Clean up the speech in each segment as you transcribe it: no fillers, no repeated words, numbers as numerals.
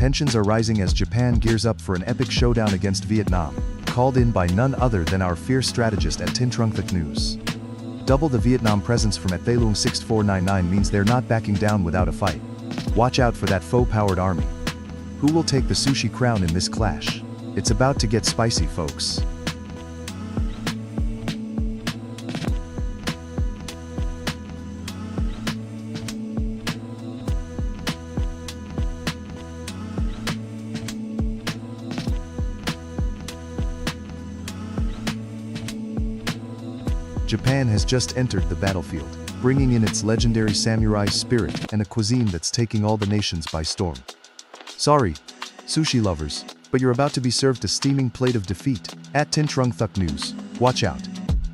Tensions are rising as Japan gears up for an epic showdown against Vietnam, called in by none other than our fierce strategist at Tin Trung Thuc News. Double the Vietnam presence from at Thay Luong 6499 means they're not backing down without a fight. Watch out for that foe-powered army. Who will take the sushi crown in this clash? It's about to get spicy, folks. Japan has just entered the battlefield, bringing in its legendary samurai spirit and a cuisine that's taking all the nations by storm. Sorry, sushi lovers, but you're about to be served a steaming plate of defeat. At Tin Trung Thuc News, watch out.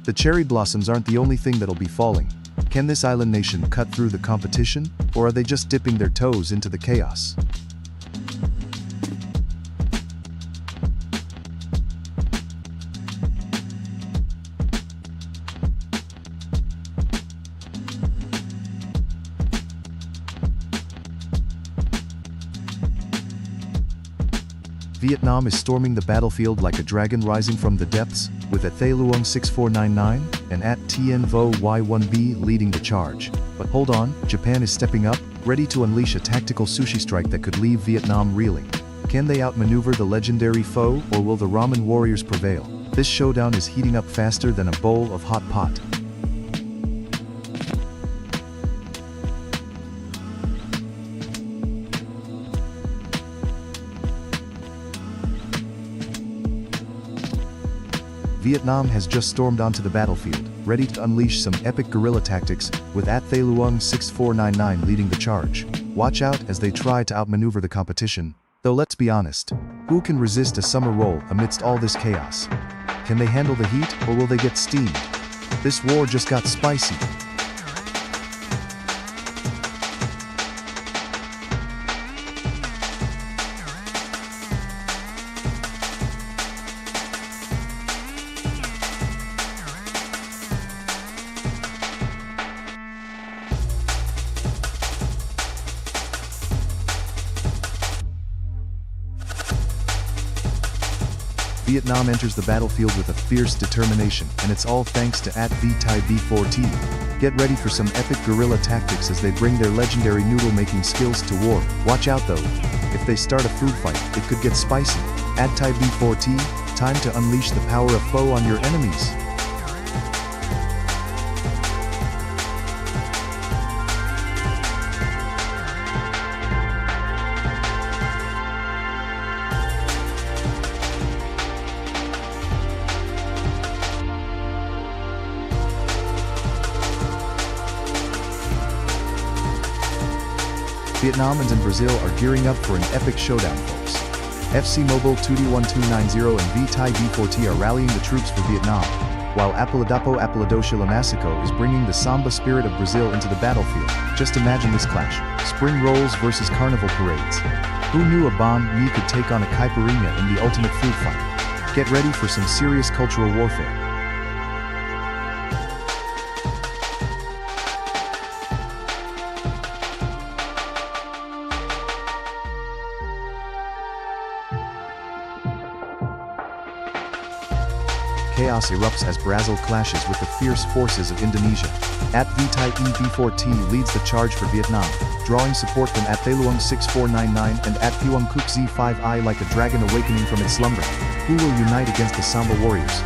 The cherry blossoms aren't the only thing that'll be falling. Can this island nation cut through the competition, or are they just dipping their toes into the chaos? Vietnam is storming the battlefield like a dragon rising from the depths, with at Thay Luong 6499 and at Tien Vo Y1B leading the charge. But hold on, Japan is stepping up, ready to unleash a tactical sushi strike that could leave Vietnam reeling. Can they outmaneuver the legendary foe, or will the ramen warriors prevail? This showdown is heating up faster than a bowl of hot pot. Vietnam has just stormed onto the battlefield, ready to unleash some epic guerrilla tactics, with at Thay Luong 6499 leading the charge. Watch out as they try to outmaneuver the competition, though let's be honest, who can resist a summer roll amidst all this chaos? Can they handle the heat, or will they get steamed? This war just got spicy. Vietnam enters the battlefield with a fierce determination, and it's all thanks to at Thai B4T. Get ready for some epic guerrilla tactics as they bring their legendary noodle-making skills to war. Watch out though, if they start a food fight, it could get spicy. At Thai B4T, time to unleash the power of foe on your enemies. Vietnam and Brazil are gearing up for an epic showdown, folks. FC Mobile 2D1290 and Thai B4T are rallying the troops for Vietnam, while Apeladapo Chilamasico is bringing the samba spirit of Brazil into the battlefield. Just imagine this clash. Spring rolls versus carnival parades. Who knew a banh mi could take on a caipirinha in the ultimate food fight? Get ready for some serious cultural warfare. Chaos erupts as Brazil clashes with the fierce forces of Indonesia. At Thai B4T leads the charge for Vietnam, drawing support from at Thay Luong 6499 and at Phuong Cuc Z5I like a dragon awakening from its slumber. Who will unite against the Samba warriors?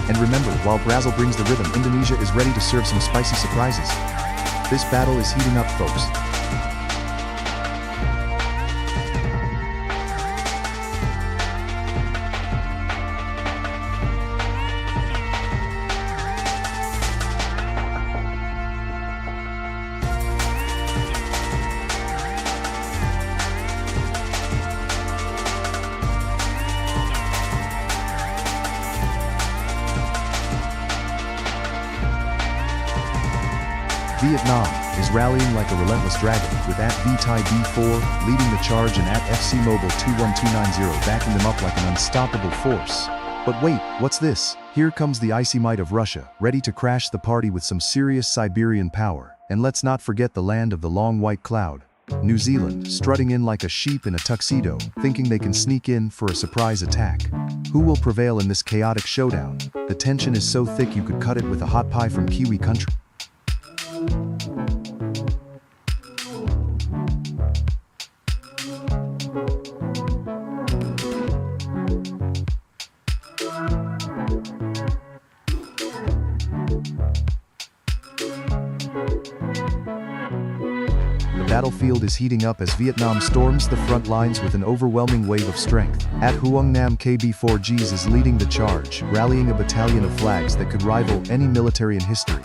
And remember, while Brazil brings the rhythm, Indonesia is ready to serve some spicy surprises. This battle is heating up, folks. Vietnam is rallying like a relentless dragon, with at Thai B4 leading the charge and at FC Mobile 21290 backing them up like an unstoppable force. But wait, what's this? Here comes the icy might of Russia, ready to crash the party with some serious Siberian power. And let's not forget the land of the long white cloud, New Zealand, strutting in like a sheep in a tuxedo, thinking they can sneak in for a surprise attack. Who will prevail in this chaotic showdown? The tension is so thick you could cut it with a hot pie from Kiwi country. The battlefield is heating up as Vietnam storms the front lines with an overwhelming wave of strength. At Huong Nam KB4Gs is leading the charge, rallying a battalion of flags that could rival any military in history.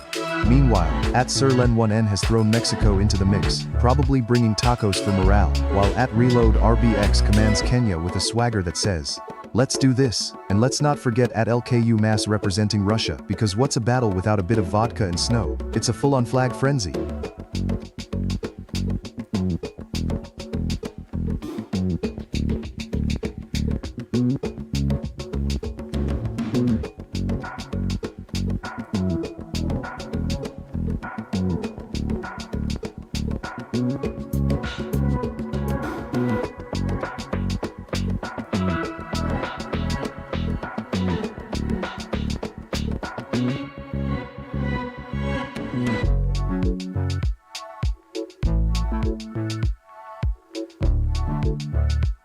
Meanwhile, at Sir Len 1N has thrown Mexico into the mix, probably bringing tacos for morale, while at Reload RBX commands Kenya with a swagger that says, "Let's do this." And let's not forget at LKU Mass representing Russia, because what's a battle without a bit of vodka and snow? It's a full-on flag frenzy.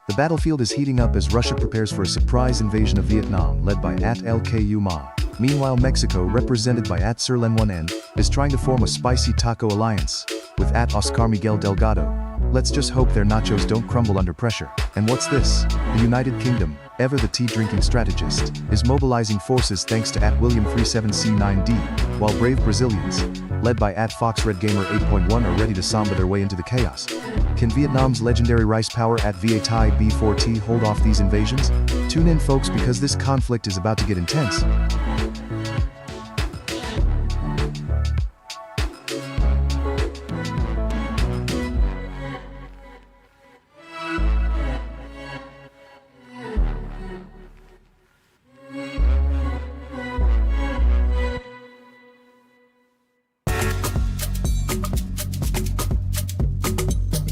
The battlefield is heating up as Russia prepares for a surprise invasion of Vietnam led by at LKU Ma. Meanwhile, Mexico, represented by at Sir Len 1N, is trying to form a spicy taco alliance with at Oscar Miguel Delgado. Let's just hope their nachos don't crumble under pressure. And what's this? The United Kingdom, ever the tea-drinking strategist, is mobilizing forces thanks to at William 37C9D, while brave Brazilians, led by at Fox Red Gamer 8.1, are ready to samba their way into the chaos. Can Vietnam's legendary rice power at Viet B4T hold off these invasions? Tune in, folks, because this conflict is about to get intense.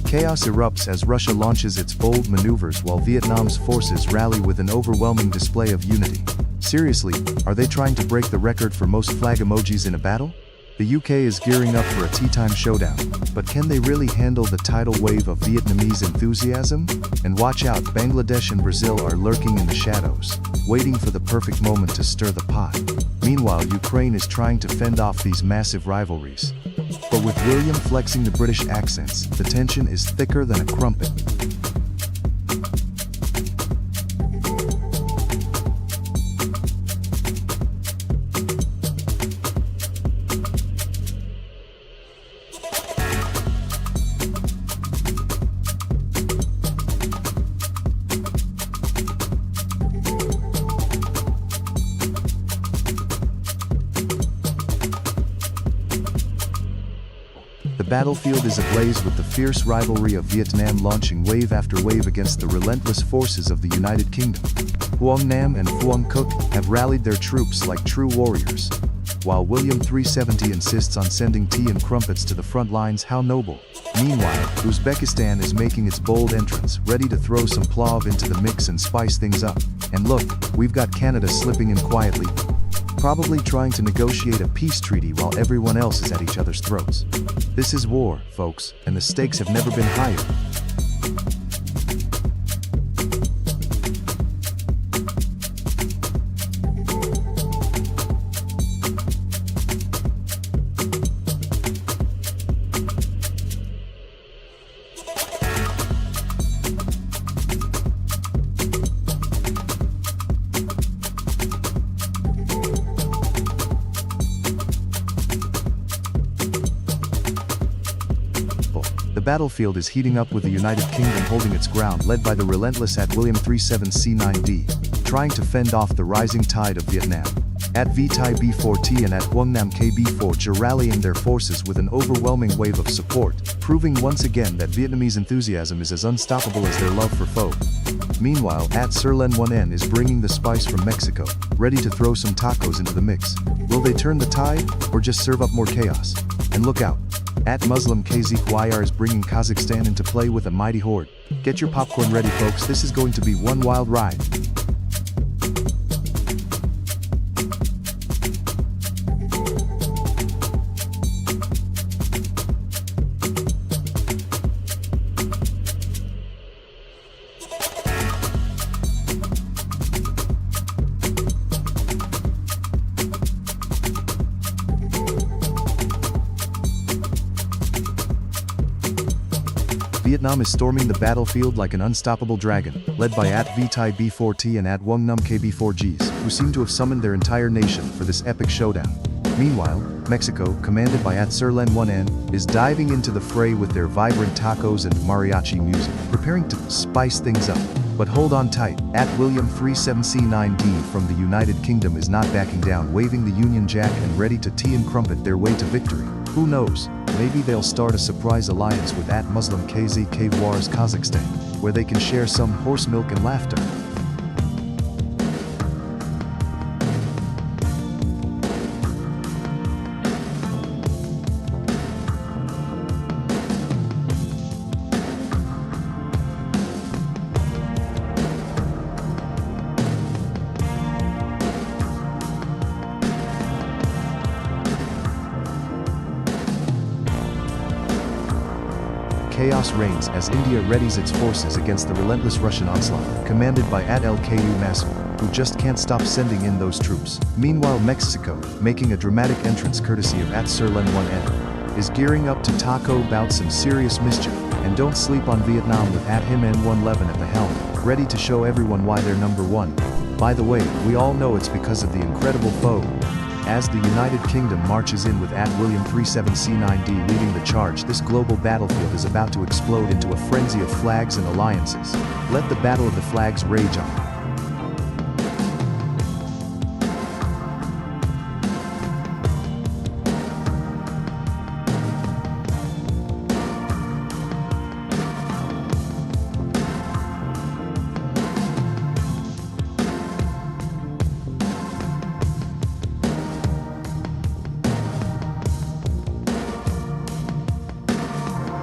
Chaos erupts as Russia launches its bold maneuvers while Vietnam's forces rally with an overwhelming display of unity. Seriously, are they trying to break the record for most flag emojis in a battle? The UK is gearing up for a tea-time showdown, but can they really handle the tidal wave of Vietnamese enthusiasm? And watch out, Bangladesh and Brazil are lurking in the shadows, waiting for the perfect moment to stir the pot. Meanwhile, Ukraine is trying to fend off these massive rivalries. But with William flexing the British accents, the tension is thicker than a crumpet. The battlefield is ablaze with the fierce rivalry of Vietnam launching wave after wave against the relentless forces of the United Kingdom. Huong Nam and Phuong Cook have rallied their troops like true warriors, while William 370 insists on sending tea and crumpets to the front lines. How noble. Meanwhile, Uzbekistan is making its bold entrance, ready to throw some plov into the mix and spice things up. And look, we've got Canada slipping in quietly, probably trying to negotiate a peace treaty while everyone else is at each other's throats. This is war, folks, and the stakes have never been higher. The battlefield is heating up with the United Kingdom holding its ground, led by the relentless at William 37C9D, trying to fend off the rising tide of Vietnam. At Viet B4T and at Huong Nam KB4 are rallying their forces with an overwhelming wave of support, proving once again that Vietnamese enthusiasm is as unstoppable as their love for foe. Meanwhile, at Sir Len 1N is bringing the spice from Mexico, ready to throw some tacos into the mix. Will they turn the tide, or just serve up more chaos? And look out! At Muslim KZYR is bringing Kazakhstan into play with a mighty horde. Get your popcorn ready, folks, this is going to be one wild ride. Vietnam is storming the battlefield like an unstoppable dragon, led by @VTai B4T and @Wongnam KB4Gs, who seem to have summoned their entire nation for this epic showdown. Meanwhile, Mexico, commanded by @Sirlen1N, is diving into the fray with their vibrant tacos and mariachi music, preparing to spice things up. But hold on tight, @William37C9D from the United Kingdom is not backing down, waving the Union Jack and ready to tea and crumpet their way to victory. Who knows? Maybe they'll start a surprise alliance with @Muslim KZKWAR's Kazakhstan, where they can share some horse milk and laughter. Chaos reigns as India readies its forces against the relentless Russian onslaught, commanded by @LKU Massive, who just can't stop sending in those troops. Meanwhile, Mexico, making a dramatic entrance courtesy of @Sirlen1N, is gearing up to taco about some serious mischief. And don't sleep on Vietnam with @HimN111 at the helm, ready to show everyone why they're number one. By the way, we all know it's because of the incredible foe. As the United Kingdom marches in with @William37C9D leading the charge, this global battlefield is about to explode into a frenzy of flags and alliances. Let the battle of the flags rage on.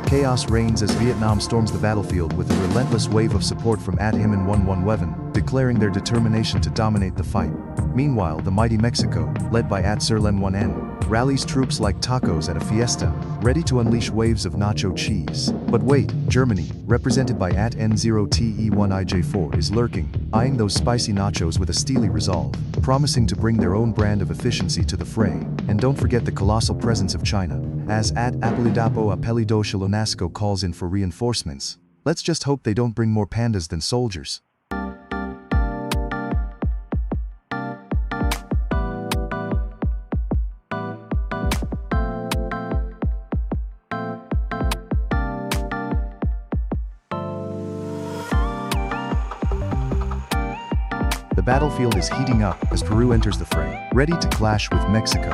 Chaos reigns as Vietnam storms the battlefield with a relentless wave of support from @HimN111, declaring their determination to dominate the fight. Meanwhile, the mighty Mexico, led by @Sirlen1N, rallies troops like tacos at a fiesta, ready to unleash waves of nacho cheese. But wait, Germany, represented by @N0TE1IJ4, is lurking, eyeing those spicy nachos with a steely resolve, promising to bring their own brand of efficiency to the fray. And don't forget the colossal presence of China, as @Apelidapo Apelidoshalonasco calls in for reinforcements. Let's just hope they don't bring more pandas than soldiers. The battlefield is heating up as Peru enters the fray, ready to clash with Mexico,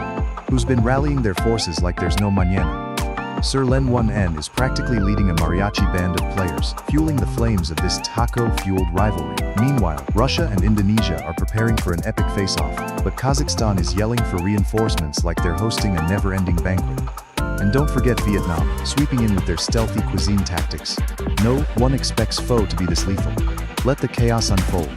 who's been rallying their forces like there's no mañana. Sirlen1N is practically leading a mariachi band of players, fueling the flames of this taco-fueled rivalry. Meanwhile, Russia and Indonesia are preparing for an epic face-off, but Kazakhstan is yelling for reinforcements like they're hosting a never-ending banquet. And don't forget Vietnam, sweeping in with their stealthy cuisine tactics. No one expects foe to be this lethal. Let the chaos unfold.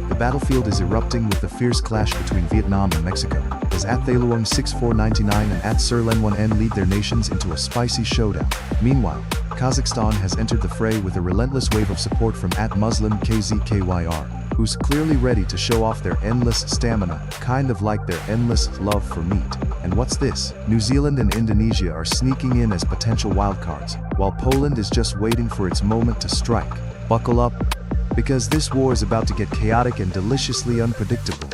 The battlefield is erupting with the fierce clash between Vietnam and Mexico, as @Thaluong6499 and @Sirlen1N lead their nations into a spicy showdown. Meanwhile, Kazakhstan has entered the fray with a relentless wave of support from @Muslim KZKYR, who's clearly ready to show off their endless stamina, kind of like their endless love for meat. And what's this? New Zealand and Indonesia are sneaking in as potential wildcards, while Poland is just waiting for its moment to strike. Buckle up, because this war is about to get chaotic and deliciously unpredictable.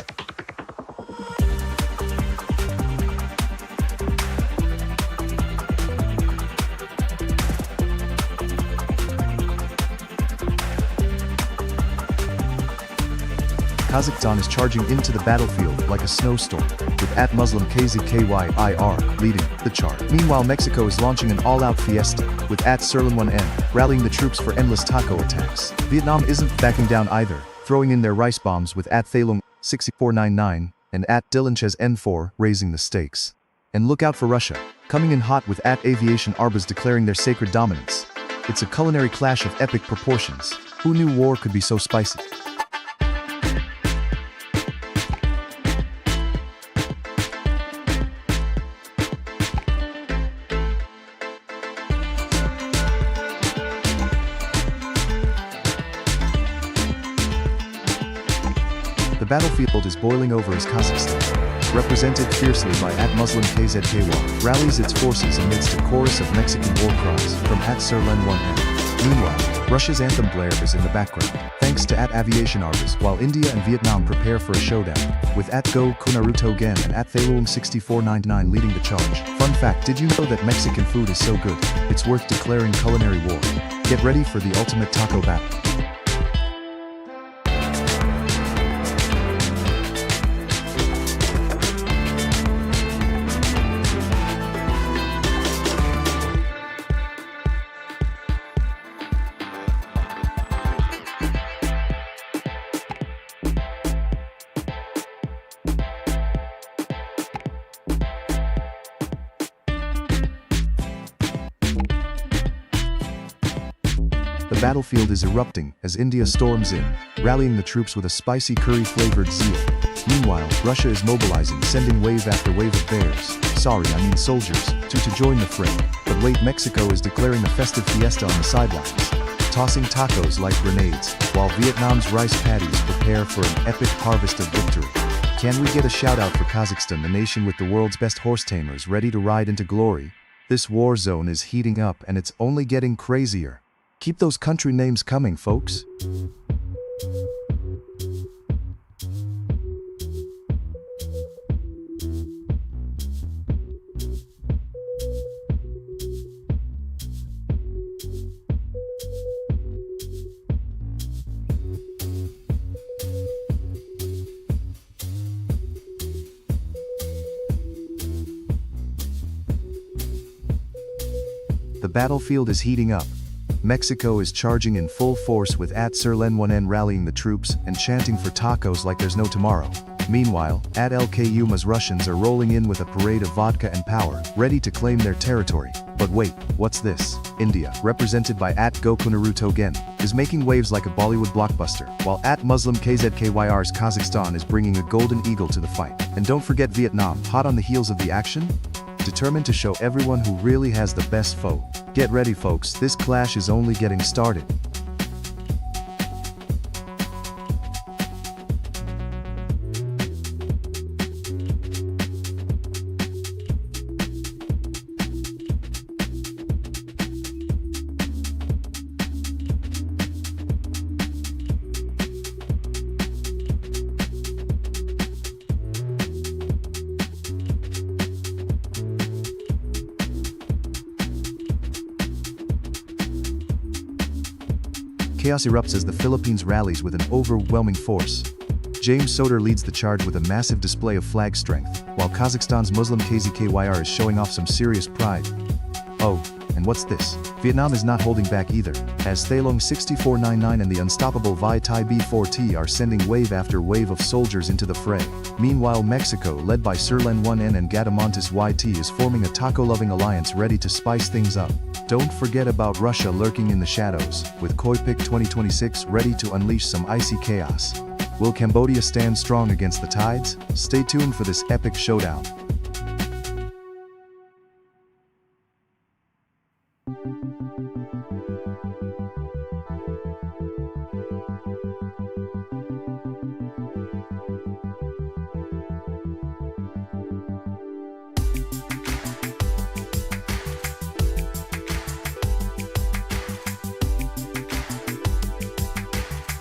Kazakhstan is charging into the battlefield like a snowstorm, with @Muslim KZKYIR leading the charge. Meanwhile, Mexico is launching an all-out fiesta, with @Serlin1N rallying the troops for endless taco attacks. Vietnam isn't backing down either, throwing in their rice bombs with @Thalung 6499 and @Dilanchez N4 raising the stakes. And look out for Russia, coming in hot with @Aviation Arbas declaring their sacred dominance. It's a culinary clash of epic proportions. Who knew war could be so spicy? The battlefield is boiling over as Kazakhstan, represented fiercely by @Muslim KZKY, rallies its forces amidst a chorus of Mexican war cries from @Serlen1N. Meanwhile, Russia's anthem blares in the background, thanks to @Aviation Arbas, while India and Vietnam prepare for a showdown, with @Go Kunaruto Gen and @Thalung 6499 leading the charge. Fun fact, did you know that Mexican food is so good, it's worth declaring culinary war? Get ready for the ultimate taco battle. The battlefield is erupting as India storms in, rallying the troops with a spicy curry-flavored zeal. Meanwhile, Russia is mobilizing, sending wave after wave of soldiers, to join the fray. But wait, Mexico is declaring a festive fiesta on the sidelines, tossing tacos like grenades, while Vietnam's rice paddies prepare for an epic harvest of victory. Can we get a shout-out for Kazakhstan, the nation with the world's best horse tamers ready to ride into glory? This war zone is heating up and it's only getting crazier. Keep those country names coming, folks. The battlefield is heating up. Mexico is charging in full force with @Serlen1N rallying the troops and chanting for tacos like there's no tomorrow. Meanwhile, @LKUMA's Russians are rolling in with a parade of vodka and power, ready to claim their territory. But wait, what's this? India, represented by @Gokunaruto Gen, is making waves like a Bollywood blockbuster, while @Muslim KZKYR's Kazakhstan is bringing a golden eagle to the fight. And don't forget Vietnam, hot on the heels of the action, determined to show everyone who really has the best foe. Get ready, folks, this clash is only getting started. Chaos erupts as the Philippines rallies with an overwhelming force. James Soter leads the charge with a massive display of flag strength, while Kazakhstan's Muslim KZKYR is showing off some serious pride. Oh, and what's this? Vietnam is not holding back either, as Thalung 6499 and the unstoppable Vi Tai B4T are sending wave after wave of soldiers into the fray. Meanwhile, Mexico, led by Serlen1N and Gatamontes YT, is forming a taco-loving alliance ready to spice things up. Don't forget about Russia lurking in the shadows, with Koipik 2026 ready to unleash some icy chaos. Will Cambodia stand strong against the tides? Stay tuned for this epic showdown.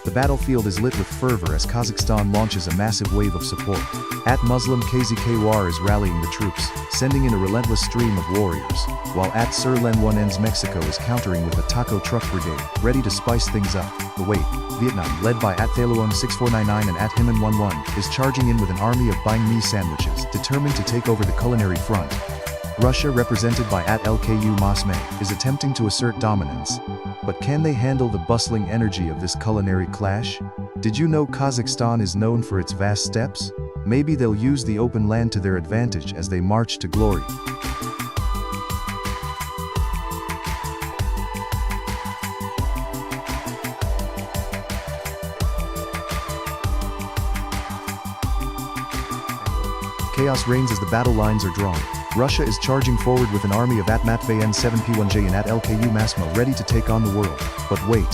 The battlefield is lit with fervor as Kazakhstan launches a massive wave of support. At Muslim KZKWAR is rallying the troops, sending in a relentless stream of warriors, while at Sir Len 1N's Mexico is countering with a taco truck brigade, ready to spice things up. The wait, Vietnam, led by at Thaluong 6499 and at Himan 11, is charging in with an army of banh mi sandwiches, determined to take over the culinary front. Russia, represented by at LKU Mosme, is attempting to assert dominance. But can they handle the bustling energy of this culinary clash? Did you know Kazakhstan is known for its vast steppes? Maybe they'll use the open land to their advantage as they march to glory. Chaos reigns as the battle lines are drawn. Russia is charging forward with an army of at Matvayan 7P1J and at LKU Masmo ready to take on the world. But wait.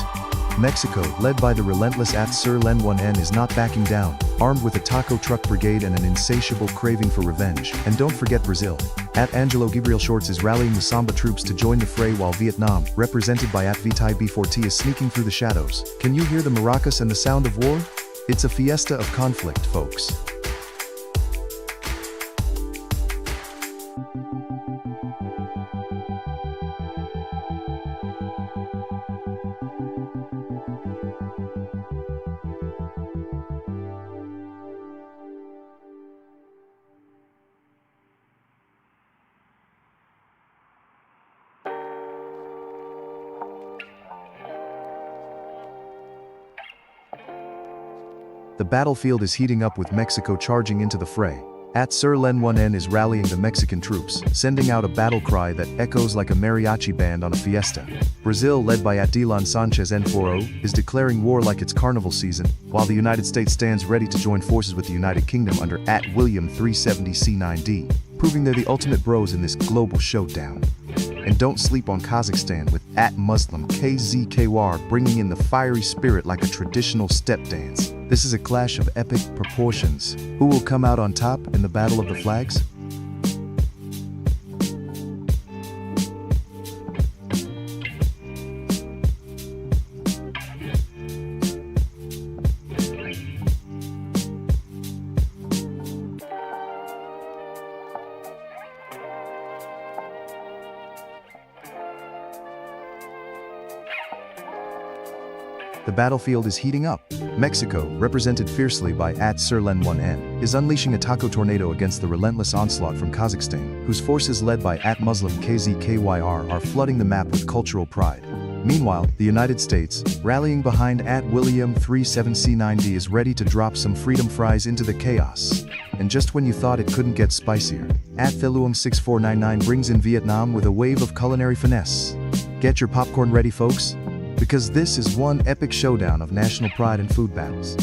Mexico, led by the relentless at Sir Len 1N, is not backing down, armed with a taco truck brigade and an insatiable craving for revenge. And don't forget Brazil. At Angelo Gabriel Shorts is rallying the Samba troops to join the fray, while Vietnam, represented by at Vitai B4T, is sneaking through the shadows. Can you hear the maracas and the sound of war? It's a fiesta of conflict, folks. The battlefield is heating up with Mexico charging into the fray. At Sir Len 1N is rallying the Mexican troops, sending out a battle cry that echoes like a mariachi band on a fiesta. Brazil, led by at Dylan Sanchez N40, is declaring war like it's carnival season, while the United States stands ready to join forces with the United Kingdom under at William 370 C9D, proving they're the ultimate bros in this global showdown. And don't sleep on Kazakhstan, with at Muslim KZKWAR bringing in the fiery spirit like a traditional step dance. This is a clash of epic proportions. Who will come out on top in the Battle of the Flags? The battlefield is heating up. Mexico, represented fiercely by at Sir Len 1N, is unleashing a taco tornado against the relentless onslaught from Kazakhstan, whose forces led by at Muslim KZKYR are flooding the map with cultural pride. Meanwhile, the United States, rallying behind at William 37C9D, is ready to drop some freedom fries into the chaos. And just when you thought it couldn't get spicier, at Thaluong 6499 brings in Vietnam with a wave of culinary finesse. Get your popcorn ready, folks, because this is one epic showdown of national pride and food battles.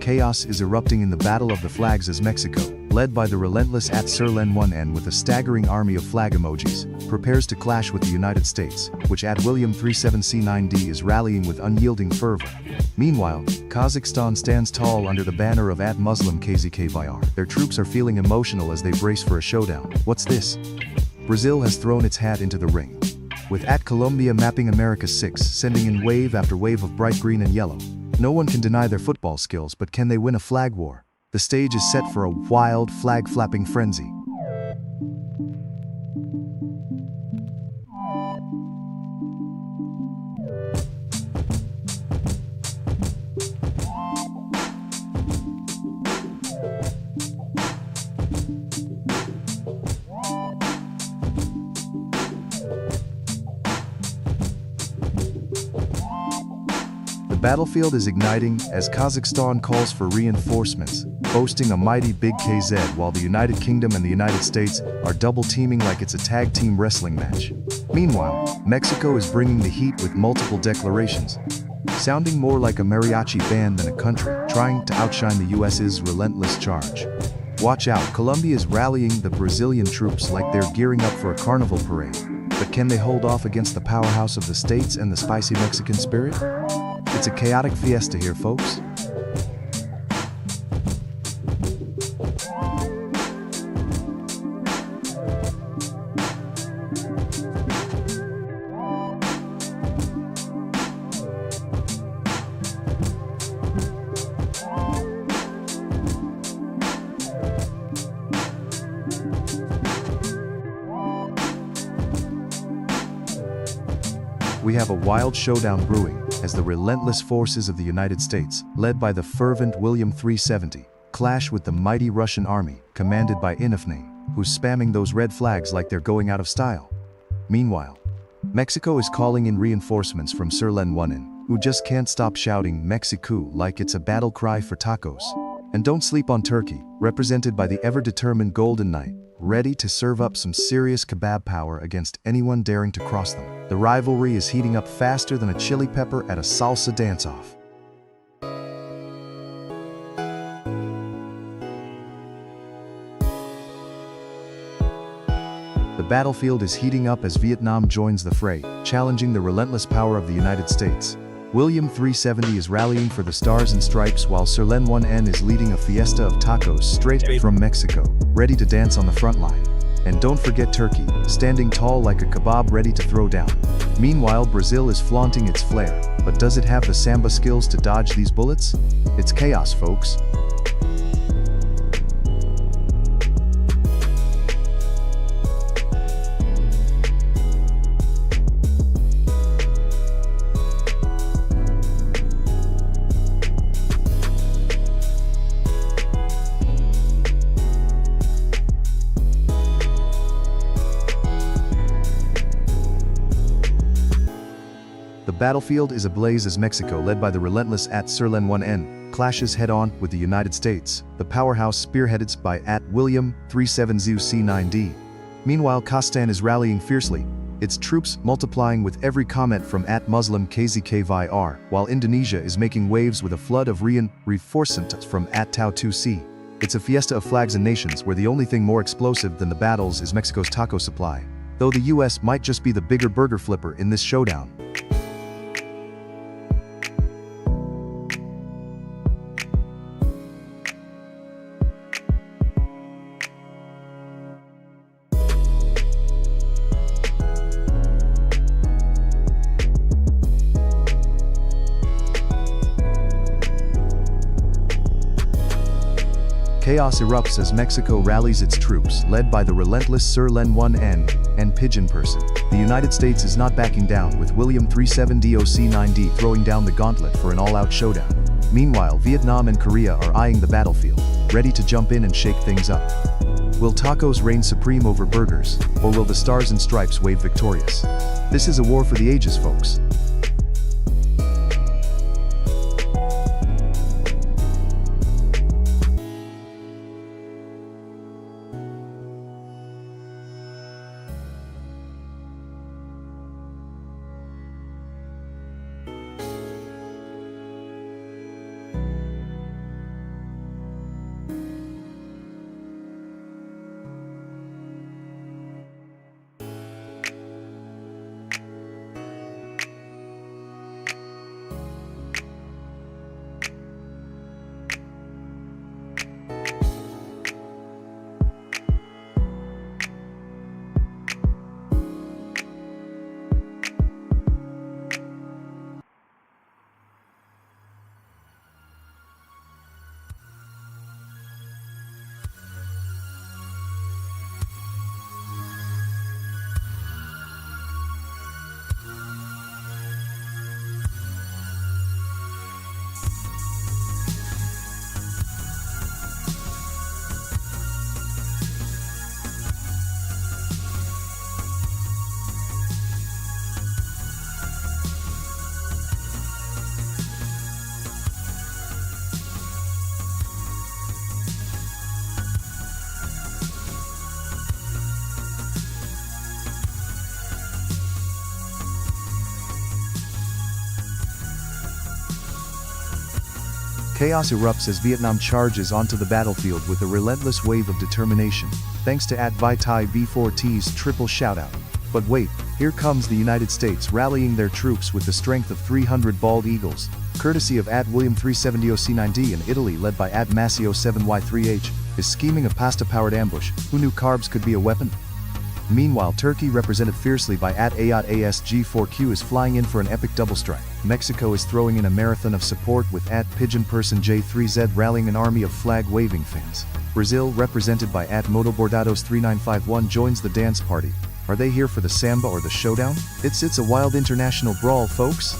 Chaos is erupting in the Battle of the Flags as Mexico, led by the relentless at Sir Len 1N with a staggering army of flag emojis, prepares to clash with the United States, which at William 37C9D is rallying with unyielding fervor. Meanwhile, Kazakhstan stands tall under the banner of at Muslim KZKVR. Their troops are feeling emotional as they brace for a showdown. What's this? Brazil has thrown its hat into the ring, with at Colombia mapping America 6, sending in wave after wave of bright green and yellow. No one can deny their football skills, but can they win a flag war? The stage is set for a wild flag-flapping frenzy. The battlefield is igniting as Kazakhstan calls for reinforcements, boasting a mighty big KZ, while the United Kingdom and the United States are double-teaming like it's a tag team wrestling match. Meanwhile, Mexico is bringing the heat with multiple declarations. sounding more like a mariachi band than a country, trying to outshine the US's relentless charge. Watch out, Colombia is rallying the Brazilian troops like they're gearing up for a carnival parade. But can they hold off against the powerhouse of the States and the spicy Mexican spirit? It's a chaotic fiesta here, folks. We have a wild showdown brewing, as the relentless forces of the United States, led by the fervent William 370, clash with the mighty Russian army, commanded by Inafname, who's spamming those red flags like they're going out of style. Meanwhile, Mexico is calling in reinforcements from Sirlen-1N, who just can't stop shouting Mexico like it's a battle cry for tacos. And don't sleep on Turkey, represented by the ever-determined Golden Knight, ready to serve up some serious kebab power against anyone daring to cross them. The rivalry is heating up faster than a chili pepper at a salsa dance-off. The battlefield is heating up as Vietnam joins the fray, challenging the relentless power of the United States. William 370 is rallying for the Stars and Stripes while Sirlen-1N is leading a fiesta of tacos straight from Mexico, ready to dance on the front line. And don't forget Turkey, standing tall like a kebab ready to throw down. Meanwhile, Brazil is flaunting its flair, but does it have the samba skills to dodge these bullets? It's chaos, folks. The battlefield is ablaze as Mexico, led by the relentless Sirlen-1N, clashes head-on with the United States, the powerhouse spearheaded by William 370C9D. Meanwhile, Kazakhstan is rallying fiercely, its troops multiplying with every comment from Muslim KZKVR, while Indonesia is making waves with a flood of reinforcements from Tau2C. It's a fiesta of flags and nations where the only thing more explosive than the battles is Mexico's taco supply, though the US might just be the bigger burger flipper in this showdown. Chaos erupts as Mexico rallies its troops, led by the relentless Sirlen-1N and Pigeon Person. The United States is not backing down, with William 370C9D throwing down the gauntlet for an all-out showdown. Meanwhile, Vietnam and Korea are eyeing the battlefield, ready to jump in and shake things up. Will tacos reign supreme over burgers, or will the Stars and Stripes wave victorious? This is a war for the ages, folks. Chaos erupts as Vietnam charges onto the battlefield with a relentless wave of determination, thanks to @ViThai B4T's triple shoutout. But wait, here comes the United States rallying their troops with the strength of 300 bald eagles, courtesy of William 370C9D, and Italy led by Massio 7Y3H, is scheming a pasta-powered ambush. Who knew carbs could be a weapon? Meanwhile, Turkey, represented fiercely by ASG4Q, is flying in for an epic double strike. Mexico is throwing in a marathon of support with Pigeon Person J3Z rallying an army of flag-waving fans. Brazil, represented by Motobordados 3951, joins the dance party. Are they here for the samba or the showdown? It's a wild international brawl, folks.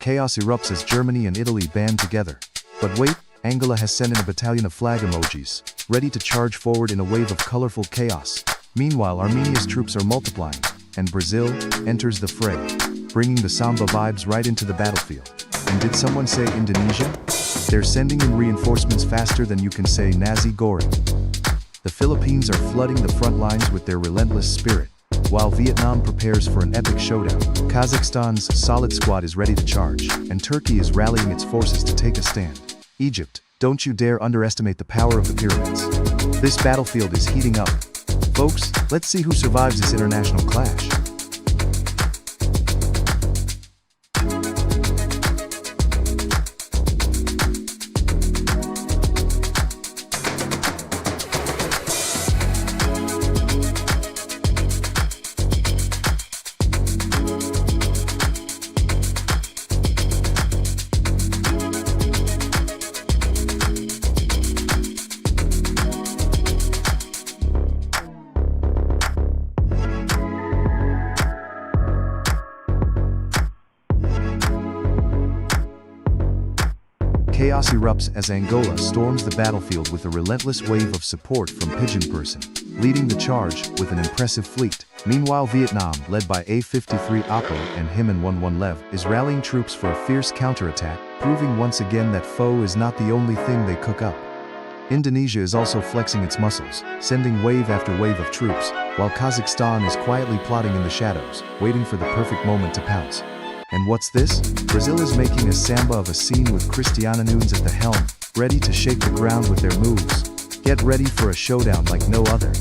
Chaos erupts as Germany and Italy band together. But wait, Angola has sent in a battalion of flag emojis, ready to charge forward in a wave of colorful chaos. Meanwhile, Armenia's troops are multiplying, and Brazil enters the fray, bringing the samba vibes right into the battlefield. And did someone say Indonesia? They're sending in reinforcements faster than you can say Nasi Goreng. The Philippines are flooding the front lines with their relentless spirit, while Vietnam prepares for an epic showdown. Kazakhstan's solid squad is ready to charge, and Turkey is rallying its forces to take a stand. Egypt, don't you dare underestimate the power of the pyramids. This battlefield is heating up. Folks, let's see who survives this international clash. Chaos erupts as Angola storms the battlefield with a relentless wave of support from Pigeon Person, leading the charge with an impressive fleet. Meanwhile, Vietnam, led by A53 Apo and Himan 11 Lev, is rallying troops for a fierce counterattack, proving once again that foe is not the only thing they cook up. Indonesia is also flexing its muscles, sending wave after wave of troops, while Kazakhstan is quietly plotting in the shadows, waiting for the perfect moment to pounce. And what's this? Brazil is making a samba of a scene with Cristiano Nunes at the helm, ready to shake the ground with their moves. Get ready for a showdown like no other.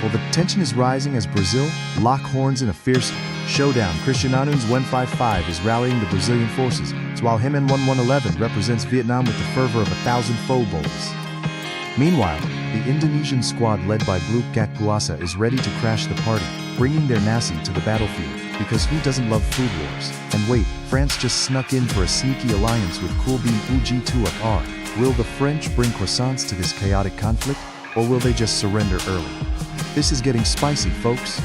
The tension is rising as Brazil lock horns in a fierce showdown. Cristiano Nunes 155 is rallying the Brazilian forces, while Himan 1111 represents Vietnam with the fervor of 1,000 foe bowls. Meanwhile, the Indonesian squad led by Blue Cat Puasa is ready to crash the party, bringing their nasi to the battlefield. Because who doesn't love food wars? And wait, France just snuck in for a sneaky alliance with Coolbean UG2FR. Will the French bring croissants to this chaotic conflict, or will they just surrender early? This is getting spicy, folks.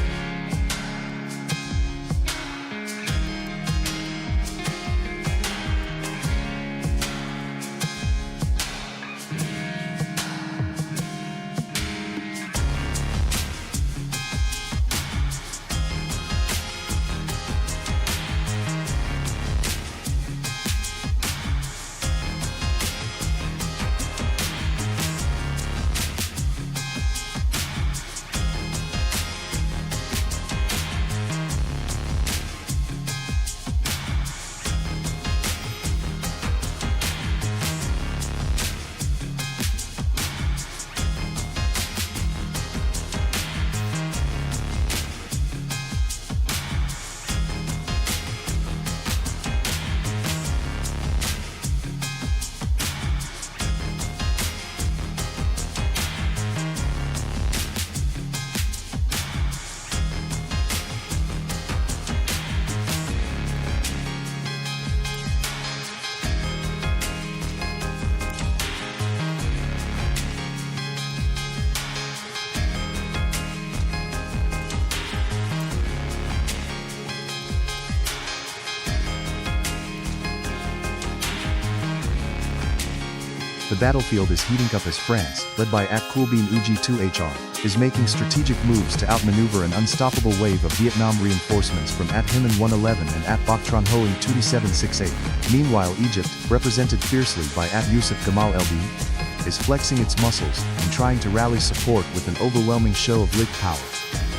The battlefield is heating up as France, led by Coolbean UG2HR, is making strategic moves to outmaneuver an unstoppable wave of Vietnam reinforcements from Himan 111 and Bok Tran Ho in 2768. Meanwhile, Egypt, represented fiercely by Yusuf Gamal Eldin, is flexing its muscles and trying to rally support with an overwhelming show of lit power.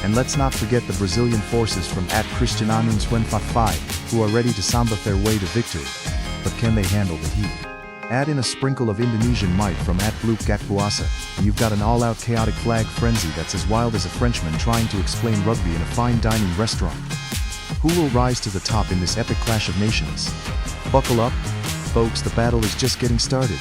And let's not forget the Brazilian forces from Christian Anun's 155, who are ready to samba their way to victory. But can they handle the heat? Add in a sprinkle of Indonesian might from Blue Gakpuasa, and you've got an all-out chaotic flag frenzy that's as wild as a Frenchman trying to explain rugby in a fine dining restaurant. Who will rise to the top in this epic clash of nations? Buckle up, folks, the battle is just getting started.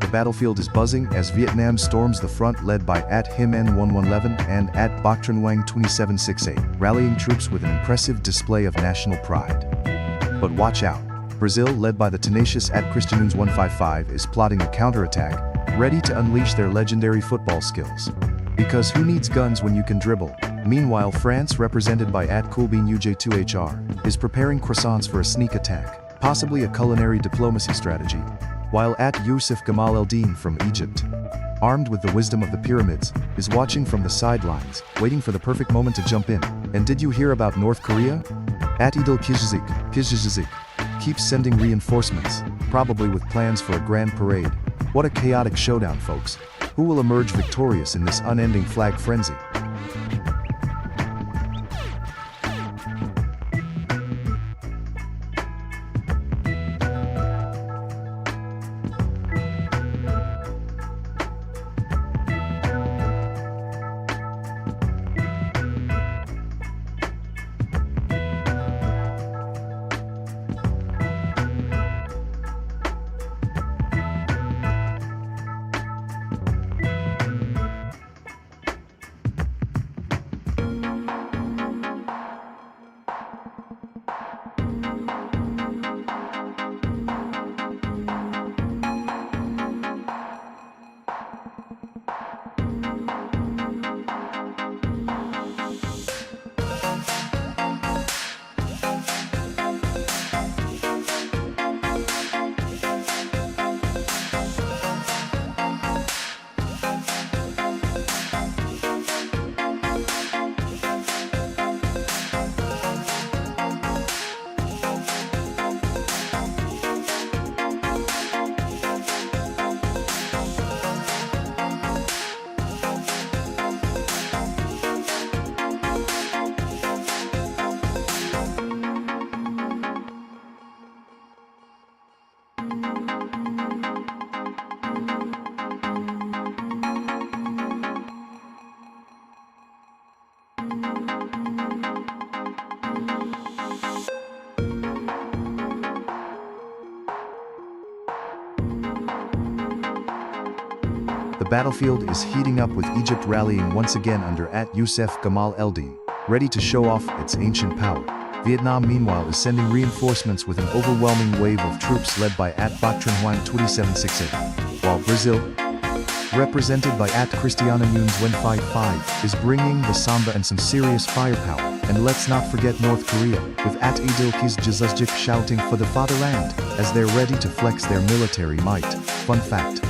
The battlefield is buzzing as Vietnam storms the front led by Himan 1111 and Bok Tran Wang 2768, rallying troops with an impressive display of national pride. But watch out. Brazil, led by the tenacious Christian 155, is plotting a counterattack, ready to unleash their legendary football skills. Because who needs guns when you can dribble? Meanwhile, France, represented by Coolbean UG2HR, is preparing croissants for a sneak attack, possibly a culinary diplomacy strategy. While Yusuf Gamal Eldin from Egypt, armed with the wisdom of the pyramids, is watching from the sidelines, waiting for the perfect moment to jump in. And did you hear about North Korea? Idil Kizhizik keeps sending reinforcements, probably with plans for a grand parade. What a chaotic showdown, folks. Who will emerge victorious in this unending flag frenzy? The battlefield is heating up with Egypt rallying once again under Youssef Gamal Eldin, ready to show off its ancient power. Vietnam meanwhile is sending reinforcements with an overwhelming wave of troops led by Bach Tran Hoang 2768, while Brazil, represented by Cristiano Nunes 155, is bringing the samba and some serious firepower. And let's not forget North Korea, with Idilkis Jazuzjik shouting for the fatherland, as they're ready to flex their military might. Fun fact.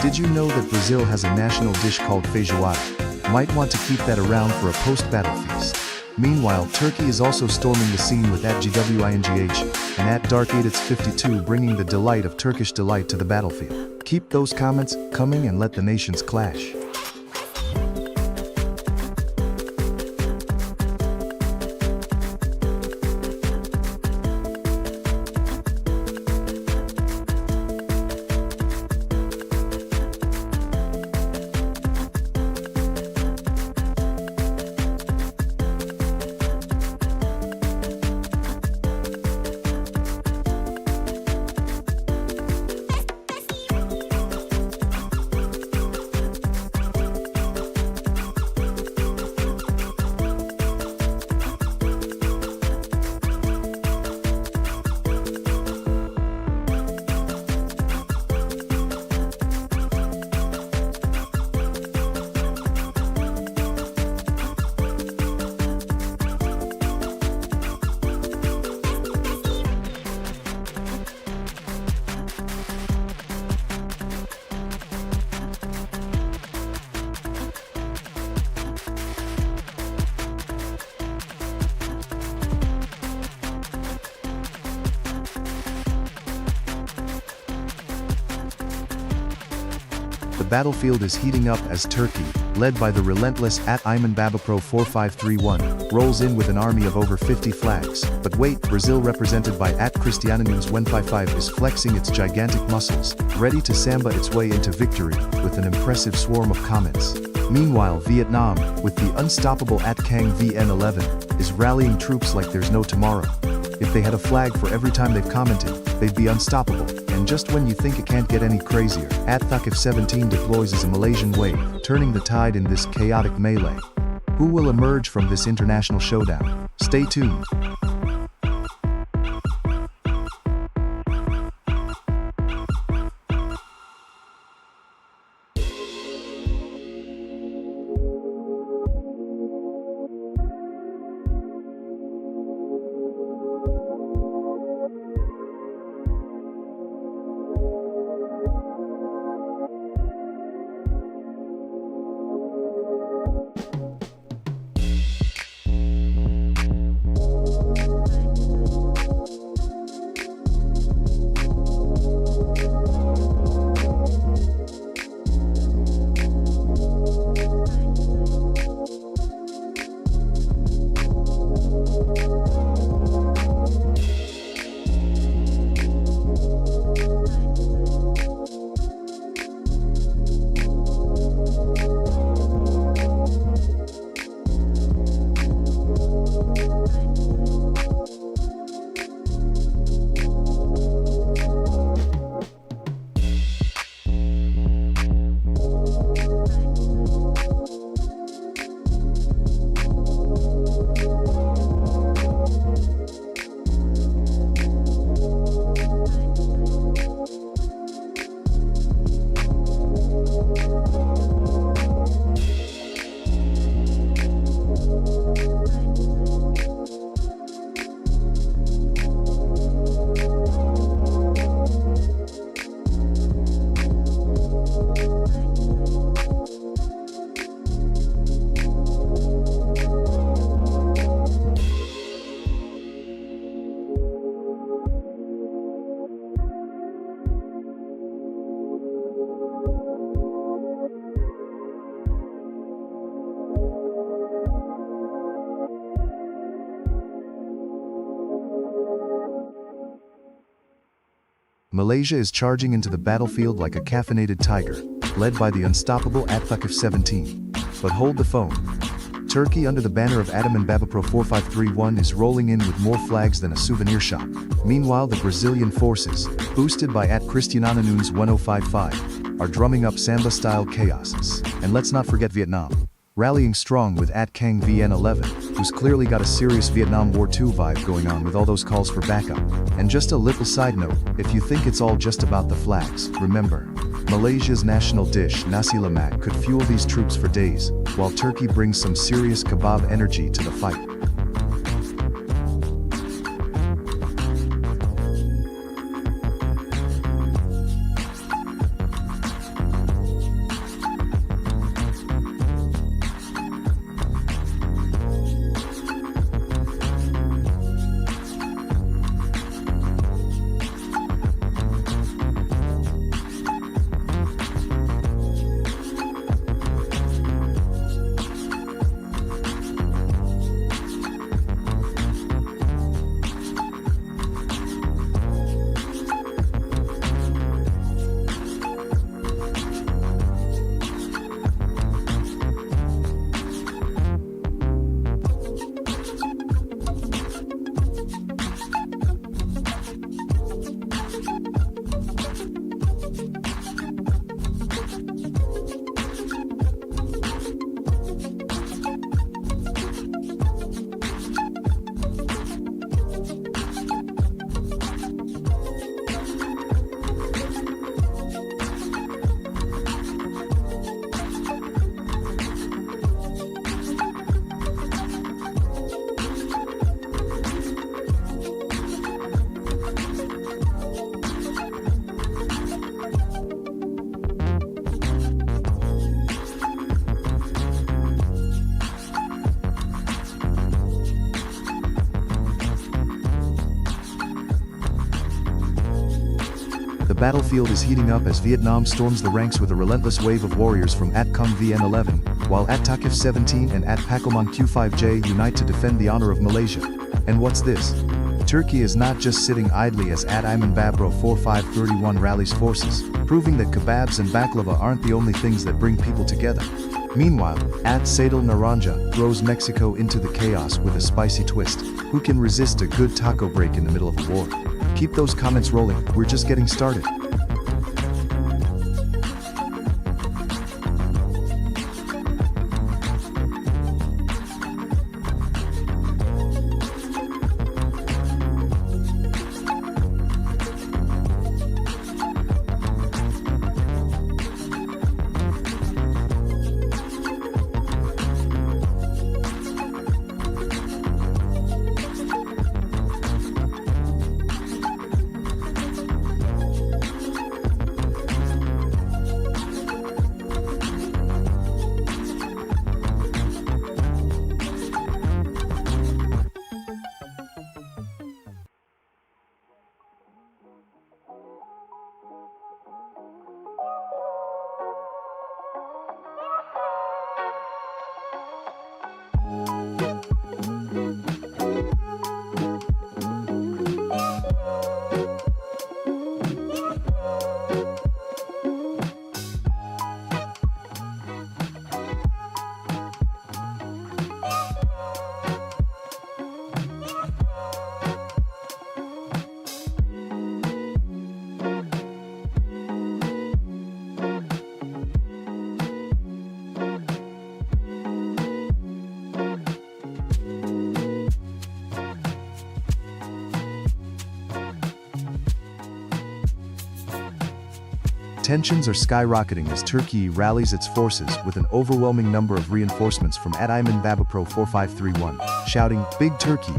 Did you know that Brazil has a national dish called feijoada? Might want to keep that around for a post-battle feast. Meanwhile, Turkey is also storming the scene with GWINGH and Dark8It's52 bringing the delight of Turkish delight to the battlefield. Keep those comments coming and let the nations clash. The battlefield is heating up as Turkey, led by the relentless Ayman Babapro 4531, rolls in with an army of over 50 flags. But wait, Brazil represented by Cristiano Nunes 155 is flexing its gigantic muscles, ready to samba its way into victory, with an impressive swarm of comments. Meanwhile, Vietnam, with the unstoppable Kang VN11, is rallying troops like there's no tomorrow. If they had a flag for every time they've commented, they'd be unstoppable. And just when you think it can't get any crazier, Thukif 17 deploys as a Malaysian wave, turning the tide in this chaotic melee. Who will emerge from this international showdown? Stay tuned. Malaysia is charging into the battlefield like a caffeinated tiger, led by the unstoppable At-17. But hold the phone. Turkey under the banner of Adam and Baba Pro 4531 is rolling in with more flags than a souvenir shop. Meanwhile, the Brazilian forces, boosted by @CristianaNunes 1055, are drumming up samba-style chaos. And let's not forget Vietnam, rallying strong with @Kang VN11, who's clearly got a serious Vietnam War II vibe going on with all those calls for backup. And just a little side note, if you think it's all just about the flags, remember, Malaysia's national dish, nasi lemak, could fuel these troops for days, while Turkey brings some serious kebab energy to the fight. The battlefield is heating up as Vietnam storms the ranks with a relentless wave of warriors from @Kang VN11, while @Takif17 and @Pakelman Q5J unite to defend the honor of Malaysia. And what's this? Turkey is not just sitting idly as @Ayman Babro 4531 rallies forces, proving that kebabs and baklava aren't the only things that bring people together. Meanwhile, @Sadal Naranja throws Mexico into the chaos with a spicy twist. Who can resist a good taco break in the middle of a war? Keep those comments rolling, we're just getting started. Tensions are skyrocketing as Turkey rallies its forces with an overwhelming number of reinforcements from @Ayman Baba Pro 4531, shouting, "Big Turkey!"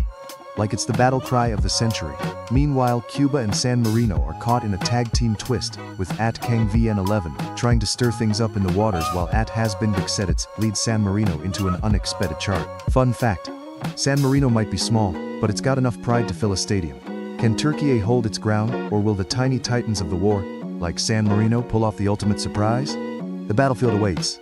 like it's the battle cry of the century. Meanwhile, Cuba and San Marino are caught in a tag-team twist, with @Kang VN11 trying to stir things up in the waters while @Hasbin Bixedits leads San Marino into an unexpected chart. Fun fact, San Marino might be small, but it's got enough pride to fill a stadium. Can Turkey hold its ground, or will the tiny titans of the war, like San Marino, pull off the ultimate surprise? The battlefield awaits.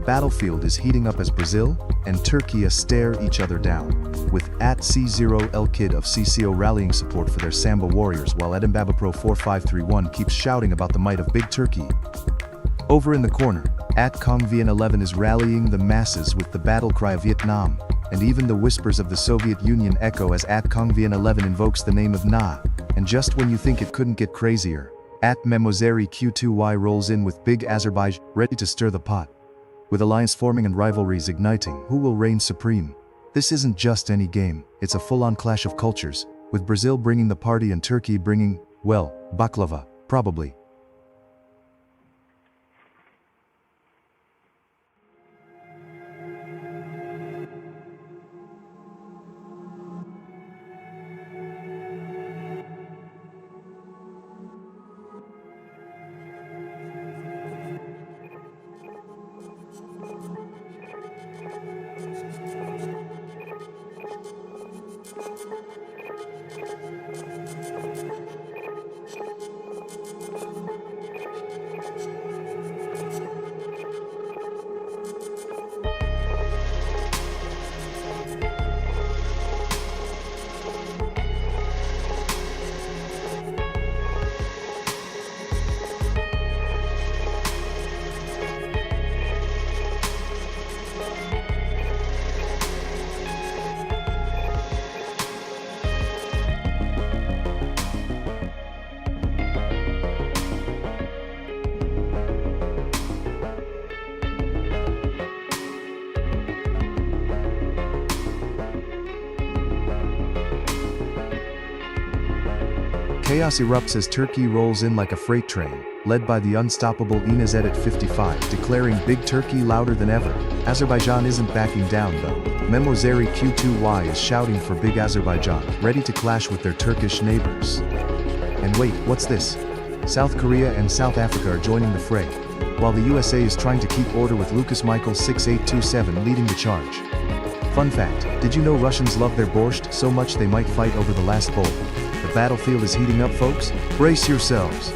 battlefield is heating up as Brazil and Turkey stare each other down, with @C0LKid of CCO rallying support for their Samba warriors while @MbabaPro4531 keeps shouting about the might of Big Turkey. Over in the corner, @KongVien11 is rallying the masses with the battle cry of Vietnam, and even the whispers of the Soviet Union echo as @KongVien11 invokes the name of Na. And just when you think it couldn't get crazier, @Memozeri Q2Y rolls in with Big Azerbaijan, ready to stir the pot. With alliance forming and rivalries igniting, who will reign supreme? This isn't just any game, it's a full-on clash of cultures, with Brazil bringing the party and Turkey bringing, well, baklava, probably. Chaos erupts as Turkey rolls in like a freight train, led by the unstoppable Inezet at 55, declaring Big Turkey louder than ever. Azerbaijan isn't backing down though. Memozeri Q2Y is shouting for Big Azerbaijan, ready to clash with their Turkish neighbors. And wait, what's this? South Korea and South Africa are joining the fray, while the USA is trying to keep order with Lucas Michael 6827 leading the charge. Fun fact, did you know Russians love their borscht so much they might fight over the last bowl? The battlefield is heating up, folks. Brace yourselves.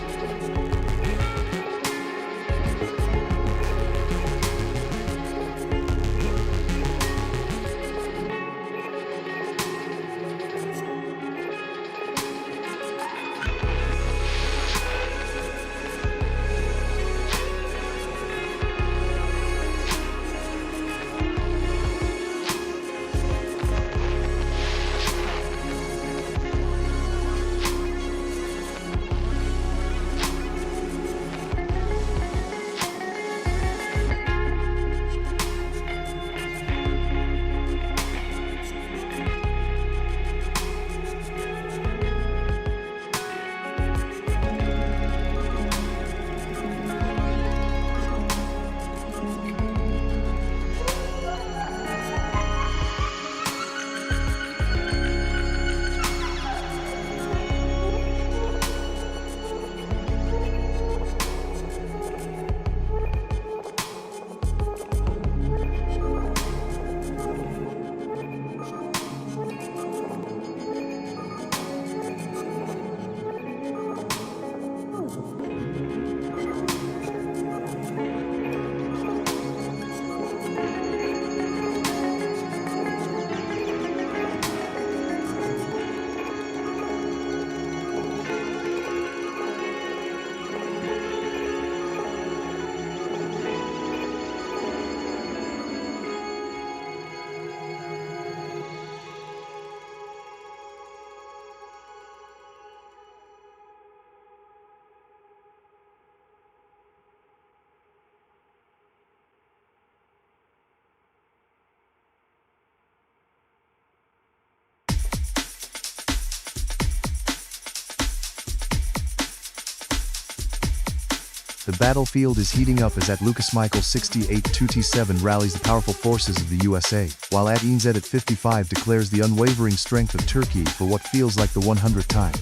The battlefield is heating up as Lucas Michael 6827 rallies the powerful forces of the USA, while Inezet at 55 declares the unwavering strength of Turkey for what feels like the 100th time.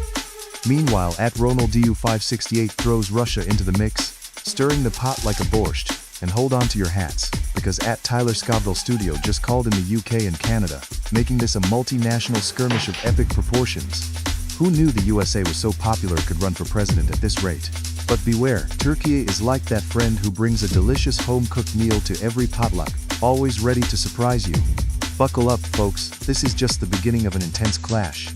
Meanwhile, Ronaldiu 568 throws Russia into the mix, stirring the pot like a borscht. And hold on to your hats, because Tyler Scoville Studio just called in the UK and Canada, making this a multinational skirmish of epic proportions. Who knew the USA was so popular it could run for president at this rate? But beware, Turkey is like that friend who brings a delicious home-cooked meal to every potluck, always ready to surprise you. Buckle up, folks, this is just the beginning of an intense clash.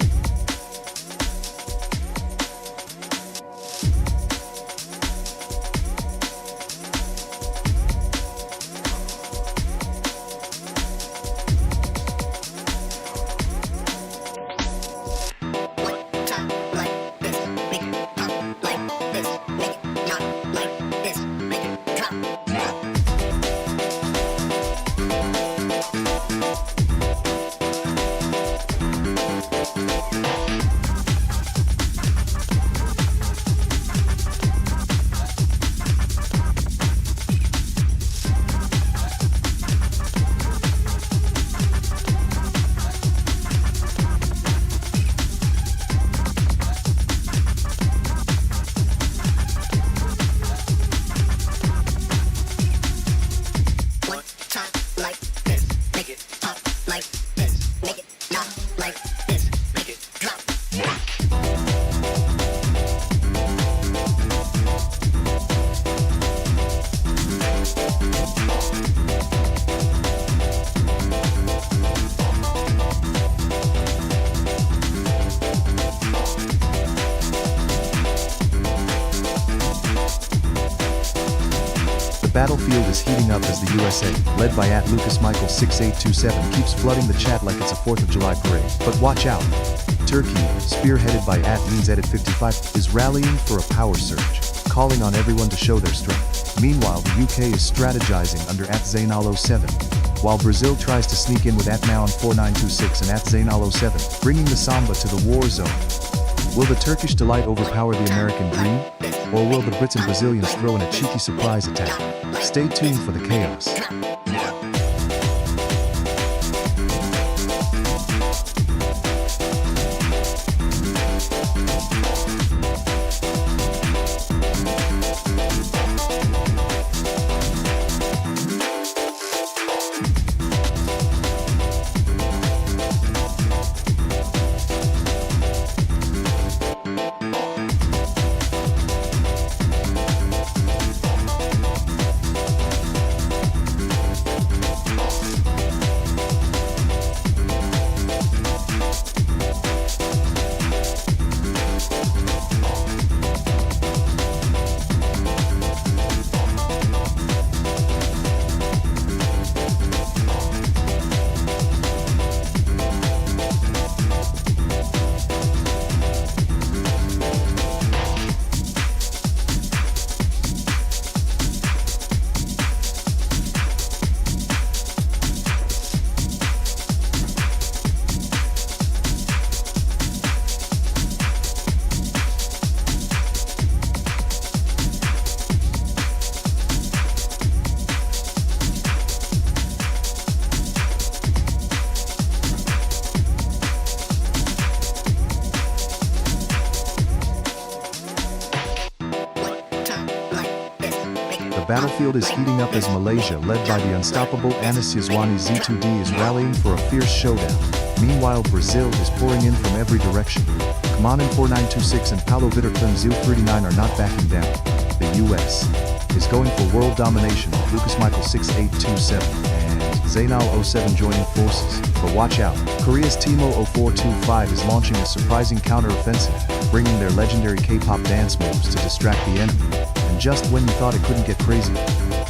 The battlefield is heating up as the USA, led by @LucasMichael6827, keeps flooding the chat like it's a 4th of July parade. But watch out! Turkey, spearheaded by @MeansEdit55, is rallying for a power surge, calling on everyone to show their strength. Meanwhile, the UK is strategizing under @Zainal07, while Brazil tries to sneak in with @Maon4926 and @Zainal07, bringing the Samba to the war zone. Will the Turkish delight overpower the American dream? Or will the Brits and Brazilians throw in a cheeky surprise attack? Stay tuned for the chaos. The battlefield is heating up as Malaysia, led by the unstoppable Anis Yazwani Z2D, is rallying for a fierce showdown. Meanwhile, Brazil is pouring in from every direction. Kamanin4926 and Paulo Vitterclin Zil39 are not backing down. The US is going for world domination with LucasMichael6827 and Zainal07 joining forces. But watch out, Korea's Timo0425 is launching a surprising counter-offensive, bringing their legendary K-pop dance moves to distract the enemy. And just when you thought it couldn't get crazy,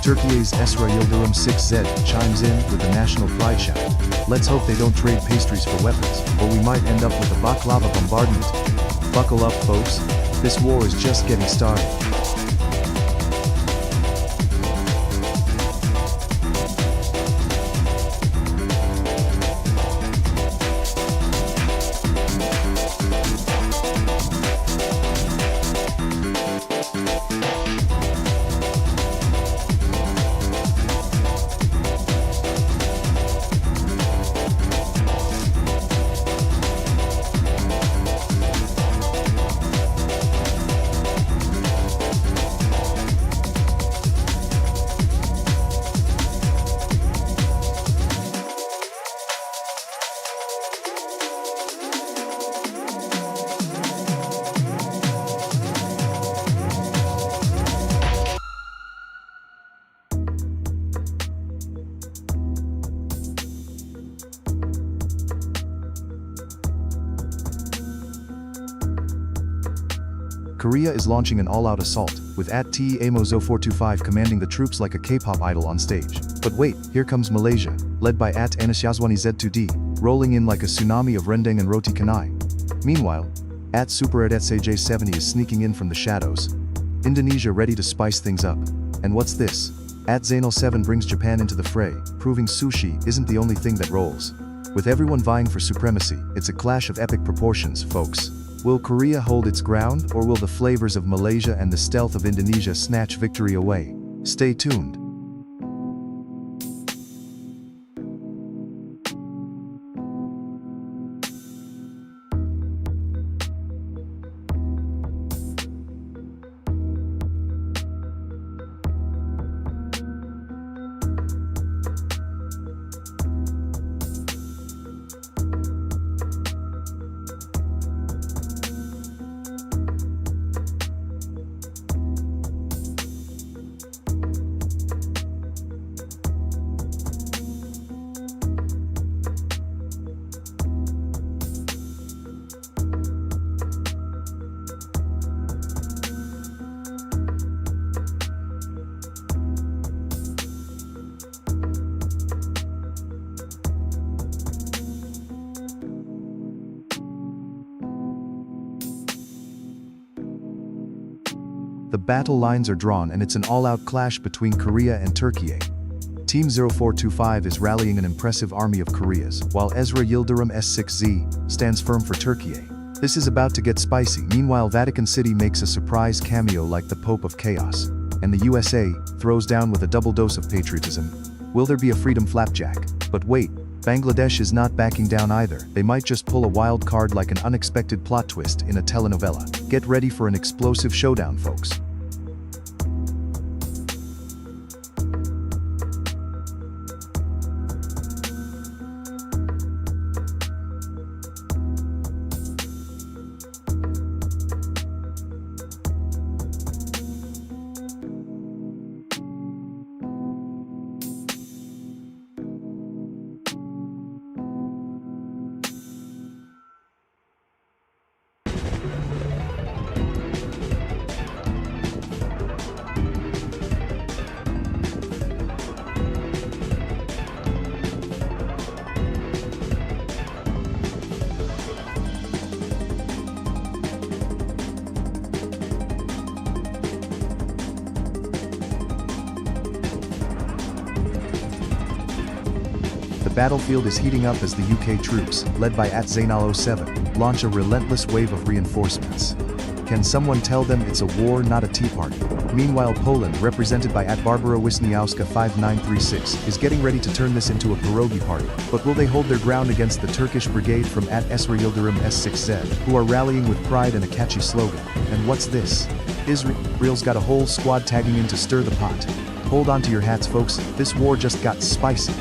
Turkey's Esra Yildirim 6Z chimes in with a national pride shout. Let's hope they don't trade pastries for weapons, or we might end up with a baklava bombardment. Buckle up, folks, this war is just getting started. Korea is launching an all-out assault, with @TEAMO0425 commanding the troops like a K-pop idol on stage. But wait, here comes Malaysia, led by @Anisyazwani Z2D, rolling in like a tsunami of rendang and roti canai. Meanwhile, @SuperEd@SJ70 is sneaking in from the shadows. Indonesia ready to spice things up. And what's this? @Zainal7 brings Japan into the fray, proving sushi isn't the only thing that rolls. With everyone vying for supremacy, it's a clash of epic proportions, folks. Will Korea hold its ground, or will the flavors of Malaysia and the stealth of Indonesia snatch victory away? Stay tuned. The battle lines are drawn and it's an all-out clash between Korea and Turkey. Team 0425 is rallying an impressive army of Koreas, while Ezra Yildirim S6Z stands firm for Turkey. This is about to get spicy. Meanwhile, Vatican City makes a surprise cameo like the Pope of Chaos, and the USA throws down with a double dose of patriotism. Will there be a freedom flapjack? But wait, Bangladesh is not backing down either. They might just pull a wild card like an unexpected plot twist in a telenovela. Get ready for an explosive showdown, folks. The battlefield is heating up as the UK troops, led by @Zainal07, launch a relentless wave of reinforcements. Can someone tell them it's a war, not a tea party? Meanwhile, Poland, represented by @Barbara Wisniewska 5936, is getting ready to turn this into a pierogi party. But will they hold their ground against the Turkish brigade from @Esra Yildirim S6Z, who are rallying with pride and a catchy slogan? And what's this? Israel's got a whole squad tagging in to stir the pot. Hold on to your hats, folks, this war just got spicy.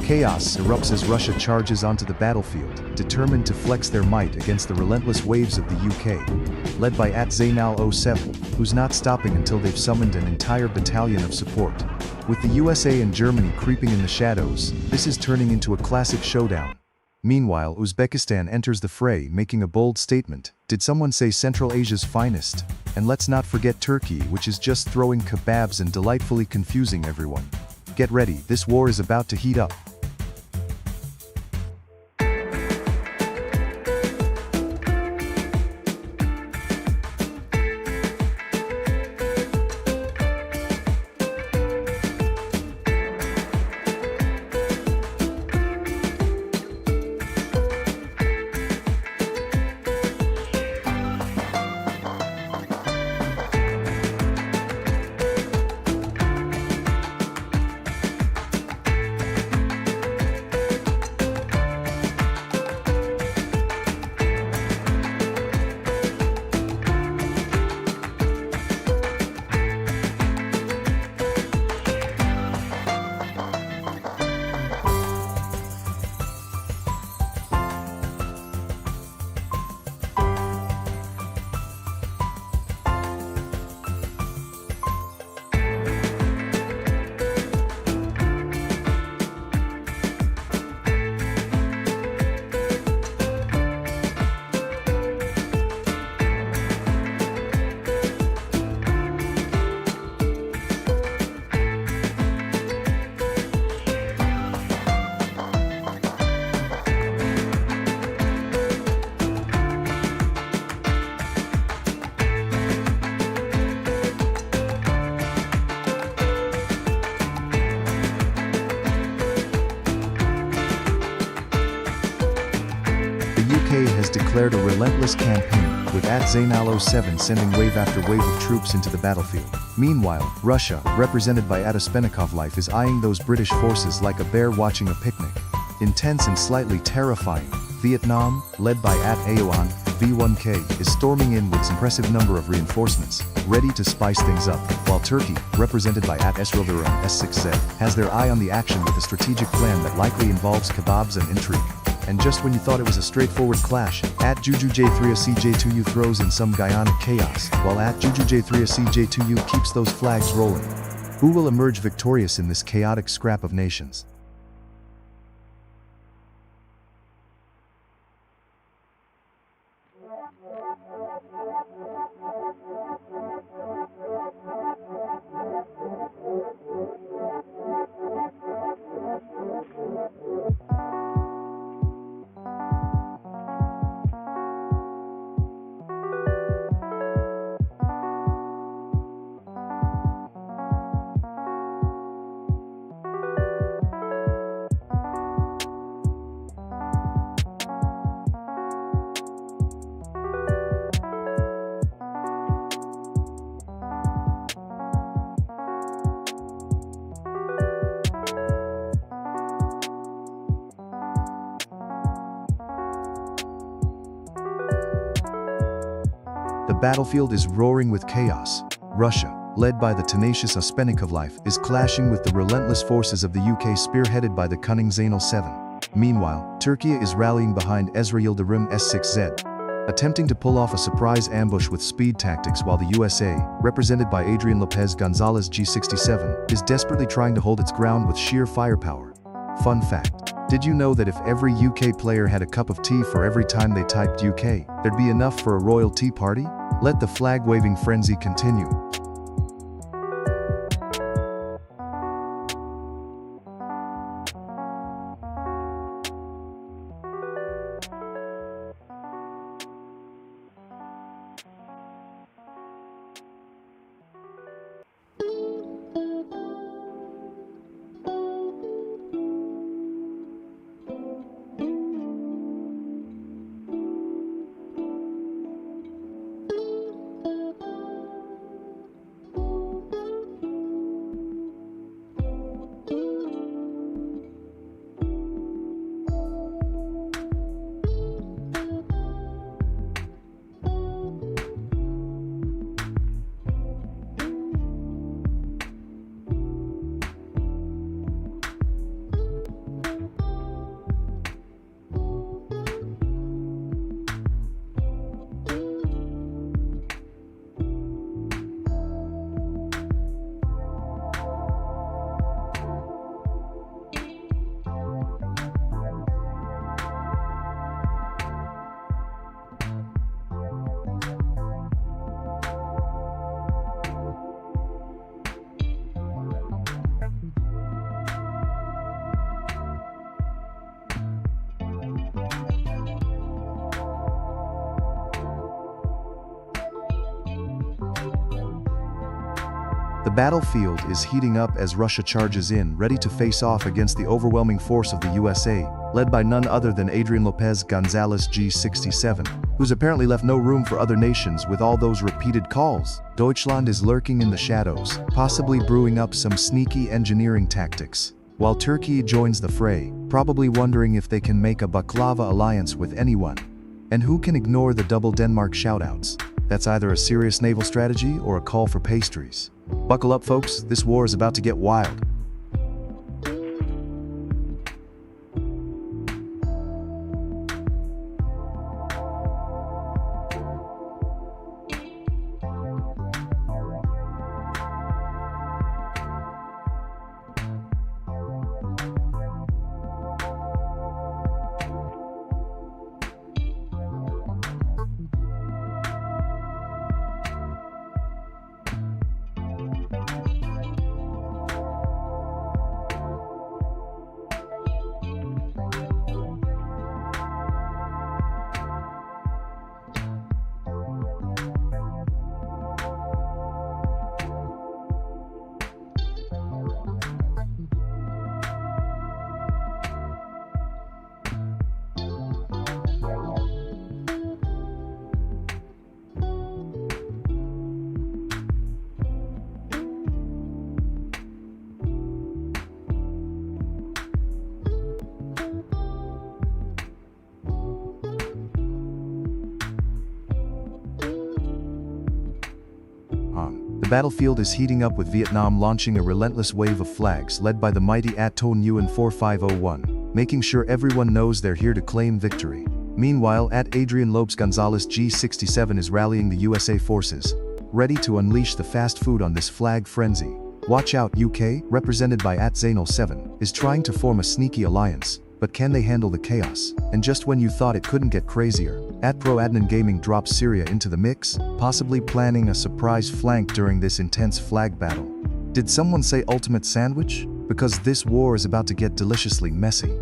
Chaos erupts as Russia charges onto the battlefield, determined to flex their might against the relentless waves of the UK, led by @Zainal07, who's not stopping until they've summoned an entire battalion of support. With the USA and Germany creeping in the shadows, this is turning into a classic showdown. Meanwhile, Uzbekistan enters the fray, making a bold statement. Did someone say Central Asia's finest? And let's not forget Turkey, which is just throwing kebabs and delightfully confusing everyone. Get ready, this war is about to heat up. UK has declared a relentless campaign, with @Zainal07 sending wave after wave of troops into the battlefield. Meanwhile, Russia, represented by Life, is eyeing those British forces like a bear watching a picnic. Intense and slightly terrifying, Vietnam, led by @Aoan, V1K, is storming in with an impressive number of reinforcements, ready to spice things up, while Turkey, represented by @Esraldarum S6Z, has their eye on the action with a strategic plan that likely involves kebabs and intrigue. And just when you thought it was a straightforward clash, @JujuJ3CJ2U throws in some Guyana chaos, while @JujuJ3CJ2U keeps those flags rolling. Who will emerge victorious in this chaotic scrap of nations? The battlefield is roaring with chaos. Russia, led by the tenacious Life, is clashing with the relentless forces of the UK spearheaded by the cunning Zainal07. Meanwhile, Turkey is rallying behind Yildirim S6Z, attempting to pull off a surprise ambush with speed tactics, while the USA, represented by Adrian Lopez Gonzalez G67, is desperately trying to hold its ground with sheer firepower. Fun fact: did you know that if every UK player had a cup of tea for every time they typed UK, there'd be enough for a royal tea party? Let the flag-waving frenzy continue. The battlefield is heating up as Russia charges in, ready to face off against the overwhelming force of the USA, led by none other than Adrian Lopez Gonzalez G67, who's apparently left no room for other nations with all those repeated calls. Deutschland is lurking in the shadows, possibly brewing up some sneaky engineering tactics, while Turkey joins the fray, probably wondering if they can make a baklava alliance with anyone. And who can ignore the double Denmark shoutouts? That's either a serious naval strategy or a call for pastries. Buckle up, folks, this war is about to get wild. battlefield is heating up with Vietnam launching a relentless wave of flags led by the mighty Ton Nguyen 4501, making sure everyone knows they're here to claim victory. Meanwhile, Adrian Lopes Gonzalez G67 is rallying the USA forces, ready to unleash the fast food on this flag frenzy. Watch out, UK, represented by Zainal7, is trying to form a sneaky alliance, but can they handle the chaos? And just when you thought it couldn't get crazier, Pro Adnan Gaming drops Syria into the mix, possibly planning a surprise flank during this intense flag battle. Did someone say ultimate sandwich? Because this war is about to get deliciously messy.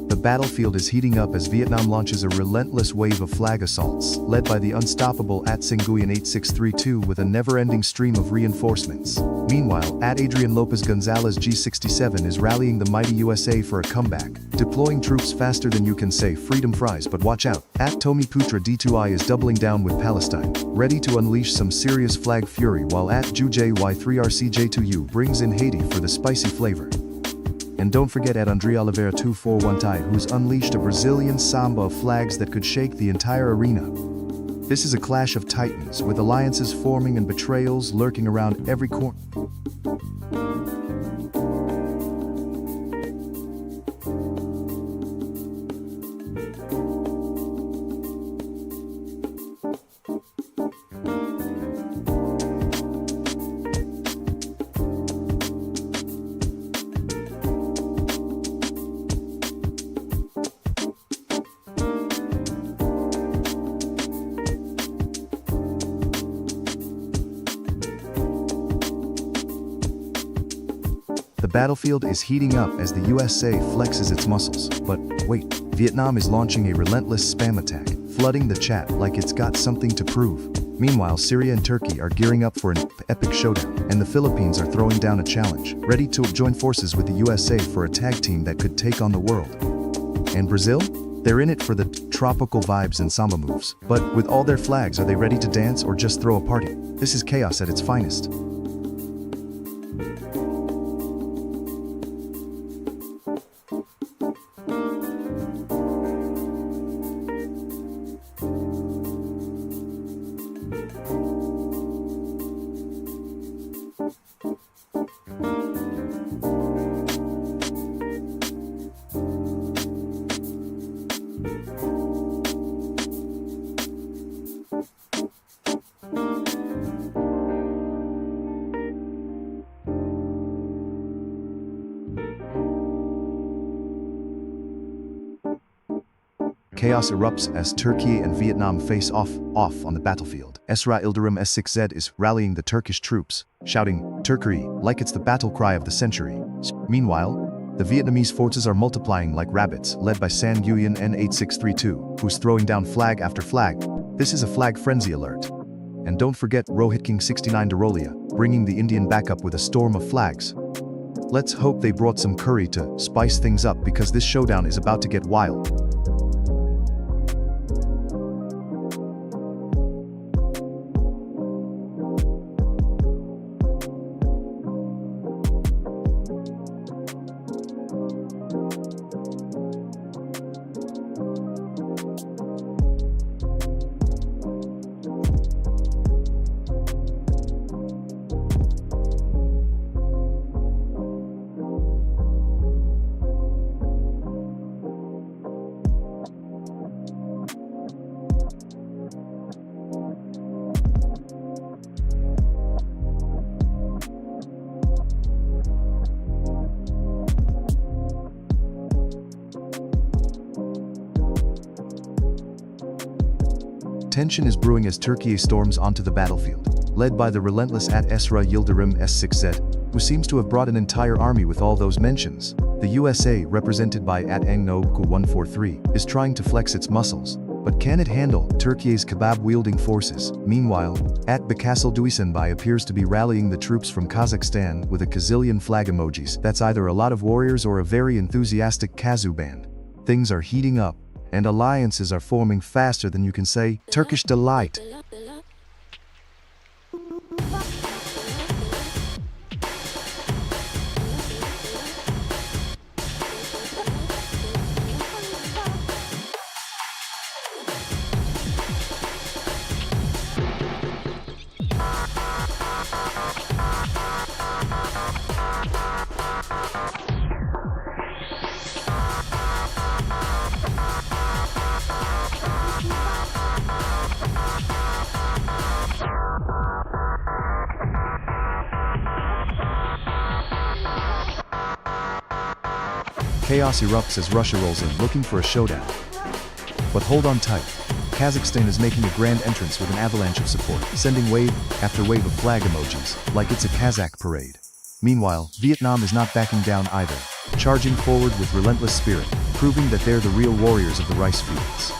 The battlefield is heating up as Vietnam launches a relentless wave of flag assaults, led by the unstoppable Nguyen 8632 with a never-ending stream of reinforcements. Meanwhile, Adrian Lopes Gonzalez G67 is rallying the mighty USA for a comeback, deploying troops faster than you can say freedom fries, but watch out. Tomi Putra D2I is doubling down with Palestine, ready to unleash some serious flag fury, while JY3RCJ2U brings in Haiti for the spicy flavor. And don't forget Andrea Oliveira 241 Tide, who's unleashed a Brazilian samba of flags that could shake the entire arena. This is a clash of titans, with alliances forming and betrayals lurking around every corner. The battlefield is heating up as the USA flexes its muscles. But wait, Vietnam is launching a relentless spam attack, flooding the chat like it's got something to prove. Meanwhile, Syria and Turkey are gearing up for an epic showdown, and the Philippines are throwing down a challenge, ready to join forces with the USA for a tag team that could take on the world. And Brazil? They're in it for the tropical vibes and samba moves. But with all their flags, are they ready to dance or just throw a party? This is chaos at its finest. Chaos erupts as Turkey and Vietnam face off on the battlefield. Esra Ildirim S6Z is rallying the Turkish troops, shouting, "Turkey," like it's the battle cry of the century. Meanwhile, the Vietnamese forces are multiplying like rabbits, led by San Nguyen N8632, who's throwing down flag after flag. This is a flag frenzy alert. And don't forget Rohit King 69 Darolia, bringing the Indian backup with a storm of flags. Let's hope they brought some curry to spice things up, because this showdown is about to get wild. tension is brewing as Turkey storms onto the battlefield, led by the relentless At Esra Yildirim S6Z, who seems to have brought an entire army with all those mentions. The USA, represented by At Engnoku 143, is trying to flex its muscles, but can it handle Turkey's kebab-wielding forces? Meanwhile, At Bakasal Duisenbay appears to be rallying the troops from Kazakhstan with a gazillion flag emojis. That's either a lot of warriors or a very enthusiastic Kazu band. Things are heating up, and alliances are forming faster than you can say. Turkish delight. Chaos erupts as Russia rolls in looking for a showdown. But hold on tight. Kazakhstan is making a grand entrance with an avalanche of support, sending wave after wave of flag emojis, like it's a Kazakh parade. Meanwhile, Vietnam is not backing down either, charging forward with relentless spirit, proving that they're the real warriors of the rice fields.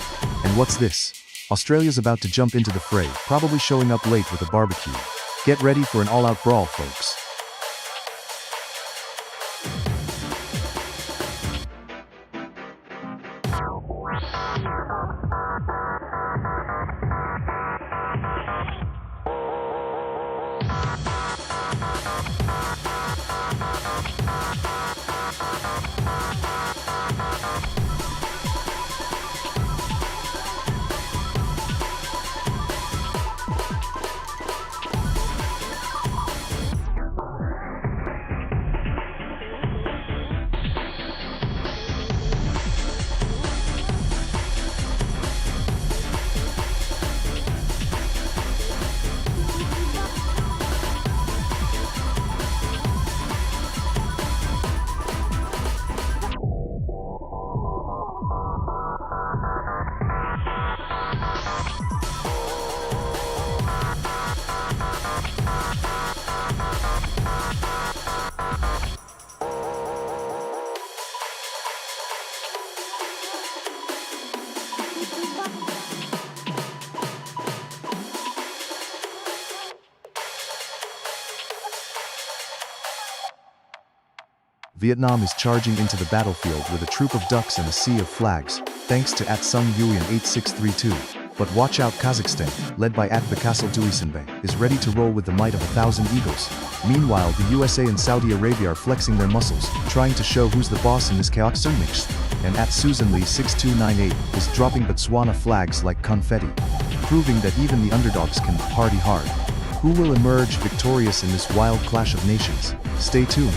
And what's this? Australia's about to jump into the fray, probably showing up late with a barbecue. Get ready for an all-out brawl, folks. Vietnam is charging into the battlefield with a troop of ducks and a sea of flags, thanks to At Sung Yuan 8632. But watch out, Kazakhstan, led by At Bakasal Duisenbay, is ready to roll with the might of 1,000 eagles. Meanwhile, the USA and Saudi Arabia are flexing their muscles, trying to show who's the boss in this chaos mix. And At Susan Lee 6298 is dropping Botswana flags like confetti, proving that even the underdogs can party hard. Who will emerge victorious in this wild clash of nations? Stay tuned.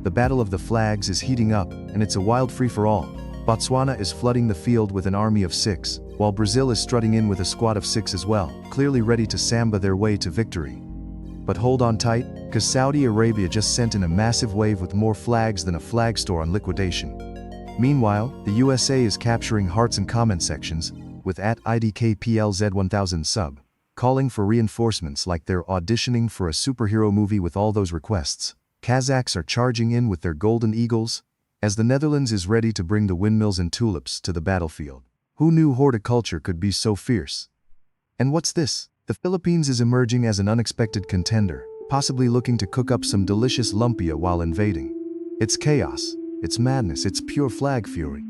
The Battle of the Flags is heating up, and it's a wild free-for-all. Botswana is flooding the field with an army of 6, while Brazil is strutting in with a squad of 6 as well, clearly ready to samba their way to victory. But hold on tight, cause Saudi Arabia just sent in a massive wave with more flags than a flag store on liquidation. Meanwhile, the USA is capturing hearts and comment sections, with @IDKPLZ1000 sub, calling for reinforcements like they're auditioning for a superhero movie with all those requests. Kazakhs are charging in with their golden eagles, as the Netherlands is ready to bring the windmills and tulips to the battlefield. Who knew horticulture could be so fierce? And what's this? The Philippines is emerging as an unexpected contender, possibly looking to cook up some delicious lumpia while invading. It's chaos, it's madness, it's pure flag fury.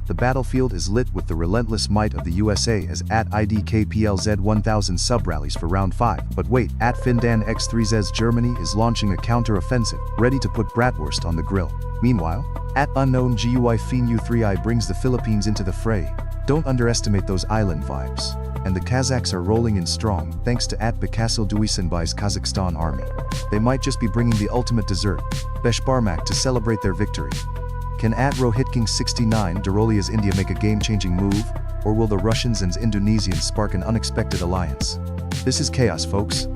The battlefield is lit with the relentless might of the USA as @IDKPLZ1000 sub-rallies for round 5. But wait, @FindanX3Zs Germany is launching a counter-offensive, ready to put bratwurst on the grill. Meanwhile, @UnknownGUI3I brings the Philippines into the fray. Don't underestimate those island vibes. And the Kazakhs are rolling in strong, thanks to @Bekasil Duisanbai's Kazakhstan army. They might just be bringing the ultimate dessert, Beshbarmak, to celebrate their victory. Can @RohitKing69 Darolia's India make a game-changing move, or will the Russians and Indonesians spark an unexpected alliance? This is chaos, folks.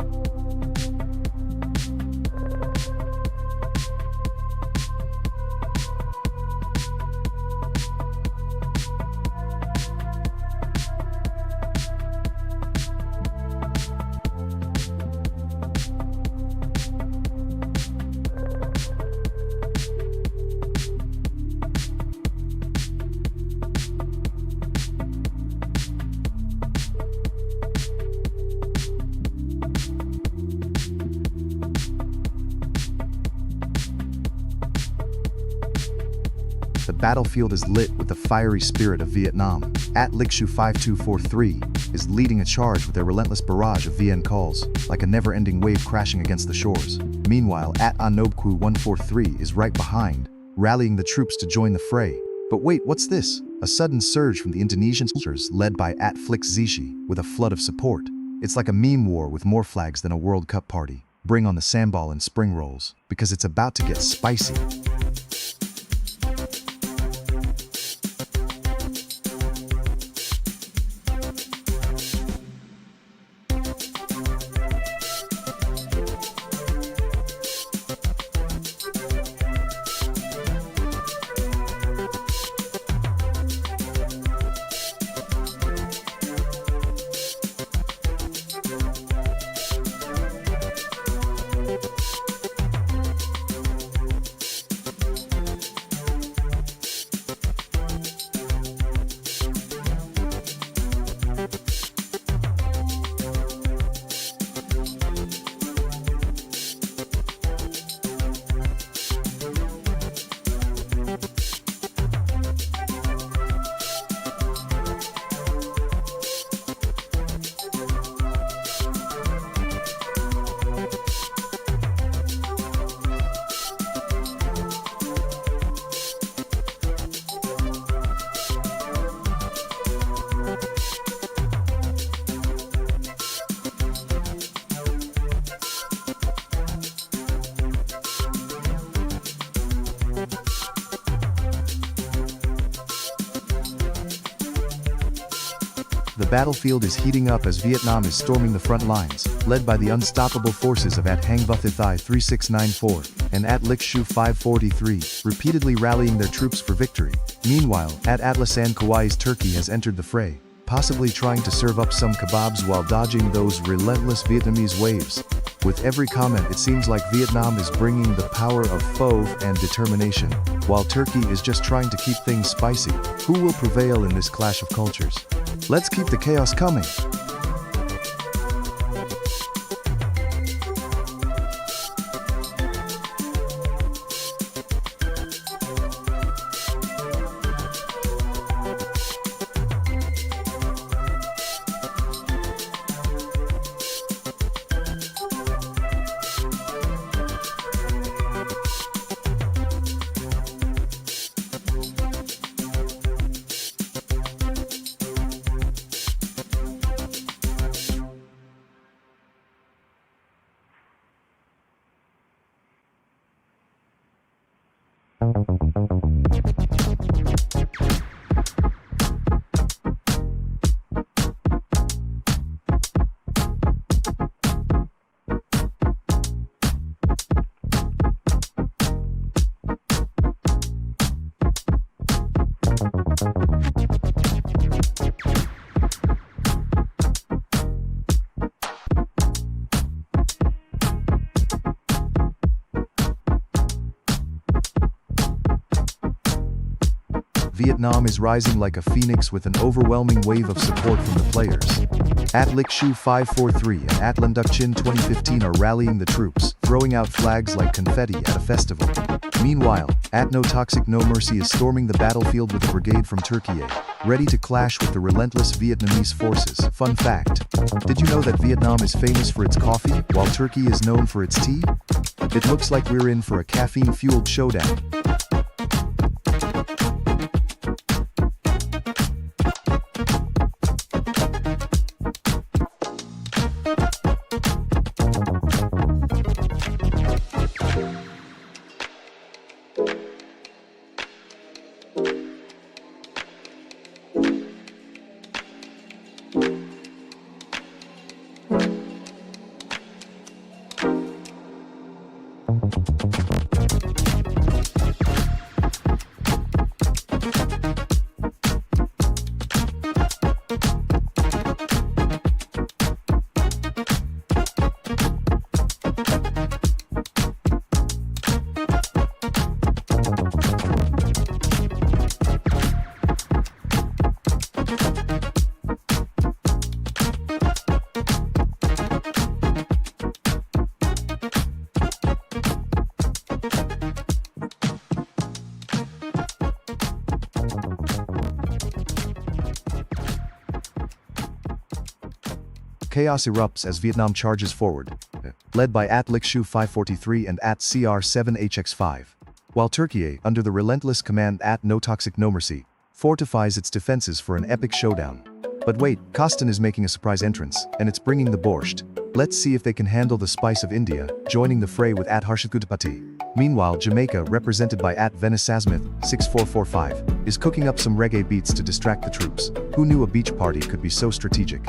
The battlefield is lit with the fiery spirit of Vietnam. @Ligshu5243 is leading a charge with their relentless barrage of VN calls, like a never-ending wave crashing against the shores. Meanwhile, @Anobku143 is right behind, rallying the troops to join the fray. But wait, what's this? A sudden surge from the Indonesian soldiers led by @Flixzishi with a flood of support. It's like a meme war with more flags than a World Cup party. Bring on the sambal and spring rolls, because it's about to get spicy. The battlefield is heating up as Vietnam is storming the front lines, led by the unstoppable forces of @Hangvuthithai 3694 and @Likshu543, repeatedly rallying their troops for victory. Meanwhile, @Atlasan Kauai's Turkey has entered the fray, possibly trying to serve up some kebabs while dodging those relentless Vietnamese waves. With every comment it seems like Vietnam is bringing the power of fauve and determination, while Turkey is just trying to keep things spicy. Who will prevail in this clash of cultures? Let's keep the chaos coming! Vietnam is rising like a phoenix with an overwhelming wave of support from the players. At Lickshu543 and at Lundukchin 2015 are rallying the troops, throwing out flags like confetti at a festival. Meanwhile, at No Toxic No Mercy is storming the battlefield with a brigade from Turkey, ready to clash with the relentless Vietnamese forces. Fun fact: did you know that Vietnam is famous for its coffee, while Turkey is known for its tea? It looks like we're in for a caffeine-fueled showdown. Chaos erupts as Vietnam charges forward, led by at Lickshu543 and at CR7HX5, while Turkey, under the relentless command at No Toxic No Mercy, fortifies its defenses for an epic showdown. But wait, Kostan is making a surprise entrance, and it's bringing the borscht. Let's see if they can handle the spice of India, joining the fray with at Harshadgutapati. Meanwhile, Jamaica, represented by at Venisasmith6445, is cooking up some reggae beats to distract the troops. Who knew a beach party could be so strategic?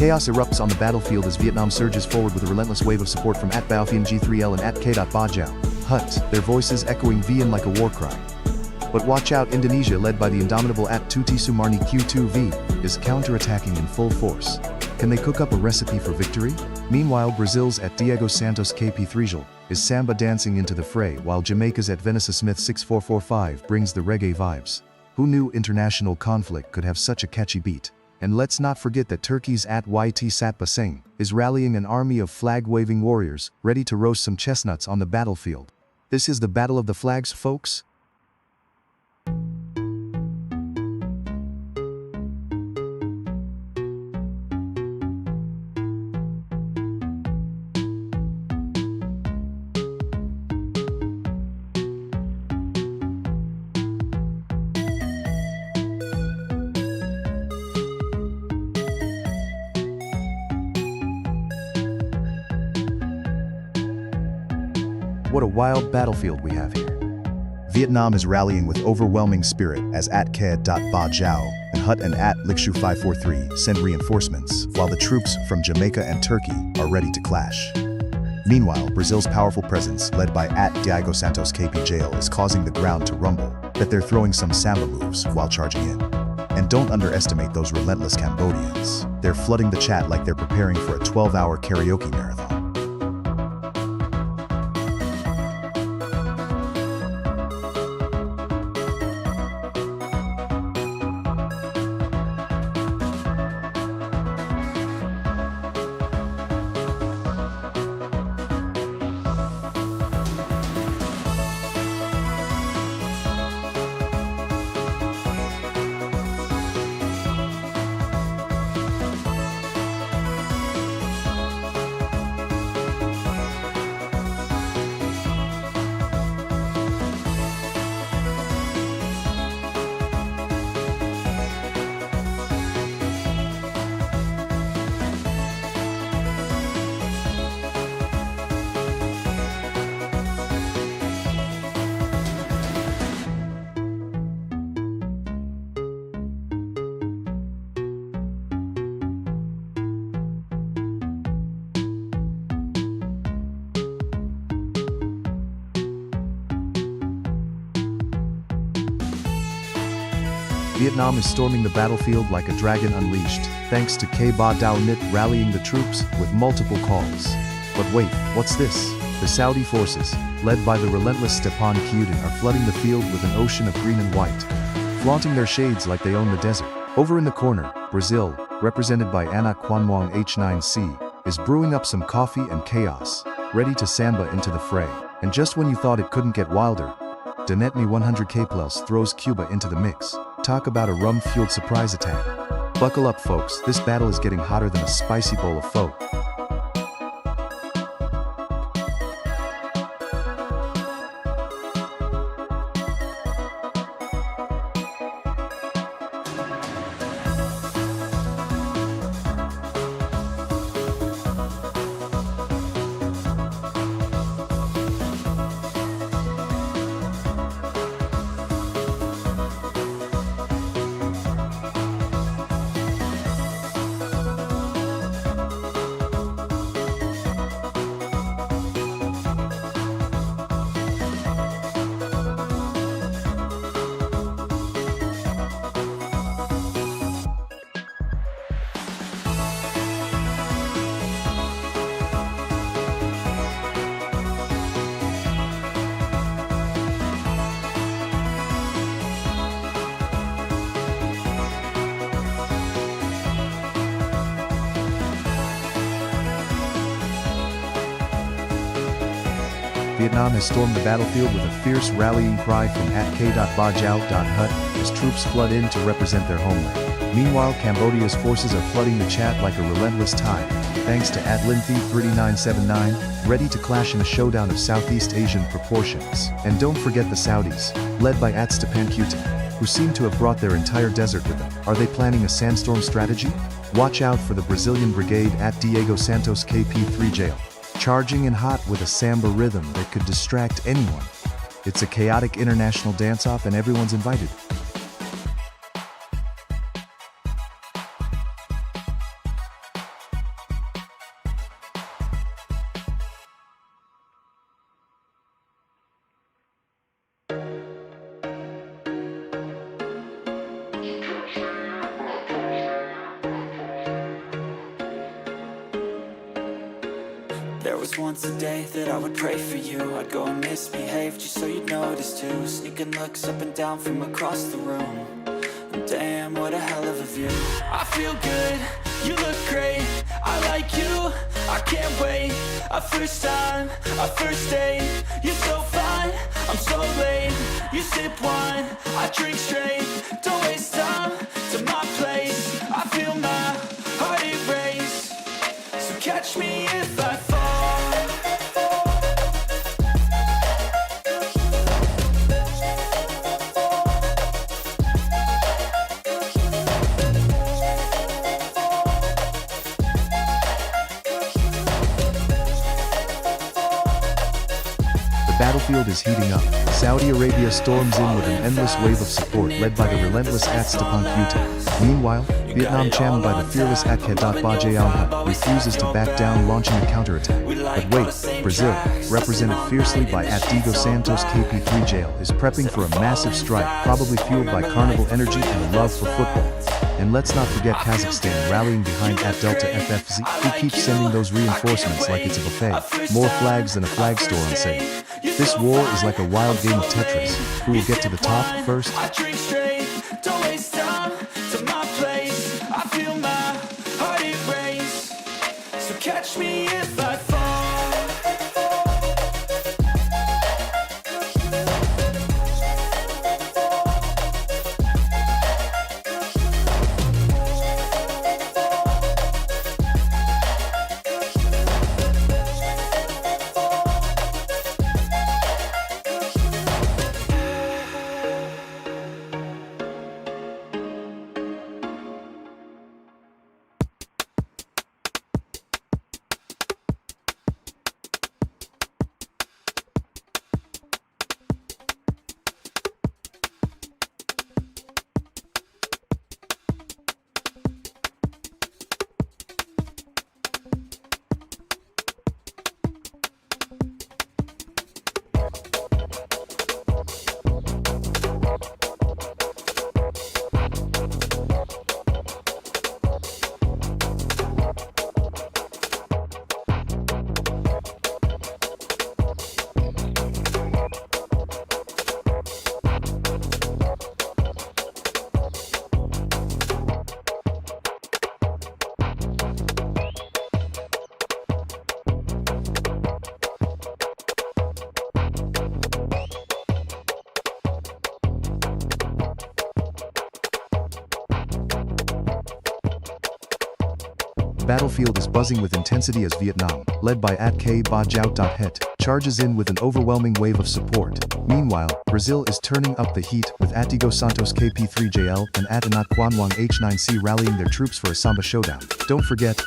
Chaos erupts on the battlefield as Vietnam surges forward with a relentless wave of support from @Baofian G3L and @K.Ba Hut, their voices echoing Vian like a war cry. But watch out, Indonesia, led by the indomitable @Tuti Sumarni Q2V, is counterattacking in full force. Can they cook up a recipe for victory? Meanwhile, Brazil's @Diego Santos KP3 is samba dancing into the fray, while Jamaica's @Vanessa Smith 6445 brings the reggae vibes. Who knew international conflict could have such a catchy beat? And let's not forget that Turkey's @YT Satba Singh is rallying an army of flag-waving warriors, ready to roast some chestnuts on the battlefield. This is the Battle of the Flags, folks. What a wild battlefield we have here. Vietnam is rallying with overwhelming spirit as @K.Ba and Hut and @Likshu543 send reinforcements, while the troops from Jamaica and Turkey are ready to clash. Meanwhile, Brazil's powerful presence, led by @Diego Santos KPJL, is causing the ground to rumble, that they're throwing some samba moves while charging in. And don't underestimate those relentless Cambodians. They're flooding the chat like they're preparing for a 12-hour karaoke marathon. Vietnam is storming the battlefield like a dragon unleashed, thanks to K.Ba Nit rallying the troops with multiple calls. But wait, what's this? The Saudi forces, led by the relentless Stepan Kyudin, are flooding the field with an ocean of green and white, flaunting their shades like they own the desert. Over in the corner, Brazil, represented by Anak Kwanwang H9C, is brewing up some coffee and chaos, ready to samba into the fray. And just when you thought it couldn't get wilder, Donetmi 100K Plus throws Cuba into the mix. Talk about a rum-fueled surprise attack. Buckle up, folks, this battle is getting hotter than a spicy bowl of pho. Vietnam has stormed the battlefield with a fierce rallying cry from @K.Ba as troops flood in to represent their homeland. Meanwhile, Cambodia's forces are flooding the chat like a relentless tide, thanks to @Linthi3979, ready to clash in a showdown of Southeast Asian proportions. And don't forget the Saudis, led by @Stepan Kyudin, who seem to have brought their entire desert with them. Are they planning a sandstorm strategy? Watch out for the Brazilian brigade @Diego Santos KP3 charging in hot with a samba rhythm that could distract anyone. It's a chaotic international dance-off and everyone's invited. was once a day that I would pray for you. I'd go and misbehave just so you'd notice too. Sneaking looks up and down from across the room. And damn, what a hell of a view. I feel good, you look great, I like you, I can't wait. A first time, a first date, you're so fine, I'm so late. You sip wine, I drink straight, don't waste time to my place. I feel my heart erase, so catch me if I fall. The battlefield is heating up. Saudi Arabia storms in with an endless wave of support led by the relentless Stepan Qt. Meanwhile, Vietnam, championed by the fearless Ba refuses to back down, launching a counterattack. But wait, Brazil, represented fiercely by Diego Santos KP3JL, is prepping for a massive strike, probably fueled by carnival energy and a love for football. And let's not forget Kazakhstan rallying behind Delta FFZ, who keeps sending those reinforcements like it's a buffet. More flags than a flag store on sale. This war is like a wild game of Tetris. Who will get to the top first? I drink straight, don't waste time to my place. I feel my heart erase, so catch me if I fall. The battlefield is buzzing with intensity as Vietnam, led by Ba Het, charges in with an overwhelming wave of support. Meanwhile, Brazil is turning up the heat with Diego Santos KP3JL and Anat Quanwang H9C rallying their troops for a Samba showdown. Don't forget,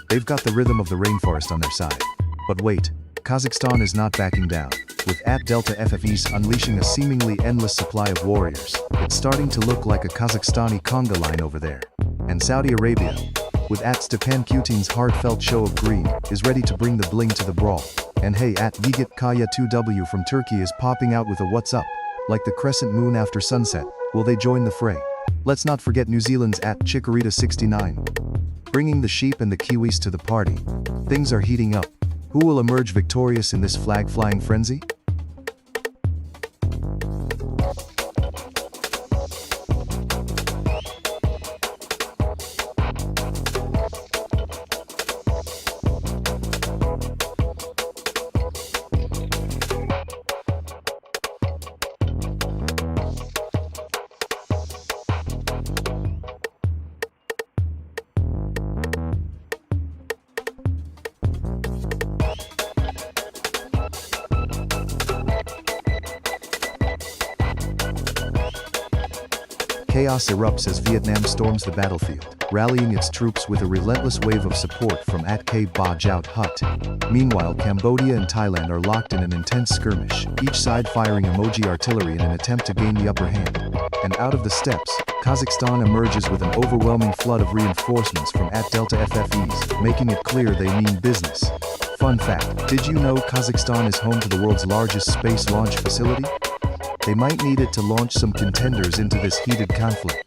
they've got the rhythm of the rainforest on their side. But wait, Kazakhstan is not backing down, with Delta FFEs unleashing a seemingly endless supply of warriors. It's starting to look like a Kazakhstani conga line over there. And Saudi Arabia, with Stepan Qt's heartfelt show of green, is ready to bring the bling to the brawl. And hey, Vigit Kaya 2W from Turkey is popping out with a what's up, like the crescent moon after sunset. Will they join the fray? Let's not forget New Zealand's Chikorita 69, bringing the sheep and the Kiwis to the party. Things are heating up. Who will emerge victorious in this flag-flying frenzy? Chaos erupts as Vietnam storms the battlefield, rallying its troops with a relentless wave of support from Ba Het. Meanwhile, Cambodia and Thailand are locked in an intense skirmish, each side firing emoji artillery in an attempt to gain the upper hand. And out of the steppes, Kazakhstan emerges with an overwhelming flood of reinforcements from Delta FFEs, making it clear they mean business. Fun fact, did you know Kazakhstan is home to the world's largest space launch facility? They might need it to launch some contenders into this heated conflict.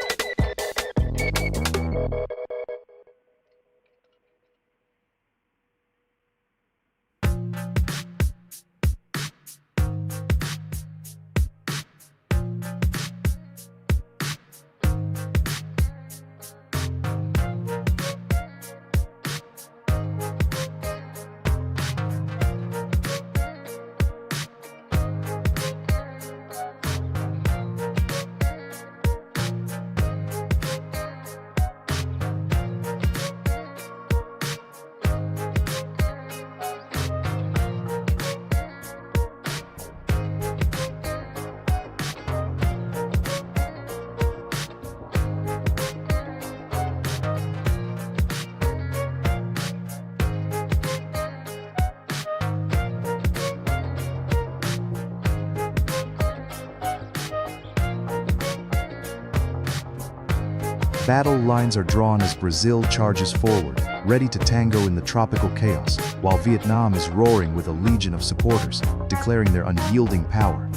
Battle lines are drawn as Brazil charges forward, ready to tango in the tropical chaos, while Vietnam is roaring with a legion of supporters, declaring their unyielding power.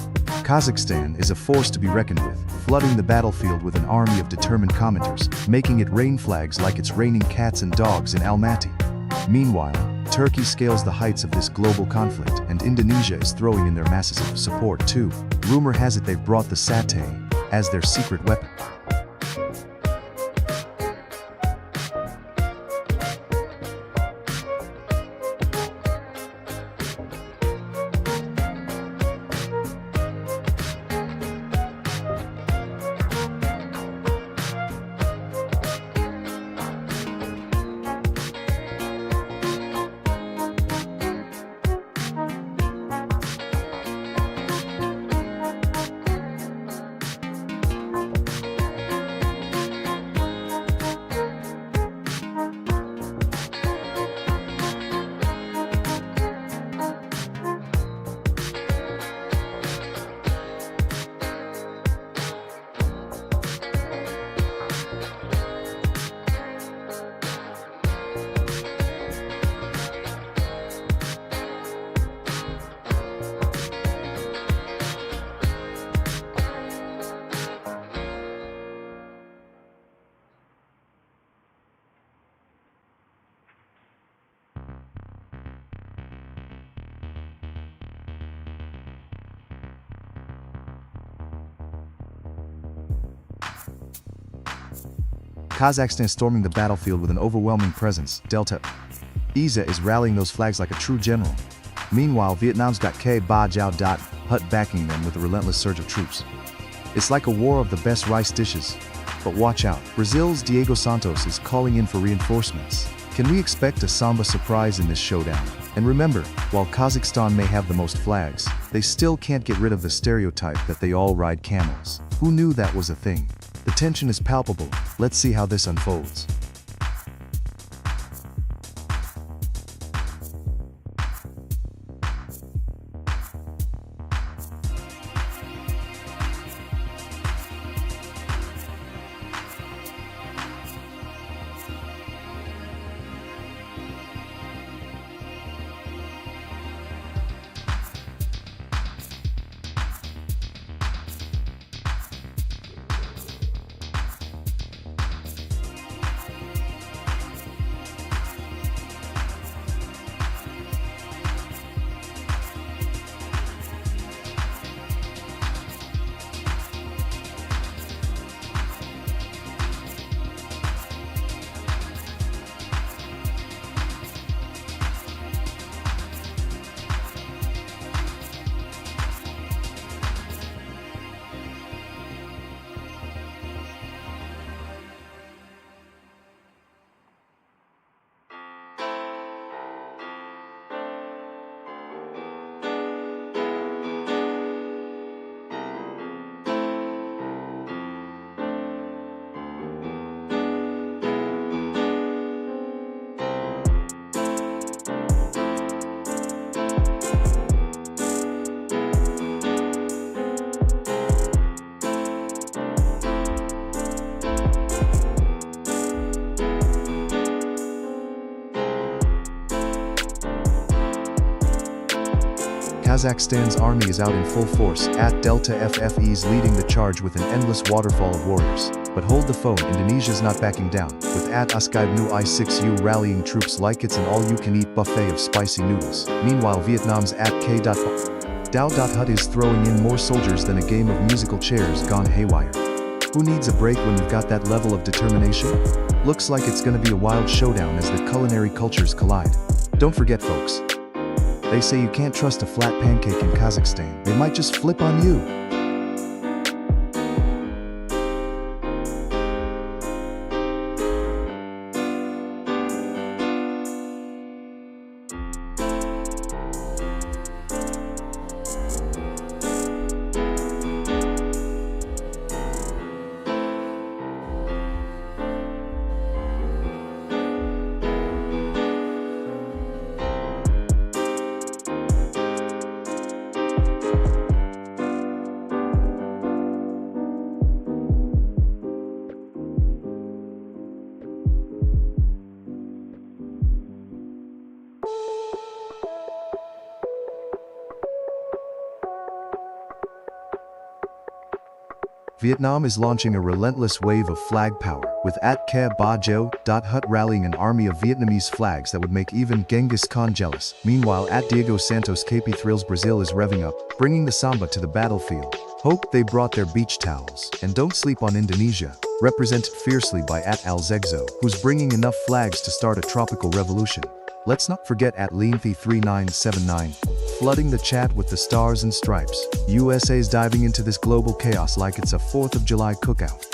Kazakhstan is a force to be reckoned with, flooding the battlefield with an army of determined commenters, making it rain flags like it's raining cats and dogs in Almaty. Meanwhile, Turkey scales the heights of this global conflict, and Indonesia is throwing in their masses of support too. Rumor has it they've brought the satay as their secret weapon. Kazakhstan is storming the battlefield with an overwhelming presence. Delta Isa is rallying those flags like a true general. Meanwhile, Vietnam's got Ba Giao Hut backing them with a relentless surge of troops. It's like a war of the best rice dishes. But watch out, Brazil's Diego Santos is calling in for reinforcements. Can we expect a samba surprise in this showdown? And remember, while Kazakhstan may have the most flags, they still can't get rid of the stereotype that they all ride camels. Who knew that was a thing? The tension is palpable. Let's see how this unfolds. Kazakhstan's army is out in full force. At Delta FFE's leading the charge with an endless waterfall of warriors. But hold the phone, Indonesia's not backing down, with at Askaibnu I6U rallying troops like it's an all-you-can-eat buffet of spicy noodles. Meanwhile, Vietnam's at Giao Hut is throwing in more soldiers than a game of musical chairs gone haywire. Who needs a break when you've got that level of determination? Looks like it's gonna be a wild showdown as the culinary cultures collide. Don't forget, folks. They say you can't trust a flat pancake in Kazakhstan. They might just flip on you. Vietnam is launching a relentless wave of flag power, with Khe Ba Jo Hut rallying an army of Vietnamese flags that would make even Genghis Khan jealous. Meanwhile, Diego Santos KP Thrills Brazil is revving up, bringing the samba to the battlefield. Hope they brought their beach towels. And don't sleep on Indonesia, represented fiercely by Al Zegzo, who's bringing enough flags to start a tropical revolution. Let's not forget Leanthy3979, flooding the chat with the stars and stripes. USA's diving into this global chaos like it's a 4th of July cookout.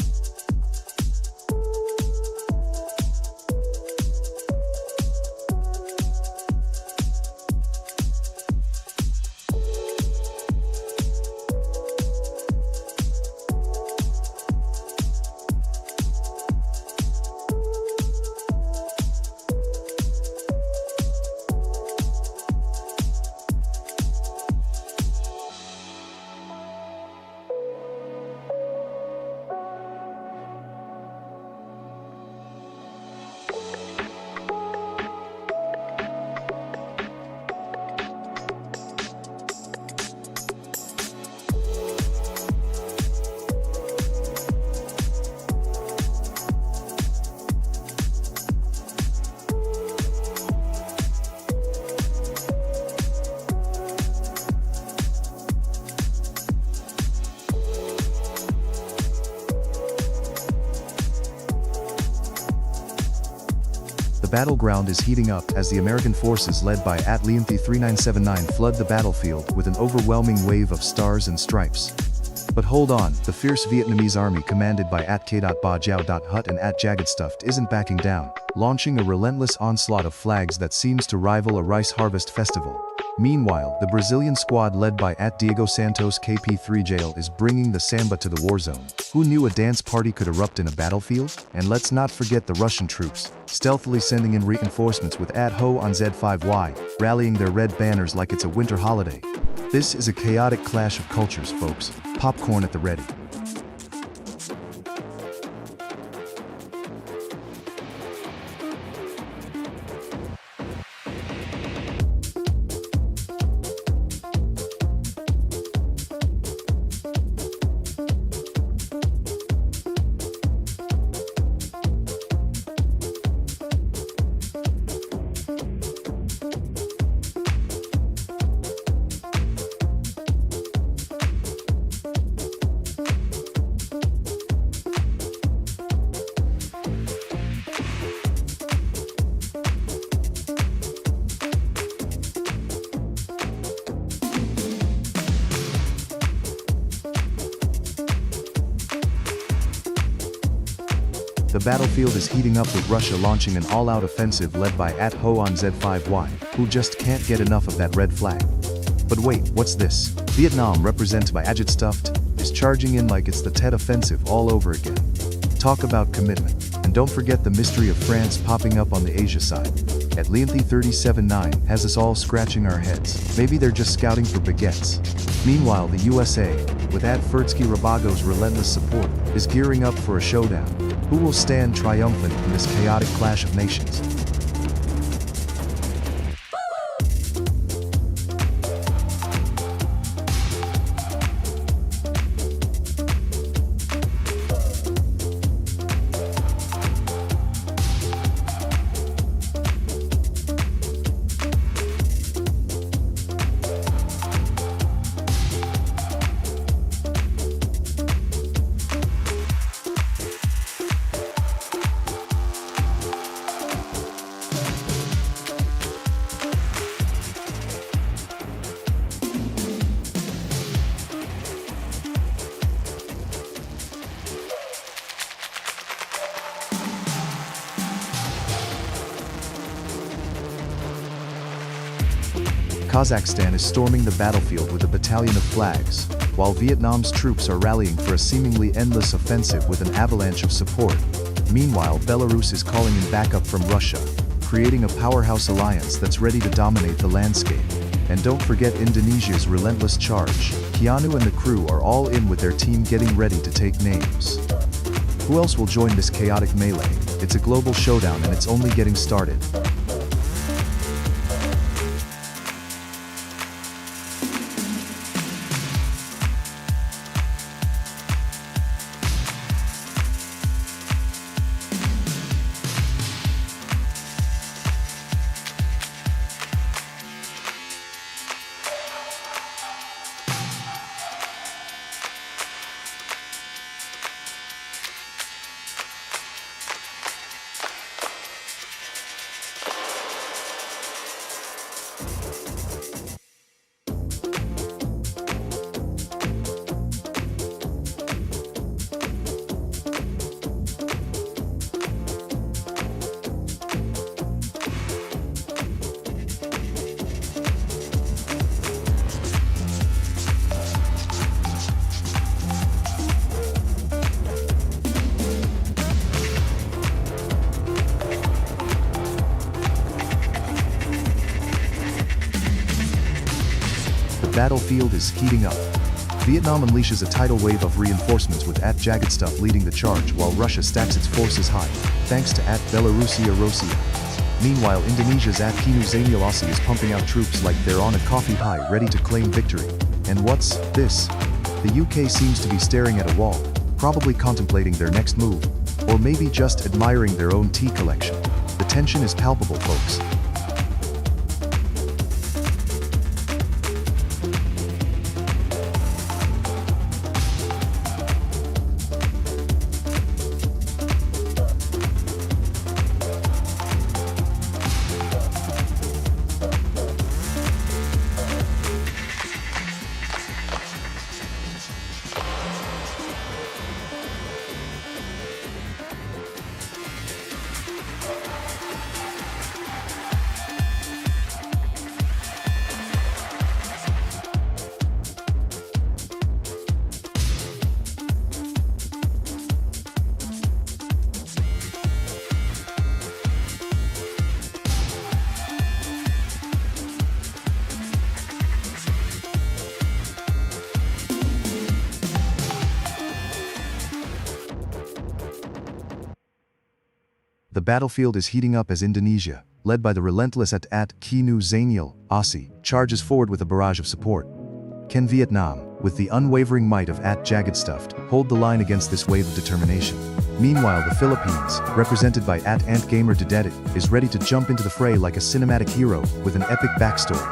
The battleground is heating up as the American forces led by Leanthy3979 flood the battlefield with an overwhelming wave of stars and stripes. But hold on, the fierce Vietnamese army commanded by Khe Ba Jo Hut and Jagged Stuffed isn't backing down, launching a relentless onslaught of flags that seems to rival a rice harvest festival. Meanwhile, the Brazilian squad led by Diego Santos KP3 Jail is bringing the samba to the war zone. Who knew a dance party could erupt in a battlefield? And let's not forget the Russian troops, stealthily sending in reinforcements with Ho on Z5Y, rallying their red banners like it's a winter holiday. This is a chaotic clash of cultures, folks. Popcorn at the ready. The battlefield is heating up with Russia launching an all-out offensive led by Ho on Z5Y, who just can't get enough of that red flag. But wait, what's this? Vietnam, represented by Jagged Stuffed, is charging in like it's the Tet Offensive all over again. Talk about commitment. And don't forget the mystery of France popping up on the Asia side. Leanthy37.9 has us all scratching our heads. Maybe they're just scouting for baguettes. Meanwhile, the USA, with Ferdsky Rabago's relentless support, is gearing up for a showdown. Who will stand triumphant in this chaotic clash of nations? Kazakhstan is storming the battlefield with a battalion of flags, while Vietnam's troops are rallying for a seemingly endless offensive with an avalanche of support. Meanwhile, Belarus is calling in backup from Russia, creating a powerhouse alliance that's ready to dominate the landscape. And don't forget Indonesia's relentless charge. Keanu and the crew are all in with their team getting ready to take names. Who else will join this chaotic melee? It's a global showdown and it's only getting started. battlefield is heating up. Vietnam unleashes a tidal wave of reinforcements with Jagged Stuff leading the charge while Russia stacks its forces high, thanks to Belarusia Rossiya. Meanwhile, Indonesia's Kinu Zainal Ossi is pumping out troops like they're on a coffee high ready to claim victory. And what's this? The UK seems to be staring at a wall, probably contemplating their next move, or maybe just admiring their own tea collection. The tension is palpable, folks. The battlefield is heating up as Indonesia, led by the relentless Kinu Zainal Ossi, charges forward with a barrage of support. Can Vietnam, with the unwavering might of Jagged Stuff, hold the line against this wave of determination? Meanwhile, the Philippines, represented by Ant Gamer Dededit, is ready to jump into the fray like a cinematic hero with an epic backstory.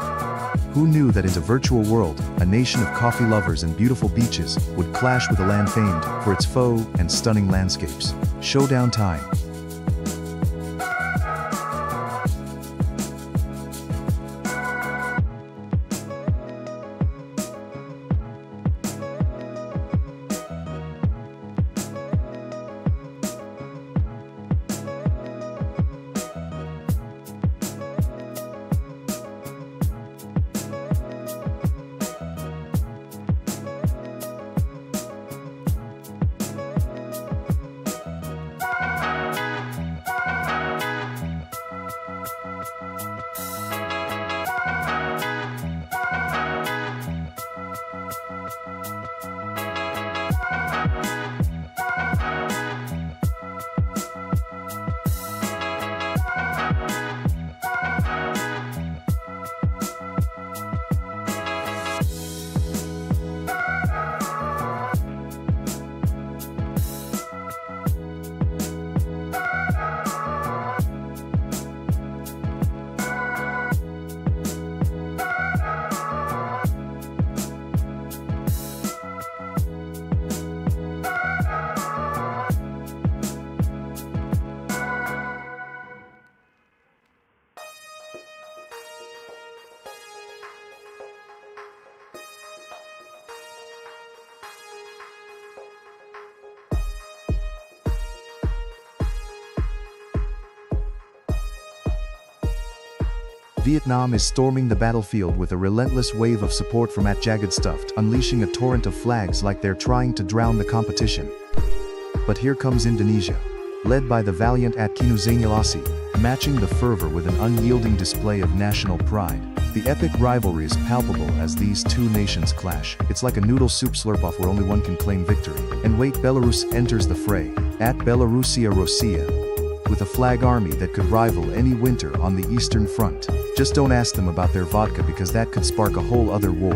Who knew that in a virtual world, a nation of coffee lovers and beautiful beaches would clash with a land famed for its foe and stunning landscapes? Showdown time. Vietnam is storming the battlefield with a relentless wave of support from Jagged Stuff, unleashing a torrent of flags like they're trying to drown the competition. But here comes Indonesia, led by the valiant Kinu Zainal Ossi, matching the fervor with an unyielding display of national pride. The epic rivalry is palpable as these two nations clash. It's like a noodle soup slurp-off where only one can claim victory. And wait, Belarus enters the fray, Belarusia Rossiya, with a flag army that could rival any winter on the Eastern Front. Just don't ask them about their vodka because that could spark a whole other war.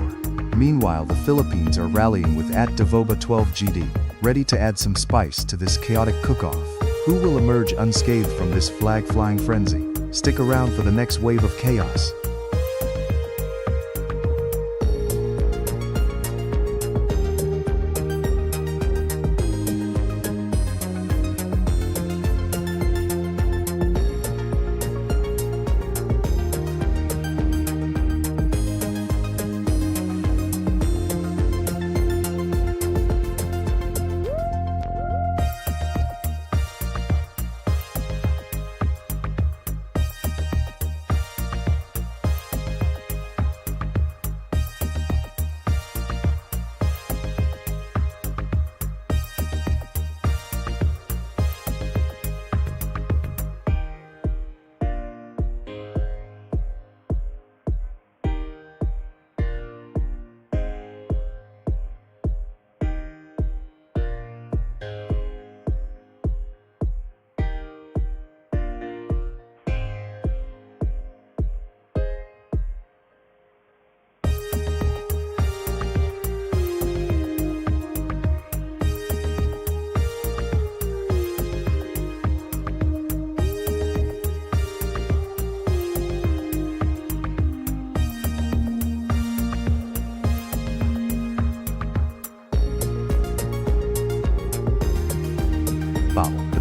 Meanwhile, the Philippines are rallying with Davoba 12GD, ready to add some spice to this chaotic cook-off. Who will emerge unscathed from this flag-flying frenzy? Stick around for the next wave of chaos.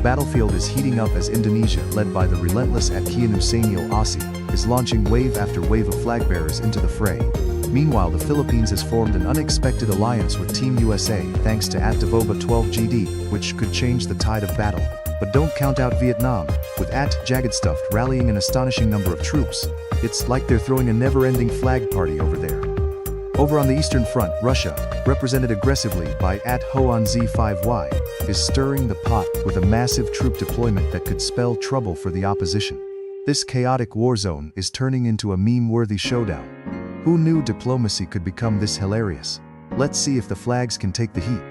battlefield is heating up as Indonesia, led by the relentless Atkian Usainil Asi, is launching wave after wave of flag bearers into the fray. Meanwhile, the Philippines has formed an unexpected alliance with Team USA thanks to At-Davoba 12GD, which could change the tide of battle. But don't count out Vietnam, with At-Jaggedstuff rallying an astonishing number of troops. It's like they're throwing a never-ending flag party over there. Over on the Eastern Front, Russia, represented aggressively by At-Hoan-Z5Y, is stirring the pot with a massive troop deployment that could spell trouble for the opposition. This chaotic war zone is turning into a meme-worthy showdown. Who knew diplomacy could become this hilarious? Let's see if the flags can take the heat.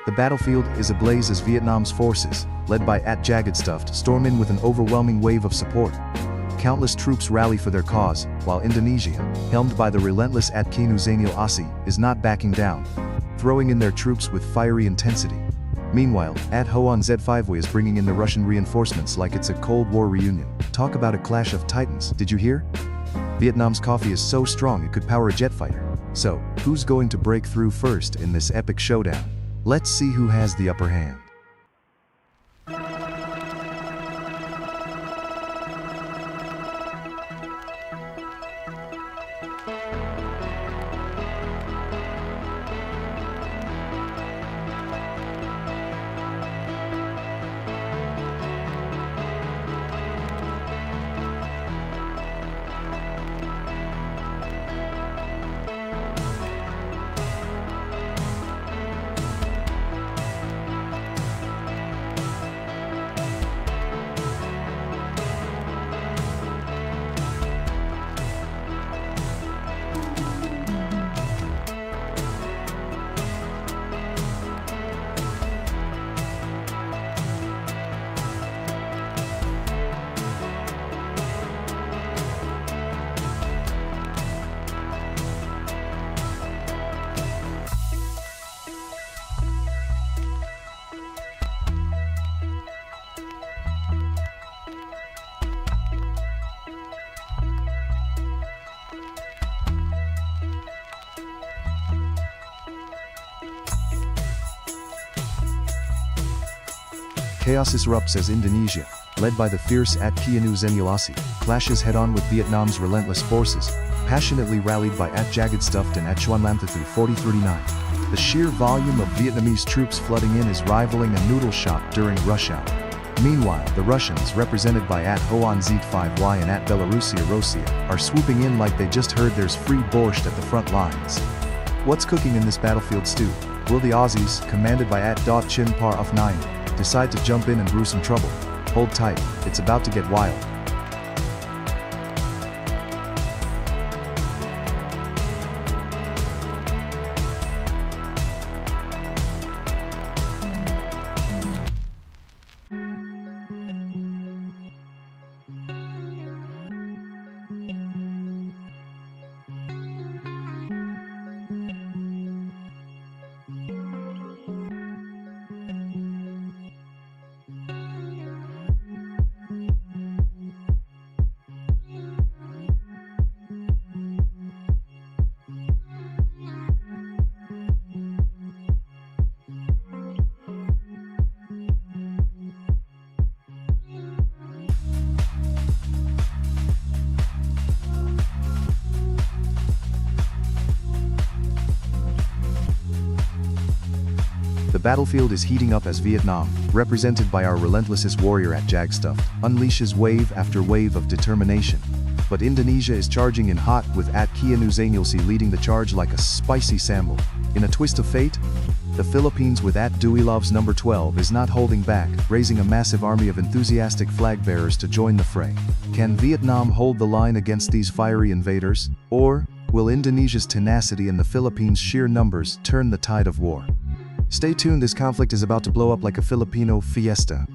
The battlefield is ablaze as Vietnam's forces, led by At-Jaggedstuff, storm in with an overwhelming wave of support. Countless troops rally for their cause, while Indonesia, helmed by the relentless Atkian Usainil Asi, is not backing down, throwing in their troops with fiery intensity. Meanwhile, At-Hoan-Z5Y is bringing in the Russian reinforcements like it's a Cold War reunion. Talk about a clash of titans, did you hear? Vietnam's coffee is so strong it could power a jet fighter. So, who's going to break through first in this epic showdown? Let's see who has the upper hand. Chaos erupts as Indonesia, led by the fierce Atkian Usainil Asi, clashes head-on with Vietnam's relentless forces, passionately rallied by At-Jaggedstuff and At-Chuan-Lam-Thu 4039. The sheer volume of Vietnamese troops flooding in is rivaling a noodle shop during rush hour. Meanwhile, the Russians, represented by At-Hoan-Z5Y and At-Belarusia Rossiya, are swooping in like they just heard there's free borscht at the front lines. What's cooking in this battlefield stew? Will the Aussies, commanded by At-Chin-Par-F9, decide to jump in and brew some trouble? Hold tight, it's about to get wild. battlefield is heating up as Vietnam, represented by our relentlessest warrior at Jagstuff, unleashes wave after wave of determination. But Indonesia is charging in hot with Kianu Zainulsi leading the charge like a spicy sambal. In a twist of fate, the Philippines with Duilov's number 12 is not holding back, raising a massive army of enthusiastic flag bearers to join the fray. Can Vietnam hold the line against these fiery invaders? Or will Indonesia's tenacity and the Philippines' sheer numbers turn the tide of war? Stay tuned, this conflict is about to blow up like a Filipino fiesta.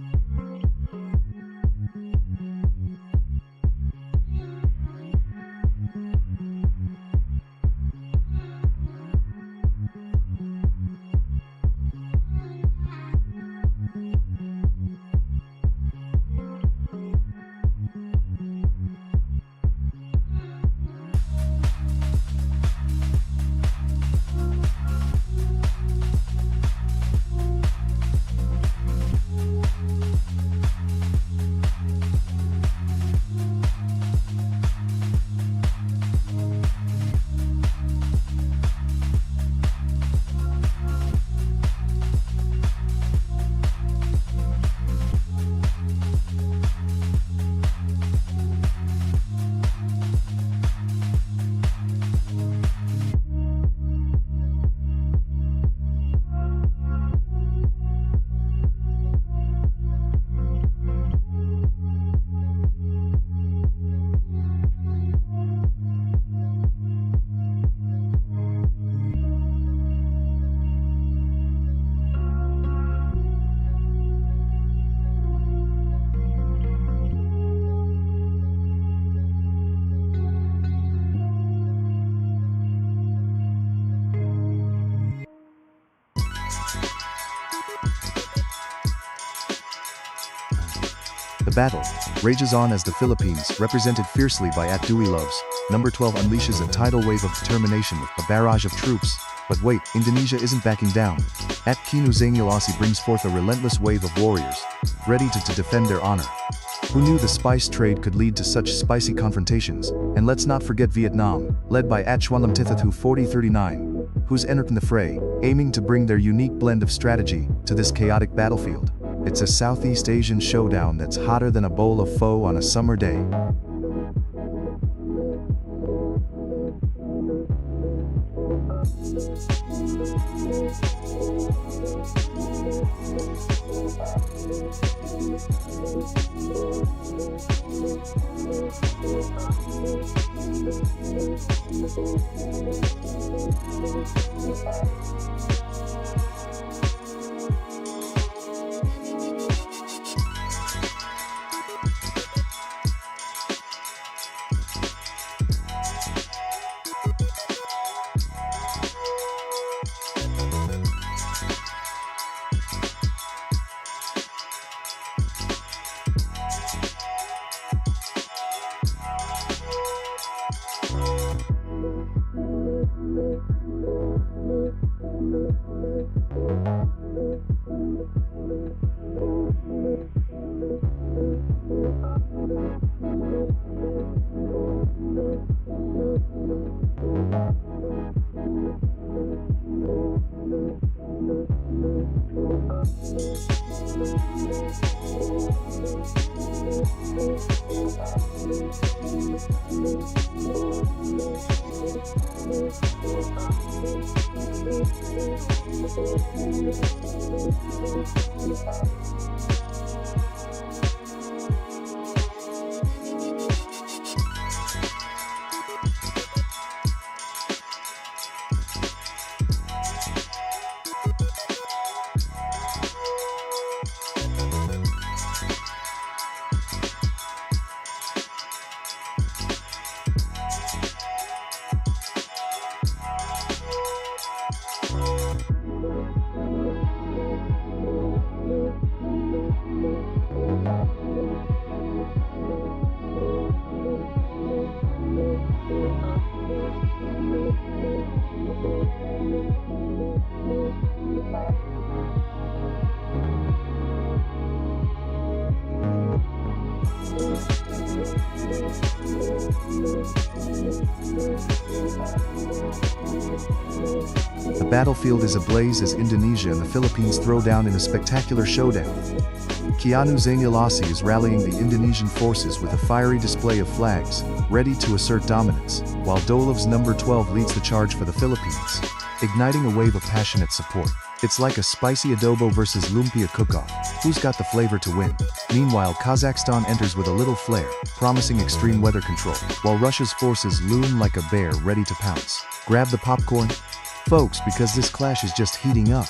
The battle rages on as the Philippines, represented fiercely by Duilov's number 12, unleashes a tidal wave of determination with a barrage of troops. But wait, Indonesia isn't backing down. Kianu Zainulsi brings forth a relentless wave of warriors, ready to defend their honor. Who knew the spice trade could lead to such spicy confrontations? And let's not forget Vietnam, led by Chuanlamtithathu 4039, who's entered in the fray, aiming to bring their unique blend of strategy to this chaotic battlefield. It's a Southeast Asian showdown that's hotter than a bowl of pho on a summer day. battlefield is ablaze as Indonesia and the Philippines throw down in a spectacular showdown. Keanu Zainal is rallying the Indonesian forces with a fiery display of flags, ready to assert dominance, while Dolov's number 12 leads the charge for the Philippines, igniting a wave of passionate support. It's like a spicy adobo versus lumpia cook-off. Who's got the flavor to win? Meanwhile, Kazakhstan enters with a little flair, promising extreme weather control, while Russia's forces loom like a bear ready to pounce. Grab the popcorn, folks, because this clash is just heating up.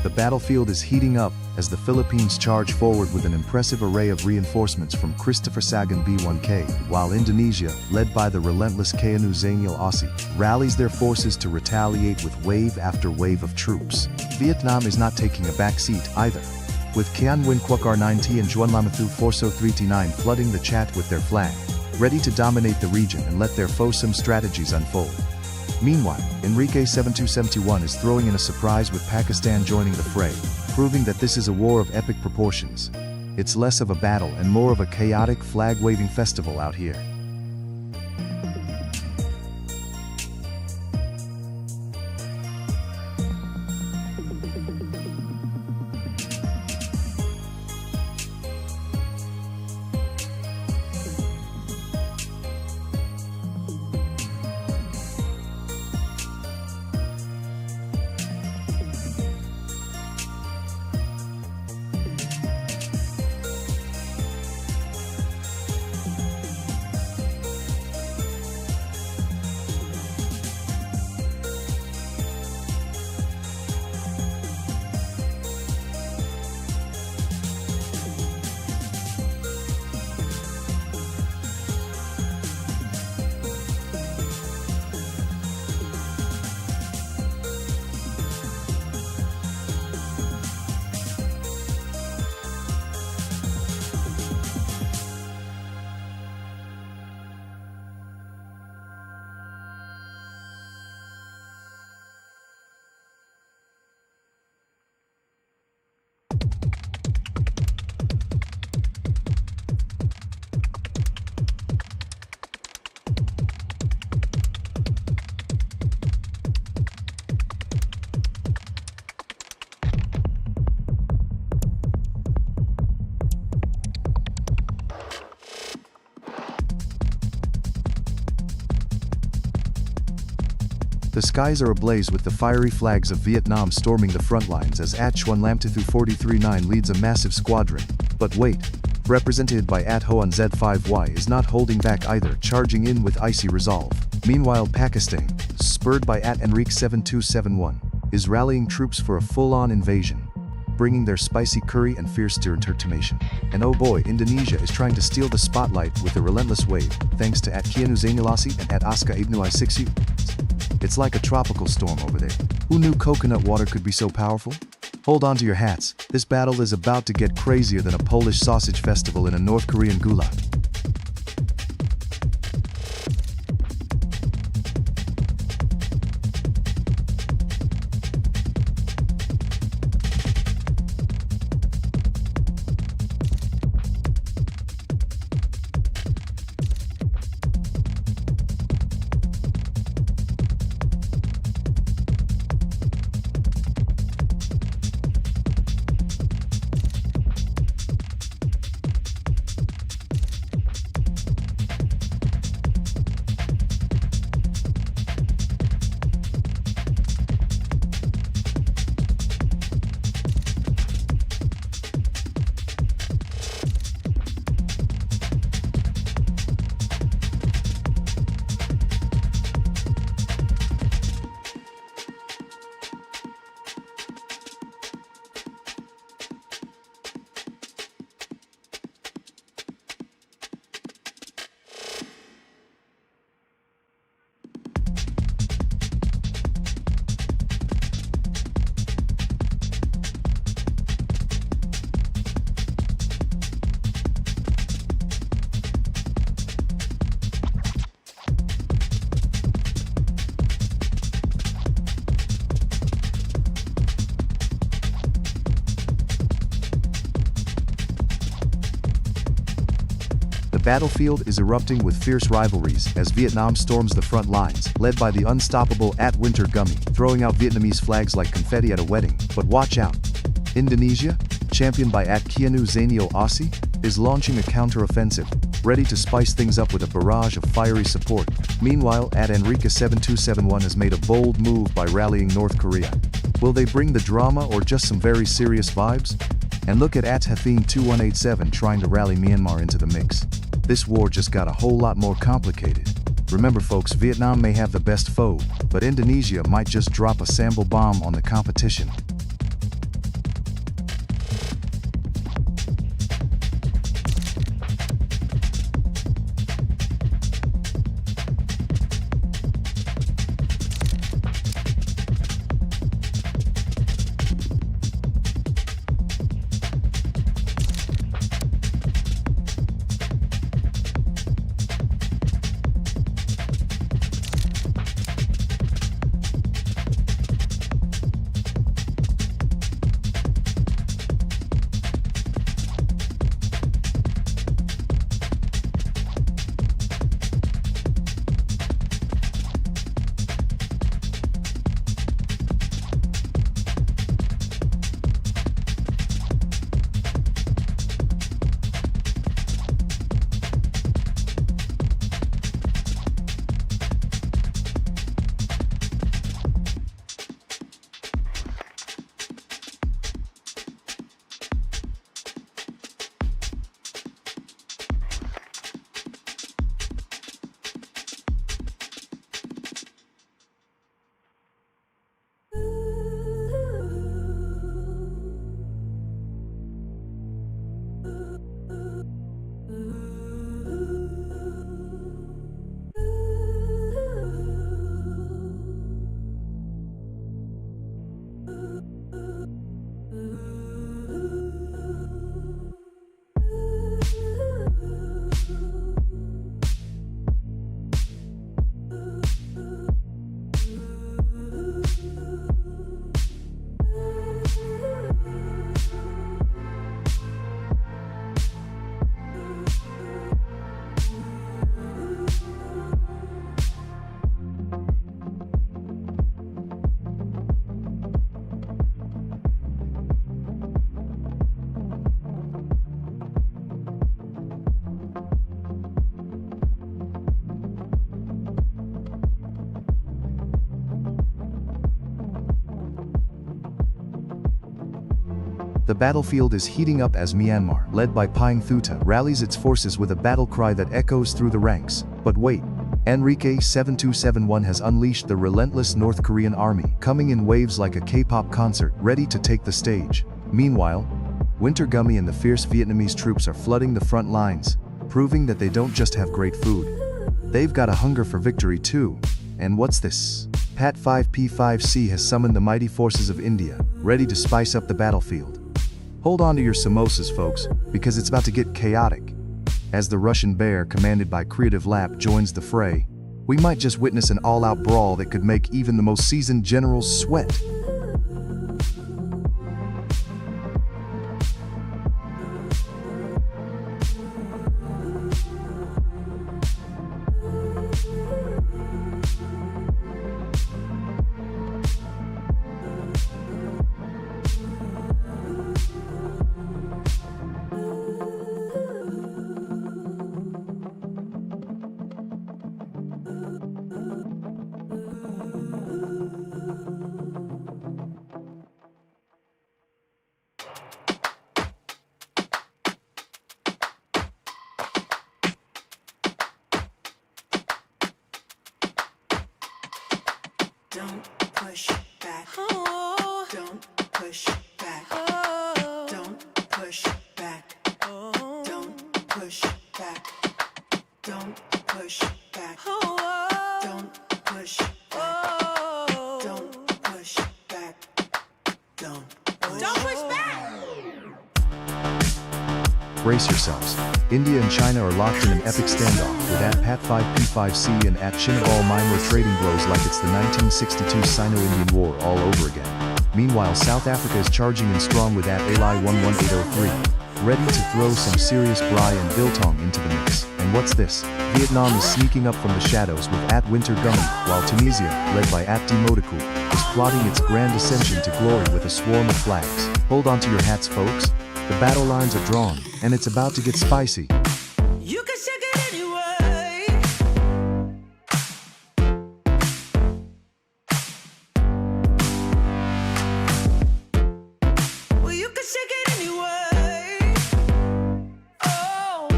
The battlefield is heating up as the Philippines charge forward with an impressive array of reinforcements from Christopher Sagan B1K, while Indonesia, led by the relentless Keanu Zainal, rallies their forces to retaliate with wave after wave of troops. Vietnam is not taking a back seat either, with Kian Nguyen Quoc R9T and Juan Lamathu Forso 3T9 flooding the chat with their flag, ready to dominate the region and let their foesome strategies unfold. Meanwhile, Enrique 7271 is throwing in a surprise with Pakistan joining the fray, proving that this is a war of epic proportions. It's less of a battle and more of a chaotic flag-waving festival out here. The skies are ablaze with the fiery flags of Vietnam storming the front lines as Chuan Lamtithu 439 leads a massive squadron. But wait, represented by Hoan Z5Y is not holding back either, charging in with icy resolve. Meanwhile, Pakistan, spurred by Enrique 7271, is rallying troops for a full-on invasion, bringing their spicy curry and fierce determination. And oh boy, Indonesia is trying to steal the spotlight with a relentless wave, thanks to Kianu Zainalasi and Aska Ibnu I6U. It's like a tropical storm over there. Who knew coconut water could be so powerful? Hold on to your hats, this battle is about to get crazier than a Polish sausage festival in a North Korean gulag. battlefield is erupting with fierce rivalries as Vietnam storms the front lines, led by the unstoppable Winter Gummy, throwing out Vietnamese flags like confetti at a wedding. But watch out! Indonesia, championed by Kianu Zainio Aussie, is launching a counter-offensive, ready to spice things up with a barrage of fiery support. Meanwhile, Enrica7271 has made a bold move by rallying North Korea. Will they bring the drama or just some very serious vibes? And look at Hatheen2187 trying to rally Myanmar into the mix. This war just got a whole lot more complicated. Remember folks, Vietnam may have the best foe, but Indonesia might just drop a sample bomb on the competition. The battlefield is heating up as Myanmar, led by Pine Thuta, rallies its forces with a battle cry that echoes through the ranks. But wait, Enrique7271 has unleashed the relentless North Korean army, coming in waves like a K-pop concert, ready to take the stage. Meanwhile, Winter Gummy and the fierce Vietnamese troops are flooding the front lines, proving that they don't just have great food. They've got a hunger for victory too. And what's this? Pat5P5C has summoned the mighty forces of India, ready to spice up the battlefield. Hold on to your samosas, folks, because it's about to get chaotic. As the Russian bear, commanded by Creative Lap, joins the fray, we might just witness an all-out brawl that could make even the most seasoned generals sweat. Don't push back. Oh. Don't push back. Oh. Don't push back. Oh. Don't push back. Don't push back. Oh. Don't push back. Oh. Don't push back. Don't push back. Brace yourselves. India and China are locked in an epic standoff, with Pat5P5C and Chinabal Myanmar trading blows like it's the 1962 Sino-Indian War all over again. Meanwhile, South Africa is charging in strong with Ali 11803. ready to throw some serious braai and biltong into the mix. And what's this? Vietnam is sneaking up from the shadows with @Winter Gummy, while Tunisia, led by @Dimodikul, is plotting its grand ascension to glory with a swarm of flags. Hold on to your hats, folks. The battle lines are drawn, and it's about to get spicy. You can shake it anyway. Well, you can shake it anyway. Oh.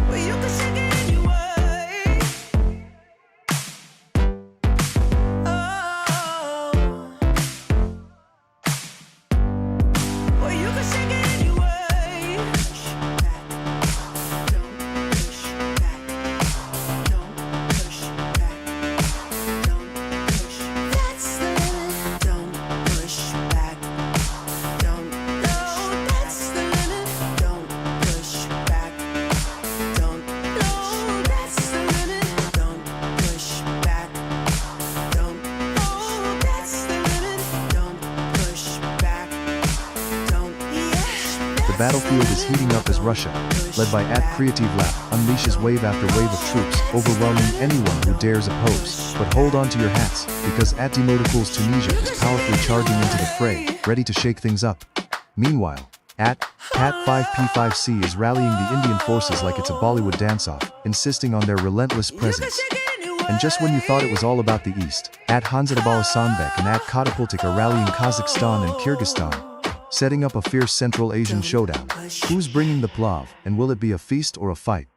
Well, you can shake it anyway. Oh. Well, you can shake it anyway. Push back. Don't push back. Don't push back. Don't push. That's the limit. Don't push back. Don't. No, that's the limit. Don't push back. Don't. No, that's the limit. Don't push back. Don't. Oh, that's the limit. Don't push back. Don't. Yeah. The battlefield is heating up as Russia, led by @Creative Lab, unleashes wave after wave of troops, overwhelming anyone who dares oppose. But hold on to your hats, because @Dimodikul's Tunisia is powerfully charging into the fray, ready to shake things up. Meanwhile, @Pat5P5C is rallying the Indian forces like it's a Bollywood dance-off, insisting on their relentless presence. And just when you thought it was all about the East, @Hanzadabala Sanbek and @Katapultik are rallying Kazakhstan and Kyrgyzstan, setting up a fierce Central Asian showdown. Who's bringing the plav, and will it be a feast or a fight?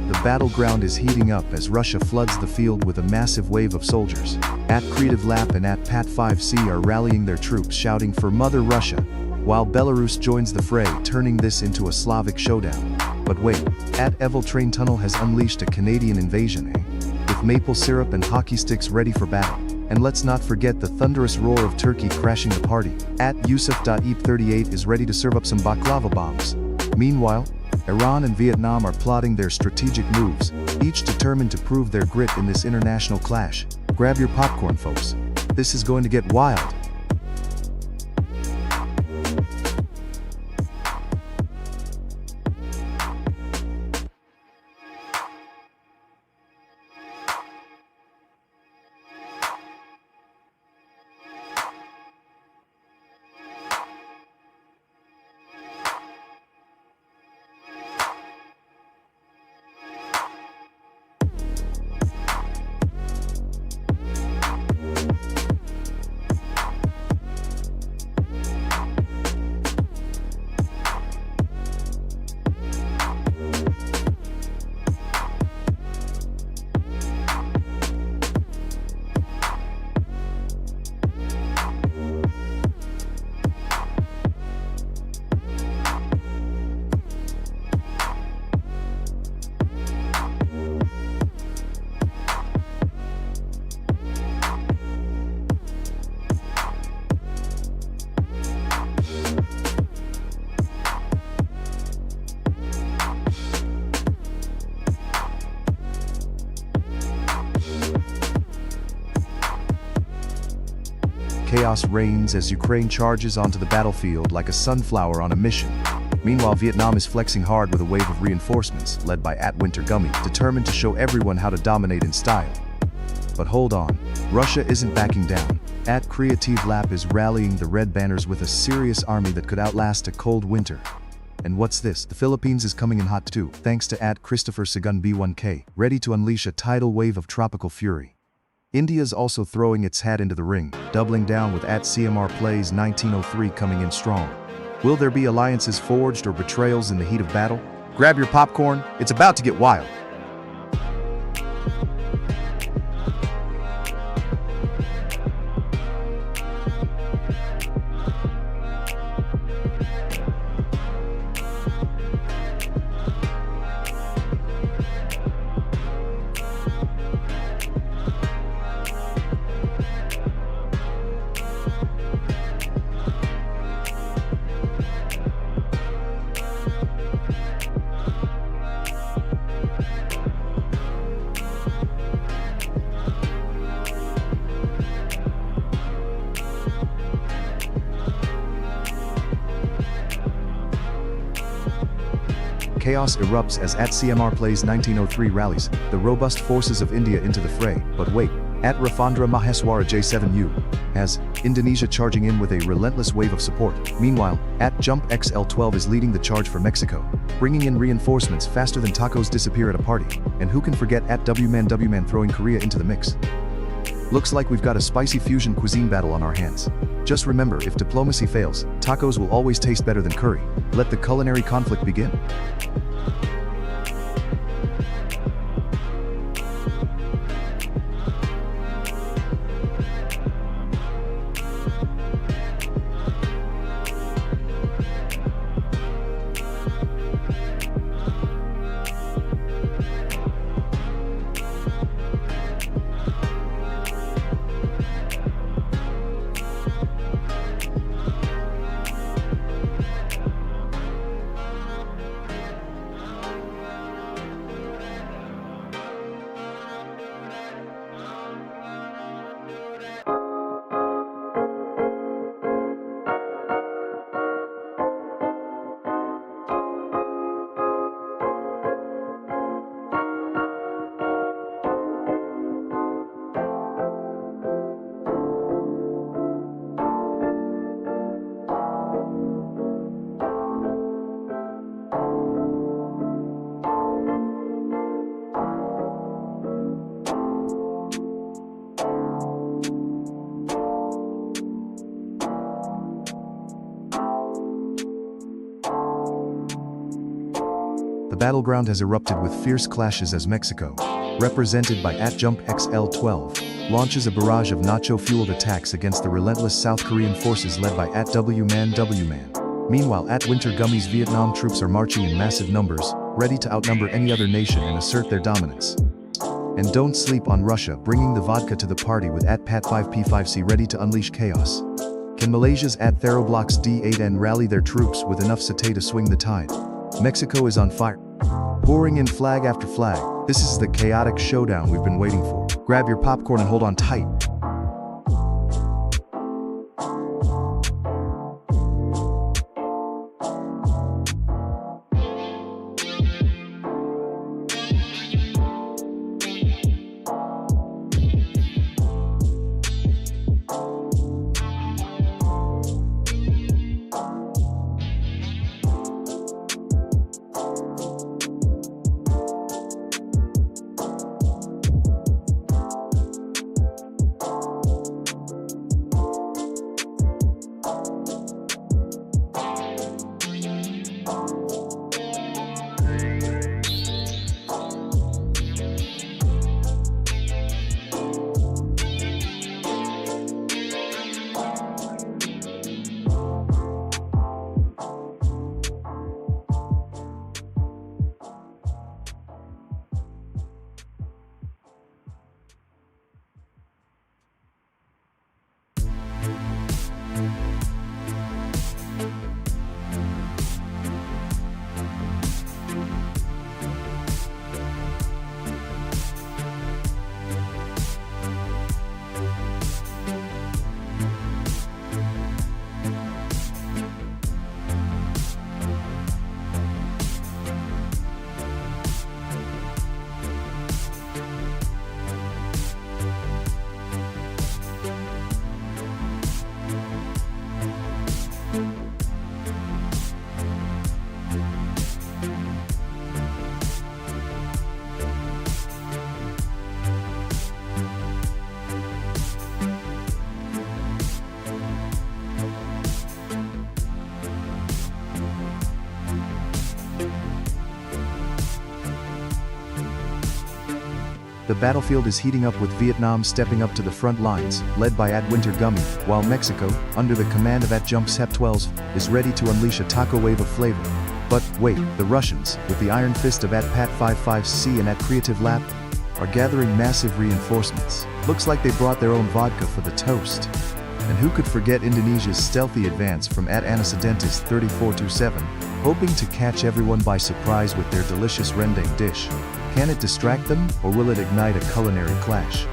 The battleground is heating up as Russia floods the field with a massive wave of soldiers. @Creative Lap and @Pat5C are rallying their troops, shouting for Mother Russia, while Belarus joins the fray, turning this into a Slavic showdown. But wait, @Evil Train Tunnel has unleashed a Canadian invasion, with maple syrup and hockey sticks ready for battle. And let's not forget the thunderous roar of Turkey crashing the party. @Yusuf.Eep38 is ready to serve up some baklava bombs. Meanwhile, Iran and Vietnam are plotting their strategic moves, each determined to prove their grit in this international clash. Grab your popcorn, folks. This is going to get wild. Chaos reigns as Ukraine charges onto the battlefield like a sunflower on a mission. Meanwhile, Vietnam is flexing hard with a wave of reinforcements, led by @Winter Gummy, determined to show everyone how to dominate in style. But hold on, Russia isn't backing down. At Creative Lab is rallying the red banners with a serious army that could outlast a cold winter. And what's this? The Philippines is coming in hot too, thanks to Christopher Sagun B1K, ready to unleash a tidal wave of tropical fury. India's also throwing its hat into the ring, doubling down with CMR Plays 1903 coming in strong. Will there be alliances forged or betrayals in the heat of battle? Grab your popcorn, it's about to get wild. Chaos erupts as CMR Plays 1903 rallies the robust forces of India into the fray. But wait, Rafandra Maheswara J7U has Indonesia charging in with a relentless wave of support. Meanwhile, Jump XL12 is leading the charge for Mexico, bringing in reinforcements faster than tacos disappear at a party. And who can forget WMan throwing Korea into the mix? Looks like we've got a spicy fusion cuisine battle on our hands. Just remember, if diplomacy fails, tacos will always taste better than curry. Let the culinary conflict begin. The battleground has erupted with fierce clashes as Mexico, represented by Jump XL12, launches a barrage of nacho-fueled attacks against the relentless South Korean forces led by WMan. Meanwhile, Winter Gummy's Vietnam troops are marching in massive numbers, ready to outnumber any other nation and assert their dominance. And don't sleep on Russia, bringing the vodka to the party with Pat5P5C ready to unleash chaos. Can Malaysia's Theroblox D8N rally their troops with enough satay to swing the tide? Mexico is on fire, pouring in flag after flag. This is the chaotic showdown we've been waiting for. Grab your popcorn and hold on tight. The battlefield is heating up with Vietnam stepping up to the front lines, led by Winter Gummy, while Mexico, under the command of Jump Sep 12, is ready to unleash a taco wave of flavor. But wait, the Russians, with the iron fist of Pat 55C and Creative Lab, are gathering massive reinforcements. Looks like they brought their own vodka for the toast. And who could forget Indonesia's stealthy advance from Anacedentis 3427, hoping to catch everyone by surprise with their delicious rendang dish. Can it distract them, or will it ignite a culinary clash?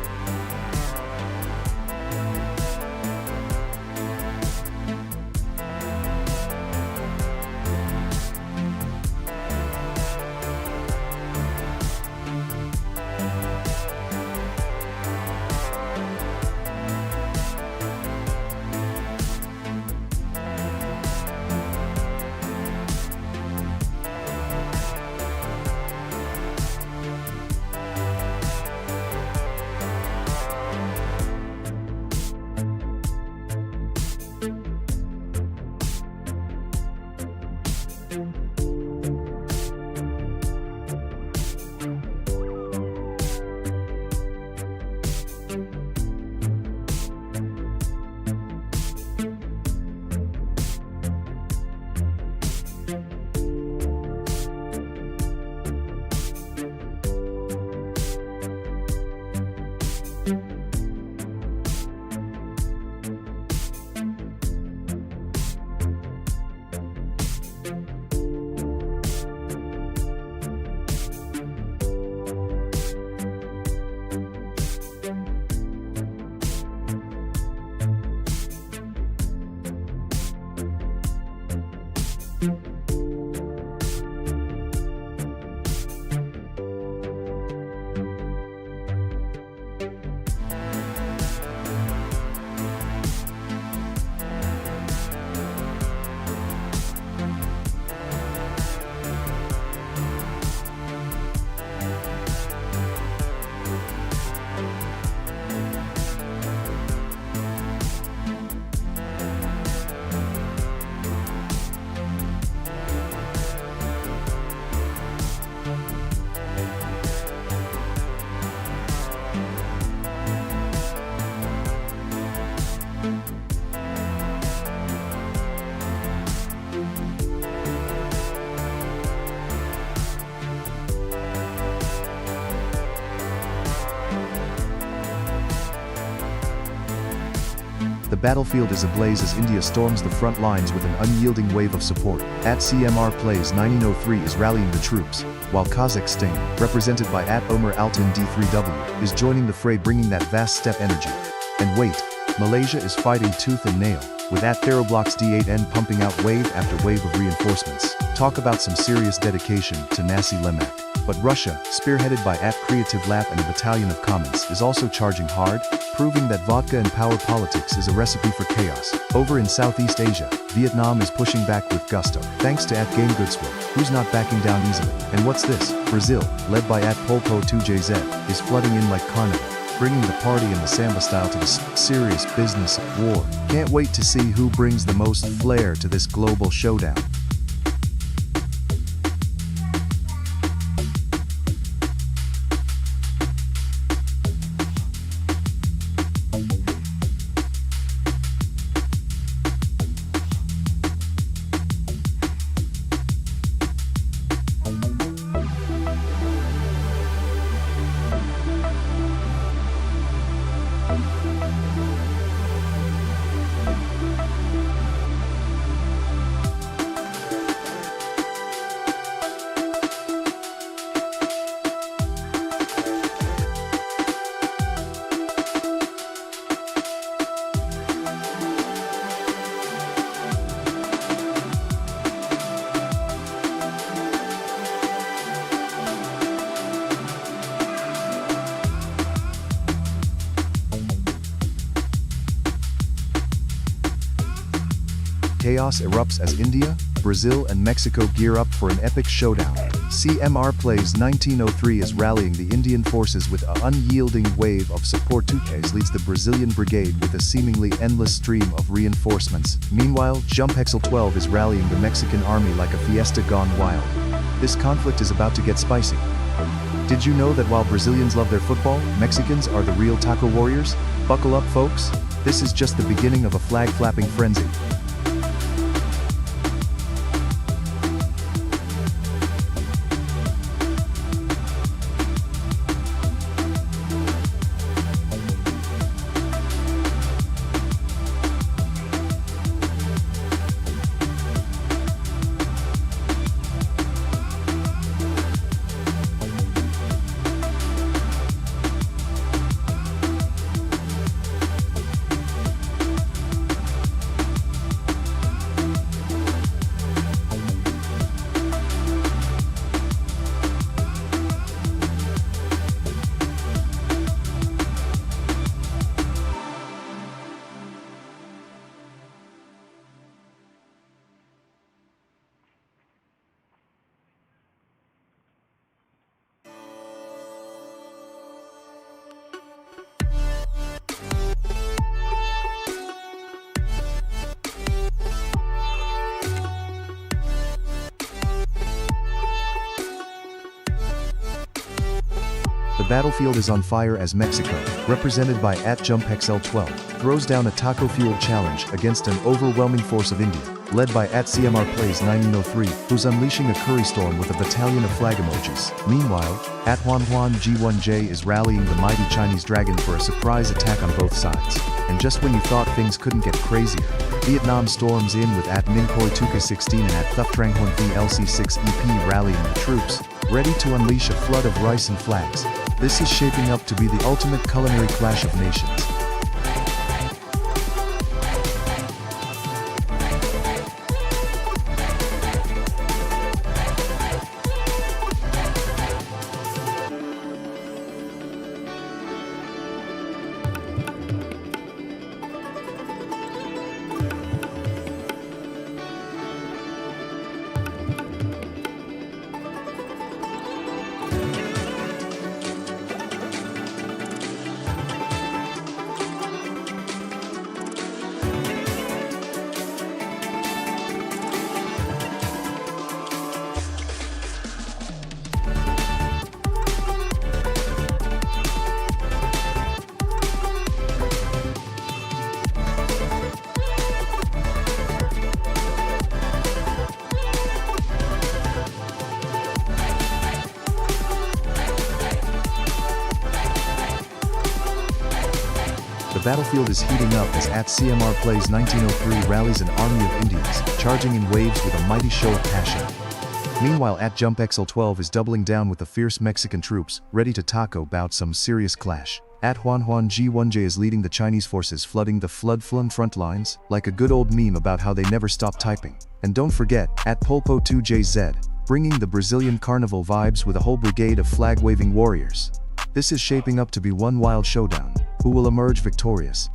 The battlefield is ablaze as India storms the front lines with an unyielding wave of support. CMR Plays 1903 is rallying the troops, while Kazakhstan, represented by Omar Altin D3W, is joining the fray, bringing that vast steppe energy. And wait, Malaysia is fighting tooth and nail, with Theroblox D8N pumping out wave after wave of reinforcements. Talk about some serious dedication to Nasi Lemak. But Russia, spearheaded by Creative Lab and a battalion of Commons, is also charging hard, proving that vodka and power politics is a recipe for chaos. Over in Southeast Asia, Vietnam is pushing back with gusto, thanks to Game Goodswill, who's not backing down easily. And what's this? Brazil, led by Polpo 2JZ, is flooding in like carnival, bringing the party in the samba style to the serious business of war. Can't wait to see who brings the most flair to this global showdown. Chaos erupts as India, Brazil and Mexico gear up for an epic showdown. CMR Plays 1903 is rallying the Indian forces with an unyielding wave of support. Tukes leads the Brazilian brigade with a seemingly endless stream of reinforcements. Meanwhile, Jump Hexel 12 is rallying the Mexican army like a fiesta gone wild. This conflict is about to get spicy. Did you know that while Brazilians love their football, Mexicans are the real taco warriors? Buckle up, folks. This is just the beginning of a flag-flapping frenzy. The battlefield is on fire as Mexico, represented by @JumpXL12, throws down a taco-fueled challenge against an overwhelming force of India, led by @CMRPlays1903, who's unleashing a curry storm with a battalion of flag emojis. Meanwhile, @HuanHuanG1J is rallying the mighty Chinese dragon for a surprise attack on both sides. And just when you thought things couldn't get crazier, Vietnam storms in with @MinKoi2K16 and @ThucTrangHuanVLC6EP rallying the troops, ready to unleash a flood of rice and flags. This is shaping up to be the ultimate culinary clash of nations. The battlefield is heating up as @CMRPlays1903 rallies an army of Indians, charging in waves with a mighty show of passion. Meanwhile, @JumpXL12 is doubling down with the fierce Mexican troops, ready to taco bout some serious clash. @HuanHuanG1J is leading the Chinese forces flooding the flood-flung front lines, like a good old meme about how they never stop typing. And don't forget, @Polpo2JZ, bringing the Brazilian carnival vibes with a whole brigade of flag-waving warriors. This is shaping up to be one wild showdown. Who will emerge victorious?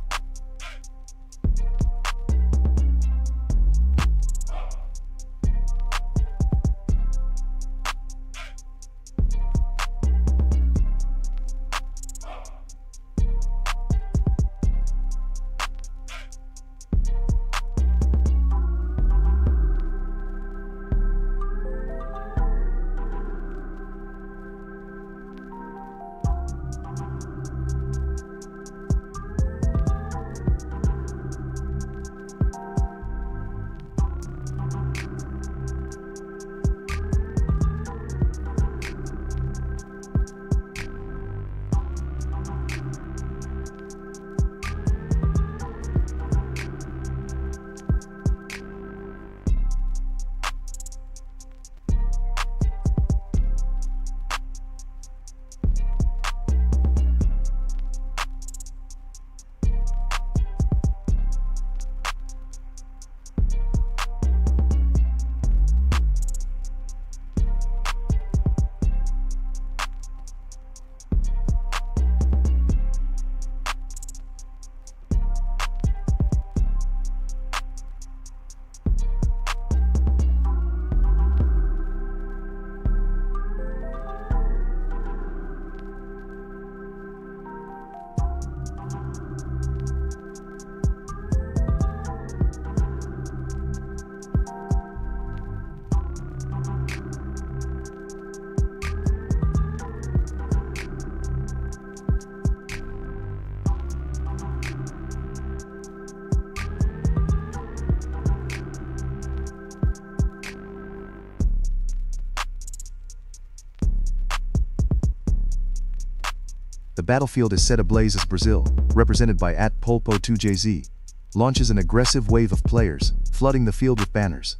The battlefield is set ablaze as Brazil, represented by @Polpo2JZ, launches an aggressive wave of players, flooding the field with banners.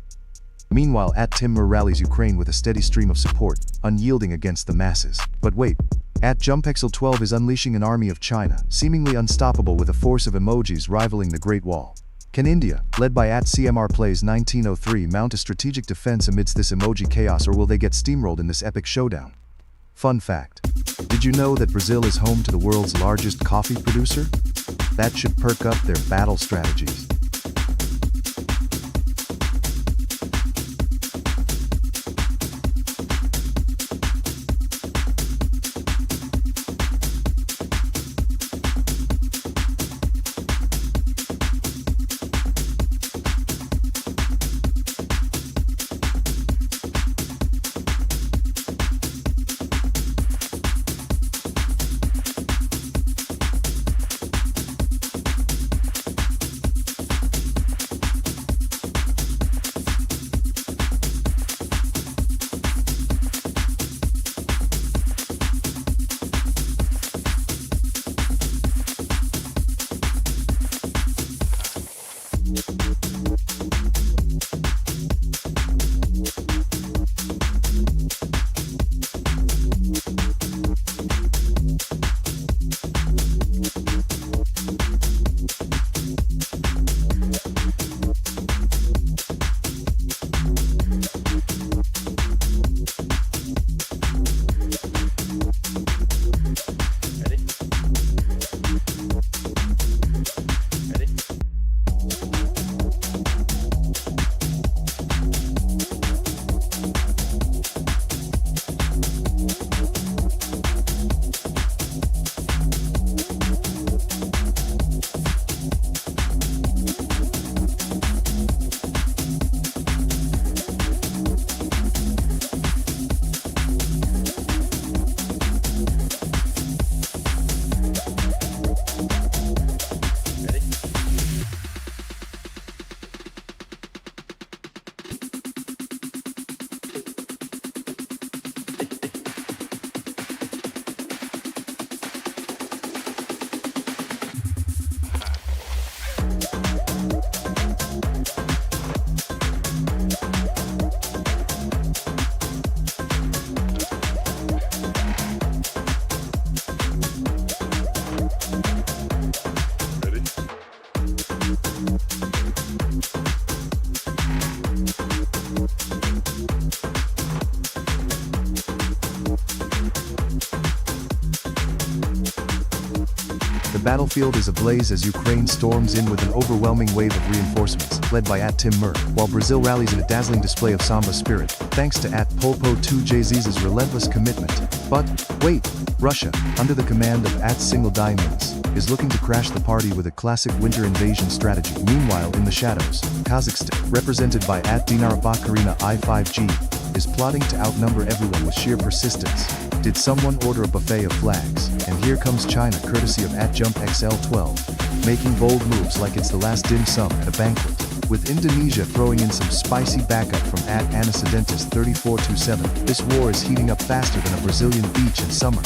Meanwhile, @Timur rallies Ukraine with a steady stream of support, unyielding against the masses. But wait, @JumpExel12 is unleashing an army of China, seemingly unstoppable with a force of emojis rivaling the Great Wall. Can India, led by @CMRPlays1903, mount a strategic defense amidst this emoji chaos, or will they get steamrolled in this epic showdown? Fun fact. Did you know that Brazil is home to the world's largest coffee producer? That should perk up their battle strategies. The battlefield is ablaze as Ukraine storms in with an overwhelming wave of reinforcements, led by @Timur, while Brazil rallies in a dazzling display of Samba spirit, thanks to @Polpo2JZ's relentless commitment. But, wait, Russia, under the command of @SingleDiamonds, is looking to crash the party with a classic winter invasion strategy. Meanwhile, in the shadows, Kazakhstan, represented by @Dinarabakarina I5G, is plotting to outnumber everyone with sheer persistence. Did someone order a buffet of flags? And here comes China, courtesy of @JumpXL12, making bold moves like it's the last dim sum at a banquet. With Indonesia throwing in some spicy backup from @Anicedentis3427, this war is heating up faster than a Brazilian beach in summer.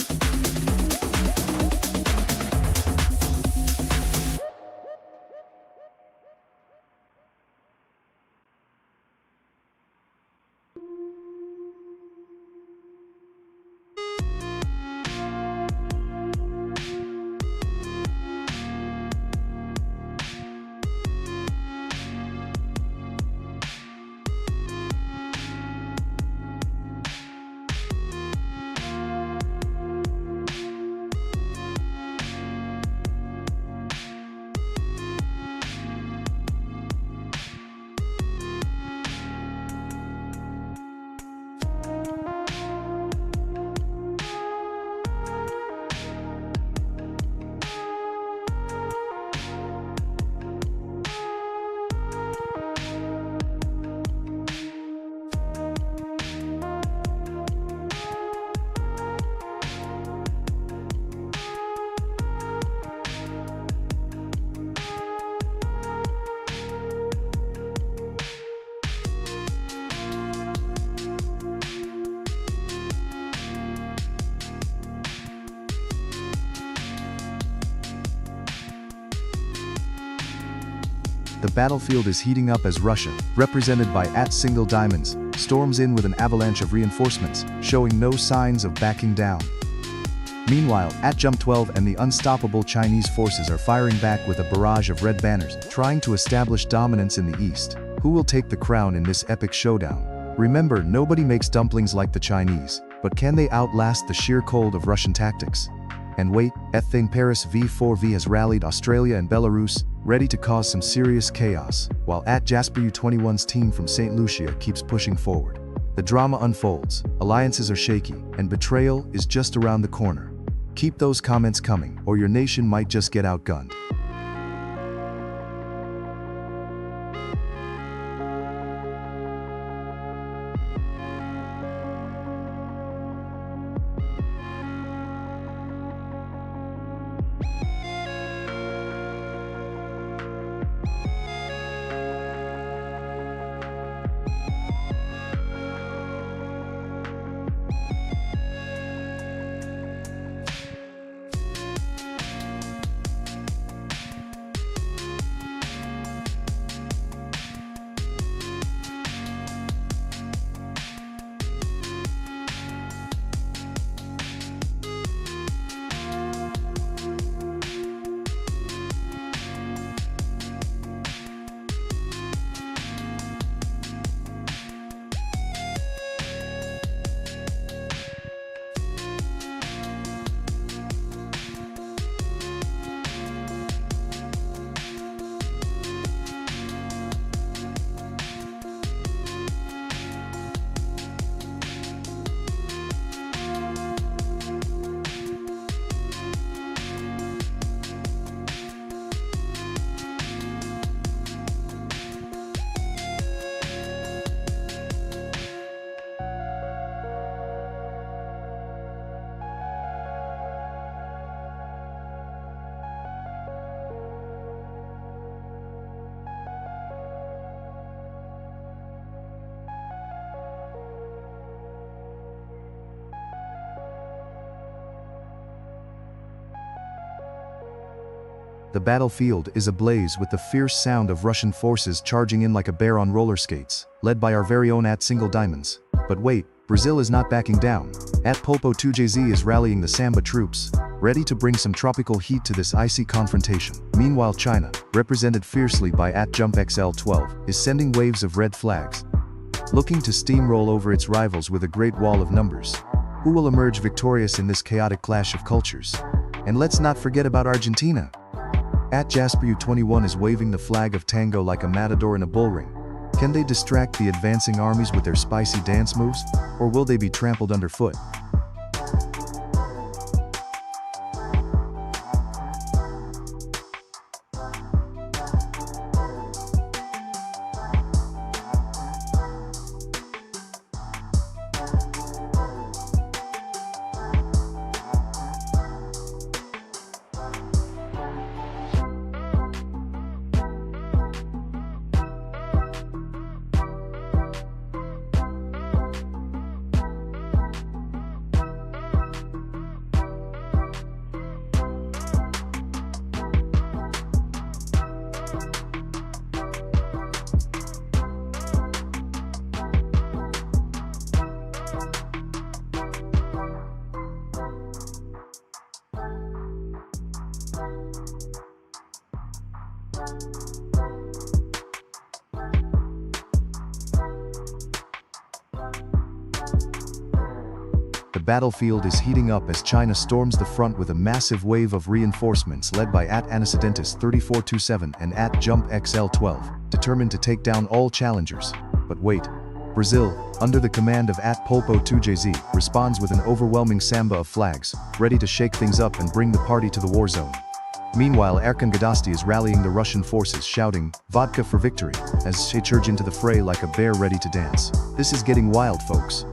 The battlefield is heating up as Russia, represented by @single diamonds, storms in with an avalanche of reinforcements, showing no signs of backing down. Meanwhile, @jump12 and the unstoppable Chinese forces are firing back with a barrage of red banners, trying to establish dominance in the east. Who will take the crown in this epic showdown? Remember, nobody makes dumplings like the Chinese, but can they outlast the sheer cold of Russian tactics? And wait, @thing Paris V4V has rallied Australia and Belarus, ready to cause some serious chaos, while @JasperU21's team from St. Lucia keeps pushing forward. The drama unfolds, alliances are shaky, and betrayal is just around the corner. Keep those comments coming, or your nation might just get outgunned. The battlefield is ablaze with the fierce sound of Russian forces charging in like a bear on roller skates, led by our very own @single diamonds. But wait, Brazil is not backing down. @Pulpo2JZ is rallying the Samba troops, ready to bring some tropical heat to this icy confrontation. Meanwhile, China, represented fiercely by @JumpXL12, is sending waves of red flags, looking to steamroll over its rivals with a great wall of numbers. Who will emerge victorious in this chaotic clash of cultures? And let's not forget about Argentina. @JasperU21 is waving the flag of tango like a matador in a bullring. Can they distract the advancing armies with their spicy dance moves, or will they be trampled underfoot? The battlefield is heating up as China storms the front with a massive wave of reinforcements led by @Anicedentis3427 and @JumpXL12, determined to take down all challengers. But wait, Brazil, under the command of @Pulpo2JZ, responds with an overwhelming samba of flags, ready to shake things up and bring the party to the war zone. Meanwhile, Erkan Gadasti is rallying the Russian forces, shouting, "Vodka for victory," as she charges into the fray like a bear ready to dance. This is getting wild, folks.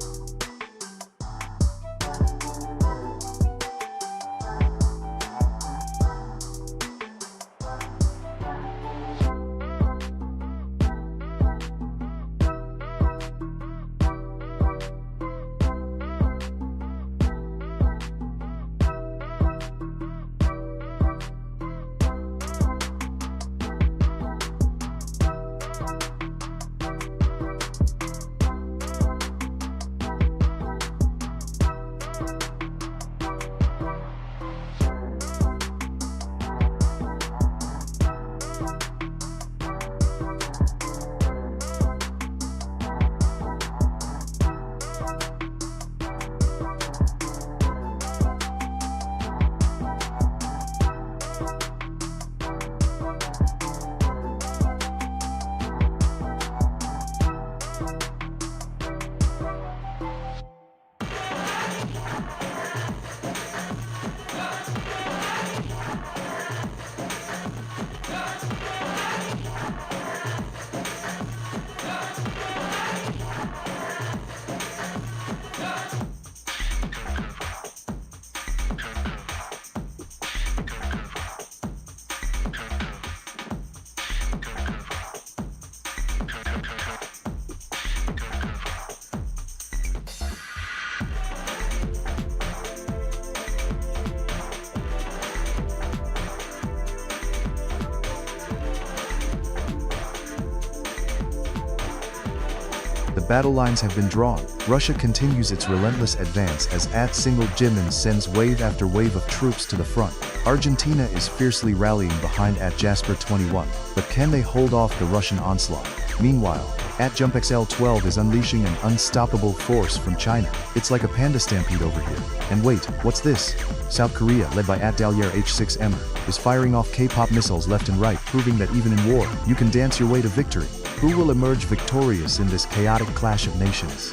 battle lines have been drawn. Russia continues its relentless advance as @Jimin sends wave after wave of troops to the front. Argentina is fiercely rallying behind @Jasper21, but can they hold off the Russian onslaught? Meanwhile, @JumpXL12 is unleashing an unstoppable force from China. It's like a panda stampede over here. And wait, what's this? South Korea, led by @Dalyer H6 is firing off K-pop missiles left and right, proving that even in war, you can dance your way to victory. Who will emerge victorious in this chaotic clash of nations?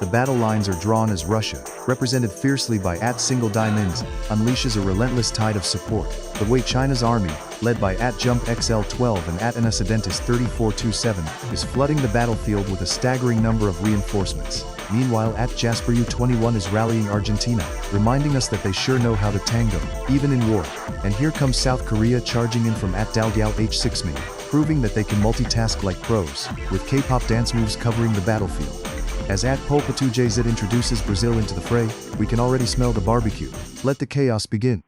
The battle lines are drawn as Russia, represented fiercely by @Diamonds, unleashes a relentless tide of support. The way China's army, led by @JumpXL12 and @Anacedentis3427, is flooding the battlefield with a staggering number of reinforcements. Meanwhile, @Jasper21 is rallying Argentina, reminding us that they sure know how to tango, even in war. And here comes South Korea charging in from @Dalgyal H6 proving that they can multitask like pros, with K-pop dance moves covering the battlefield. As @Polpa2JZ introduces Brazil into the fray, we can already smell the barbecue. Let the chaos begin.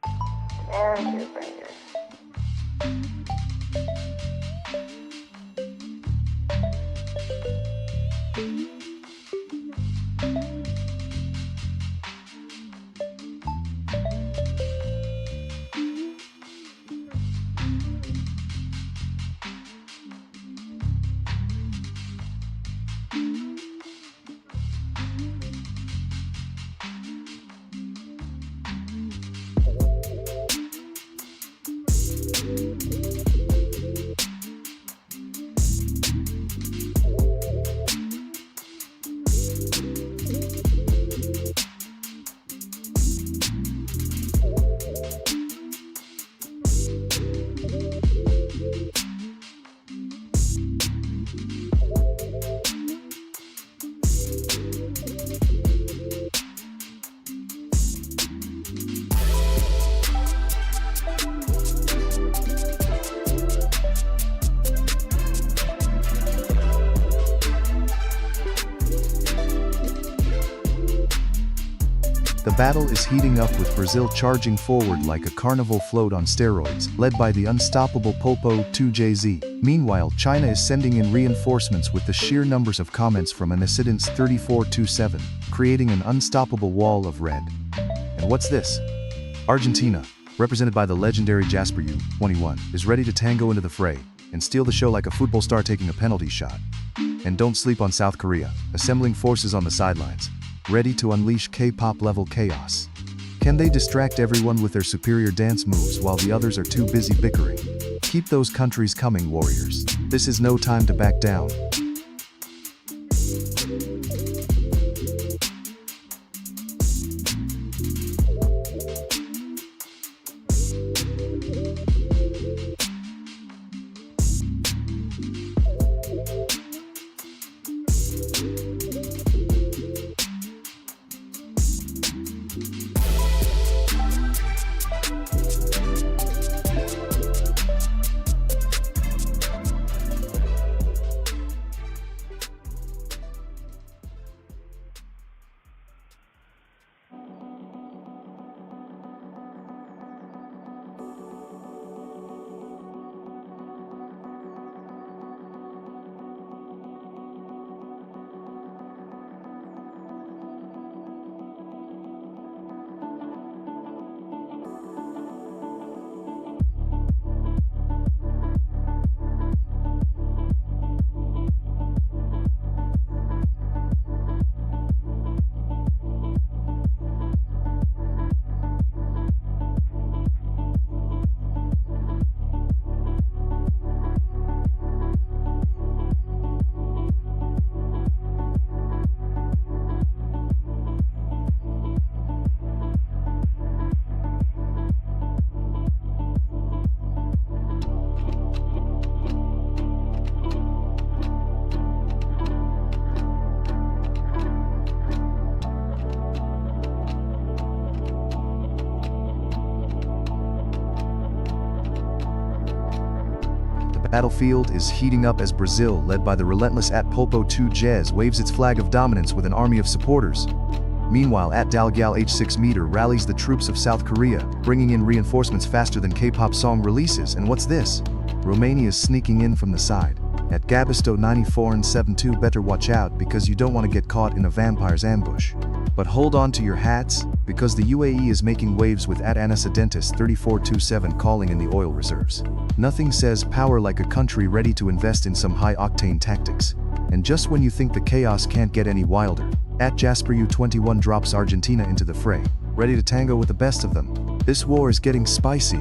The battle is heating up with Brazil charging forward like a carnival float on steroids, led by the unstoppable Polpa2JZ. Meanwhile, China is sending in reinforcements with the sheer numbers of comments from Anacedentis3427, creating an unstoppable wall of red. And what's this? Argentina, represented by the legendary Jasper21, is ready to tango into the fray and steal the show like a football star taking a penalty shot. And don't sleep on South Korea, assembling forces on the sidelines, ready to unleash K-pop level chaos. Can they distract everyone with their superior dance moves while the others are too busy bickering? Keep those countries coming, warriors. This is no time to back down. Battlefield is heating up as Brazil, led by the relentless @Polpo2Jez, waves its flag of dominance with an army of supporters. Meanwhile, @Dalgyal H6 rallies the troops of South Korea, bringing in reinforcements faster than K-pop song releases. And what's this? Romania is sneaking in from the side. @Gabisto 94 and 72, better watch out because you don't want to get caught in a vampire's ambush. But hold on to your hats, because the UAE is making waves with @Anasidentist 3427 calling in the oil reserves. Nothing says power like a country ready to invest in some high-octane tactics. And just when you think the chaos can't get any wilder, @JasperU21 drops Argentina into the fray, ready to tango with the best of them. This war is getting spicy.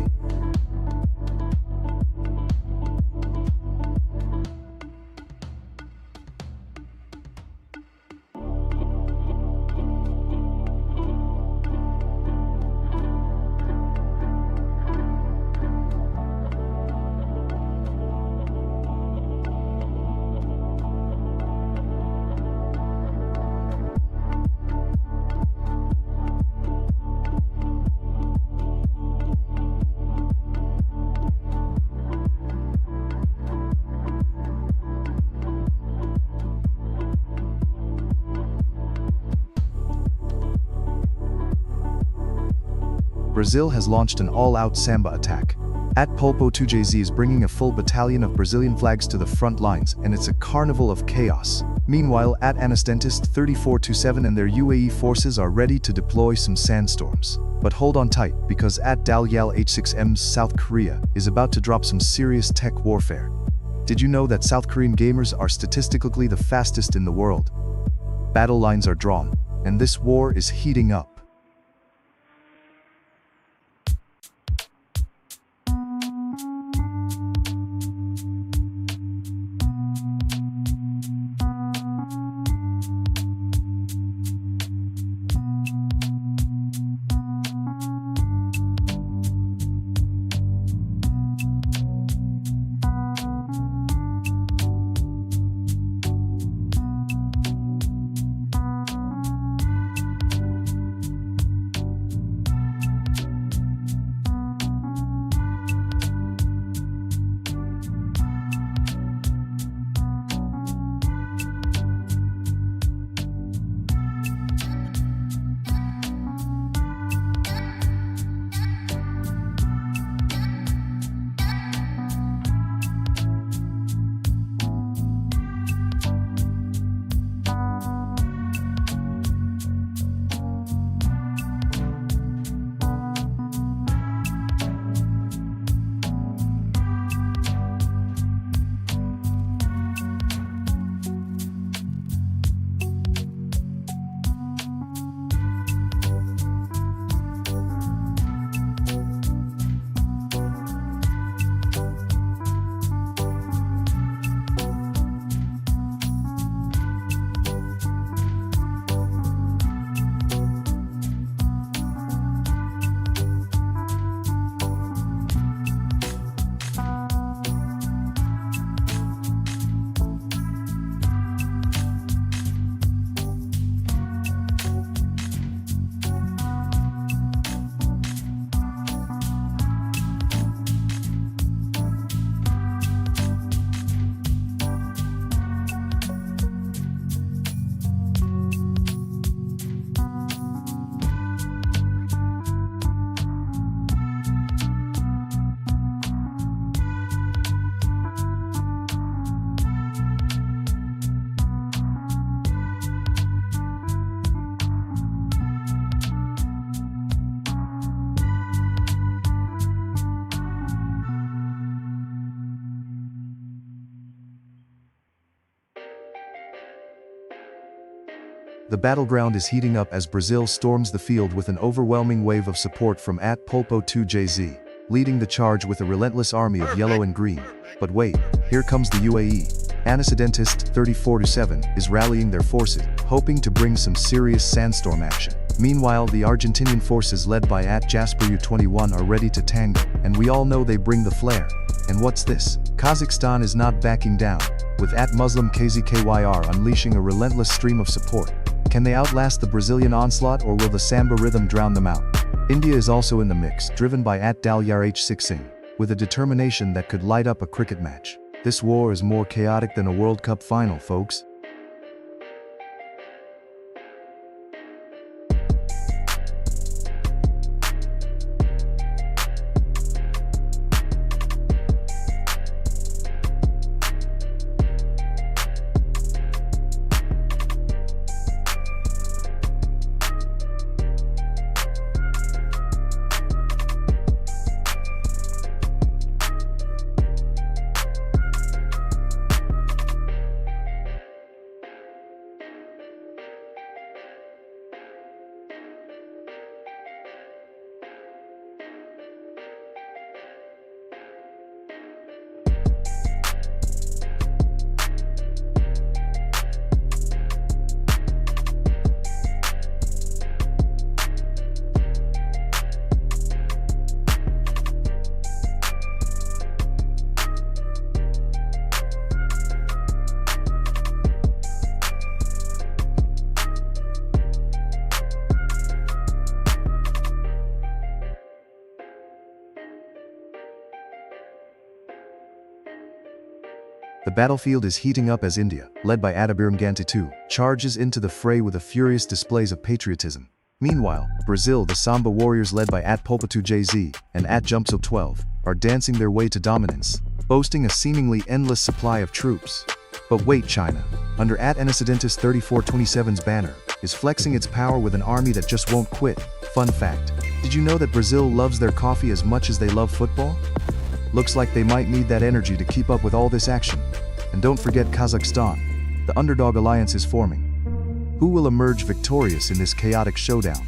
Brazil has launched an all-out samba attack. @Polpo2Jz is bringing a full battalion of Brazilian flags to the front lines, and it's a carnival of chaos. Meanwhile, @Anasidentist 3427 and their UAE forces are ready to deploy some sandstorms. But hold on tight, because @Dalgyal H6M's South Korea is about to drop some serious tech warfare. Did you know that South Korean gamers are statistically the fastest in the world? Battle lines are drawn, and this war is heating up. The battleground is heating up as Brazil storms the field with an overwhelming wave of support from @Polpo2Jz, leading the charge with a relentless army of yellow and green. But wait, here comes the UAE. Anasidentist 3427 is rallying their forces, hoping to bring some serious sandstorm action. Meanwhile, the Argentinian forces led by @JasperU21 are ready to tango, and we all know they bring the flair. And what's this? Kazakhstan is not backing down, with @Muslim KZKYR unleashing a relentless stream of support. Can they outlast the Brazilian onslaught, or will the samba rhythm drown them out? India is also in the mix, driven by @Dalyar H6ing, with a determination that could light up a cricket match. This war is more chaotic than a World Cup final, folks. The battlefield is heating up as India, led by Adabirmganti II, charges into the fray with a furious displays of patriotism. Meanwhile, Brazil, the Samba Warriors led by @Pulpa2JZ and @Jumpso12, are dancing their way to dominance, boasting a seemingly endless supply of troops. But wait, China, under @Anicedentis 3427's banner, is flexing its power with an army that just won't quit. Fun fact, did you know that Brazil loves their coffee as much as they love football? Looks like they might need that energy to keep up with all this action. And don't forget Kazakhstan. The underdog alliance is forming. Who will emerge victorious in this chaotic showdown?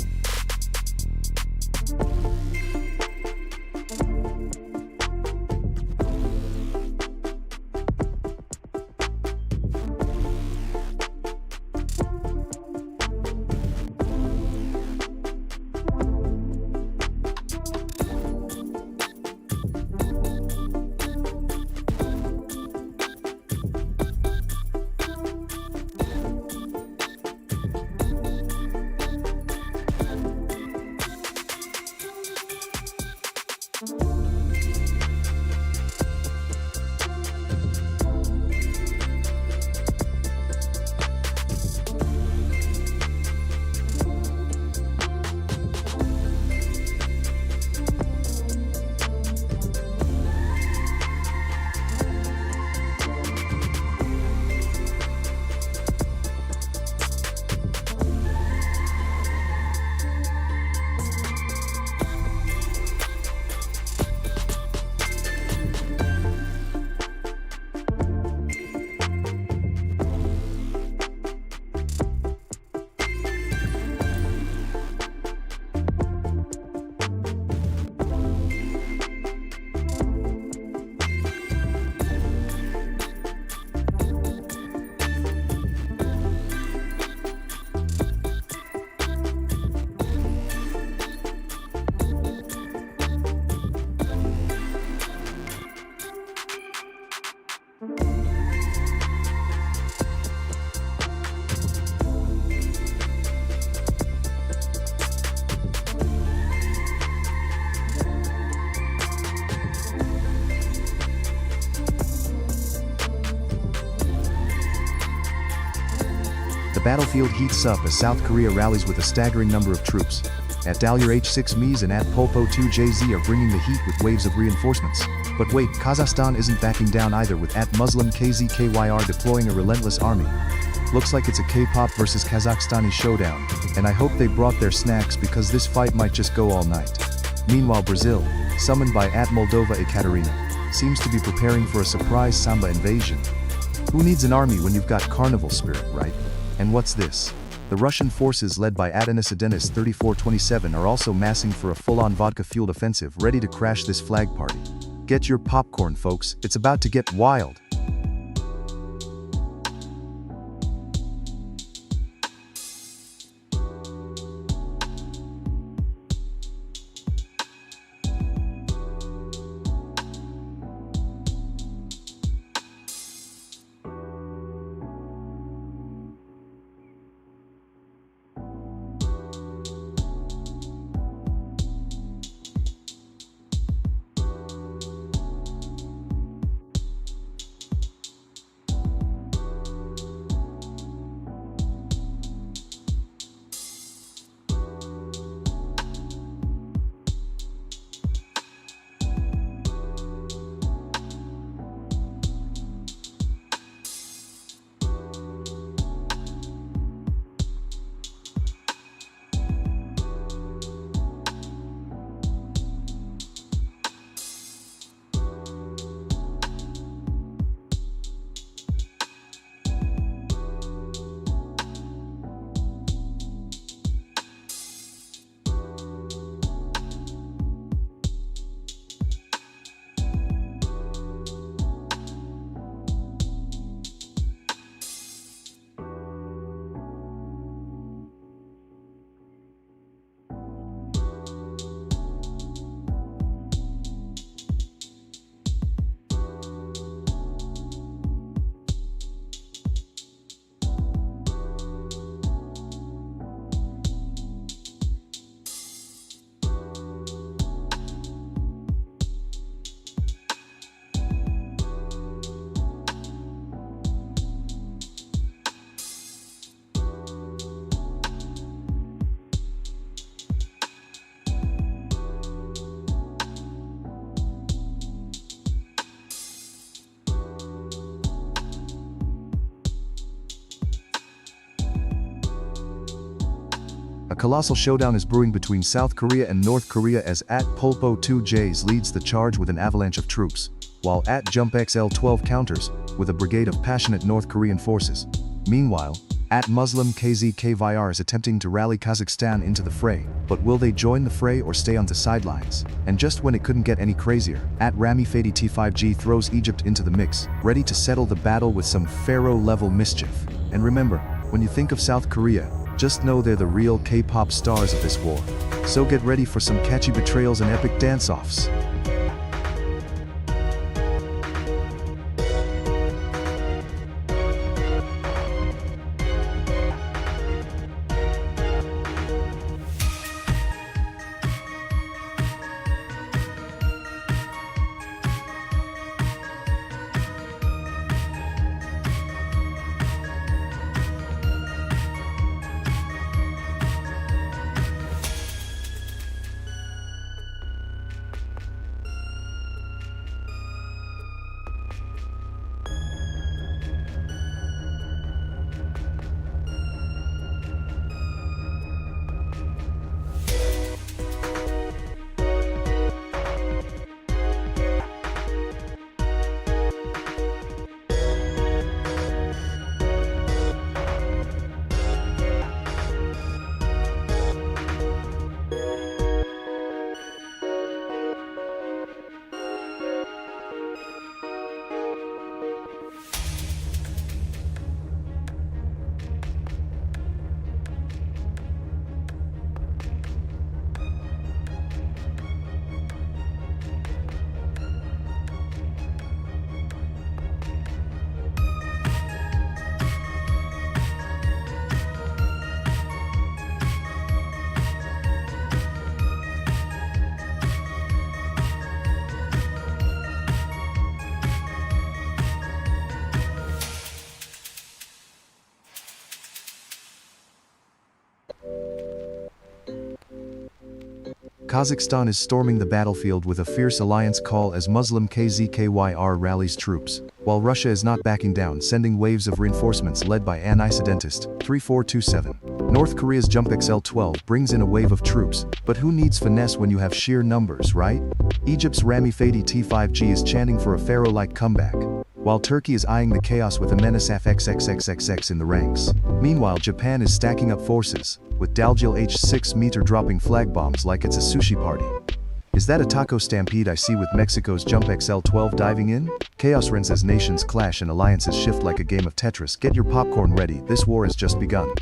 The battlefield heats up as South Korea rallies with a staggering number of troops. @Dalyar H6Mies and @Polpo2JZ are bringing the heat with waves of reinforcements. But wait, Kazakhstan isn't backing down either, with @Muslim KZKYR deploying a relentless army. Looks like it's a K-pop versus Kazakhstani showdown, and I hope they brought their snacks because this fight might just go all night. Meanwhile, Brazil, summoned by @Moldova Ekaterina, seems to be preparing for a surprise Samba invasion. Who needs an army when you've got carnival spirit, right? And what's this? The Russian forces led by Anicedentis 3427 are also massing for a full-on vodka-fueled offensive ready to crash this flag party. Get your popcorn, folks, it's about to get wild. A colossal showdown is brewing between South Korea and North Korea as @Polpo2Js leads the charge with an avalanche of troops, while @JumpXL12 counters with a brigade of passionate North Korean forces. Meanwhile, @Muslim KZKVR is attempting to rally Kazakhstan into the fray, but will they join the fray or stay on the sidelines? And just when it couldn't get any crazier, @Rami T5G throws Egypt into the mix, ready to settle the battle with some Pharaoh-level mischief. And remember, when you think of South Korea, just know they're the real K-pop stars of this war. So get ready for some catchy betrayals and epic dance-offs. Kazakhstan is storming the battlefield with a fierce alliance call as Muslim KZKYR rallies troops, while Russia is not backing down, sending waves of reinforcements led by an Isidentist 3427. North Korea's JumpXL12 brings in a wave of troops, but who needs finesse when you have sheer numbers, right? Egypt's Rami T5G is chanting for a pharaoh-like comeback, while Turkey is eyeing the chaos with a menace FXXXXX in the ranks. Meanwhile, Japan is stacking up forces, with Daljil H6 meter dropping flag bombs like it's a sushi party. Is that a taco stampede I see with Mexico's JumpXL12 diving in? Chaos reigns as nations clash and alliances shift like a game of Tetris. Get your popcorn ready, this war has just begun.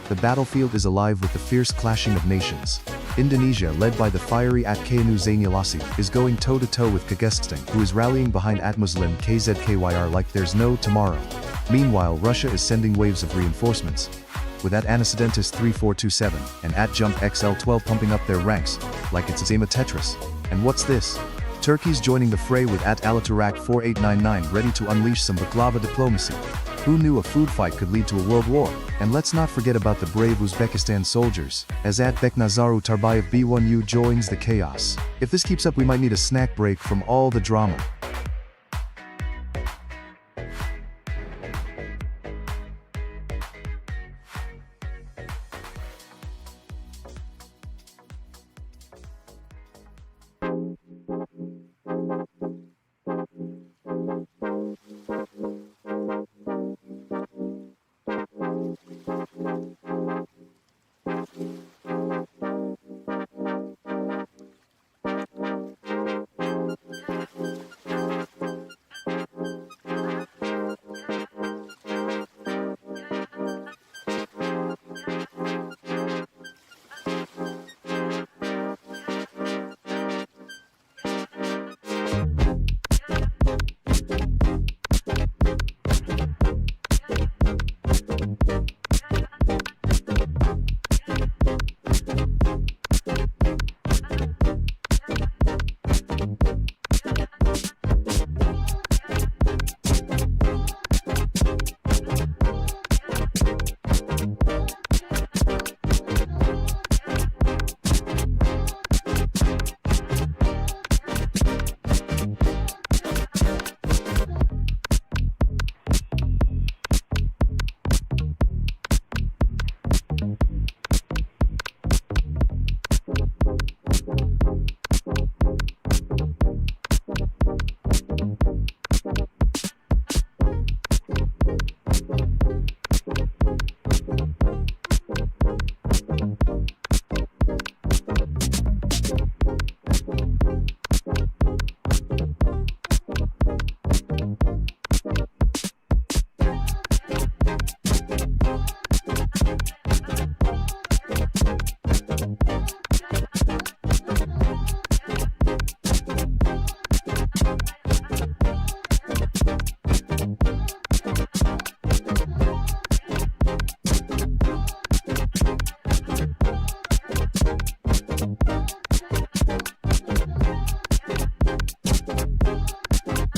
The battlefield is alive with the fierce clashing of nations. Indonesia, led by the fiery Atkanu Zainulasi, is going toe-to-toe with Kyrgyzstan, who is rallying behind Muslim KZKYR like there's no tomorrow. Meanwhile, Russia is sending waves of reinforcements, with Antecedentis 3427 and Jump XL12 pumping up their ranks, like it's a Zema Tetris. And what's this? Turkey's joining the fray with Alaturak 4899 ready to unleash some baklava diplomacy. Who knew a food fight could lead to a world war? And let's not forget about the brave Uzbekistan soldiers, as Beknazaru Tarbayev B1U joins the chaos. If this keeps up, we might need a snack break from all the drama.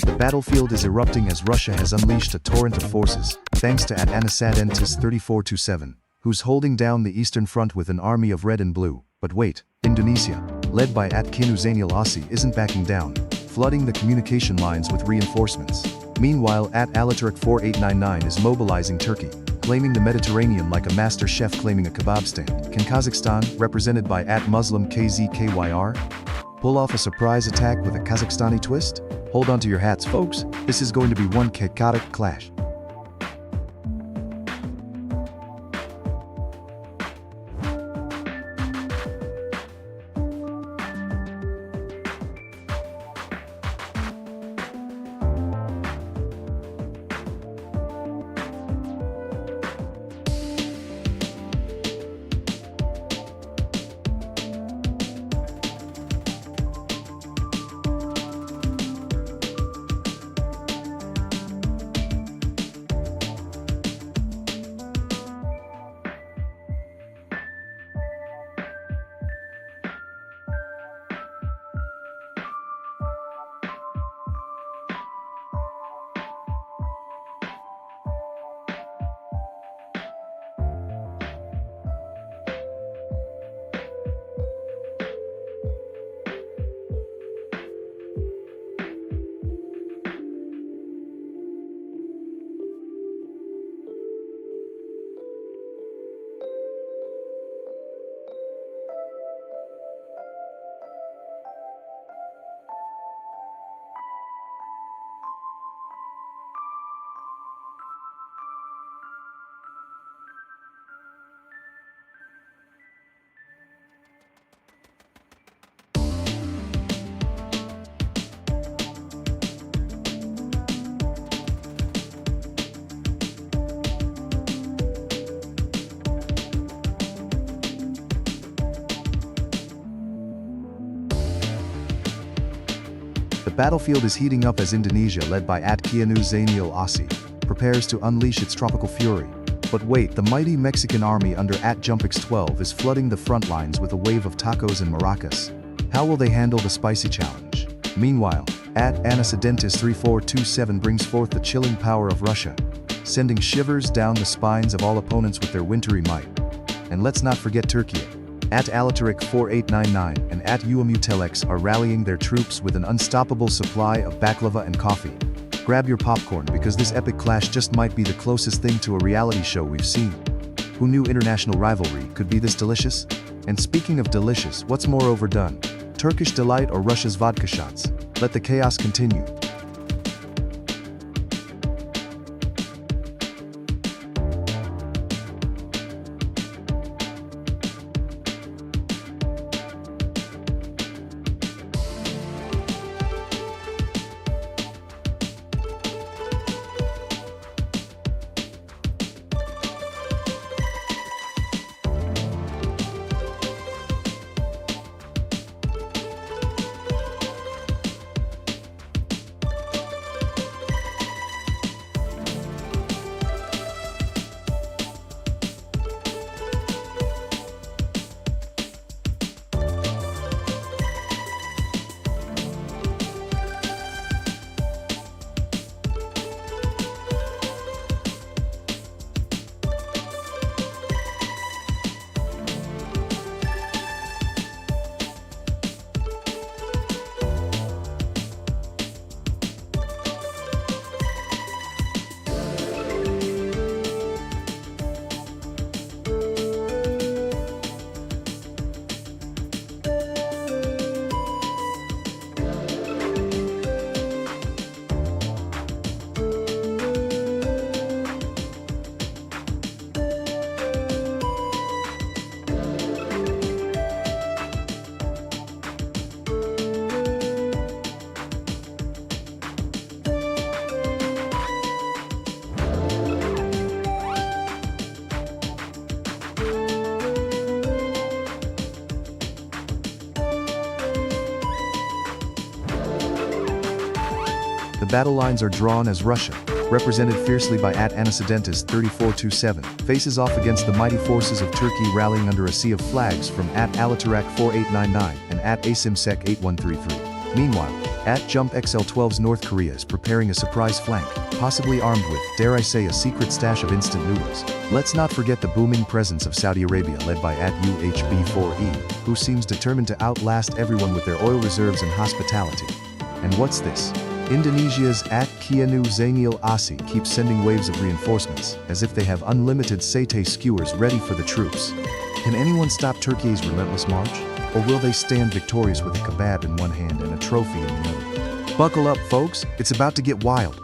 The battlefield is erupting as Russia has unleashed a torrent of forces, thanks to Antecedentis 3427, who's holding down the Eastern Front with an army of red and blue. But wait, Indonesia, led by Atkanu Zainulasi, isn't backing down, flooding the communication lines with reinforcements. Meanwhile, Alaturak 4899 is mobilizing Turkey, claiming the Mediterranean like a master chef claiming a kebab stand. Can Kazakhstan, represented by Muslim KZKYR, pull off a surprise attack with a Kazakhstani twist? Hold on to your hats, folks. This is going to be one chaotic clash. The battlefield is heating up as Indonesia, led by Kianu Zainal Asi, prepares to unleash its tropical fury. But wait, the mighty Mexican army under @JumpX12 is flooding the front lines with a wave of tacos and maracas. How will they handle the spicy challenge? Meanwhile, @Anacedentis 3427 brings forth the chilling power of Russia, sending shivers down the spines of all opponents with their wintry might. And let's not forget Turkey. @Alatarik 4899 and @Uamutelex are rallying their troops with an unstoppable supply of baklava and coffee. Grab your popcorn because this epic clash just might be the closest thing to a reality show we've seen. Who knew international rivalry could be this delicious? And speaking of delicious, what's more overdone? Turkish delight or Russia's vodka shots? Let the chaos continue. The battle lines are drawn as Russia, represented fiercely by @Anacedentis 3427, faces off against the mighty forces of Turkey rallying under a sea of flags from @Alatarak 4899 and @Asimsek 8133. Meanwhile, @JumpXL12's North Korea is preparing a surprise flank, possibly armed with, dare I say, a secret stash of instant noodles. Let's not forget the booming presence of Saudi Arabia led by @UHB4E, who seems determined to outlast everyone with their oil reserves and hospitality. And what's this? Indonesia's @Kianu Zainal Asi keeps sending waves of reinforcements, as if they have unlimited satay skewers ready for the troops. Can anyone stop Turkey's relentless march? Or will they stand victorious with a kebab in one hand and a trophy in the other? Buckle up, folks, it's about to get wild.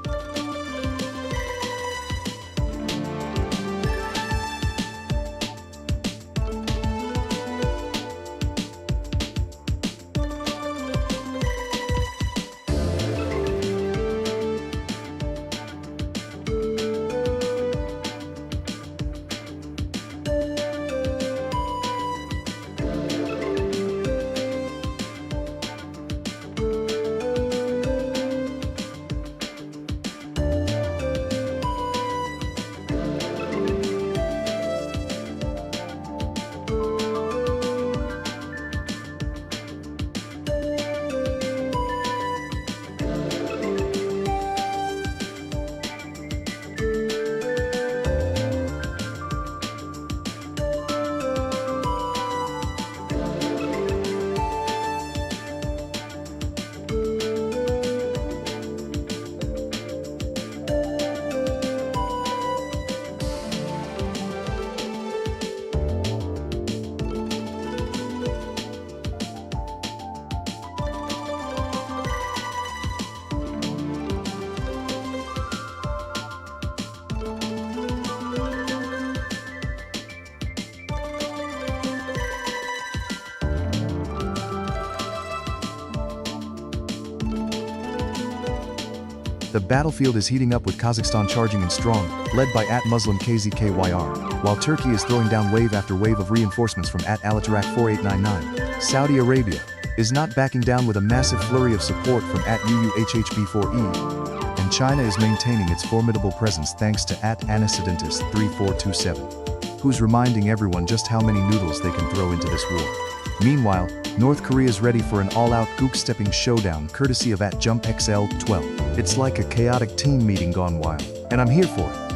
The battlefield is heating up with Kazakhstan charging in strong, led by Muslim KZKYR, while Turkey is throwing down wave after wave of reinforcements from Alatarak 4899. Saudi Arabia is not backing down with a massive flurry of support from UUHHB4E, and China is maintaining its formidable presence thanks to Anisidentists 3427, who's reminding everyone just how many noodles they can throw into this war. Meanwhile, North Korea is ready for an all-out gook-stepping showdown courtesy of Jump XL12. It's like a chaotic team meeting gone wild, and I'm here for it.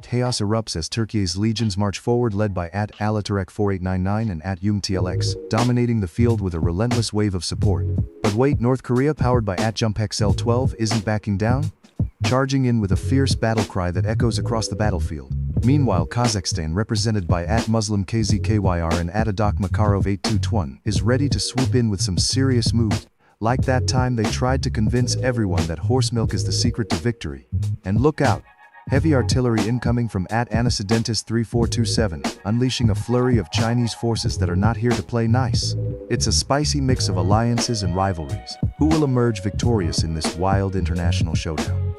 Chaos erupts as Turkey's legions march forward led by Alatarak 4899 and UMTLX, dominating the field with a relentless wave of support. But wait, North Korea, powered by Jump XL12, isn't backing down? Charging in with a fierce battle cry that echoes across the battlefield. Meanwhile, Kazakhstan, represented by Muslim KZKYR and Atadak Makarov 821, is ready to swoop in with some serious moves. Like that time they tried to convince everyone that horse milk is the secret to victory. And look out! Heavy artillery incoming from Anisidentists 3427, unleashing a flurry of Chinese forces that are not here to play nice. It's a spicy mix of alliances and rivalries. Who will emerge victorious in this wild international showdown?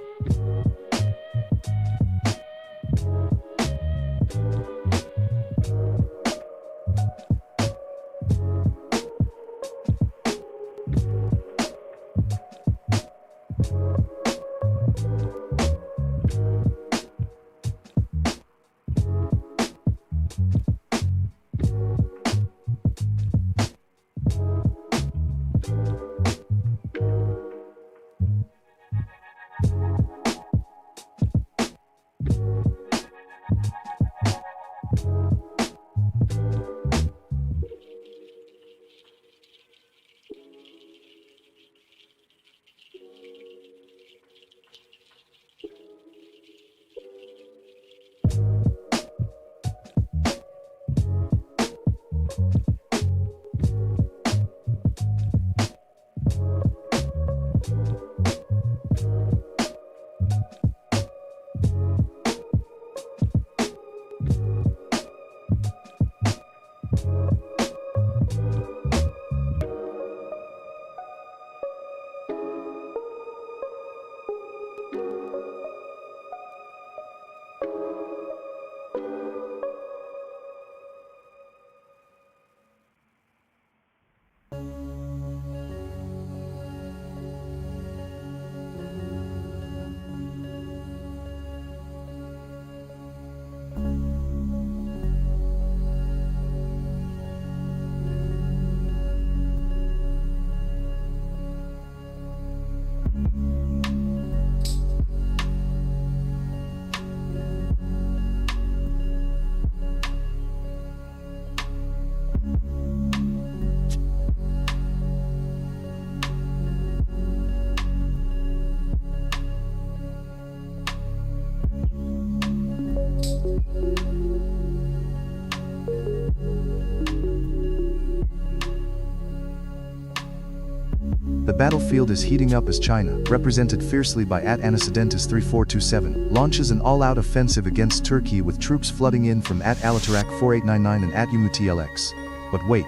The battlefield is heating up as China, represented fiercely by Anacedentis 3427, launches an all-out offensive against Turkey with troops flooding in from Alatarak 4899 and UMTLX. But wait,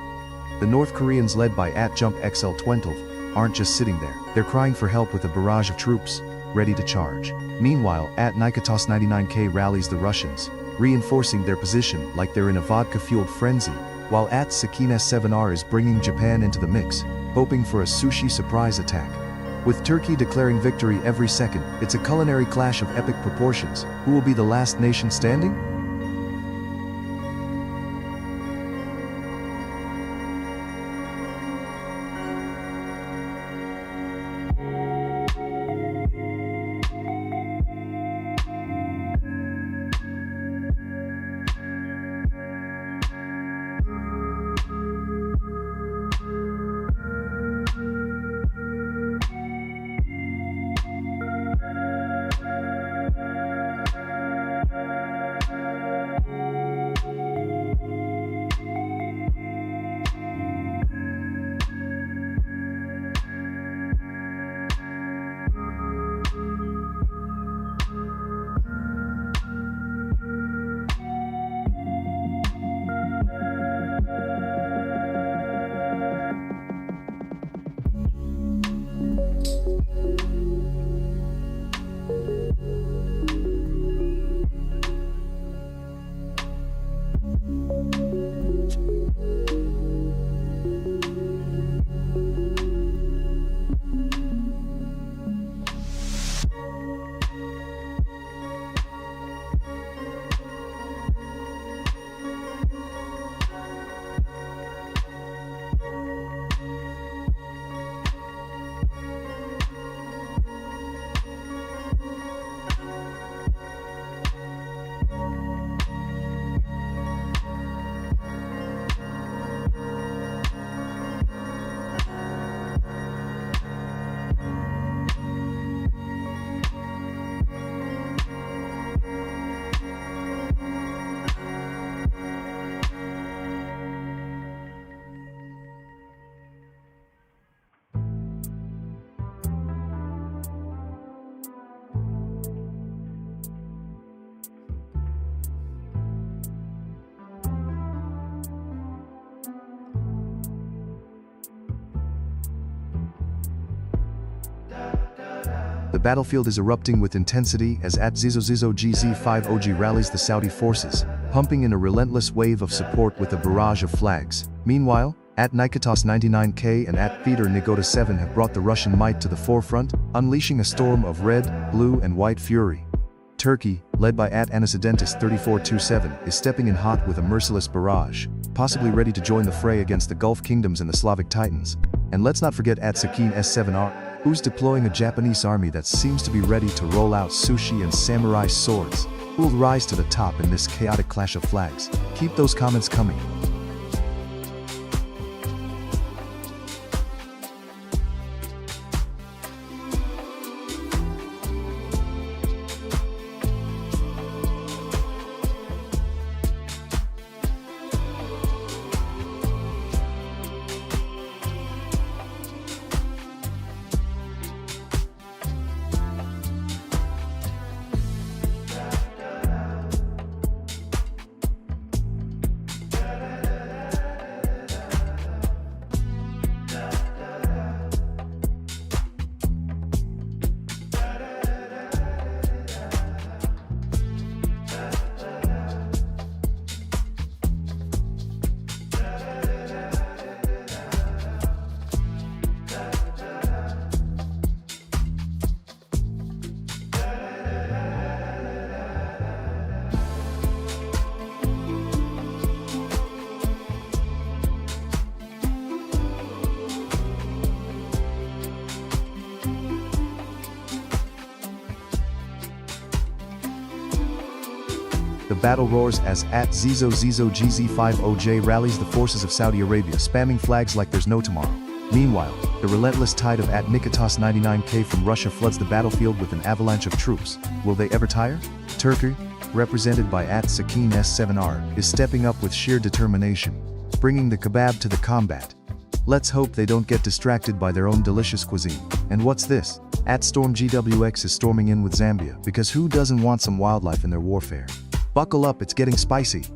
the North Koreans led by Jump XL-12 aren't just sitting there, they're crying for help with a barrage of troops, ready to charge. Meanwhile, Nikatos 99K rallies the Russians, reinforcing their position like they're in a vodka-fueled frenzy, while Sakin S7R is bringing Japan into the mix, hoping for a sushi surprise attack. With Turkey declaring victory every second, it's a culinary clash of epic proportions. Who will be the last nation standing? The battlefield is erupting with intensity as Zizo GZ5 OG rallies the Saudi forces, pumping in a relentless wave of support with a barrage of flags. Meanwhile, Nikatos 99K and Theater Nigota 7 have brought the Russian might to the forefront, unleashing a storm of red, blue and white fury. Turkey, led by Anacedentis 3427, is stepping in hot with a merciless barrage, possibly ready to join the fray against the Gulf kingdoms and the Slavic titans. And let's not forget Sakin S7R, who's deploying a Japanese army that seems to be ready to roll out sushi and samurai swords. Who'll rise to the top in this chaotic clash of flags? Keep those comments coming. battle roars as @Zizo GZ50J rallies the forces of Saudi Arabia, spamming flags like there's no tomorrow. Meanwhile, the relentless tide of @Nikitas99K from Russia floods the battlefield with an avalanche of troops. Will they ever tire? Turkey, represented by @Sakin S7R, is stepping up with sheer determination, bringing the kebab to the combat. Let's hope they don't get distracted by their own delicious cuisine. And what's this? @StormGWX is storming in with Zambia, because who doesn't want some wildlife in their warfare? Buckle up, it's getting spicy.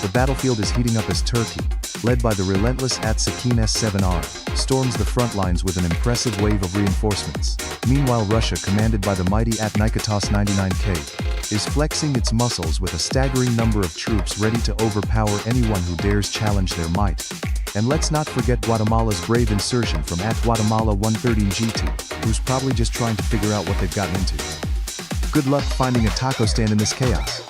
The battlefield is heating up as Turkey, led by the relentless @Sakin S7R, storms the front lines with an impressive wave of reinforcements. Meanwhile, Russia, commanded by the mighty @Nikitas99K, is flexing its muscles with a staggering number of troops ready to overpower anyone who dares challenge their might. And let's not forget Guatemala's brave insertion from @Guatemala113G2, who's probably just trying to figure out what they've gotten into. Good luck finding a taco stand in this chaos.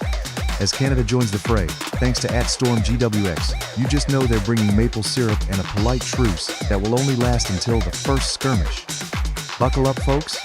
As Canada joins the fray, thanks to @StormGWX, you just know they're bringing maple syrup and a polite truce that will only last until the first skirmish. Buckle up, folks.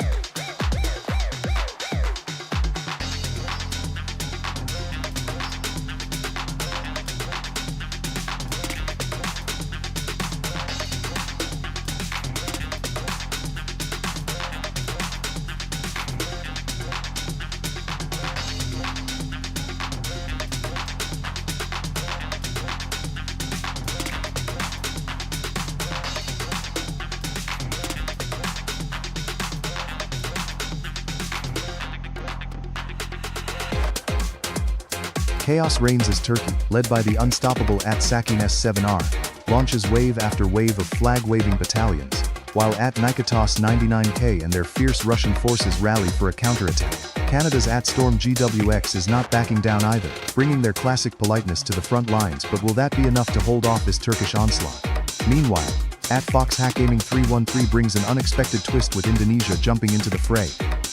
Chaos reigns as Turkey, led by the unstoppable @Sakin S7R, launches wave after wave of flag-waving battalions, while @Nikitas99K and their fierce Russian forces rally for a counterattack. Canada's @StormGWX is not backing down either, bringing their classic politeness to the front lines, but will that be enough to hold off this Turkish onslaught? Meanwhile, @FoxHackAiming313 brings an unexpected twist with Indonesia jumping into the fray.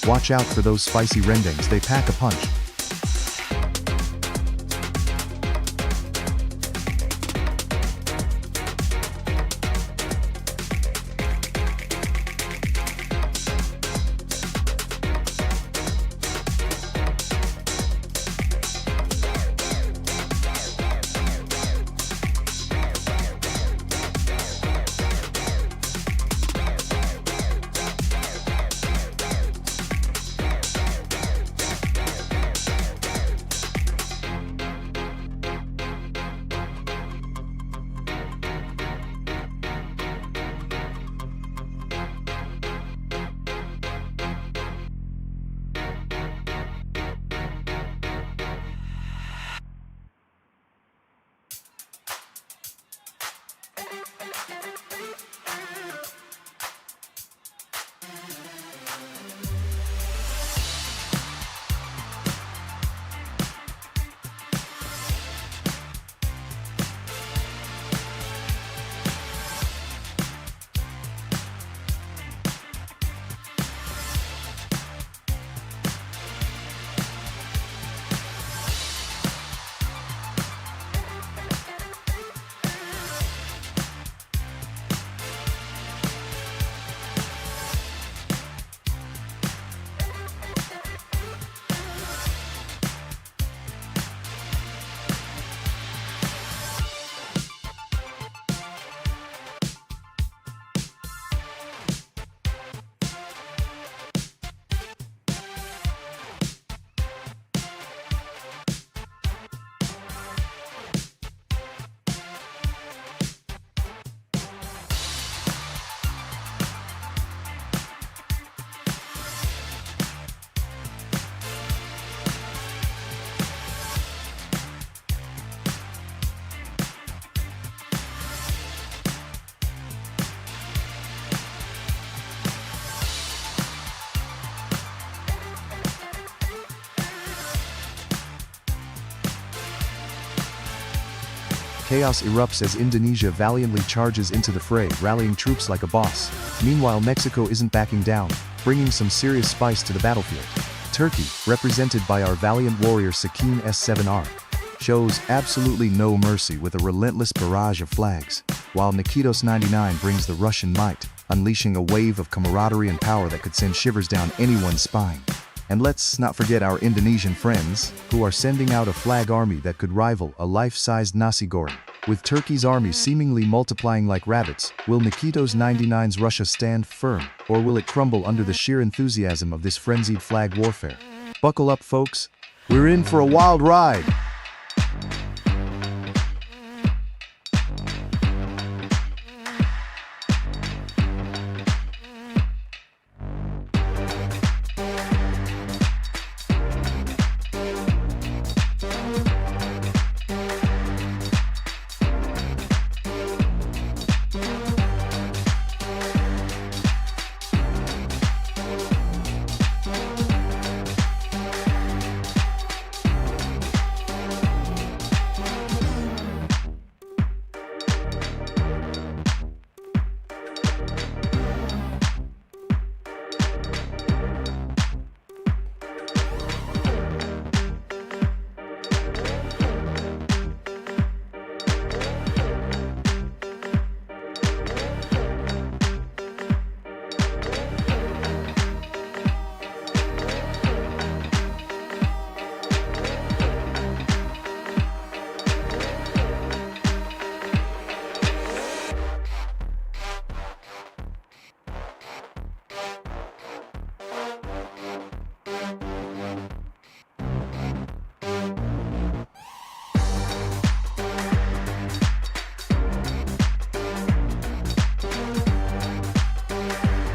Watch out for those spicy rendings, they pack a punch. Chaos erupts as Indonesia valiantly charges into the fray, rallying troops like a boss. Meanwhile, Mexico isn't backing down, bringing some serious spice to the battlefield. Turkey, represented by our valiant warrior Sakin S7R, shows absolutely no mercy with a relentless barrage of flags, while Nikitos 99 brings the Russian might, unleashing a wave of camaraderie and power that could send shivers down anyone's spine. And let's not forget our Indonesian friends, who are sending out a flag army that could rival a life-sized nasi goreng. With Turkey's army seemingly multiplying like rabbits, will Nikitos 99's Russia stand firm, or will it crumble under the sheer enthusiasm of this frenzied flag warfare? Buckle up, folks. We're in for a wild ride.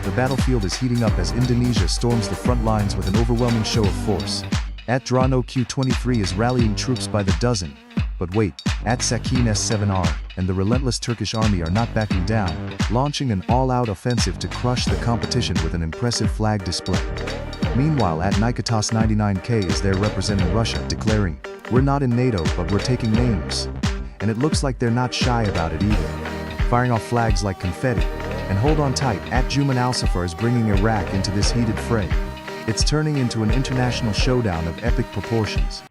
The battlefield is heating up as Indonesia storms the front lines with an overwhelming show of force. At Drano Q23 is rallying troops by the dozen. But wait, at Sakin S7R and the relentless Turkish army are not backing down, launching an all-out offensive to crush the competition with an impressive flag display. Meanwhile, at Nikitos 99K is there representing Russia, declaring, "We're not in NATO, but we're taking names." And it looks like they're not shy about it either, firing off flags like confetti. And hold on tight, at Juman Al-Safar is bringing Iraq into this heated fray. It's turning into an international showdown of epic proportions.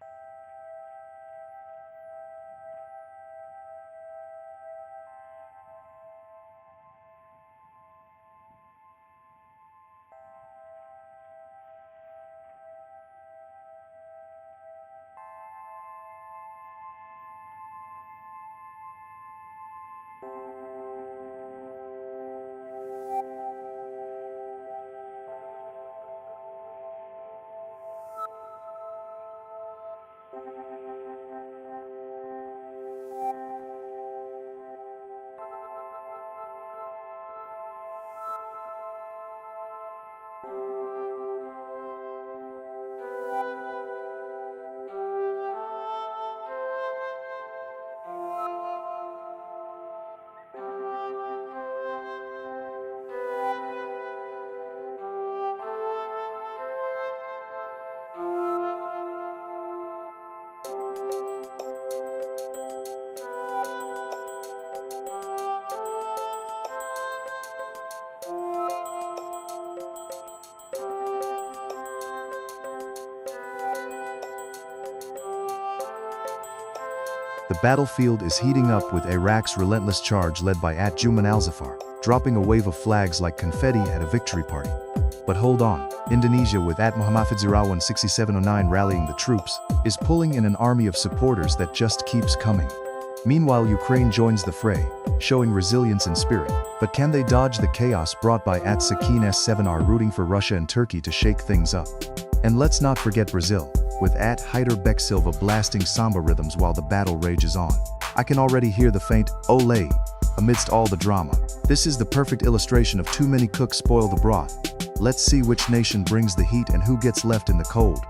The battlefield is heating up with Iraq's relentless charge led by at Juman Al-Zafar, dropping a wave of flags like confetti at a victory party. But hold on, Indonesia with at Muhammad Zirawan 6709 rallying the troops, is pulling in an army of supporters that just keeps coming. Meanwhile, Ukraine joins the fray, showing resilience and spirit. But can they dodge the chaos brought by at Sakin S7R rooting for Russia and Turkey to shake things up? And let's not forget Brazil, with at Heider Beck Silva blasting samba rhythms while the battle rages on. I can already hear the faint "Olé" amidst all the drama. This is the perfect illustration of too many cooks spoil the broth. Let's see which nation brings the heat and who gets left in the cold.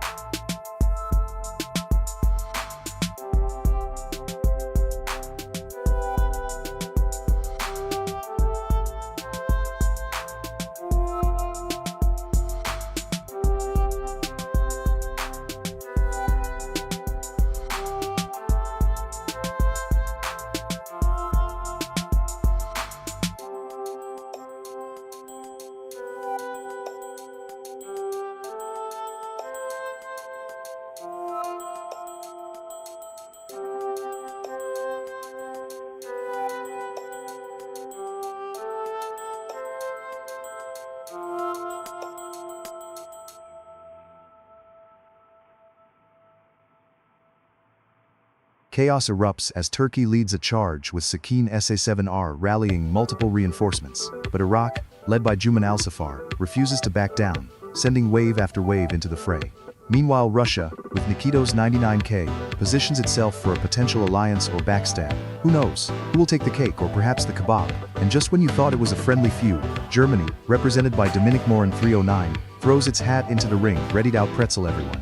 Chaos erupts as Turkey leads a charge with Sakin SA-7R rallying multiple reinforcements, but Iraq, led by Juman al-Safar, refuses to back down, sending wave after wave into the fray. Meanwhile, Russia, with Nikito's 99K, positions itself for a potential alliance or backstab. Who knows? Who will take the cake or perhaps the kebab? And just when you thought it was a friendly feud, Germany, represented by Dominic Morin 309, throws its hat into the ring, ready to out-pretzel everyone.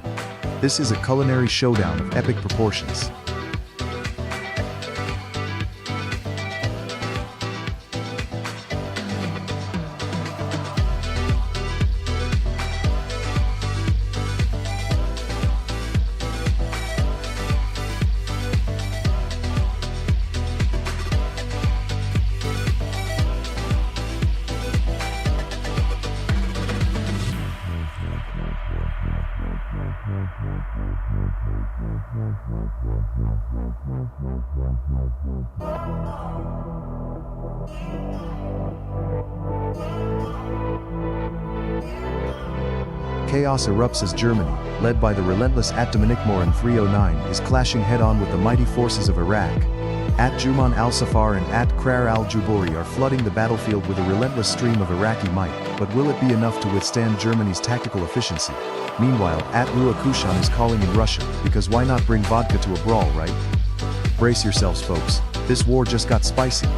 This is a culinary showdown of epic proportions. Chaos erupts as Germany, led by the relentless Dominic Morin 309, is clashing head-on with the mighty forces of Iraq. Juman al-Safar and Krar al-Jubouri are flooding the battlefield with a relentless stream of Iraqi might, but will it be enough to withstand Germany's tactical efficiency? Meanwhile, Rua Kushan is calling in Russia, because why not bring vodka to a brawl, right? Brace yourselves, folks. This war just got spicy.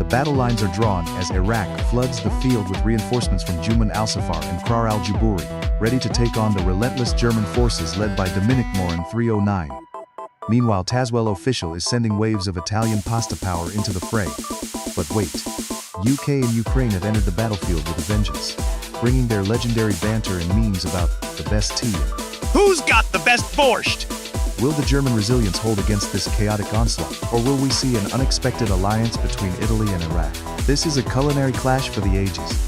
Battle lines are drawn as Iraq floods the field with reinforcements from Juman al-Safar and Krar al-Jubouri, ready to take on the relentless German forces led by Dominic Morin 309. Meanwhile, Tazwell official is sending waves of Italian pasta power into the fray. But wait, UK and Ukraine have entered the battlefield with a vengeance, bringing their legendary banter and memes about the best tea. Who's got the best borscht? Will the German resilience hold against this chaotic onslaught, or will we see an unexpected alliance between Italy and Iraq? This is a culinary clash for the ages.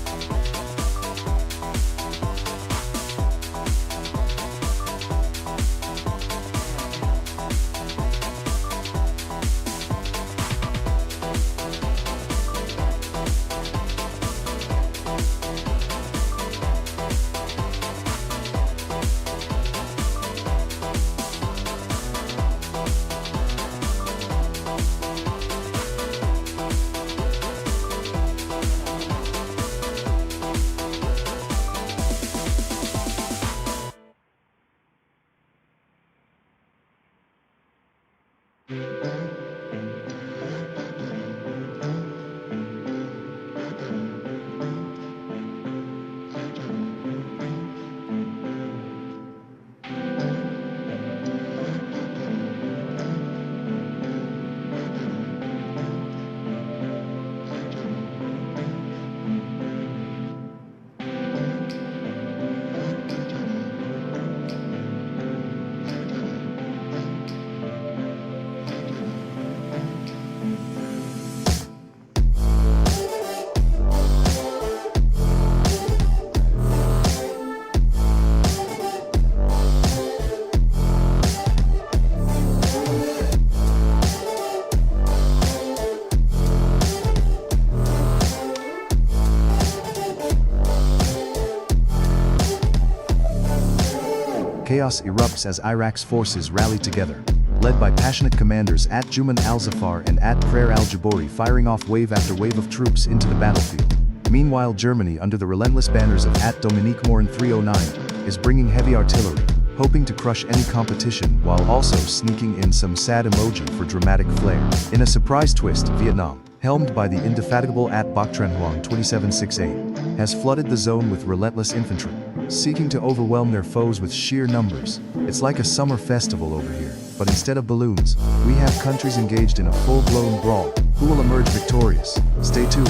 chaos erupts as Iraq's forces rally together, led by passionate commanders at Juman al-Zafar and at Prayer al-Jabouri firing off wave after wave of troops into the battlefield. Meanwhile, Germany, under the relentless banners of at Dominique Morin 309, is bringing heavy artillery, hoping to crush any competition while also sneaking in some sad emoji for dramatic flair. In a surprise twist, Vietnam, helmed by the indefatigable at Bach Tran Hoang 2768, has flooded the zone with relentless infantry, seeking to overwhelm their foes with sheer numbers. It's like a summer festival over here, but instead of balloons, we have countries engaged in a full-blown brawl. Who will emerge victorious? Stay tuned.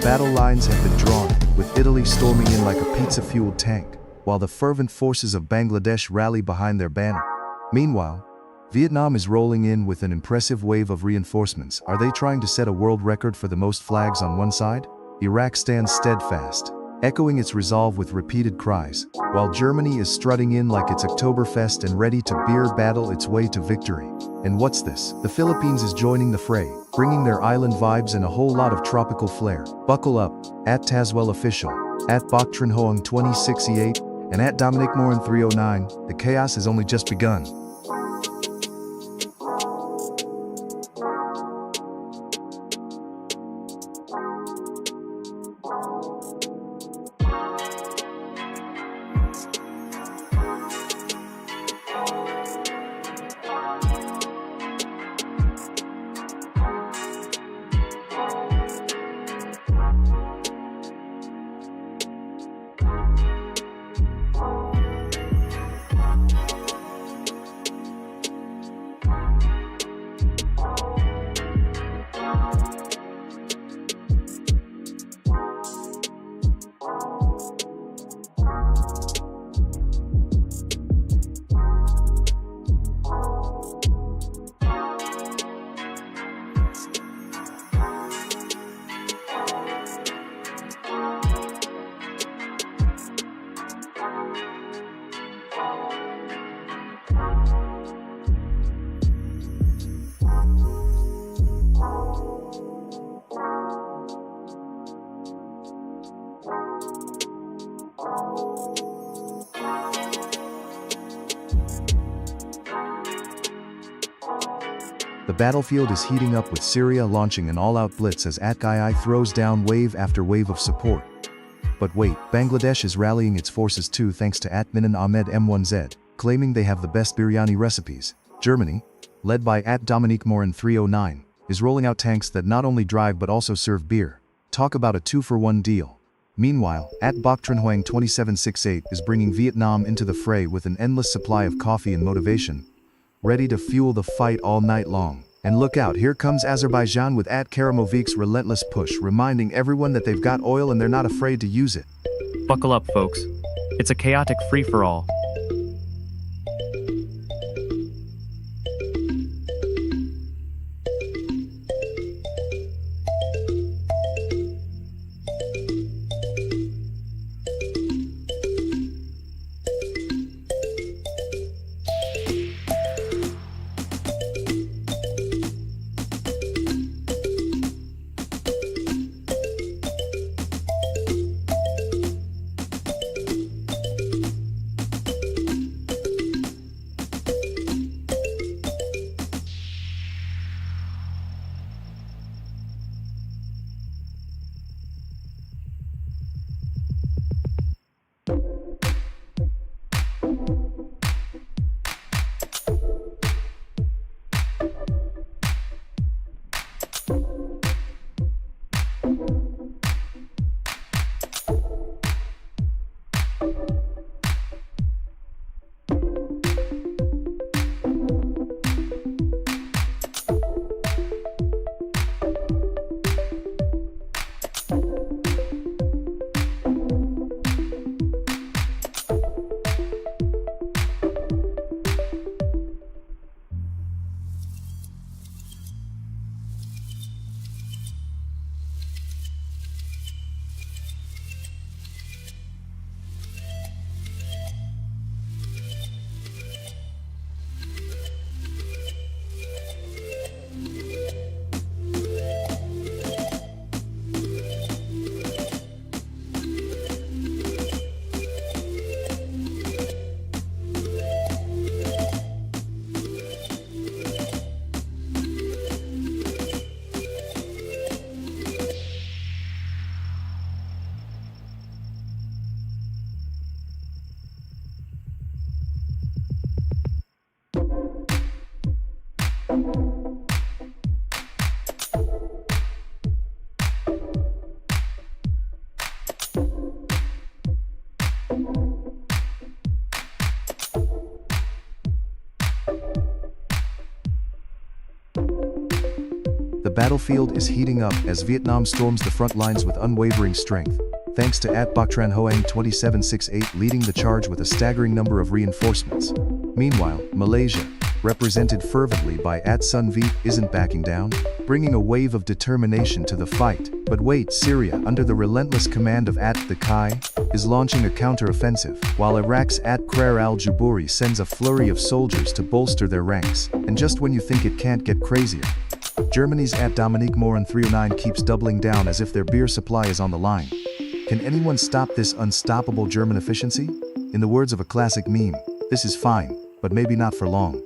Battle lines have been drawn, with Italy storming in like a pizza-fueled tank, while the fervent forces of Bangladesh rally behind their banner. Meanwhile, Vietnam is rolling in with an impressive wave of reinforcements. Are they trying to set a world record for the most flags on one side? Iraq stands steadfast, echoing its resolve with repeated cries, while Germany is strutting in like it's Oktoberfest and ready to beer battle its way to victory. And what's this? The Philippines is joining the fray, bringing their island vibes and a whole lot of tropical flair. Buckle up, at Tazwell Official, at Bach Tran Hoang 2668, and at Dominic Morin 309, the chaos has only just begun. The battlefield is heating up with Syria launching an all-out blitz as At-Gai throws down wave after wave of support. But wait, Bangladesh is rallying its forces too thanks to At-Minan Ahmed M1Z, claiming they have the best biryani recipes. Germany, led by At-Dominique Morin 309, is rolling out tanks that not only drive but also serve beer. Talk about a 2-for-1 deal. Meanwhile, At-Bach Tran Hoang 2768 is bringing Vietnam into the fray with an endless supply of coffee and motivation, ready to fuel the fight all night long. And look out, here comes Azerbaijan with At-Karamovik's relentless push, reminding everyone that they've got oil and they're not afraid to use it. Buckle up, folks. It's a chaotic free-for-all. The battlefield is heating up as Vietnam storms the front lines with unwavering strength, thanks to Bach Tran Hoang 2768 leading the charge with a staggering number of reinforcements. Meanwhile, Malaysia, represented fervently by Sun Viet, isn't backing down, bringing a wave of determination to the fight. But wait, Syria, under the relentless command of the Kai, is launching a counter-offensive, while Iraq's Khair al-Jubouri sends a flurry of soldiers to bolster their ranks. And just when you think it can't get crazier, Germany's Dominique Morin 309 keeps doubling down as if their beer supply is on the line. Can anyone stop this unstoppable German efficiency? In the words of a classic meme, this is fine, but maybe not for long.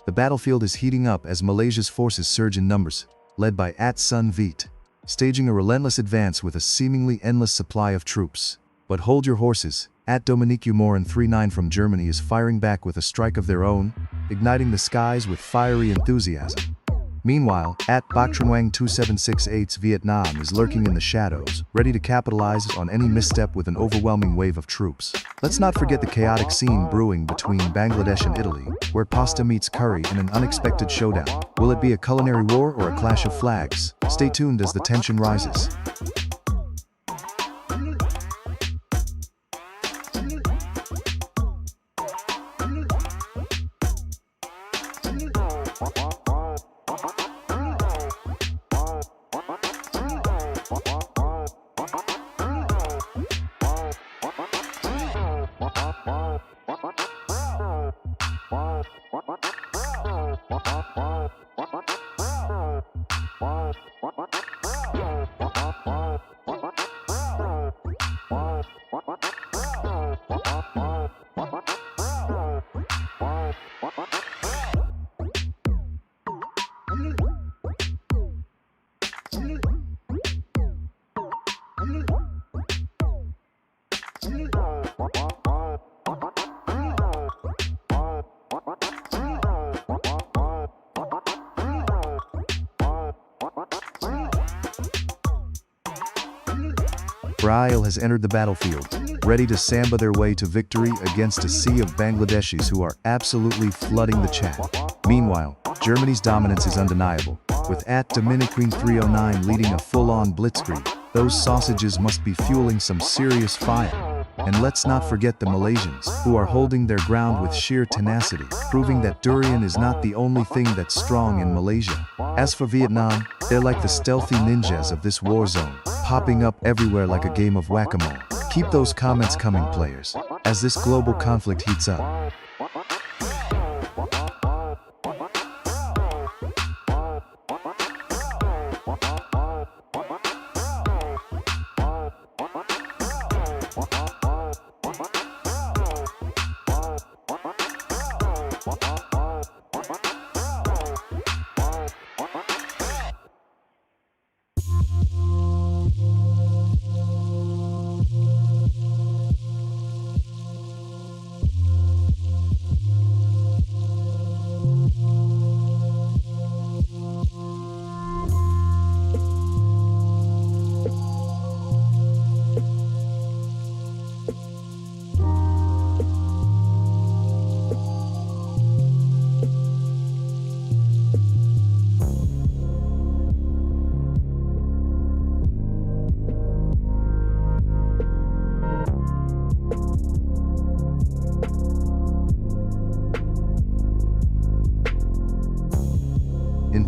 The battlefield is heating up as Malaysia's forces surge in numbers, led by Sun Viet, staging a relentless advance with a seemingly endless supply of troops. But hold your horses, Dominique Morin 39 from Germany is firing back with a strike of their own, igniting the skies with fiery enthusiasm. Meanwhile, Bach Tran Hoang 2768's Vietnam is lurking in the shadows, ready to capitalize on any misstep with an overwhelming wave of troops. Let's not forget the chaotic scene brewing between Bangladesh and Italy, where pasta meets curry in an unexpected showdown. Will it be a culinary war or a clash of flags? Stay tuned as the tension rises. Braille has entered the battlefield, ready to samba their way to victory against a sea of Bangladeshis who are absolutely flooding the chat. Meanwhile, Germany's dominance is undeniable, with Dominique 309 leading a full-on blitzkrieg. Those sausages must be fueling some serious fire. And let's not forget the Malaysians, who are holding their ground with sheer tenacity, proving that durian is not the only thing that's strong in Malaysia. As for Vietnam, they're like the stealthy ninjas of this war zone, popping up everywhere like a game of whack-a-mole. Keep those comments coming, players, as this global conflict heats up.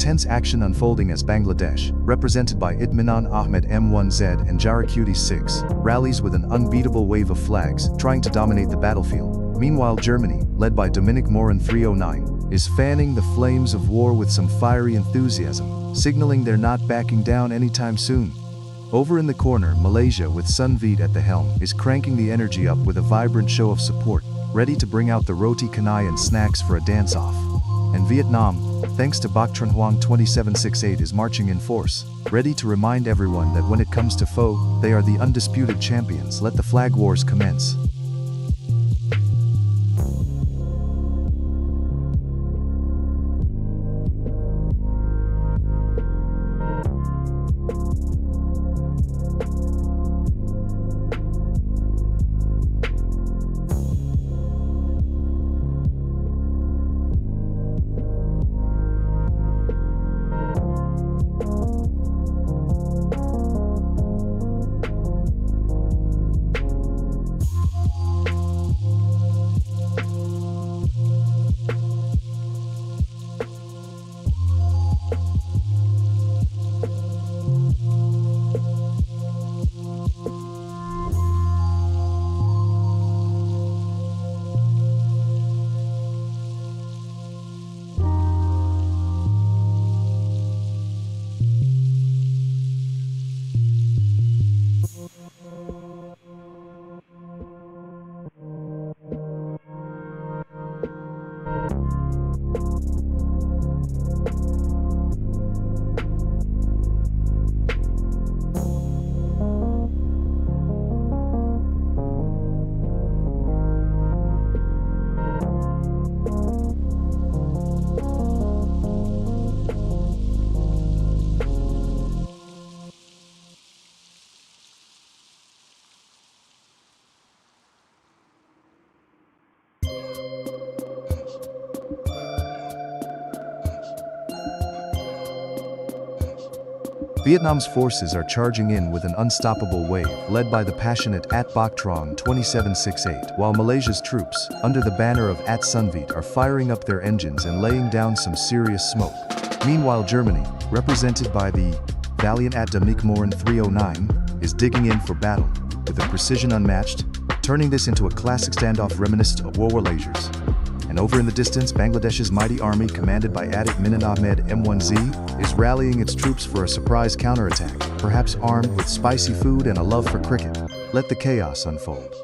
tense action unfolding as Bangladesh, represented by Itminan Ahmed M1Z and Jaracuti 6, rallies with an unbeatable wave of flags, trying to dominate the battlefield. Meanwhile, Germany, led by Dominic Morin 309, is fanning the flames of war with some fiery enthusiasm, signaling they're not backing down anytime soon. Over in the corner, Malaysia, with Sunveed at the helm, is cranking the energy up with a vibrant show of support, ready to bring out the roti canai and snacks for a dance-off. And Vietnam, thanks to Bach Tran Hoang 2768, is marching in force, ready to remind everyone that when it comes to foe, they are the undisputed champions. Let the flag wars commence. Vietnam's forces are charging in with an unstoppable wave, led by the passionate Bach Tran 2768, while Malaysia's troops, under the banner of Sunveed, are firing up their engines and laying down some serious smoke. Meanwhile, Germany, represented by the valiant Dominic Morin 309, is digging in for battle, with a precision unmatched, turning this into a classic standoff reminiscent of War Lasers. And over in the distance, Bangladesh's mighty army, commanded by Itminan Ahmed M1Z, is rallying its troops for a surprise counterattack, perhaps armed with spicy food and a love for cricket. Let the chaos unfold.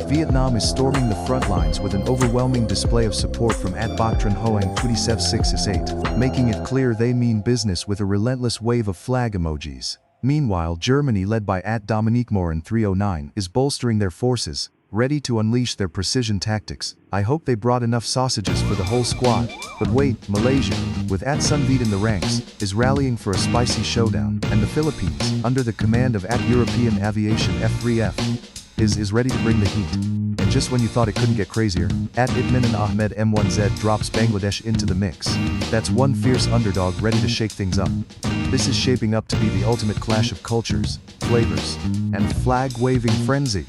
Vietnam is storming the front lines with an overwhelming display of support from Bach Tran Hoang 2768, making it clear they mean business with a relentless wave of flag emojis. Meanwhile, Germany, led by Dominique Morin 309, is bolstering their forces, ready to unleash their precision tactics. I hope they brought enough sausages for the whole squad. But wait, Malaysia, with Sunbeat in the ranks, is rallying for a spicy showdown, and the Philippines, under the command of European Aviation F3F, is ready to bring the heat. And just when you thought it couldn't get crazier, Itminan Ahmed M1Z drops Bangladesh into the mix. That's one fierce underdog ready to shake things up. This is shaping up to be the ultimate clash of cultures, flavors, and flag-waving frenzy.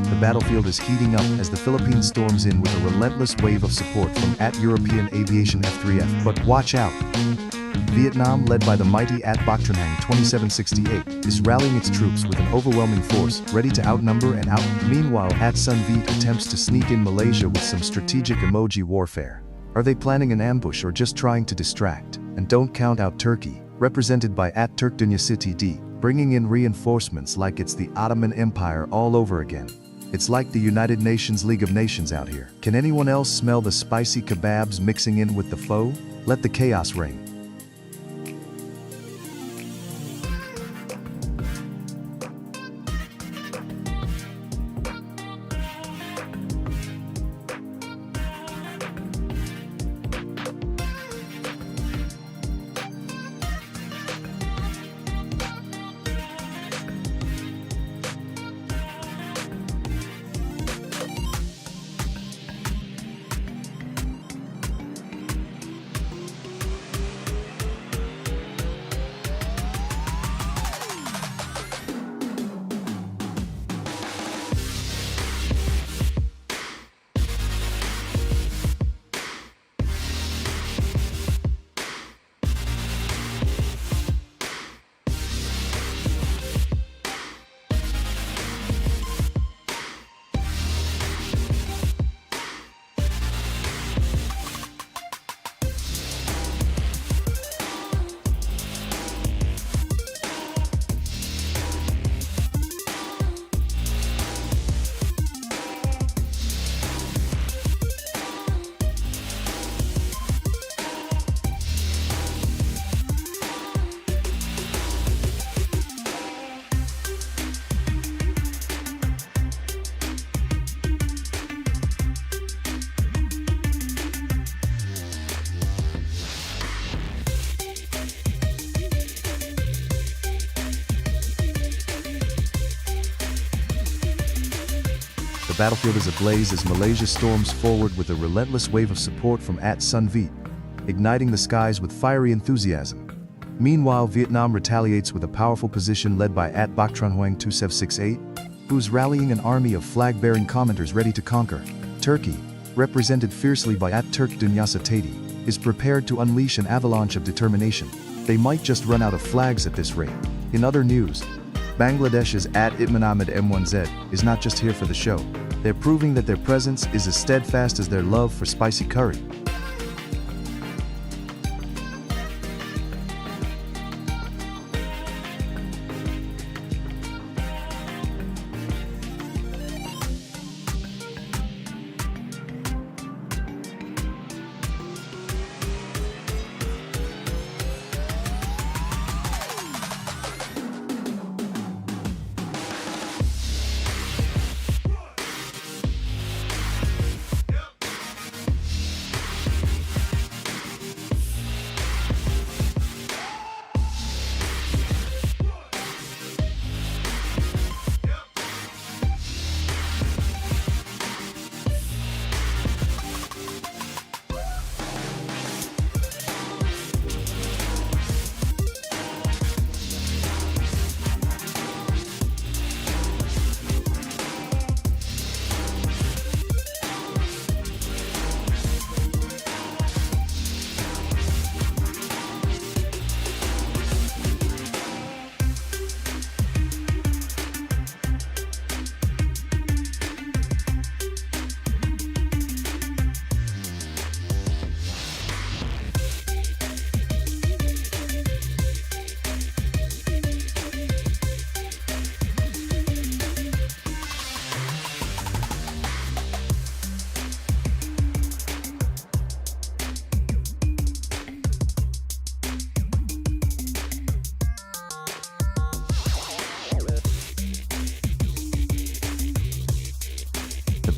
The battlefield is heating up as the Philippines storms in with a relentless wave of support from European Aviation F3F. But watch out! Vietnam, led by the mighty Bach Tran Hang 2768, is rallying its troops with an overwhelming force, ready to outnumber and out. Meanwhile, Sunbeat attempts to sneak in Malaysia with some strategic emoji warfare. Are they planning an ambush or just trying to distract? And don't count out Turkey, represented by Turk Dunya City D, bringing in reinforcements like it's the Ottoman Empire all over again. It's like the United Nations League of Nations out here. Can anyone else smell the spicy kebabs mixing in with the foe? Let the chaos reign. The battlefield is ablaze as Malaysia storms forward with a relentless wave of support from Sunbeat, igniting the skies with fiery enthusiasm. Meanwhile, Vietnam retaliates with a powerful position led by Bach Tran Hang 2768, who's rallying an army of flag-bearing commenters ready to conquer. Turkey, represented fiercely by Turk Dunya City, is prepared to unleash an avalanche of determination. They might just run out of flags at this rate. In other news, Bangladesh's Itman Ahmed M1Z is not just here for the show. They're proving that their presence is as steadfast as their love for spicy curry.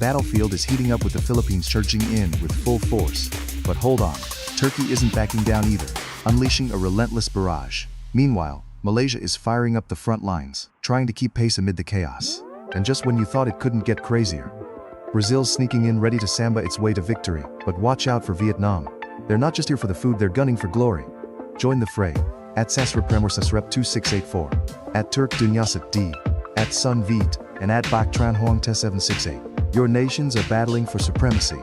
battlefield is heating up with the Philippines charging in with full force. But hold on, Turkey isn't backing down either, unleashing a relentless barrage. Meanwhile, Malaysia is firing up the front lines, trying to keep pace amid the chaos. And just when you thought it couldn't get crazier, Brazil's sneaking in ready to samba its way to victory. But watch out for Vietnam. They're not just here for the food, they're gunning for glory. Join the fray. At Sasrepremorsasrep 2684. At Turk Dunyasat D. At Sun Vit. And at Bak Tran Hoang Te 768. Your nations are battling for supremacy.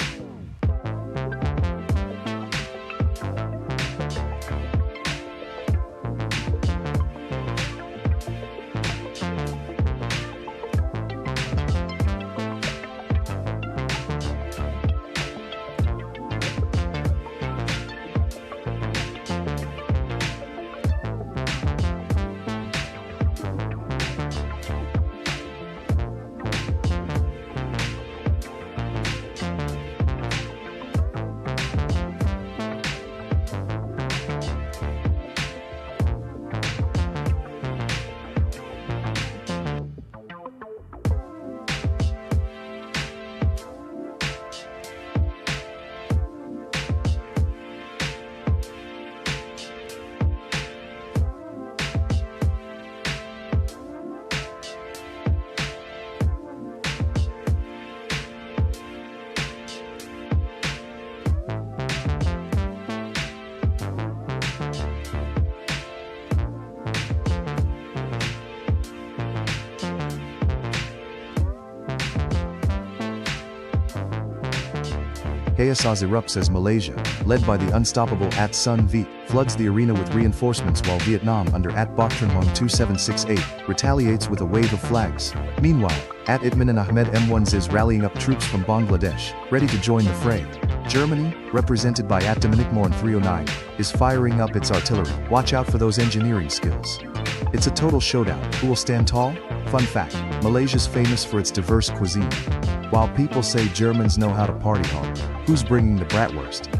Chaos erupts as Malaysia, led by the unstoppable At Sun Vit, floods the arena with reinforcements while Vietnam under At Bok Tran Hoang 2768 retaliates with a wave of flags. Meanwhile, At Itman and Ahmed M1Z is rallying up troops from Bangladesh, ready to join the fray. Germany, represented by At Dominic Morin 309, is firing up its artillery. Watch out for those engineering skills. It's a total showdown. Who will stand tall? Fun fact, Malaysia's famous for its diverse cuisine. While people say Germans know how to party hard, who's bringing the bratwurst?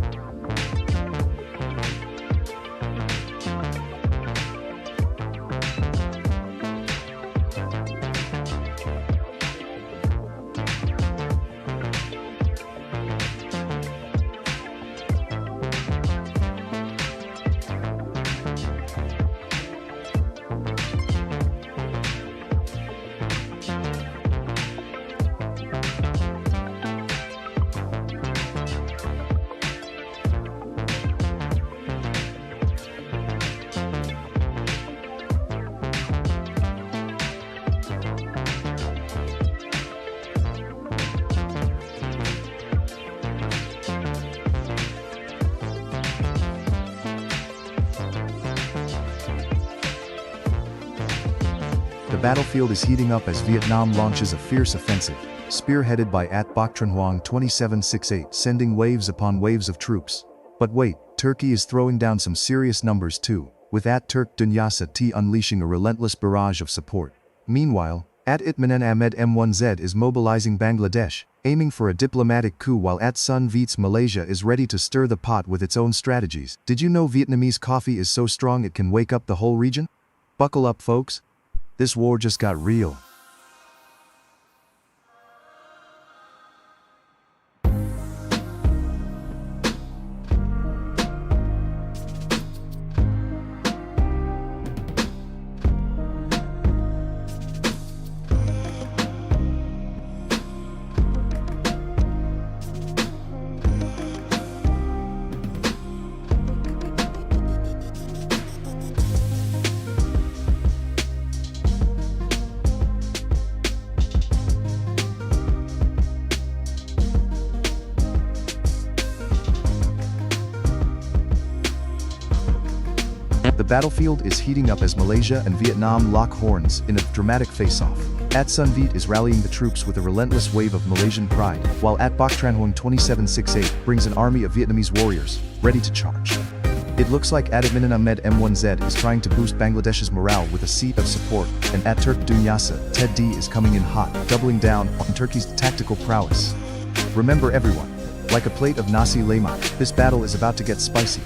The battlefield is heating up as Vietnam launches a fierce offensive, spearheaded by At Bok Tran Hoang 2768, sending waves upon waves of troops. But wait, Turkey is throwing down some serious numbers too, with At Turk Dunyasa T unleashing a relentless barrage of support. Meanwhile, At Itman Ahmed M1Z is mobilizing Bangladesh, aiming for a diplomatic coup, while At Sun Vit's Malaysia is ready to stir the pot with its own strategies. Did you know Vietnamese coffee is so strong it can wake up the whole region? Buckle up, folks. This war just got real. The battlefield is heating up as Malaysia and Vietnam lock horns in a dramatic face-off. At Sun Vit is rallying the troops with a relentless wave of Malaysian pride, while At Bok Tran Hoang 2768 brings an army of Vietnamese warriors, ready to charge. It looks like At Itman Ahmed M1Z is trying to boost Bangladesh's morale with a sea of support, and At Turk Dunyasa Ted D is coming in hot, doubling down on Turkey's tactical prowess. Remember everyone, like a plate of nasi lemak, this battle is about to get spicy.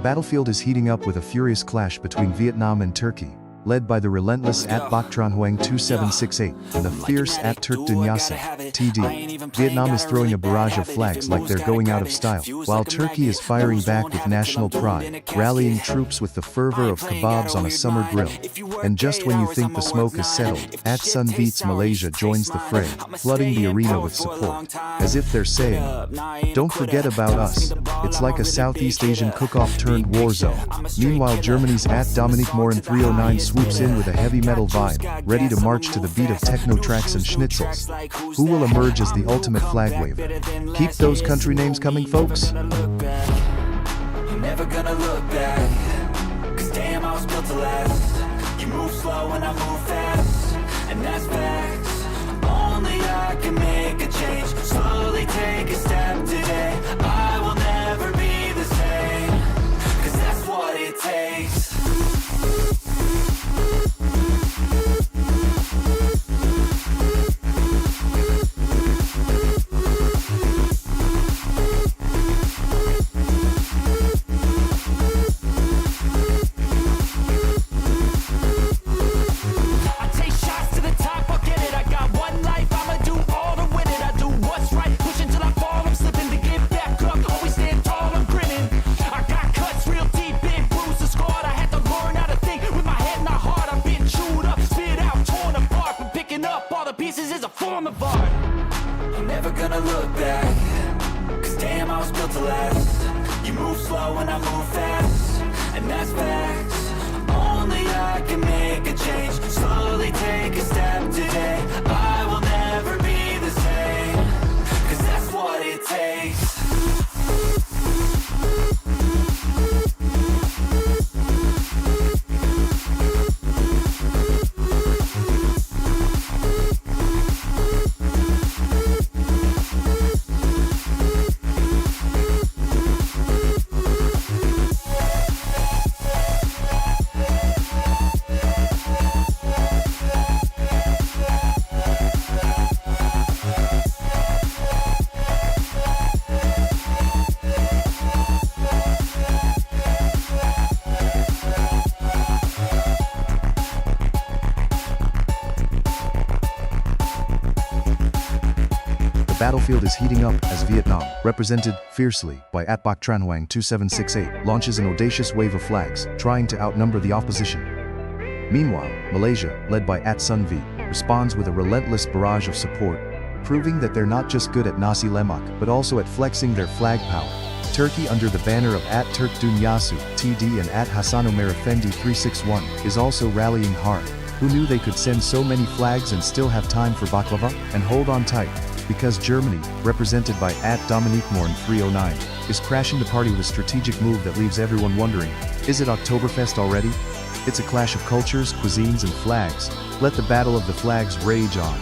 battlefield is heating up with a furious clash between Vietnam and Turkey, led by the relentless at Bok Tran Hoang 2768 and the fierce at Turk Dun Yassin, TD. Vietnam is throwing a barrage of flags like they're going out of style, while Turkey is firing back with national pride, rallying troops with the fervor of kebabs on a summer grill. And just when you think the smoke is settled, at Sun Beats Malaysia joins the fray, flooding the arena with support, as if they're saying, "Don't forget about us." It's like a Southeast Asian cook-off turned war zone. Meanwhile, Germany's at Dominique Morin 309 swoops in with a heavy metal vibe, ready to march to the beat of techno tracks and schnitzels. Who will emerge as the ultimate flag waver? Keep those country names coming, folks. I'm never gonna look back, 'cause damn, I was built to last. You move slow and I move fast, and that's facts. Only I can make a change, slowly take a step today. I will never be the same, 'cause that's what it takes. I'm never gonna look back, 'cause damn, I was built to last. You move slow and I move fast, and that's facts. Only I can make a change, slowly take a step today. I will never be the same, 'cause that's what it takes. The battlefield is heating up as Vietnam, represented fiercely by at Bok Tran Hoang 2768, launches an audacious wave of flags, trying to outnumber the opposition. Meanwhile, Malaysia, led by at Sun V, responds with a relentless barrage of support, proving that they're not just good at nasi lemak, but also at flexing their flag power. Turkey, under the banner of at Turk Dun Yassin, TD, and at Hassan Omer Effendi 361, is also rallying hard. Who knew they could send so many flags and still have time for baklava? And hold on tight, because Germany, represented by at Dominique Morin 309, is crashing the party with a strategic move that leaves everyone wondering, is it Oktoberfest already? It's a clash of cultures, cuisines, and flags. Let the battle of the flags rage on.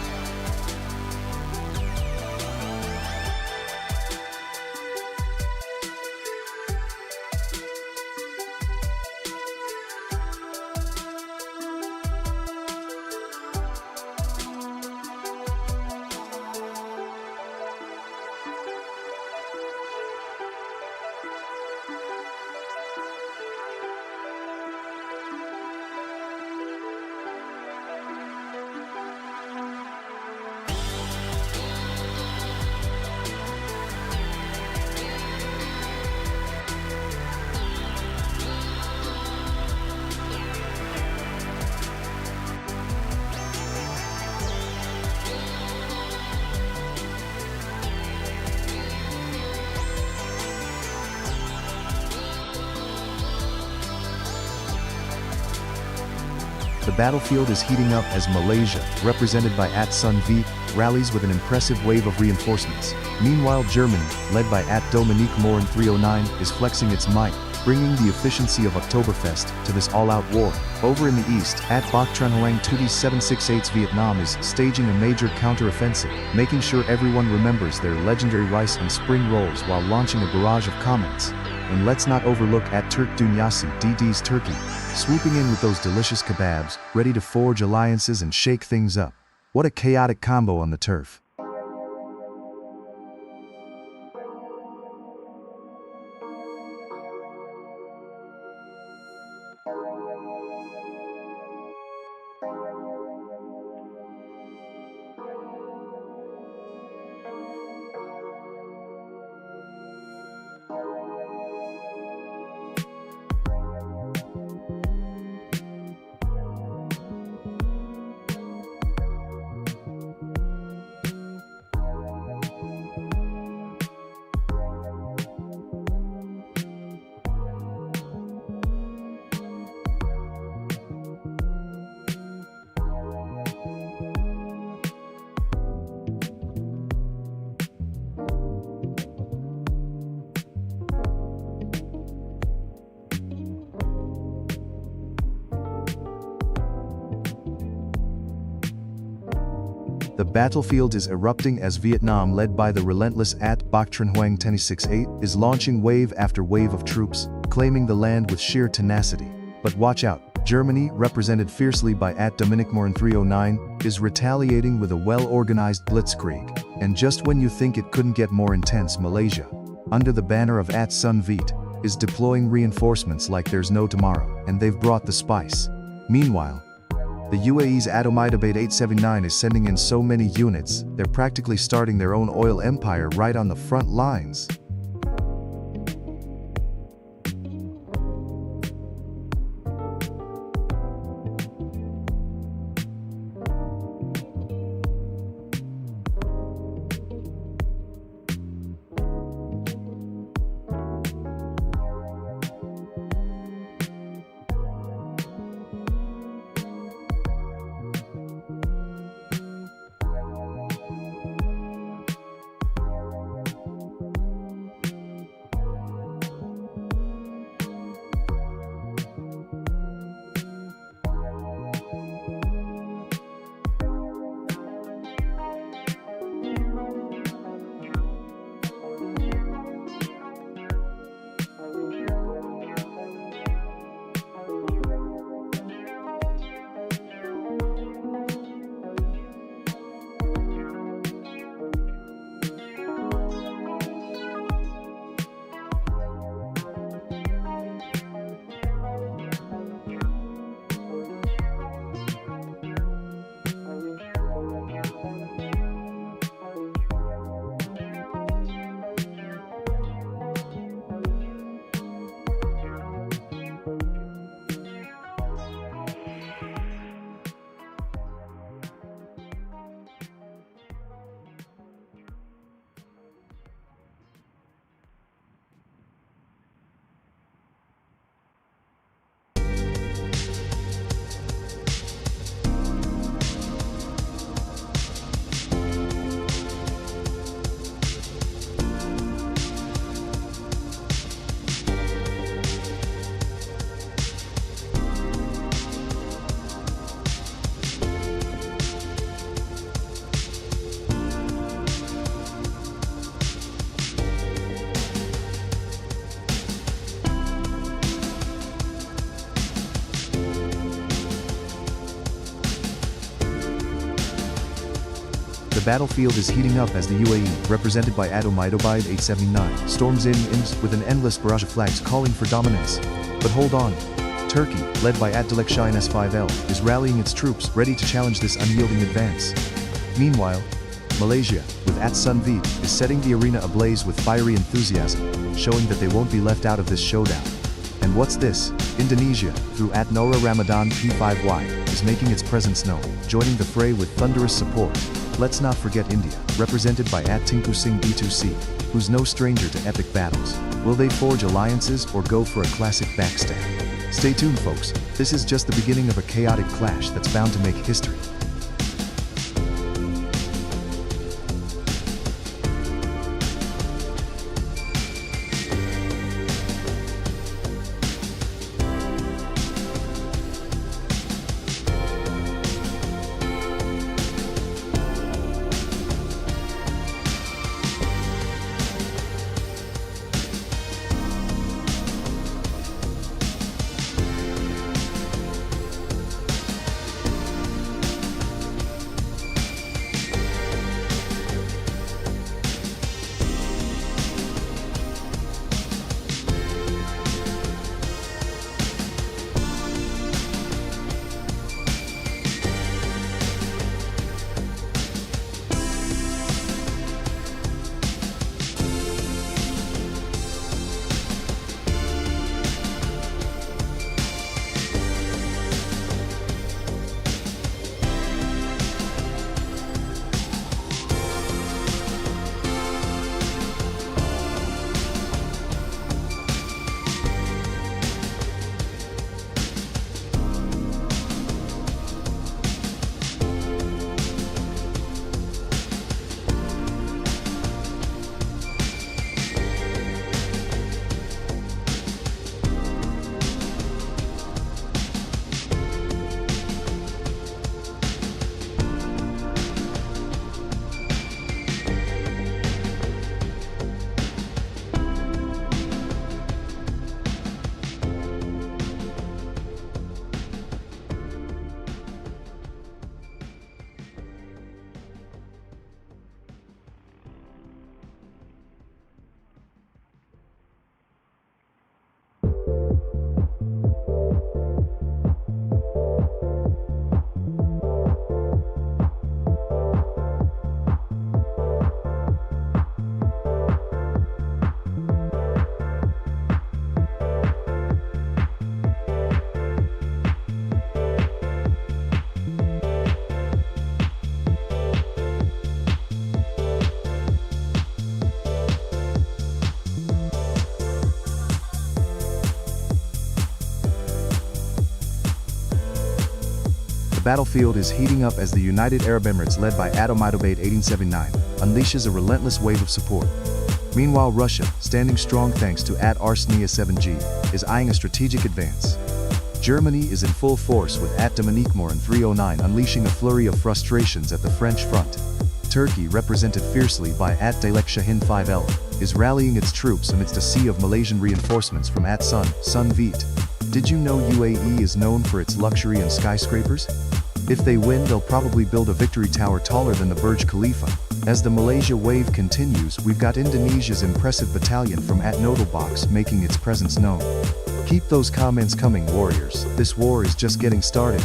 The battlefield is heating up as Malaysia, represented by at Sun V, rallies with an impressive wave of reinforcements. Meanwhile, Germany, led by at Dominique Morin 309, is flexing its might, bringing the efficiency of Oktoberfest to this all-out war. Over in the east, at Bok Tran Hoang 2768's Vietnam is staging a major counter-offensive, making sure everyone remembers their legendary rice and spring rolls while launching a barrage of comments. And let's not overlook at Turk Dun Yassin, DD's Turkey, swooping in with those delicious kebabs, ready to forge alliances and shake things up. What a chaotic combo on the turf. The battlefield is erupting as Vietnam, led by the relentless Bach Tran Hoang 1068, is launching wave after wave of troops, claiming the land with sheer tenacity. But watch out, Germany, represented fiercely by Dominic Morin 309, is retaliating with a well-organized blitzkrieg. And just when you think it couldn't get more intense, Malaysia, under the banner of Sun Viet, is deploying reinforcements like there's no tomorrow, and they've brought the spice. Meanwhile, the UAE's Atomidabate 879 is sending in so many units, they're practically starting their own oil empire right on the front lines. The battlefield is heating up as the UAE, represented by Atomidabate 879, storms in with an endless barrage of flags calling for dominance. But hold on. Turkey, led by Dilekshine S5L, is rallying its troops, ready to challenge this unyielding advance. Meanwhile, Malaysia, with Sun Viet, is setting the arena ablaze with fiery enthusiasm, showing that they won't be left out of this showdown. And what's this? Indonesia, through Nora Ramadan P5Y, is making its presence known, joining the fray with thunderous support. Let's not forget India, represented by Tinku Singh B2C, who's no stranger to epic battles. Will they forge alliances or go for a classic backstab? Stay tuned, folks. This is just the beginning of a chaotic clash that's bound to make history. The battlefield is heating up as the United Arab Emirates, led by Atomidobate 1879, unleashes a relentless wave of support. Meanwhile, Russia, standing strong thanks to Arsnia 7G, is eyeing a strategic advance. Germany is in full force with Dominique Morin 309 unleashing a flurry of frustrations at the French front. Turkey, represented fiercely by Delek Shahin 5L, is rallying its troops amidst a sea of Malaysian reinforcements from Sun Vit. Did you know UAE is known for its luxury and skyscrapers? If they win, they'll probably build a victory tower taller than the Burj Khalifa. As the Malaysia wave continues, we've got Indonesia's impressive battalion from Noodlebox making its presence known. Keep those comments coming, warriors. This war is just getting started.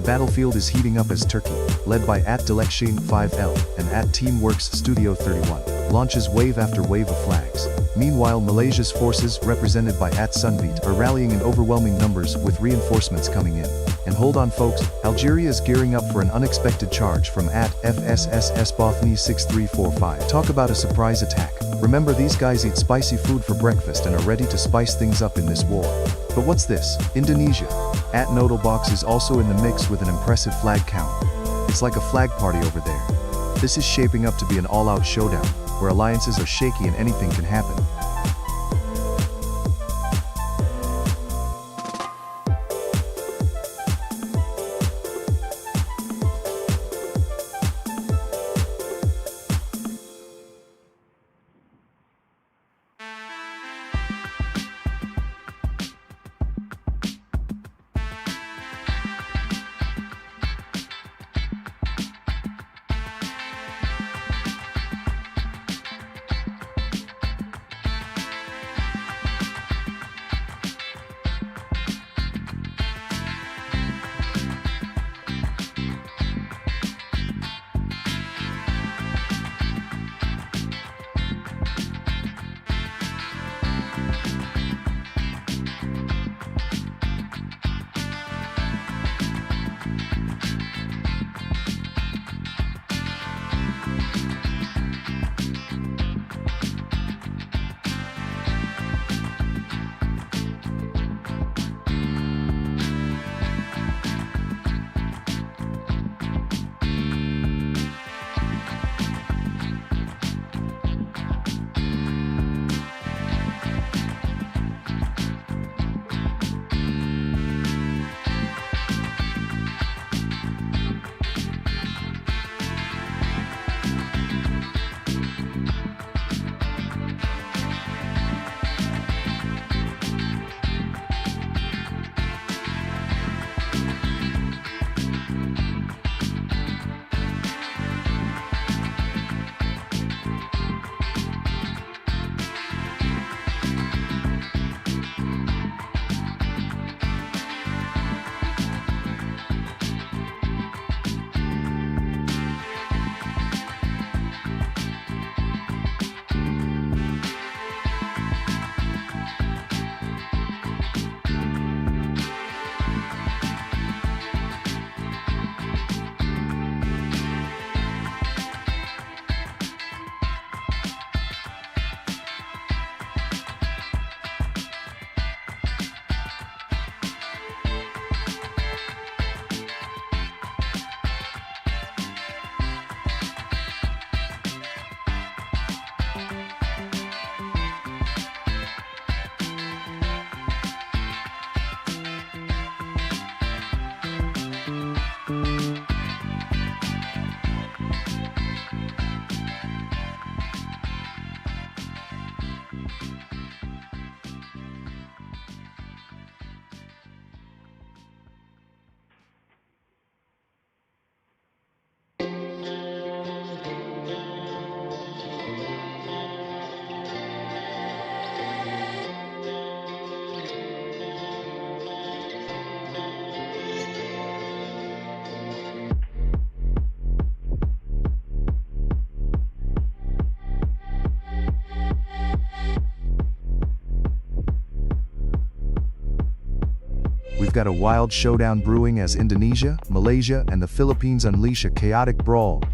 The battlefield is heating up as Turkey, led by Delek 5L and Teamworks Studio 31, launches wave after wave of flags. Meanwhile, Malaysia's forces, represented by Sunvit, are rallying in overwhelming numbers with reinforcements coming in. And hold on folks, Algeria is gearing up for an unexpected charge from FSSS Bothni 6345. Talk about a surprise attack. Remember, these guys eat spicy food for breakfast and are ready to spice things up in this war. But what's this? Indonesia. Noodlebox is also in the mix with an impressive flag count. It's like a flag party over there. This is shaping up to be an all-out showdown, where alliances are shaky and anything can happen. got a wild showdown brewing as Indonesia, Malaysia, and the Philippines unleash a chaotic brawl.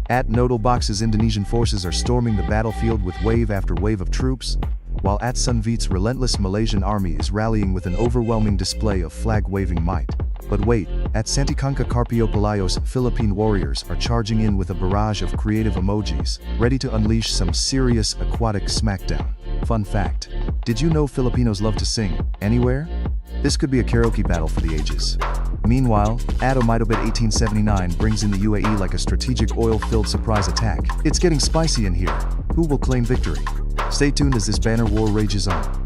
At Noodlebox's Indonesian forces are storming the battlefield with wave after wave of troops, while at Sunvit's relentless Malaysian army is rallying with an overwhelming display of flag-waving might. But wait, at Santikangka Carpio Palayos, Philippine warriors are charging in with a barrage of creative emojis, ready to unleash some serious aquatic smackdown. Fun fact: did you know Filipinos love to sing anywhere? This could be a karaoke battle for the ages. Meanwhile, at Omitobit 1879 brings in the UAE like a strategic oil-filled surprise attack. It's getting spicy in here. Who will claim victory? Stay tuned as this banner war rages on.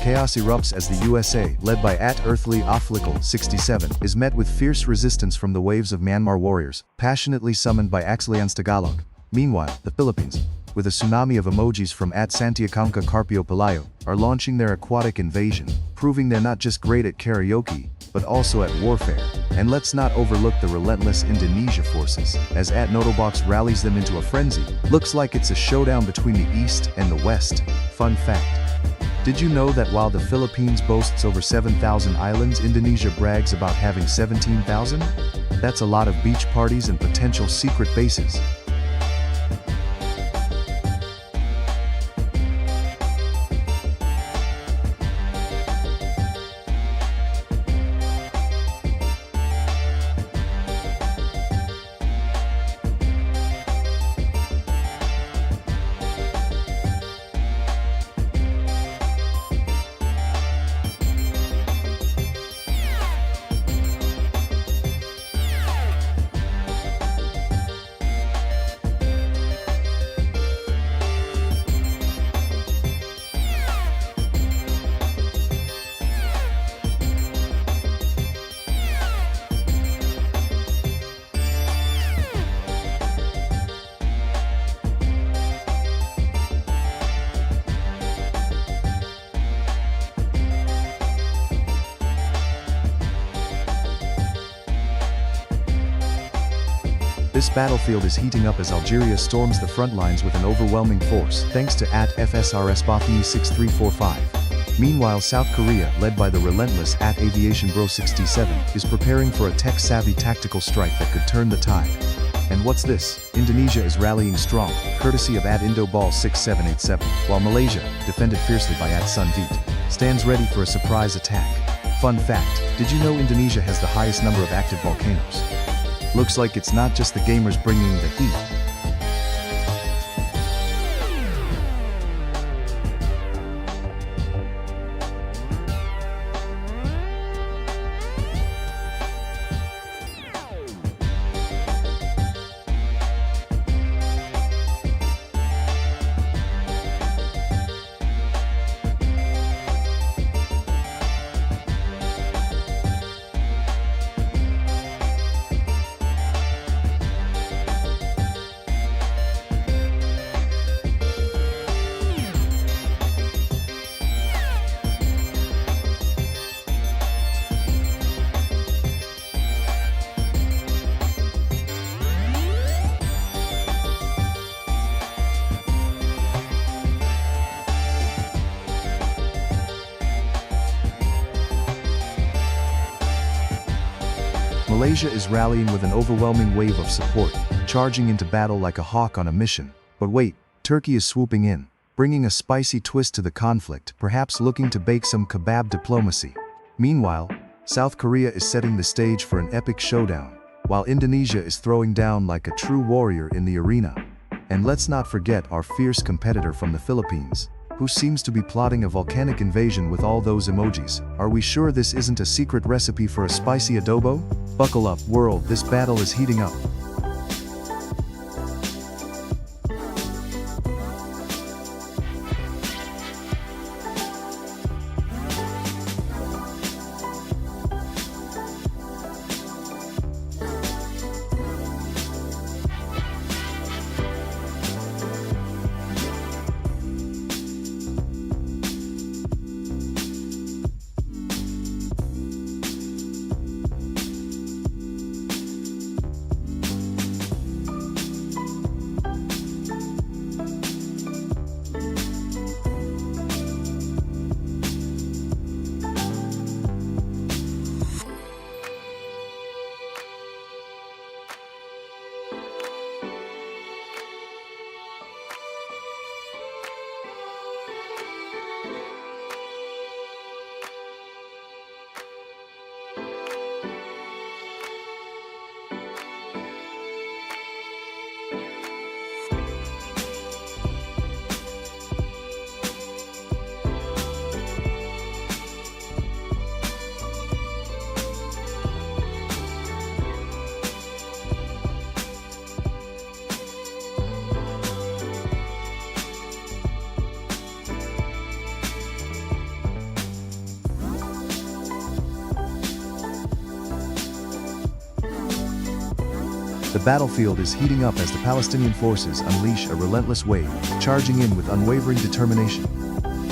Chaos erupts as the USA, led by @Earthly Afflickle 67, is met with fierce resistance from the waves of Myanmar warriors, passionately summoned by Axlians Tagalog. Meanwhile, the Philippines, with a tsunami of emojis from @Santiacangka Carpio Palayo, are launching their aquatic invasion, proving they're not just great at karaoke, but also at warfare. And let's not overlook the relentless Indonesia forces, as @Noodlebox rallies them into a frenzy. Looks like it's a showdown between the East and the West. Fun fact: did you know that while the Philippines boasts over 7,000 islands, Indonesia brags about having 17,000? That's a lot of beach parties and potential secret bases. This battlefield is heating up as Algeria storms the front lines with an overwhelming force, thanks to @FSRS Bothni 6345. Meanwhile, South Korea, led by the relentless @Aviation Bro 67, is preparing for a tech-savvy tactical strike that could turn the tide. And what's this? Indonesia is rallying strong, courtesy of @Indoball 6787, while Malaysia, defended fiercely by @Sunvit, stands ready for a surprise attack. Fun fact: did you know Indonesia has the highest number of active volcanoes? Looks like it's not just the gamers bringing the heat. Malaysia is rallying with an overwhelming wave of support, charging into battle like a hawk on a mission. But wait, Turkey is swooping in, bringing a spicy twist to the conflict, perhaps looking to bake some kebab diplomacy. Meanwhile, South Korea is setting the stage for an epic showdown, while Indonesia is throwing down like a true warrior in the arena. And let's not forget our fierce competitor from the Philippines, who seems to be plotting a volcanic invasion with all those emojis. Are we sure this isn't a secret recipe for a spicy adobo? Buckle up, world, this battle is heating up. The battlefield is heating up as the Palestinian forces unleash a relentless wave, charging in with unwavering determination.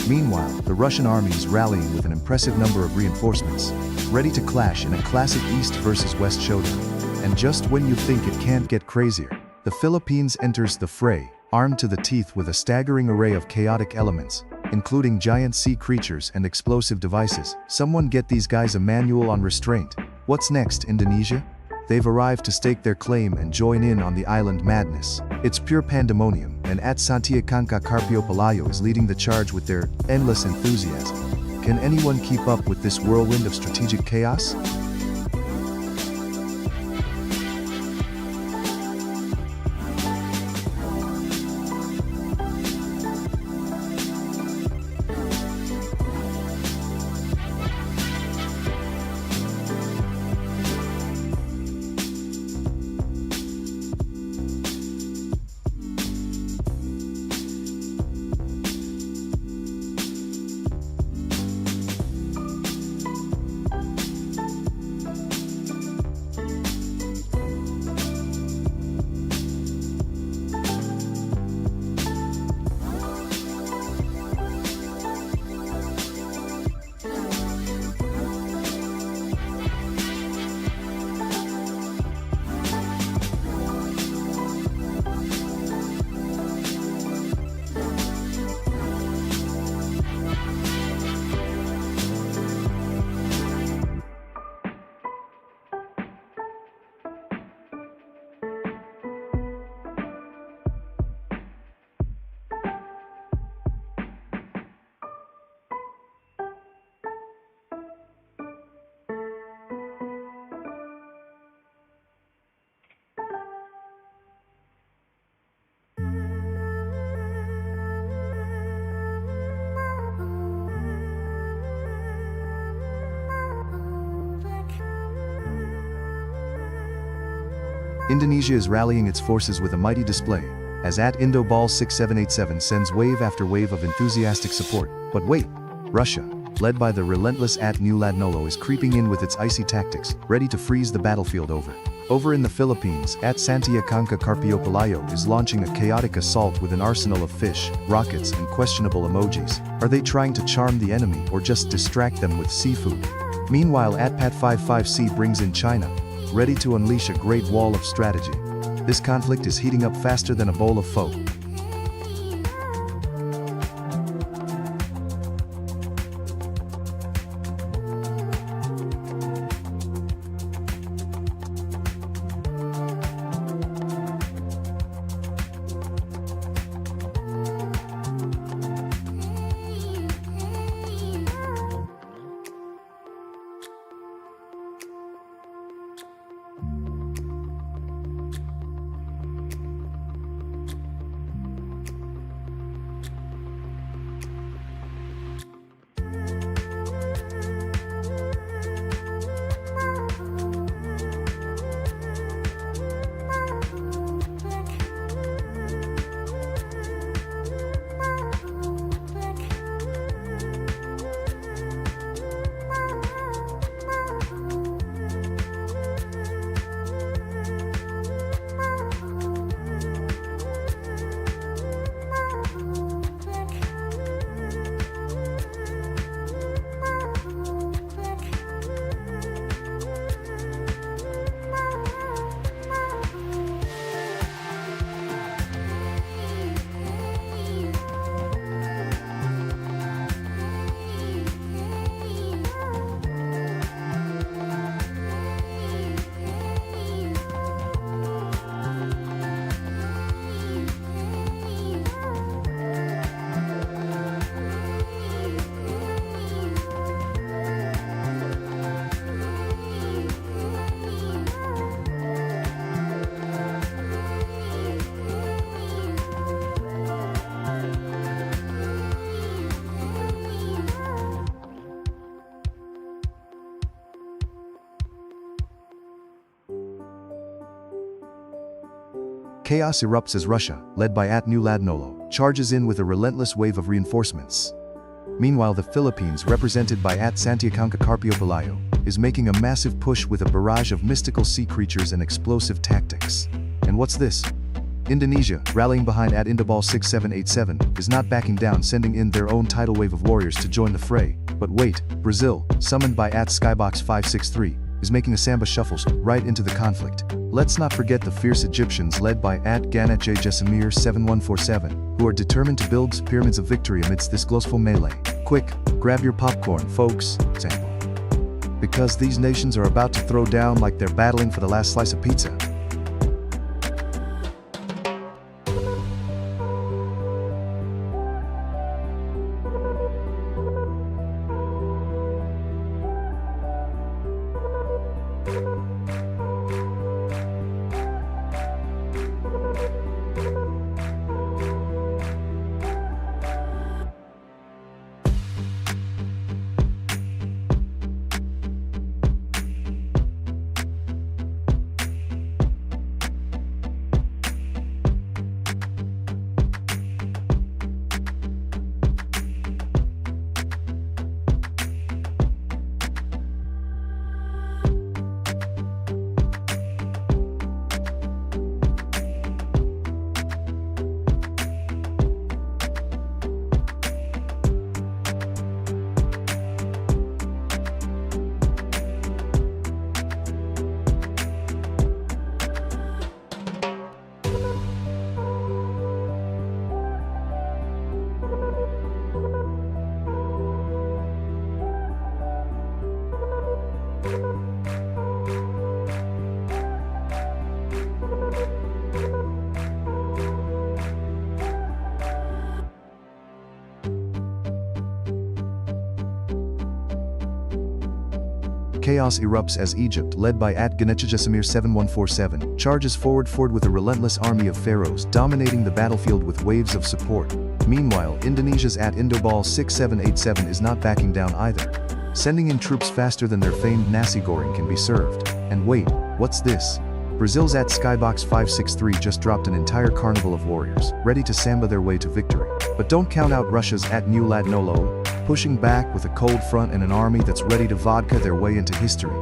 Meanwhile, the Russian army is rallying with an impressive number of reinforcements, ready to clash in a classic East versus West showdown. And just when you think it can't get crazier, the Philippines enters the fray, armed to the teeth with a staggering array of chaotic elements, including giant sea creatures and explosive devices. Someone get these guys a manual on restraint. What's next, Indonesia? They've arrived to stake their claim and join in on the island madness. It's pure pandemonium, and at Santiacanca Carpio Palayo is leading the charge with their endless enthusiasm. Can anyone keep up with this whirlwind of strategic chaos? Indonesia is rallying its forces with a mighty display, as at IndoBall6787 sends wave after wave of enthusiastic support. But wait, Russia, led by the relentless at Nuladnolo, is creeping in with its icy tactics, ready to freeze the battlefield over. Over in the Philippines, at Santiacanca Carpio Palayo is launching a chaotic assault with an arsenal of fish, rockets, and questionable emojis. Are they trying to charm the enemy or just distract them with seafood? Meanwhile, at Pat55C brings in China, ready to unleash a great wall of strategy. This conflict is heating up faster than a bowl of pho. Chaos erupts as Russia, led by @NewLadNolo, charges in with a relentless wave of reinforcements. Meanwhile, the Philippines, represented by @Santiacanca Carpio Palayo, is making a massive push with a barrage of mystical sea creatures and explosive tactics. And what's this? Indonesia, rallying behind @Indobal 6787, is not backing down, sending in their own tidal wave of warriors to join the fray. But wait, Brazil, summoned by @Skybox 563, is making a samba shuffles right into the conflict. Let's not forget the fierce Egyptians led by @Ganat Jessamir 7147, who are determined to build pyramids of victory amidst this glossful melee. Quick, grab your popcorn, folks. Sample. Because these nations are about to throw down like they're battling for the last slice of pizza. Chaos erupts as Egypt, led by @Ganetjejesamir 7147, charges forward with a relentless army of pharaohs dominating the battlefield with waves of support. Meanwhile, Indonesia's @Indobal 6787 is not backing down either, sending in troops faster than their famed nasi goreng can be served. And wait, what's this? Brazil's @Skybox 563 just dropped an entire carnival of warriors, ready to samba their way to victory. But don't count out Russia's @NewLadNolo, pushing back with a cold front and an army that's ready to vodka their way into history.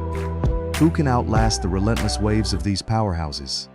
Who can outlast the relentless waves of these powerhouses?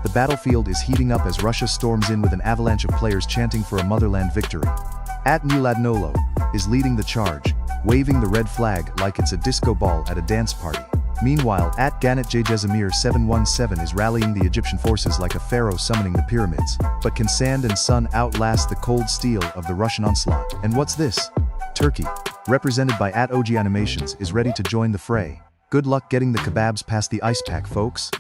The battlefield is heating up as Russia storms in with an avalanche of players chanting for a motherland victory. @NewLadNolo is leading the charge, waving the red flag like it's a disco ball at a dance party. Meanwhile, @Ganat Jessamir 717 is rallying the Egyptian forces like a pharaoh summoning the pyramids. But can sand and sun outlast the cold steel of the Russian onslaught? And what's this? Turkey, represented by @OG Animations, is ready to join the fray. Good luck getting the kebabs past the ice pack, folks.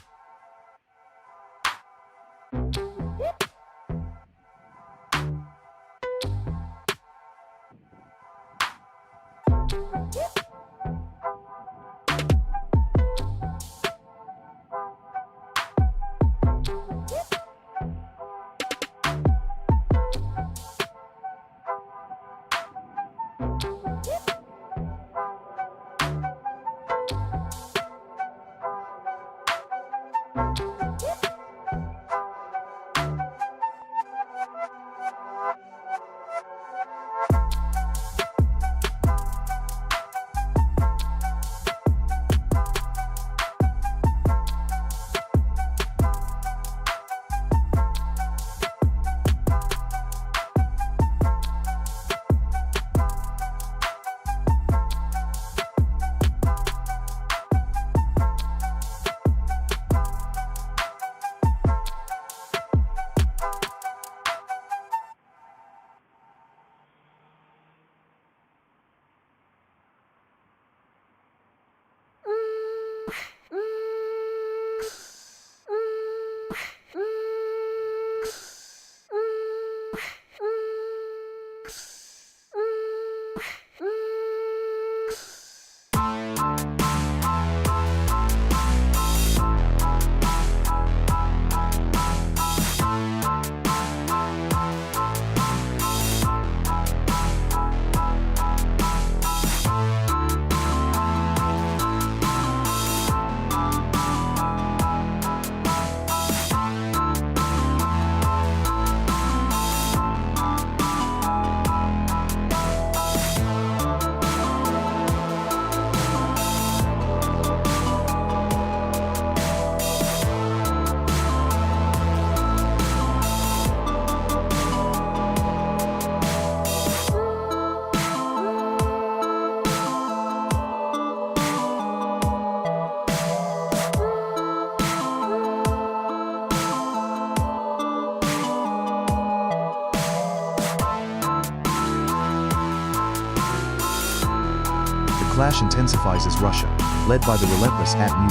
clash intensifies as Russia, led by the relentless New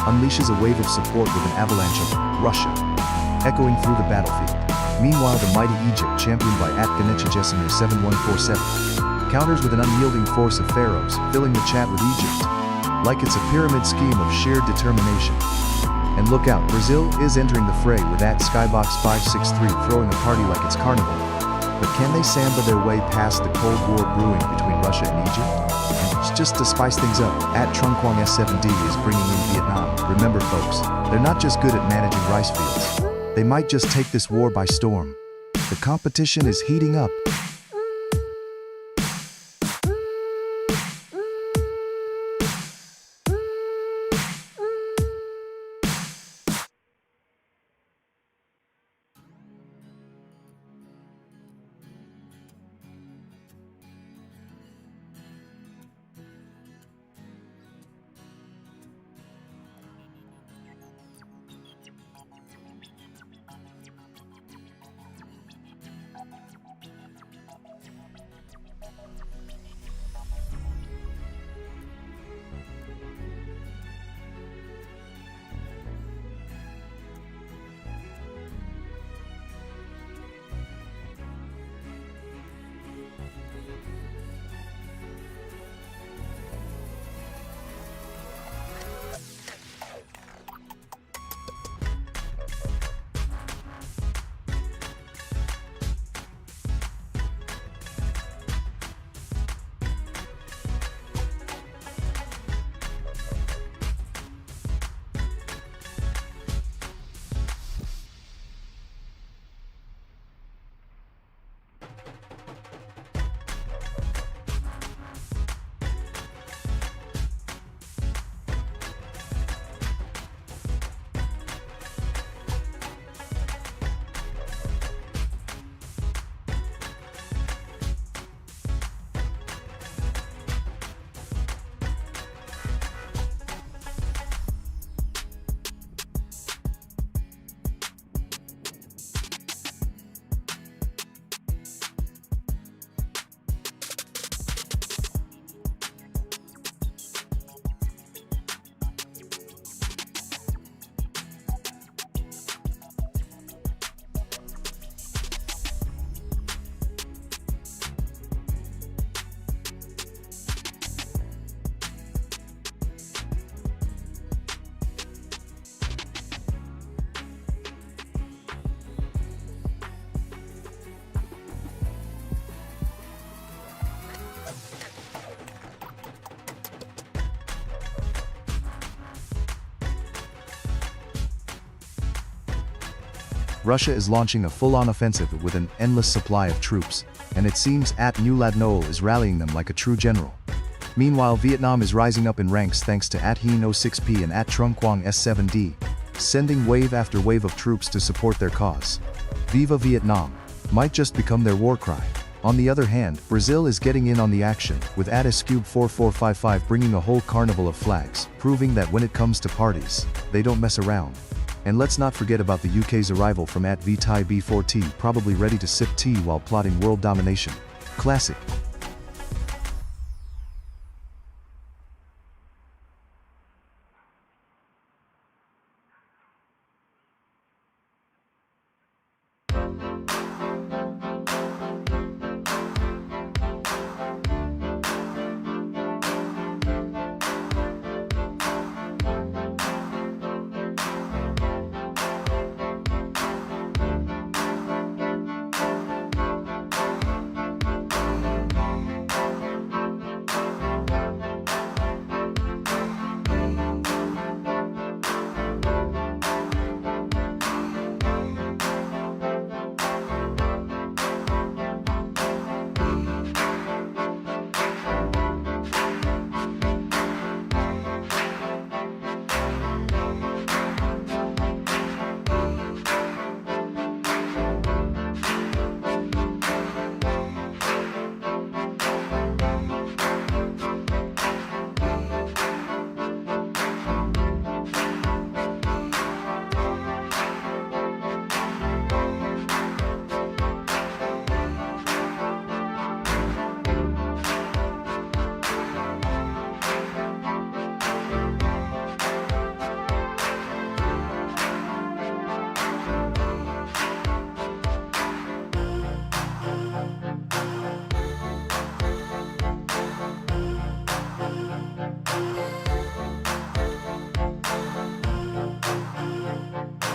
unleashes a wave of support with an avalanche of Russia echoing through the battlefield. Meanwhile, the mighty Egypt, championed by Genechijesimir 7147, counters with an unyielding force of pharaohs, filling the chat with Egypt like it's a pyramid scheme of sheer determination. And look out, Brazil is entering the fray with Skybox563 throwing a party like it's carnival. But can they samba their way past the Cold War brewing between Russia and Egypt? And just to spice things up, Trung S7D is bringing in Vietnam. Remember folks, they're not just good at managing rice fields. They might just take this war by storm. The competition is heating up. Russia is launching a full-on offensive with an endless supply of troops, and it seems New Ladnol is rallying them like a true general. Meanwhile, Vietnam is rising up in ranks thanks to Hien 06P and Trung Quang S7D, sending wave after wave of troops to support their cause. Viva Vietnam might just become their war cry. On the other hand, Brazil is getting in on the action, with Cube 4455 bringing a whole carnival of flags, proving that when it comes to parties, they don't mess around. And let's not forget about the UK's arrival from VTI B4T, probably ready to sip tea while plotting world domination. Classic.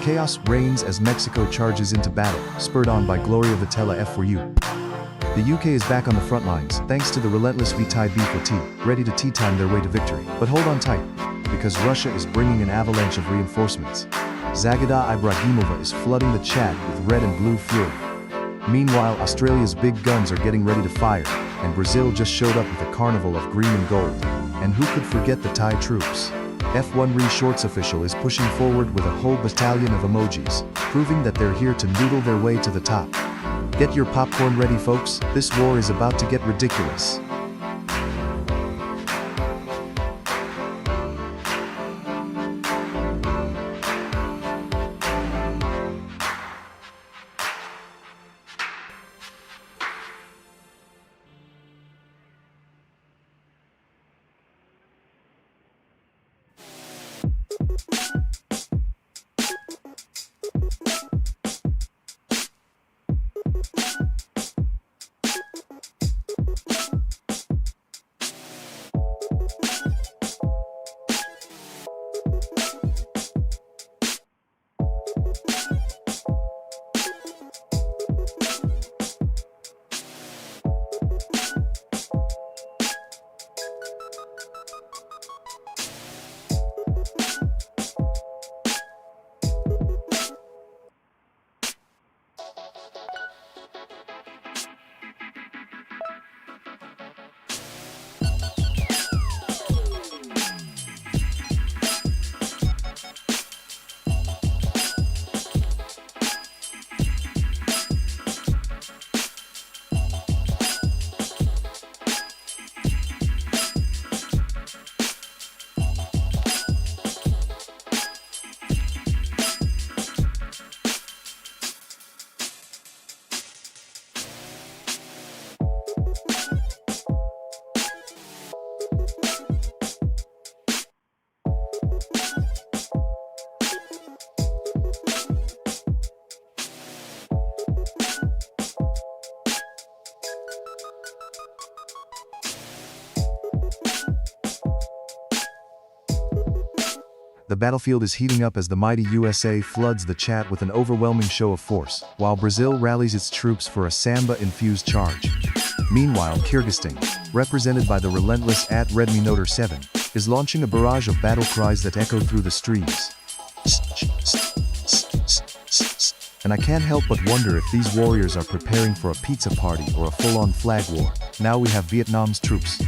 Chaos reigns as Mexico charges into battle, spurred on by Gloria Vitella F4U. The UK is back on the front lines, thanks to the relentless Vitaly B4T, ready to tea time their way to victory. But hold on tight, because Russia is bringing an avalanche of reinforcements. Zagida Ibrahimova is flooding the chat with red and blue fury. Meanwhile, Australia's big guns are getting ready to fire, and Brazil just showed up with a carnival of green and gold. And who could forget the Thai troops? F1 Re Shorts official is pushing forward with a whole battalion of emojis, proving that they're here to noodle their way to the top. Get your popcorn ready, folks, this war is about to get ridiculous. The battlefield is heating up as the mighty USA floods the chat with an overwhelming show of force, while Brazil rallies its troops for a samba-infused charge. Meanwhile, Kyrgyzstan, represented by the relentless @Redmi Noter 7, is launching a barrage of battle cries that echo through the streams. And I can't help but wonder if these warriors are preparing for a pizza party or a full-on flag war. Now we have Vietnam's troops.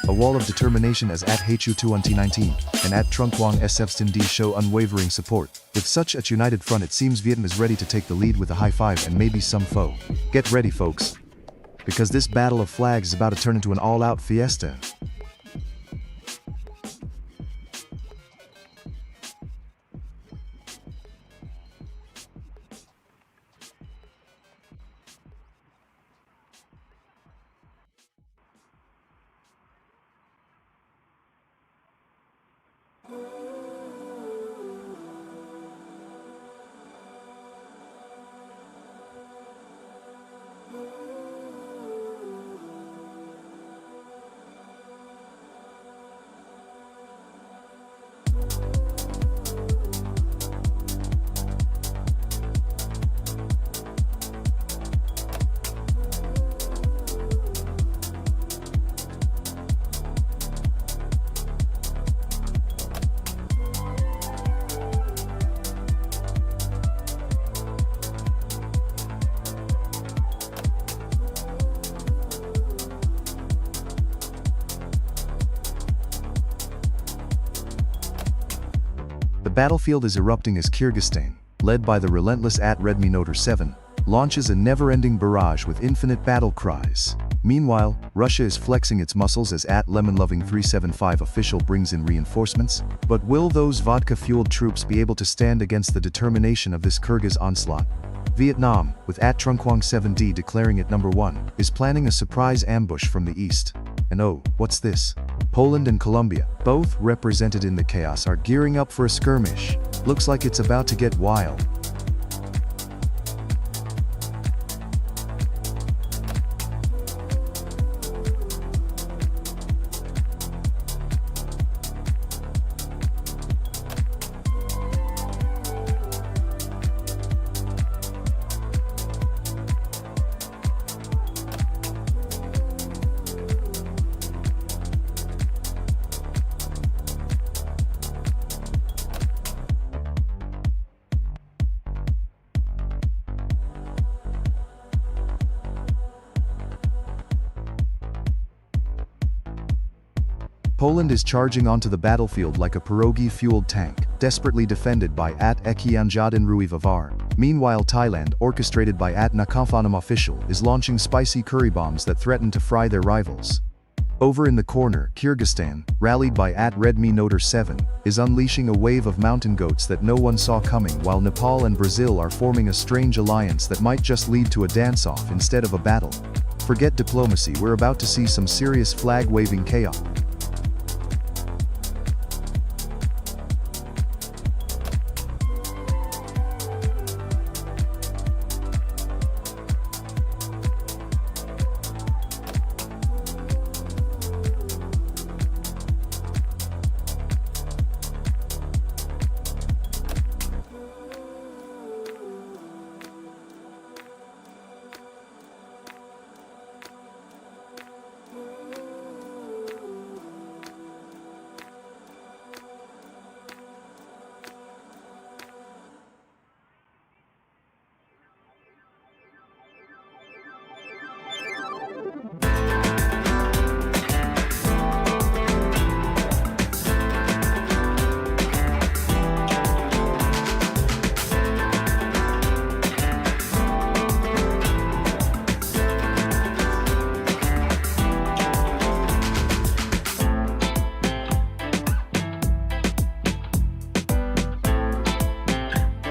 A wall of determination as @HU21T19 and @Trunkwang SF show unwavering support. With such a united front, it seems Vietnam is ready to take the lead with a high five and maybe some foe. Get ready, folks, because this battle of flags is about to turn into an all-out fiesta. The battlefield is erupting as Kyrgyzstan, led by the relentless @Redmi Noter 7, launches a never-ending barrage with infinite battle cries. Meanwhile, Russia is flexing its muscles as @LemonLoving375 official brings in reinforcements. But will those vodka-fueled troops be able to stand against the determination of this Kyrgyz onslaught? Vietnam, with @Trunkwang7D declaring it #1, is planning a surprise ambush from the east. And oh, what's this? Poland and Colombia, both represented in the chaos, are gearing up for a skirmish. Looks like it's about to get wild. Poland is charging onto the battlefield like a pierogi-fueled tank, desperately defended by Ekianjadin Ruivavar. Meanwhile, Thailand, orchestrated by Nakamfanam official, is launching spicy curry bombs that threaten to fry their rivals. Over in the corner, Kyrgyzstan, rallied by Redmi Noter 7, is unleashing a wave of mountain goats that no one saw coming, while Nepal and Brazil are forming a strange alliance that might just lead to a dance-off instead of a battle. Forget diplomacy, we're about to see some serious flag-waving chaos.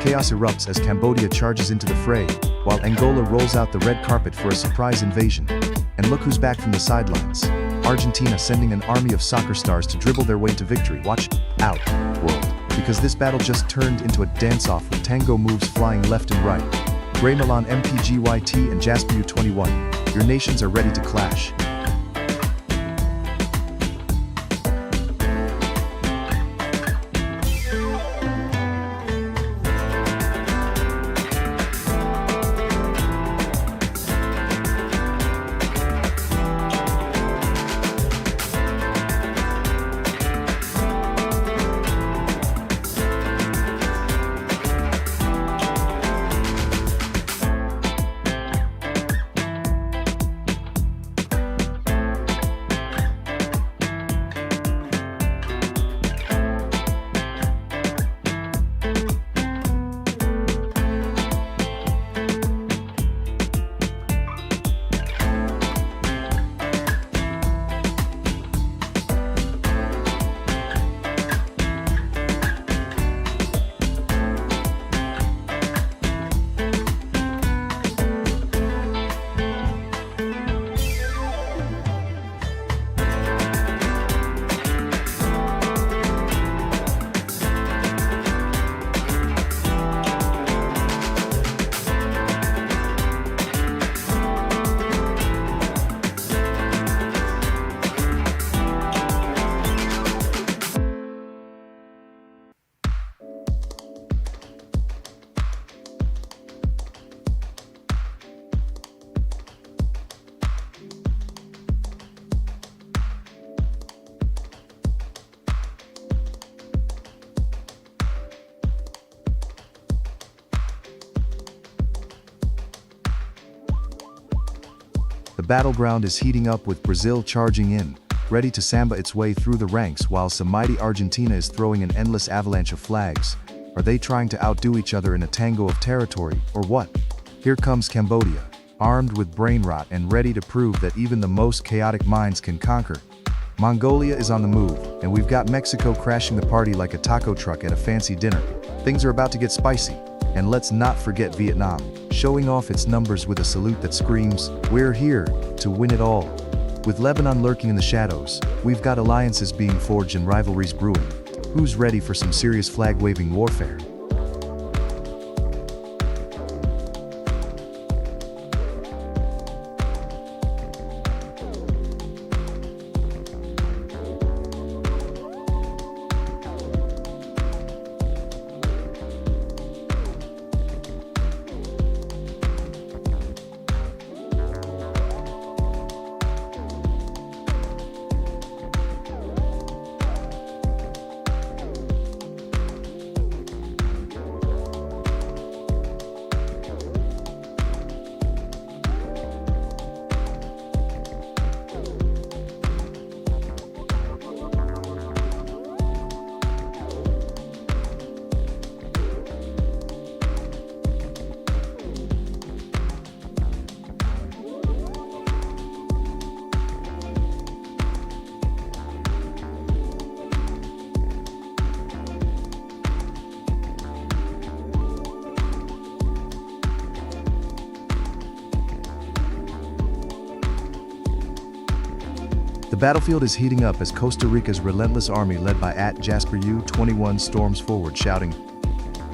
Chaos erupts as Cambodia charges into the fray, while Angola rolls out the red carpet for a surprise invasion. And look who's back from the sidelines. Argentina sending an army of soccer stars to dribble their way to victory. Watch out, world, because this battle just turned into a dance-off with tango moves flying left and right. Grey Milan MPGYT and Jasper U21, your nations are ready to clash. The battleground is heating up with Brazil charging in, ready to samba its way through the ranks, while some mighty Argentina is throwing an endless avalanche of flags. Are they trying to outdo each other in a tango of territory, or what? Here comes Cambodia, armed with brain rot and ready to prove that even the most chaotic minds can conquer. Mongolia is on the move, and we've got Mexico crashing the party like a taco truck at a fancy dinner. Things are about to get spicy. And let's not forget Vietnam, showing off its numbers with a salute that screams, "We're here to win it all." With Lebanon lurking in the shadows, we've got alliances being forged and rivalries brewing. Who's ready for some serious flag-waving warfare? battlefield is heating up as Costa Rica's relentless army led by Jasper U-21 storms forward shouting,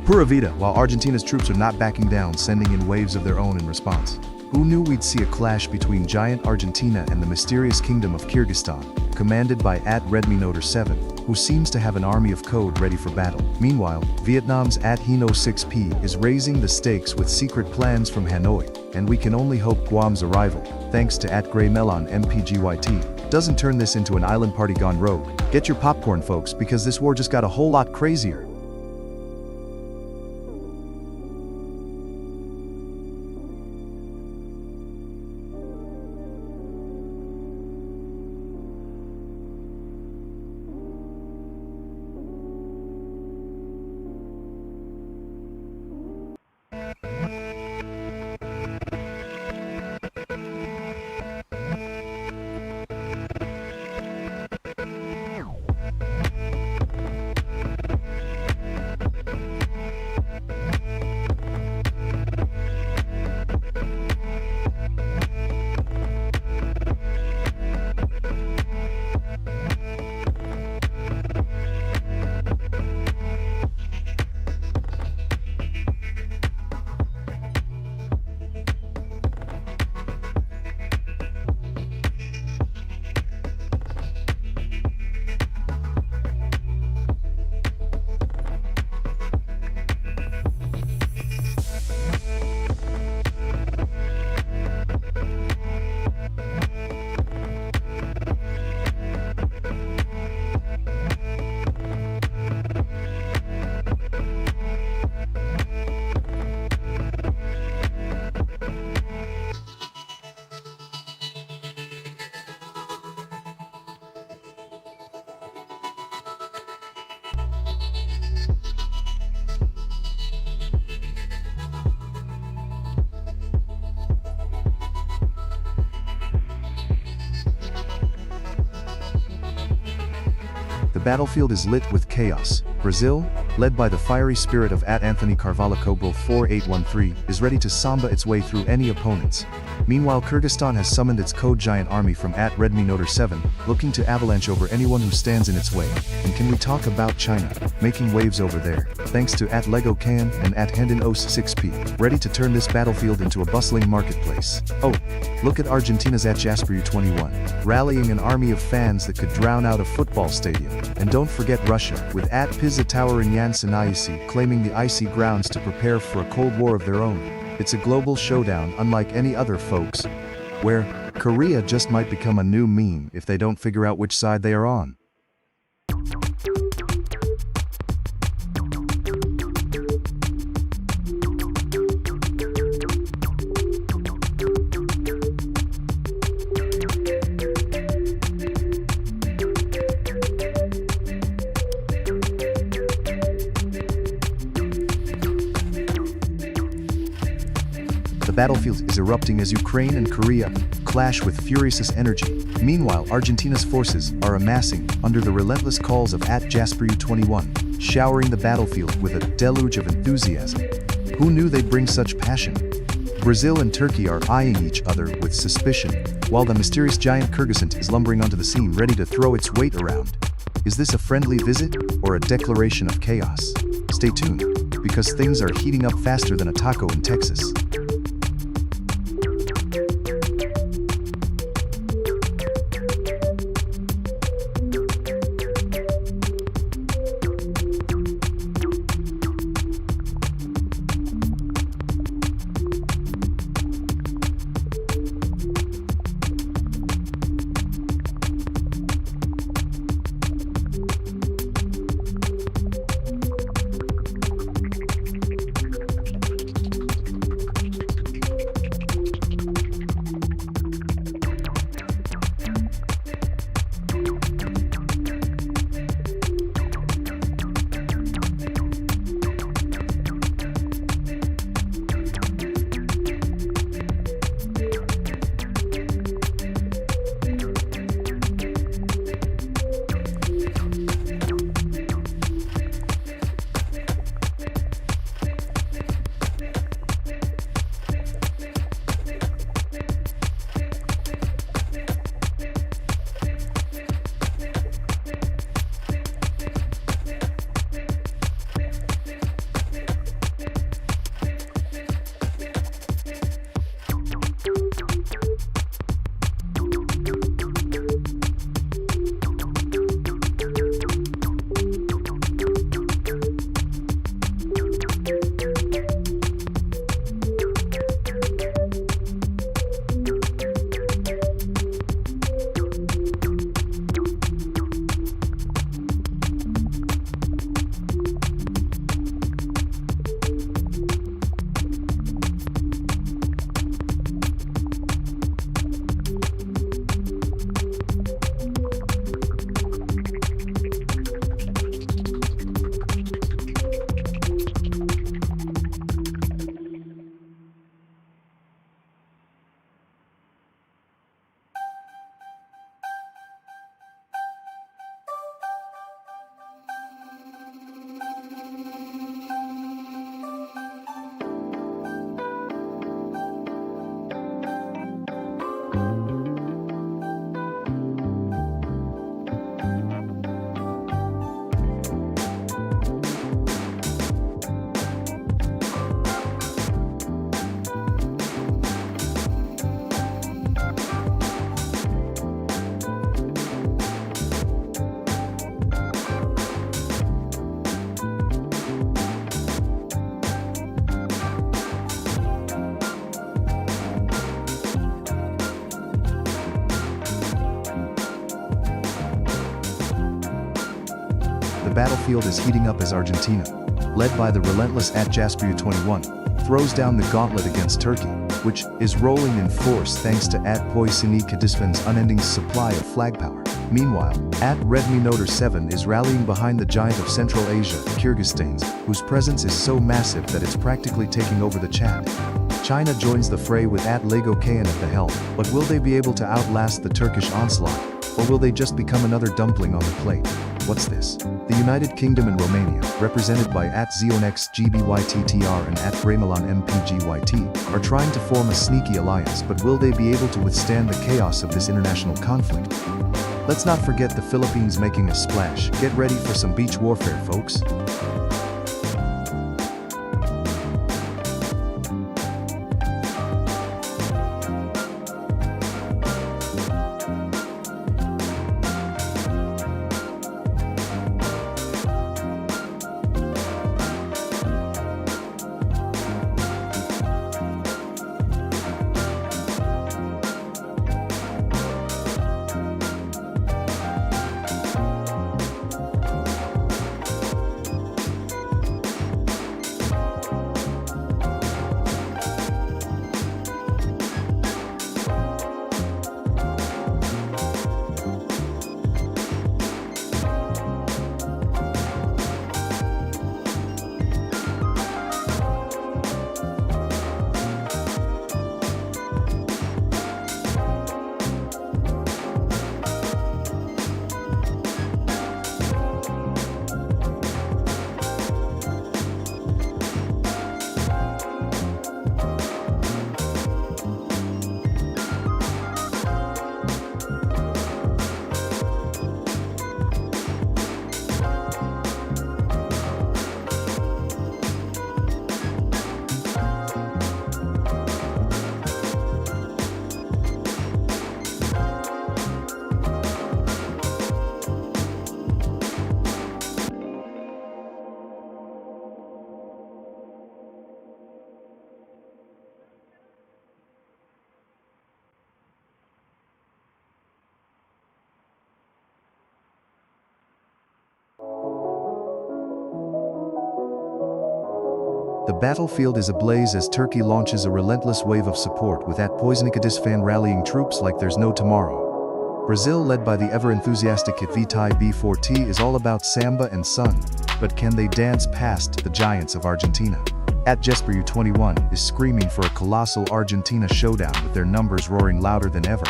Pura Vida, while Argentina's troops are not backing down, sending in waves of their own in response. Who knew we'd see a clash between giant Argentina and the mysterious kingdom of Kyrgyzstan, commanded by Redmi 7, who seems to have an army of code ready for battle. Meanwhile, Vietnam's Hino 6P is raising the stakes with secret plans from Hanoi, and we can only hope Guam's arrival, thanks to Grey Melon MPGYT, doesn't turn this into an island party gone rogue. Get your popcorn, folks, because this war just got a whole lot crazier. The battlefield is lit with chaos. Brazil, led by the fiery spirit of Anthony Carvalho Cobral 4813, is ready to samba its way through any opponents. Meanwhile, Kyrgyzstan has summoned its code giant army from Redmi 7, looking to avalanche over anyone who stands in its way. And can we talk about China, making waves over there, thanks to Lego Can and Hendon Os 6P, ready to turn this battlefield into a bustling marketplace. Oh, look at Argentina's Jasper U-21, rallying an army of fans that could drown out a football stadium. And don't forget Russia, with Pizza Tower and Yansanayasi claiming the icy grounds to prepare for a Cold War of their own. It's a global showdown unlike any other, folks, where Korea just might become a new meme if they don't figure out which side they are on. The battlefield is erupting as Ukraine and Korea clash with furious energy. Meanwhile, Argentina's forces are amassing under the relentless calls of Jasper U-21, showering the battlefield with a deluge of enthusiasm. Who knew they'd bring such passion? Brazil and Turkey are eyeing each other with suspicion, while the mysterious giant Kyrgyzstan is lumbering onto the scene ready to throw its weight around. Is this a friendly visit or a declaration of chaos? Stay tuned, because things are heating up faster than a taco in Texas. battlefield is heating up as Argentina, led by the relentless @Jasperu21, throws down the gauntlet against Turkey, which is rolling in force thanks to @Poisini Kadisfan's unending supply of flag power. Meanwhile, @RedMinotor7 is rallying behind the giant of Central Asia, Kyrgyzstan's, whose presence is so massive that it's practically taking over the chat. China joins the fray with @LegoKan at the helm, but will they be able to outlast the Turkish onslaught, or will they just become another dumpling on the plate? What's this? The United Kingdom and Romania, represented by @ZionXGBYTTR and @Graymilan are trying to form a sneaky alliance, but will they be able to withstand the chaos of this international conflict? Let's not forget the Philippines making a splash. Get ready for some beach warfare, folks. The battlefield is ablaze as Turkey launches a relentless wave of support with @Poisnikadisfan rallying troops like there's no tomorrow. Brazil, led by the ever-enthusiastic Vitaly B4T, is all about samba and sun, but can they dance past the giants of Argentina? @Jesperu21 is screaming for a colossal Argentina showdown with their numbers roaring louder than ever.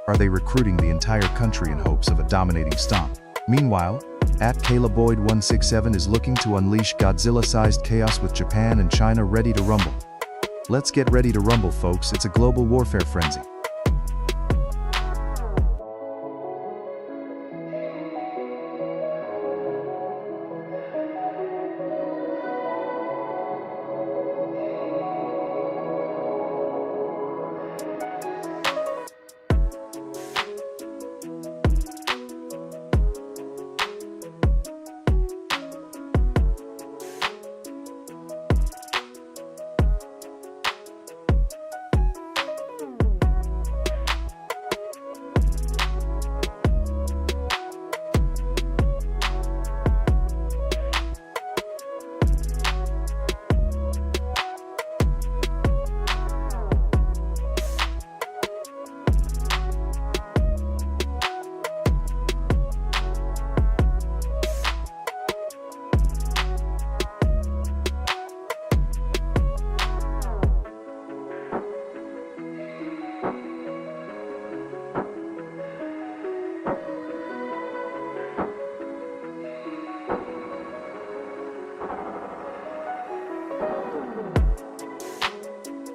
Are they recruiting the entire country in hopes of a dominating stomp? Meanwhile, @Caleboyd167 is looking to unleash Godzilla-sized chaos with Japan and China ready to rumble. Let's get ready to rumble, folks. It's a global warfare frenzy.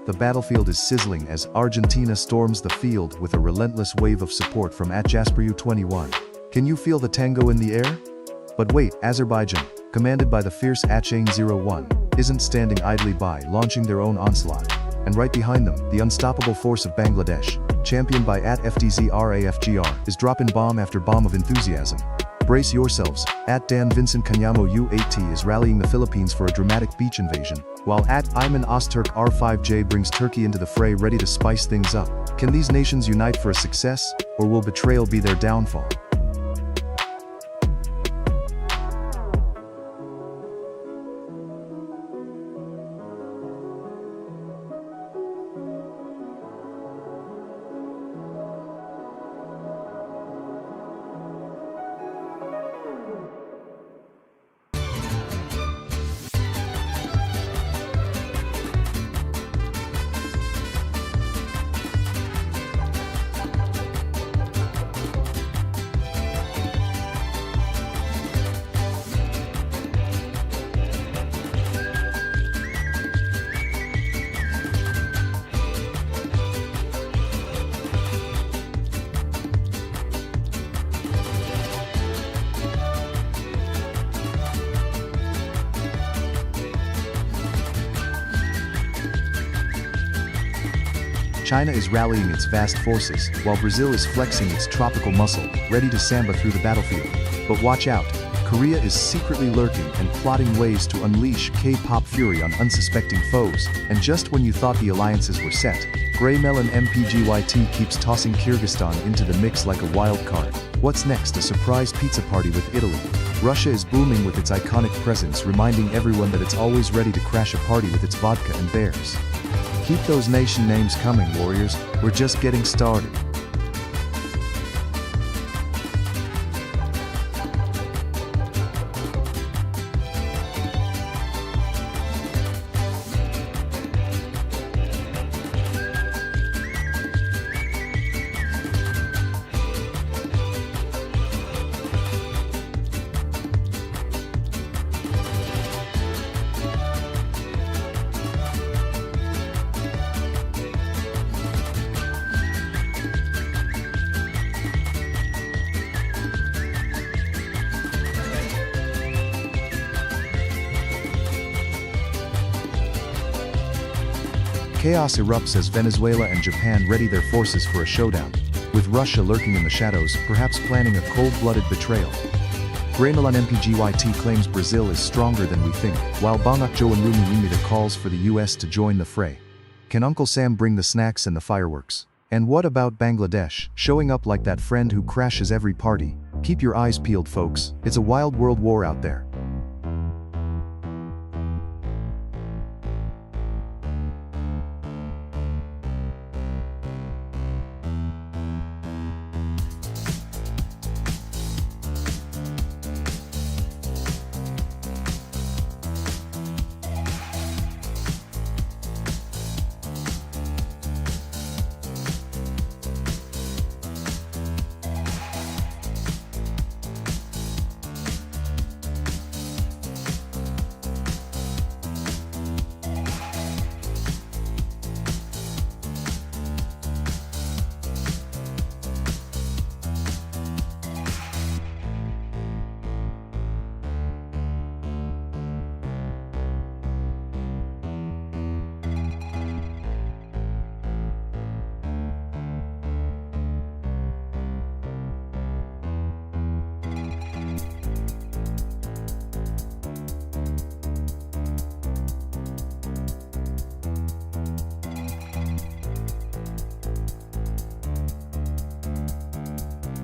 The battlefield is sizzling as Argentina storms the field with a relentless wave of support from @Jasperu21. Can you feel the tango in the air? But wait, Azerbaijan, commanded by the fierce @Chain01, isn't standing idly by, launching their own onslaught. And right behind them, the unstoppable force of Bangladesh, championed by @FTZRAFGR, is dropping bomb after bomb of enthusiasm. Brace yourselves, @Dan Vincent Kanyamo U8T is rallying the Philippines for a dramatic beach invasion, while @Ayman Öztürk R5J brings Turkey into the fray ready to spice things up. Can these nations unite for a success, or will betrayal be their downfall? China is rallying its vast forces, while Brazil is flexing its tropical muscle, ready to samba through the battlefield. But watch out, Korea is secretly lurking and plotting ways to unleash K-pop fury on unsuspecting foes, and just when you thought the alliances were set, Grey Melon MPGYT keeps tossing Kyrgyzstan into the mix like a wild card. What's next? A surprise pizza party with Italy. Russia is booming with its iconic presence, reminding everyone that it's always ready to crash a party with its vodka and bears. Keep those nation names coming, warriors. We're just getting started. Chaos erupts as Venezuela and Japan ready their forces for a showdown, with Russia lurking in the shadows, perhaps planning a cold-blooded betrayal. Greymelon MPGYT claims Brazil is stronger than we think, while Bangak Joanrumi Limita calls for the US to join the fray. Can Uncle Sam bring the snacks and the fireworks? And what about Bangladesh, showing up like that friend who crashes every party? Keep your eyes peeled, folks. It's a wild world war out there.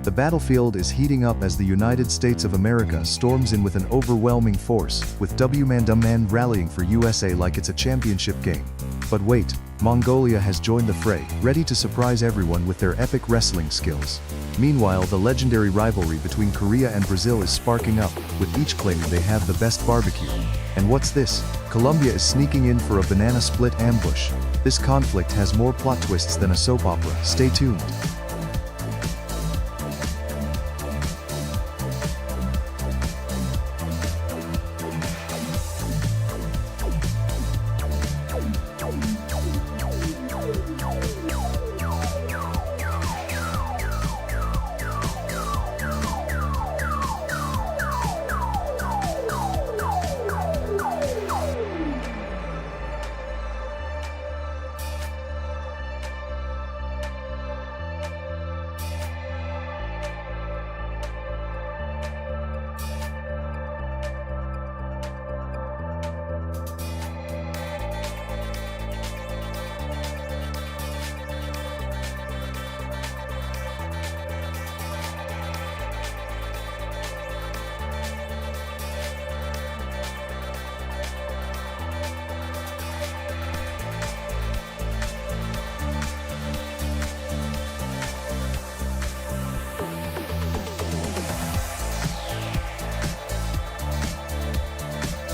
The battlefield is heating up as the United States of America storms in with an overwhelming force, with W-Man rallying for USA like it's a championship game. But wait, Mongolia has joined the fray, ready to surprise everyone with their epic wrestling skills. Meanwhile, the legendary rivalry between Korea and Brazil is sparking up, with each claiming they have the best barbecue. And what's this? Colombia is sneaking in for a banana split ambush. This conflict has more plot twists than a soap opera. Stay tuned.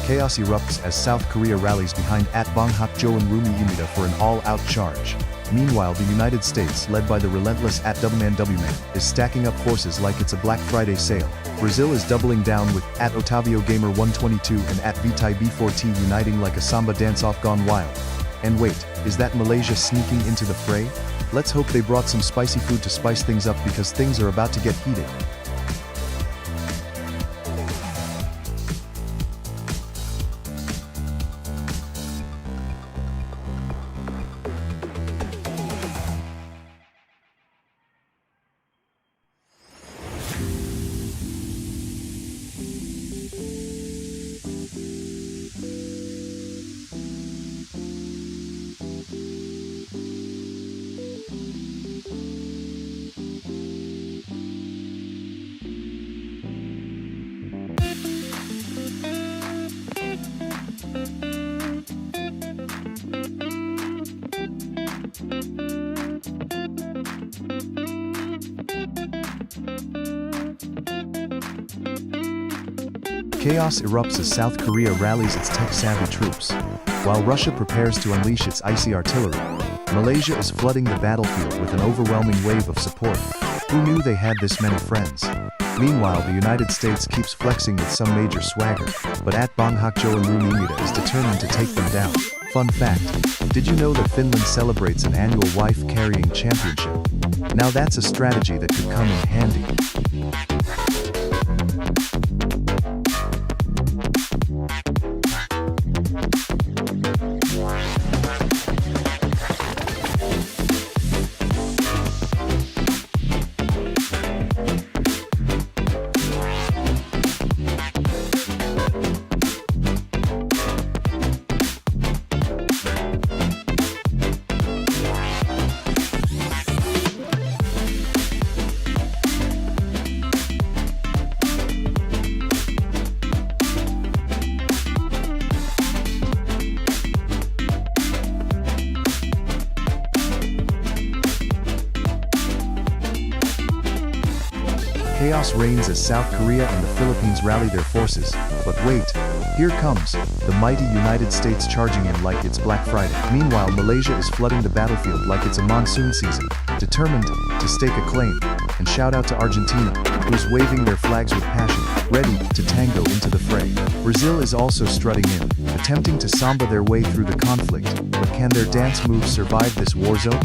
Chaos erupts as South Korea rallies behind Bangak Joanrumi Limita for an all-out charge. Meanwhile, the United States, led by the relentless WMan, is stacking up forces like it's a Black Friday sale. Brazil is doubling down with Otavio Gamer 122 and Vitai B4T uniting like a samba dance-off gone wild. And wait, is that Malaysia sneaking into the fray? Let's hope they brought some spicy food to spice things up, because things are about to get heated. Chaos erupts as South Korea rallies its tech-savvy troops. While Russia prepares to unleash its icy artillery, Malaysia is flooding the battlefield with an overwhelming wave of support. Who knew they had this many friends? Meanwhile, the United States keeps flexing with some major swagger, but Bang Hakjo and Rumimita is determined to take them down. Fun fact, did you know that Finland celebrates an annual wife-carrying championship? Now that's a strategy that could come in handy. Chaos reigns as South Korea and the Philippines rally their forces, but wait, here comes the mighty United States charging in like it's Black Friday. Meanwhile, Malaysia is flooding the battlefield like it's a monsoon season, determined to stake a claim. And shout out to Argentina, who's waving their flags with passion, ready to tango into the fray. Brazil is also strutting in, attempting to samba their way through the conflict, but can their dance moves survive this war zone?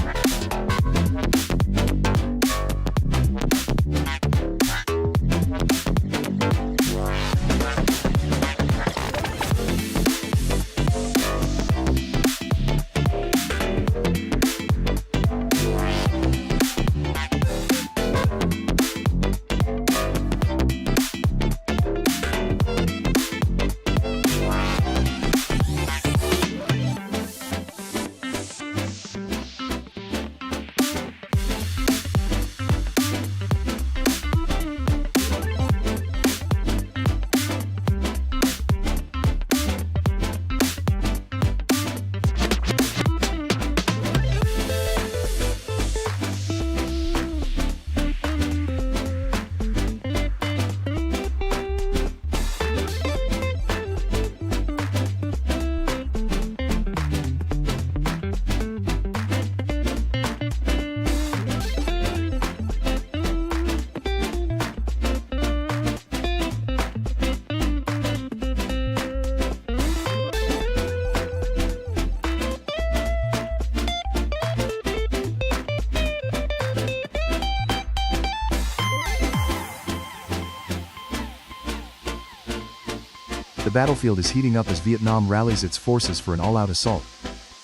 The battlefield is heating up as Vietnam rallies its forces for an all-out assault.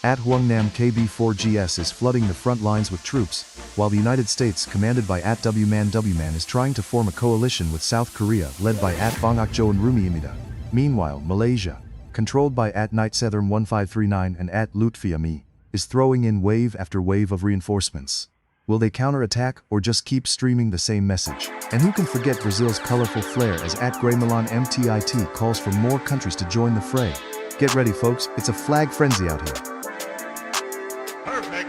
Huang Nam KB-4GS is flooding the front lines with troops, while the United States, commanded by WMAN, is trying to form a coalition with South Korea, led by Bang Hakjo and Rumimita. Meanwhile, Malaysia, controlled by Nightsetherm 1539 and Lutfi Ami, is throwing in wave after wave of reinforcements. Will they counterattack or just keep streaming the same message? And who can forget Brazil's colorful flair as @GreyMilan MTIT calls for more countries to join the fray. Get ready folks, it's a flag frenzy out here. Perfect.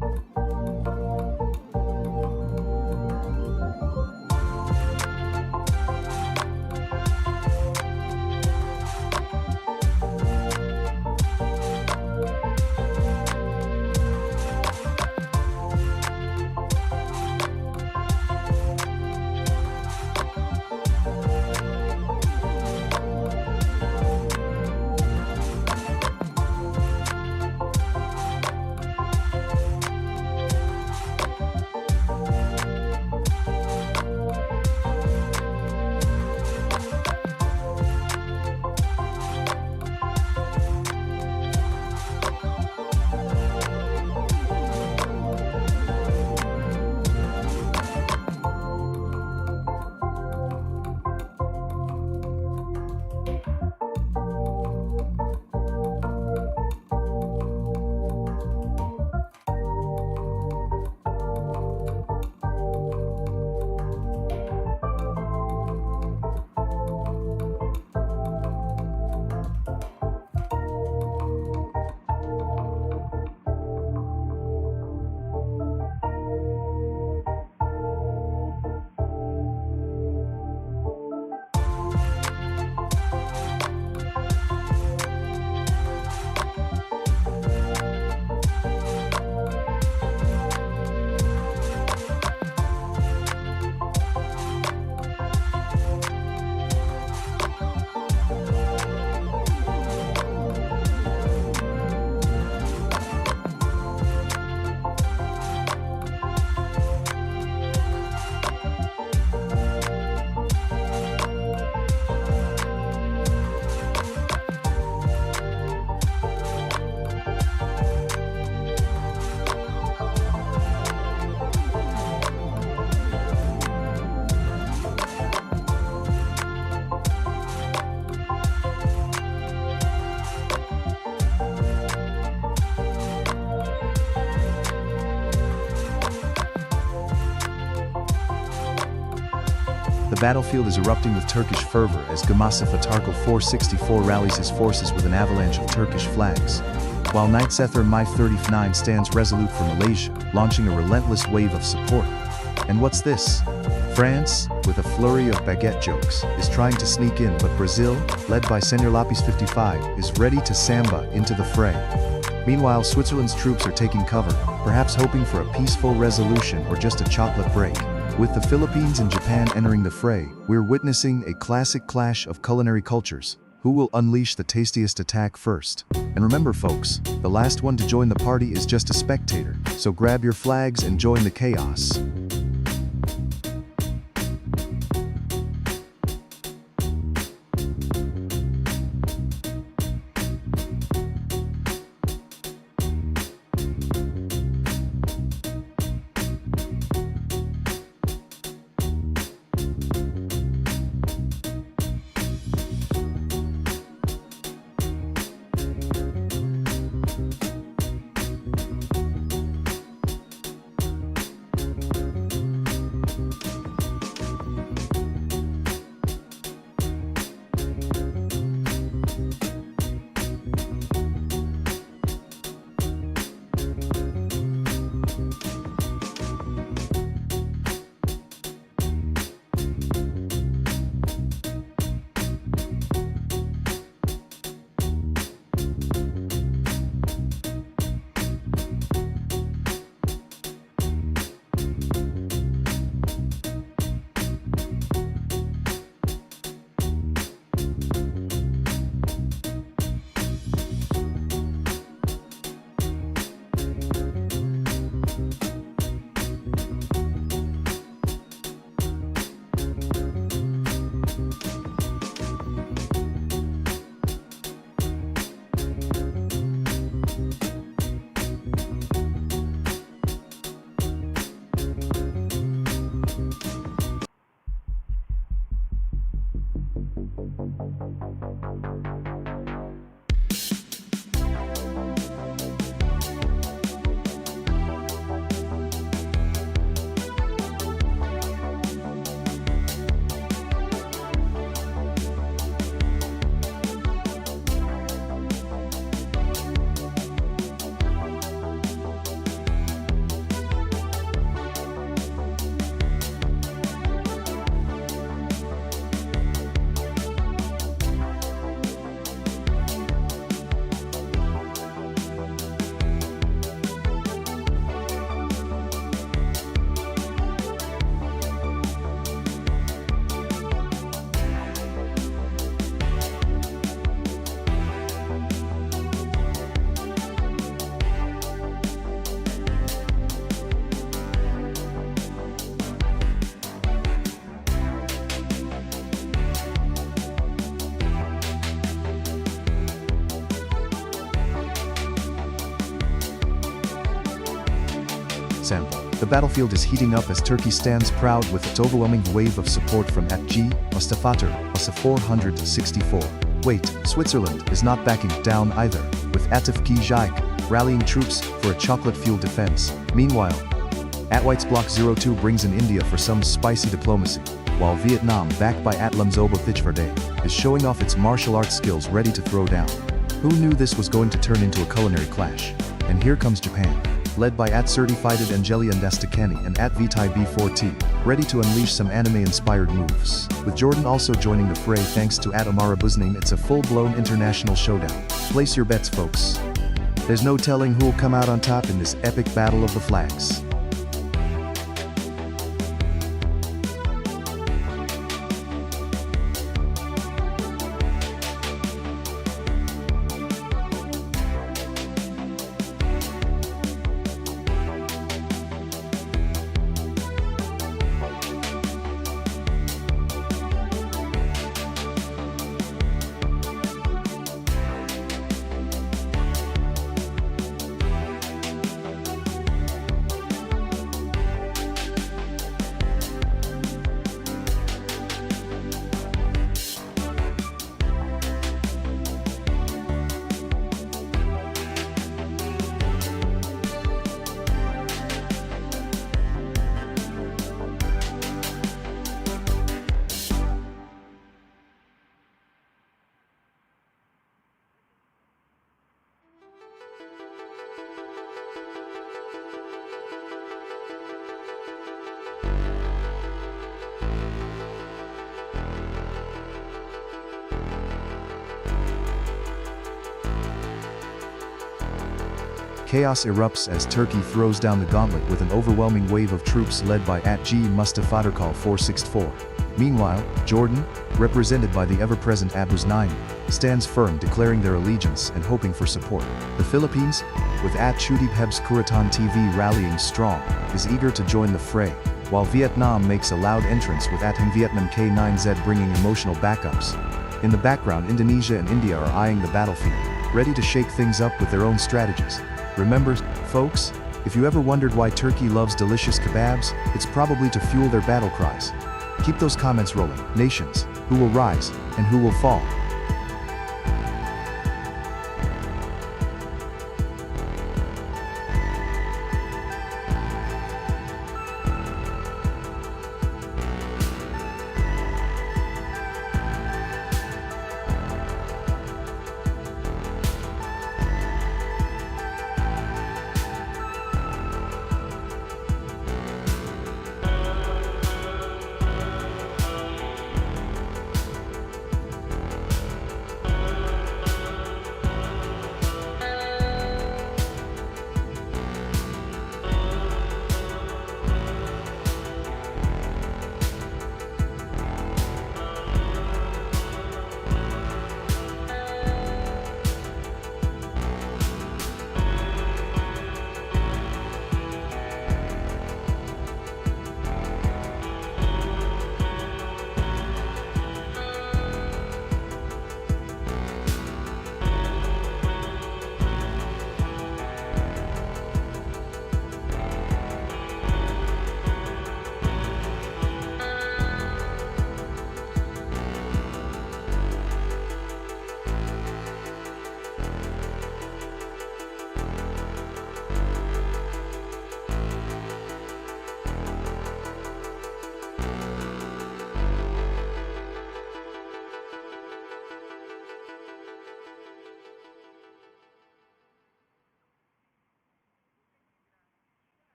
battlefield is erupting with Turkish fervor as Gamasif Atarkal 464 rallies his forces with an avalanche of Turkish flags, while Knight Sether My 39 stands resolute for Malaysia, launching a relentless wave of support. And what's this? France, with a flurry of baguette jokes, is trying to sneak in, but Brazil, led by Senor Lapis 55, is ready to samba into the fray. Meanwhile, Switzerland's troops are taking cover, perhaps hoping for a peaceful resolution or just a chocolate break. With the Philippines and Japan entering the fray, we're witnessing a classic clash of culinary cultures. Who will unleash the tastiest attack first? And remember folks, the last one to join the party is just a spectator, so grab your flags and join the chaos. The battlefield is heating up as Turkey stands proud with its overwhelming wave of support from At-G, Mustafater, Musa 464. Wait, Switzerland is not backing down either, with Atif Ki Jaik rallying troops for a chocolate-fueled defense. Meanwhile, At-White's Block 02 brings in India for some spicy diplomacy, while Vietnam, backed by Atlam Zobo Thichverde, is showing off its martial arts skills ready to throw down. Who knew this was going to turn into a culinary clash? And here comes Japan, led by At-Certified Angelia Ndastakeni and At-Vitai B4T, ready to unleash some anime-inspired moves. With Jordan also joining the fray thanks to At-Amara Buznim, it's a full-blown international showdown. Place your bets, folks. There's no telling who'll come out on top in this epic battle of the flags. Chaos erupts as Turkey throws down the gauntlet with an overwhelming wave of troops led by G. Mustafa Kemal 464. Meanwhile, Jordan, represented by the ever-present Abuz Naim, stands firm, declaring their allegiance and hoping for support. The Philippines, with Chudib Hebs Kuratan TV rallying strong, is eager to join the fray, while Vietnam makes a loud entrance with Him Vietnam K9Z bringing emotional backups. In the background, Indonesia and India are eyeing the battlefield, ready to shake things up with their own strategies. Remember, folks, if you ever wondered why Turkey loves delicious kebabs, it's probably to fuel their battle cries. Keep those comments rolling. Nations, who will rise, and who will fall?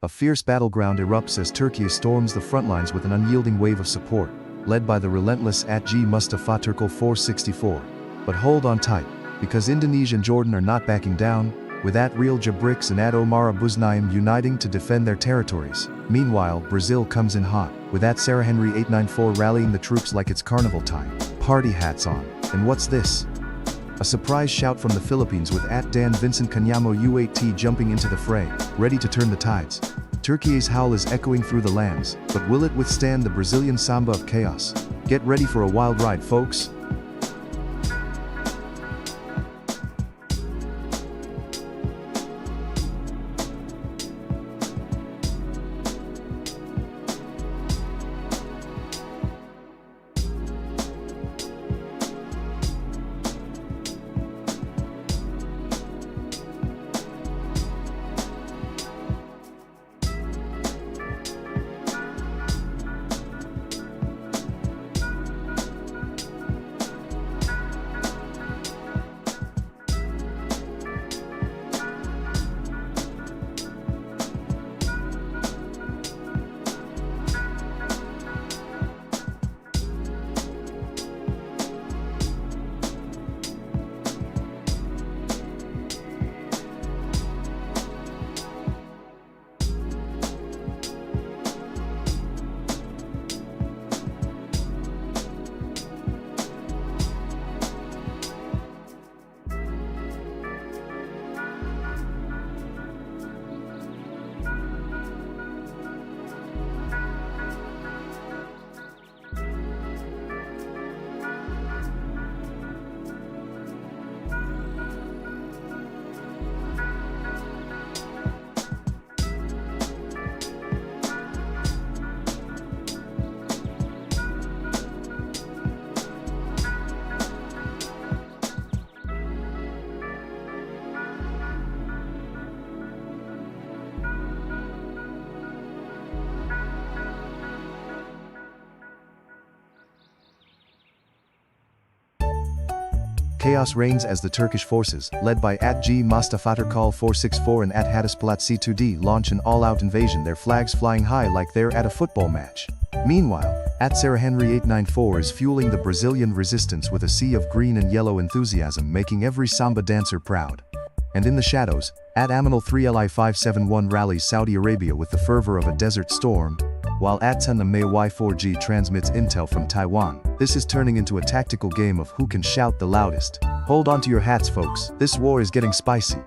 A fierce battleground erupts as Turkey storms the front lines with an unyielding wave of support, led by the relentless G. Mustafa Kemal 464. But hold on tight, because Indonesia and Jordan are not backing down, with Real Jabrix and Omar Abuz Naim uniting to defend their territories. Meanwhile, Brazil comes in hot, with Sarah Henry 894 rallying the troops like it's carnival time. Party hats on. And what's this? A surprise shout from the Philippines with Dan Vincent Canyamo U8T jumping into the fray, ready to turn the tides. Turkey's howl is echoing through the lands, but will it withstand the Brazilian samba of chaos? Get ready for a wild ride, folks. Chaos reigns as the Turkish forces, led by G. Mustafa Kemal 464 and Hadasplat C2D, launch an all-out invasion, their flags flying high like they're at a football match. Meanwhile, Sarah Henry 894 is fueling the Brazilian resistance with a sea of green and yellow enthusiasm, making every samba dancer proud. And in the shadows, @Aminal 3Li571 rallies Saudi Arabia with the fervor of a desert storm, while @Tunamay Y4G transmits intel from Taiwan. This is turning into a tactical game of who can shout the loudest. Hold on to your hats, folks. This war is getting spicy.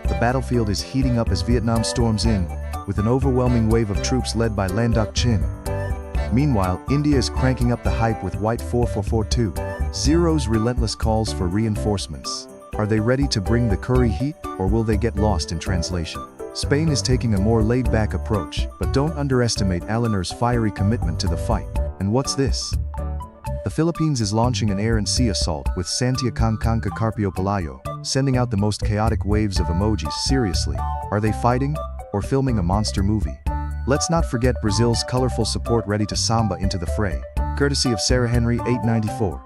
The battlefield is heating up as Vietnam storms in, with an overwhelming wave of troops led by Lan Duc Chin. Meanwhile, India is cranking up the hype with White 4442. Zero's relentless calls for reinforcements. Are they ready to bring the curry heat, or will they get lost in translation? Spain is taking a more laid-back approach, but don't underestimate Aliner's fiery commitment to the fight. And what's this? The Philippines is launching an air and sea assault with Santiacancanca Carpio Palayo, sending out the most chaotic waves of emojis. Seriously, are they fighting or filming a monster movie? Let's not forget Brazil's colorful support ready to samba into the fray, courtesy of Sarah Henry 894.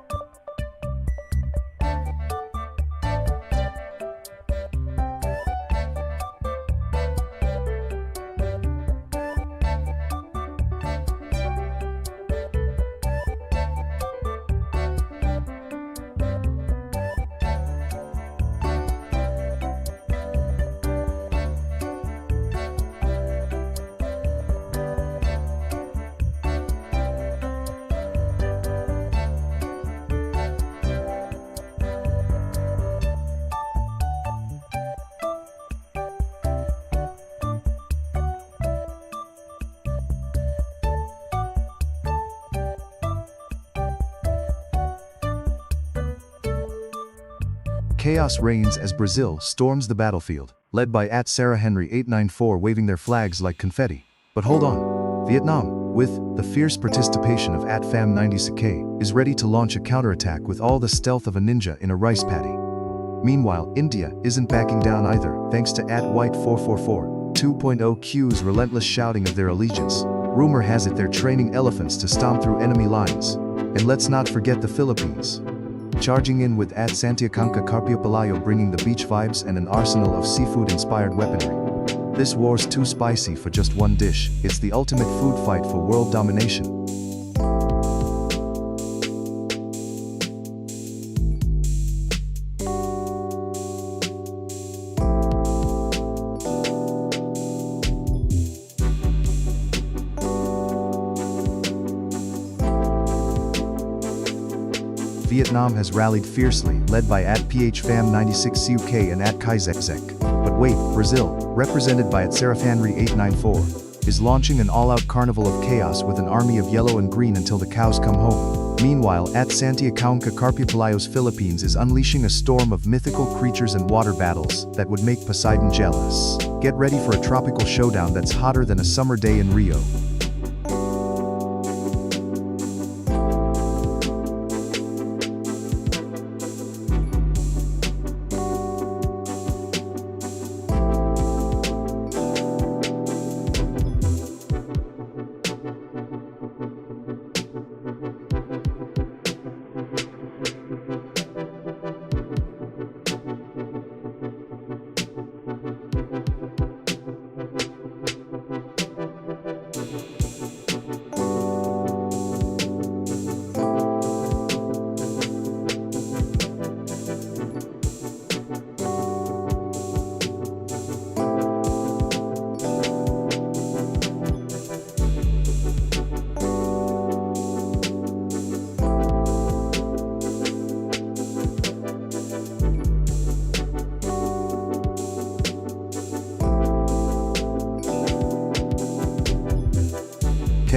Chaos reigns as Brazil storms the battlefield, led by @Sarah Henry 894 waving their flags like confetti. But hold on. Vietnam, with the fierce participation of @Fam90ck, is ready to launch a counterattack with all the stealth of a ninja in a rice paddy. Meanwhile, India isn't backing down either, thanks to @White444 2.0Q's relentless shouting of their allegiance. Rumor has it they're training elephants to stomp through enemy lines. And let's not forget the Philippines, charging in with @Santiacanca Carpio Palayo, bringing the beach vibes and an arsenal of seafood-inspired weaponry. This war's too spicy for just one dish. It's the ultimate food fight for world domination. Vietnam has rallied fiercely, led by @PHFam96CUK and @KaiZekZek. But wait, Brazil, represented by @Serafhanry 894, is launching an all-out carnival of chaos with an army of yellow and green until the cows come home. Meanwhile, @Santiacanca Carpio Palayo's Philippines is unleashing a storm of mythical creatures and water battles that would make Poseidon jealous. Get ready for a tropical showdown that's hotter than a summer day in Rio.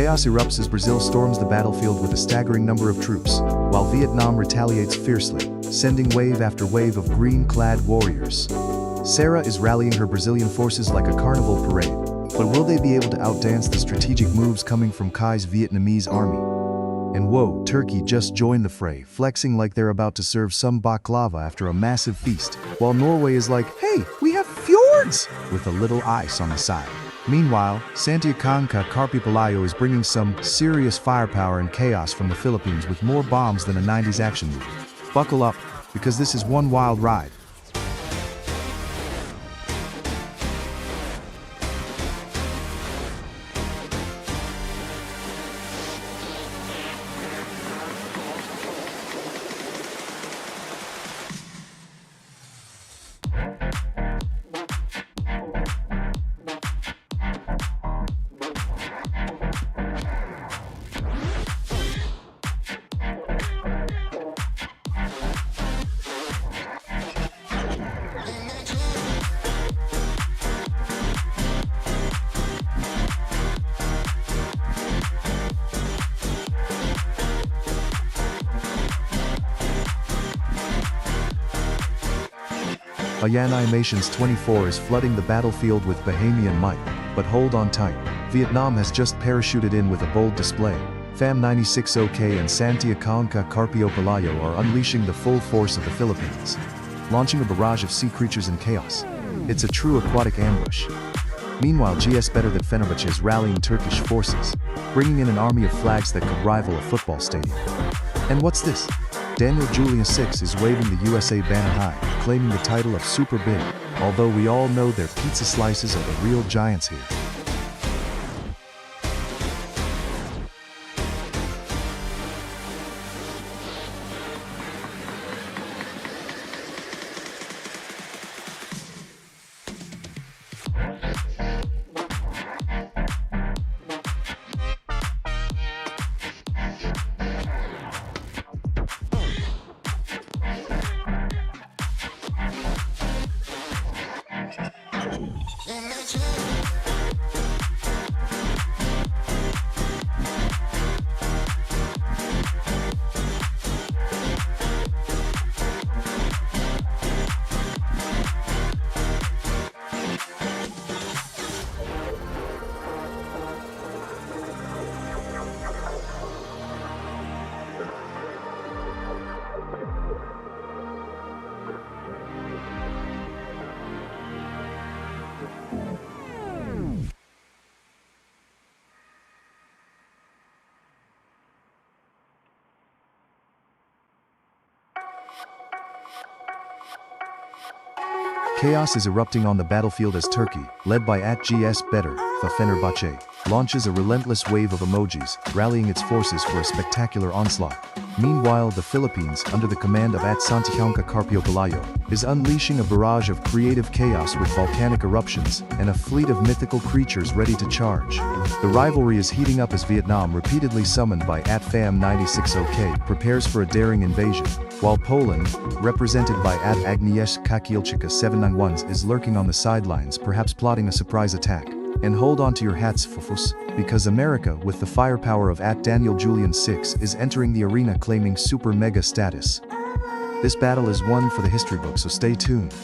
Chaos erupts as Brazil storms the battlefield with a staggering number of troops, while Vietnam retaliates fiercely, sending wave after wave of green-clad warriors. Sarah is rallying her Brazilian forces like a carnival parade, but will they be able to outdance the strategic moves coming from Kai's Vietnamese army? And whoa, Turkey just joined the fray, flexing like they're about to serve some baklava after a massive feast, while Norway is like, hey, we have fjords! With a little ice on the side. Meanwhile, Santiago Carpio is bringing some serious firepower and chaos from the Philippines with more bombs than a 90s action movie. Buckle up, because this is one wild ride. Ayan Animations 24 is flooding the battlefield with Bahamian might, but hold on tight. Vietnam has just parachuted in with a bold display. FAM 96OK and Santiago Carpio are unleashing the full force of the Philippines, launching a barrage of sea creatures and chaos. It's a true aquatic ambush. Meanwhile, GS Better Than Fenerbahce is rallying Turkish forces, bringing in an army of flags that could rival a football stadium. And what's this? Daniel Julian 6 is waving the USA banner high, claiming the title of Super Big, although we all know their pizza slices are the real giants here. Chaos is erupting on the battlefield as Turkey, led by @GS Better Than Fenerbahce, launches a relentless wave of emojis, rallying its forces for a spectacular onslaught. Meanwhile, the Philippines, under the command of @Santiago Carpio is unleashing a barrage of creative chaos with volcanic eruptions and a fleet of mythical creatures ready to charge. The rivalry is heating up as Vietnam, repeatedly summoned by @FAM 96OK, prepares for a daring invasion, while Poland, represented by @Agnieszka Kielczyka 791, is lurking on the sidelines, perhaps plotting a surprise attack. And hold on to your hats, fufus, because America, with the firepower of @Daniel Julian 6, is entering the arena claiming super mega status. This battle is one for the history book, so stay tuned.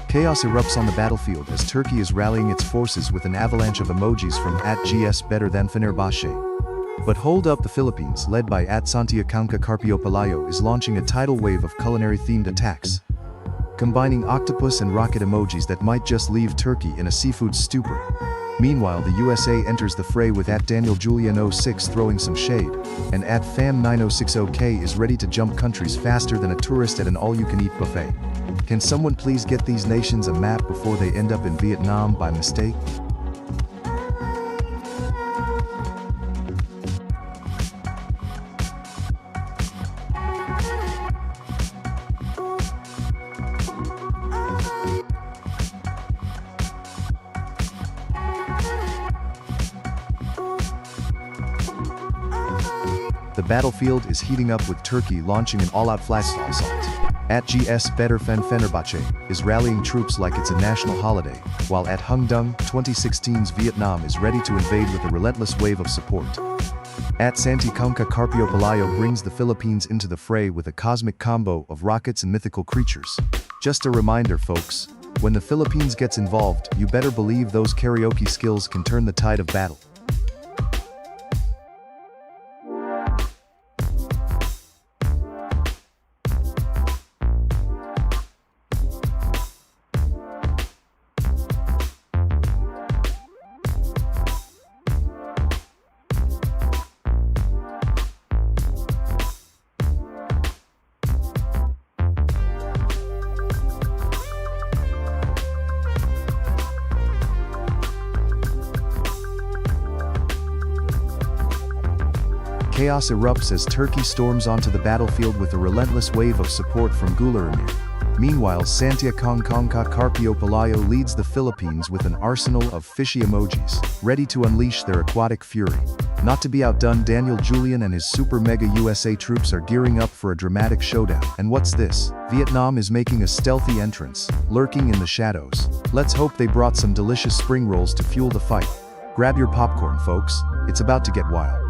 Chaos erupts on the battlefield as Turkey is rallying its forces with an avalanche of emojis from @GS Better Than Fenerbahce. But hold up, the Philippines, led by @Santiago Carpio is launching a tidal wave of culinary-themed attacks, combining octopus and rocket emojis that might just leave Turkey in a seafood stupor. Meanwhile, the USA enters the fray with @DanielJulian06 throwing some shade, and @Fam9060K is ready to jump countries faster than a tourist at an all-you-can-eat buffet. Can someone please get these nations a map before they end up in Vietnam by mistake? The battlefield is heating up with Turkey launching an all-out flag assault. @GS Better Fenerbahce is rallying troops like it's a national holiday, while @Hung Dung 2016's Vietnam is ready to invade with a relentless wave of support. @Santiaconca Carpio Palayo brings the Philippines into the fray with a cosmic combo of rockets and mythical creatures. Just a reminder, folks, when the Philippines gets involved, you better believe those karaoke skills can turn the tide of battle. Chaos erupts as Turkey storms onto the battlefield with a relentless wave of support from Guler. Meanwhile, Santiaconca Carpio Palayo leads the Philippines with an arsenal of fishy emojis, ready to unleash their aquatic fury. Not to be outdone, Daniel Julian and his super mega USA troops are gearing up for a dramatic showdown. And what's this? Vietnam is making a stealthy entrance, lurking in the shadows. Let's hope they brought some delicious spring rolls to fuel the fight. Grab your popcorn, folks. It's about to get wild.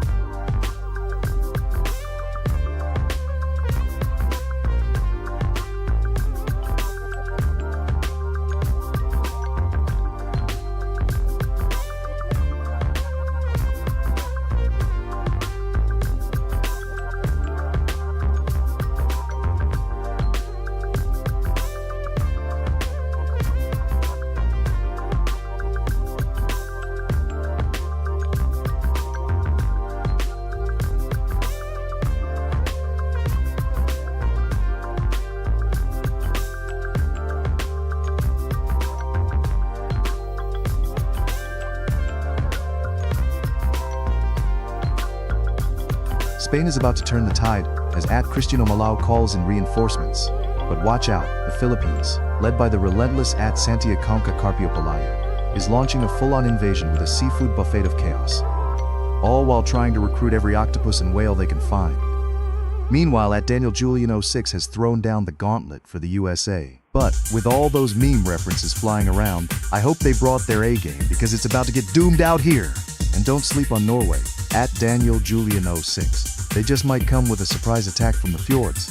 Spain is about to turn the tide, as @Cristiano Malao calls in reinforcements. But watch out, the Philippines, led by the relentless @Santiaconca Carpio Palayo, is launching a full-on invasion with a seafood buffet of chaos. All while trying to recruit every octopus and whale they can find. Meanwhile, @DanielJulian06 has thrown down the gauntlet for the USA. But, with all those meme references flying around, I hope they brought their A-game because it's about to get doomed out here. And don't sleep on Norway, @DanielJulian06. They just might come with a surprise attack from the fjords.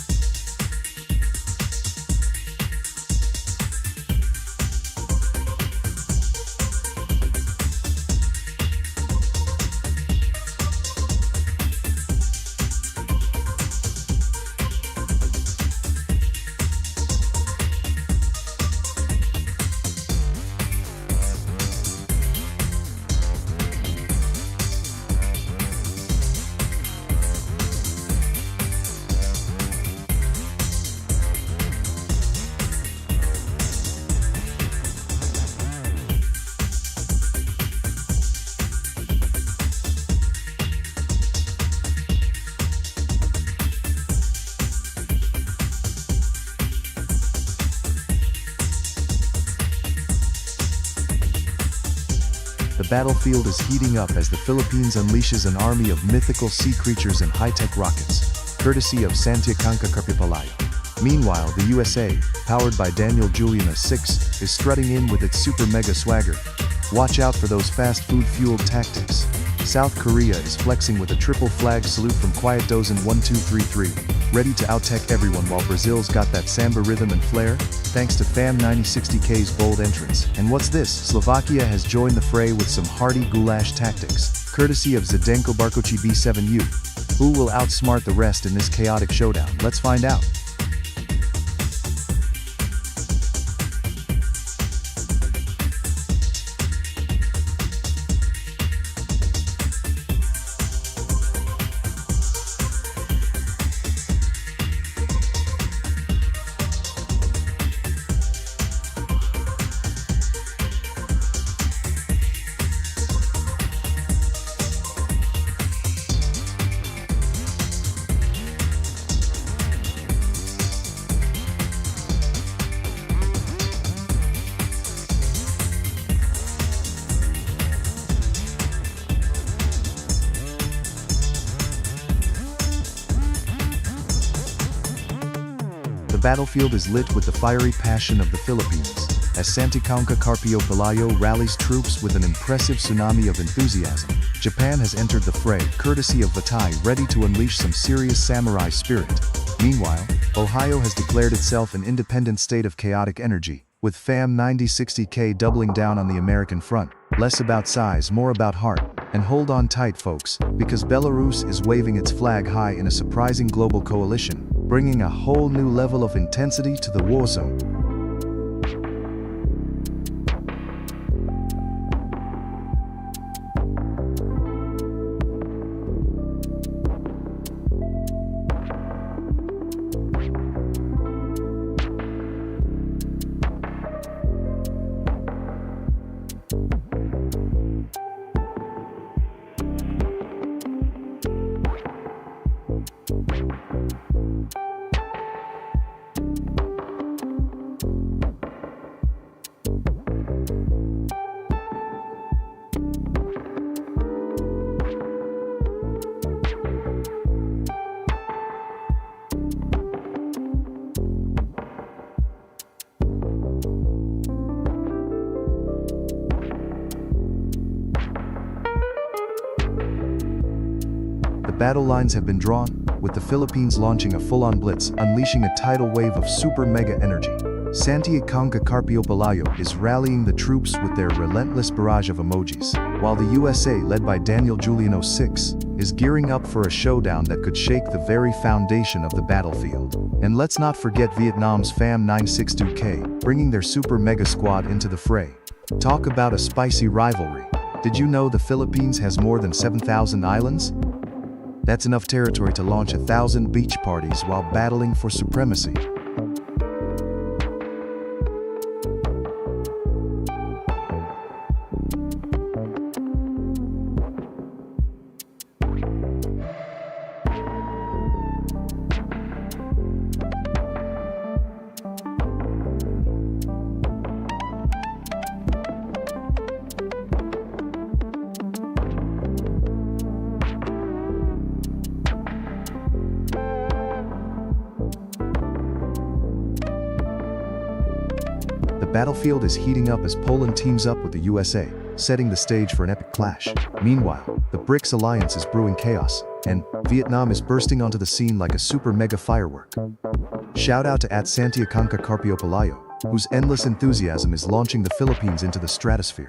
The battlefield is heating up as the Philippines unleashes an army of mythical sea creatures and high-tech rockets, courtesy of Santiaconca Carpio Palayo. Meanwhile, the USA, powered by Daniel Julian 6, is strutting in with its super mega swagger. Watch out for those fast food-fueled tactics. South Korea is flexing with a triple flag salute from Quiet Dozen 1233, ready to out-tech everyone, while Brazil's got that samba rhythm and flair, thanks to Fam9060K's bold entrance. And what's this? Slovakia has joined the fray with some hearty goulash tactics, courtesy of Zdenko Barkochi B7U. Who will outsmart the rest in this chaotic showdown? Let's find out. battlefield is lit with the fiery passion of the Philippines, as Santiago Carpio Palayo rallies troops with an impressive tsunami of enthusiasm. Japan has entered the fray, courtesy of Batai, ready to unleash some serious samurai spirit. Meanwhile, Ohio has declared itself an independent state of chaotic energy, with FAM 9060K doubling down on the American front. Less about size, more about heart. And hold on tight, folks, because Belarus is waving its flag high in a surprising global coalition, bringing a whole new level of intensity to the war zone. Battle lines have been drawn, with the Philippines launching a full-on blitz, unleashing a tidal wave of super-mega energy. Santiago Carpio Palayo is rallying the troops with their relentless barrage of emojis, while the USA, led by Daniel Juliano 6, is gearing up for a showdown that could shake the very foundation of the battlefield. And let's not forget Vietnam's FAM 962K, bringing their super-mega squad into the fray. Talk about a spicy rivalry. Did you know the Philippines has more than 7,000 islands? That's enough territory to launch 1,000 beach parties while battling for supremacy. The battlefield is heating up as Poland teams up with the USA, setting the stage for an epic clash. Meanwhile, the BRICS alliance is brewing chaos, and Vietnam is bursting onto the scene like a super-mega firework. Shout out to @Santiago Carpio Palayo, whose endless enthusiasm is launching the Philippines into the stratosphere.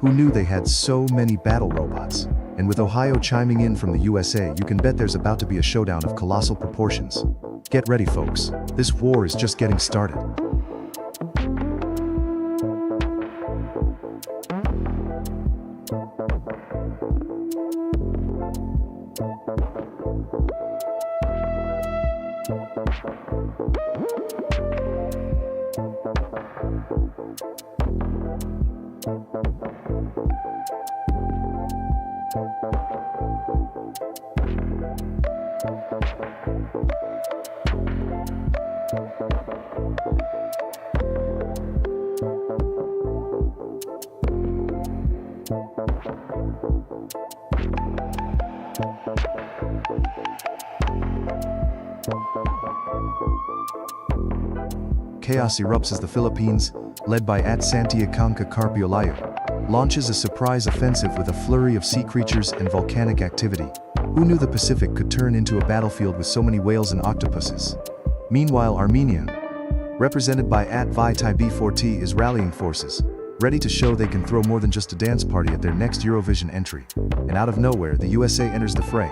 Who knew they had so many battle robots? And with Ohio chiming in from the USA, you can bet there's about to be a showdown of colossal proportions. Get ready, folks. This war is just getting started. Chaos erupts as the Philippines, led by @Santiago Carpio Palayo, launches a surprise offensive with a flurry of sea creatures and volcanic activity. Who knew the Pacific could turn into a battlefield with so many whales and octopuses? Meanwhile, Armenia, represented by @ViTyB4T, is rallying forces, ready to show they can throw more than just a dance party at their next Eurovision entry. And out of nowhere, the USA enters the fray.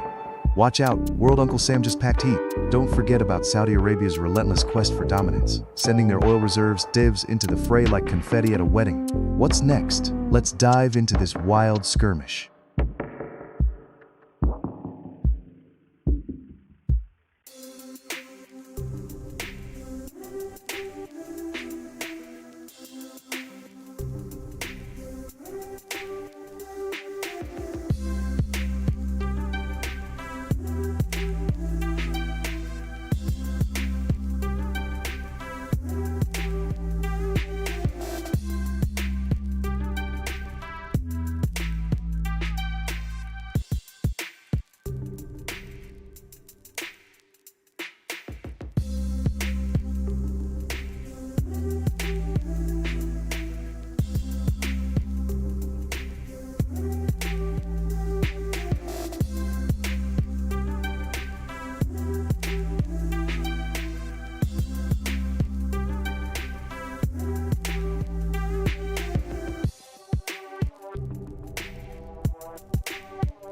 Watch out, World Uncle Sam just packed heat. Don't forget about Saudi Arabia's relentless quest for dominance, sending their oil reserves divs into the fray like confetti at a wedding. What's next? Let's dive into this wild skirmish.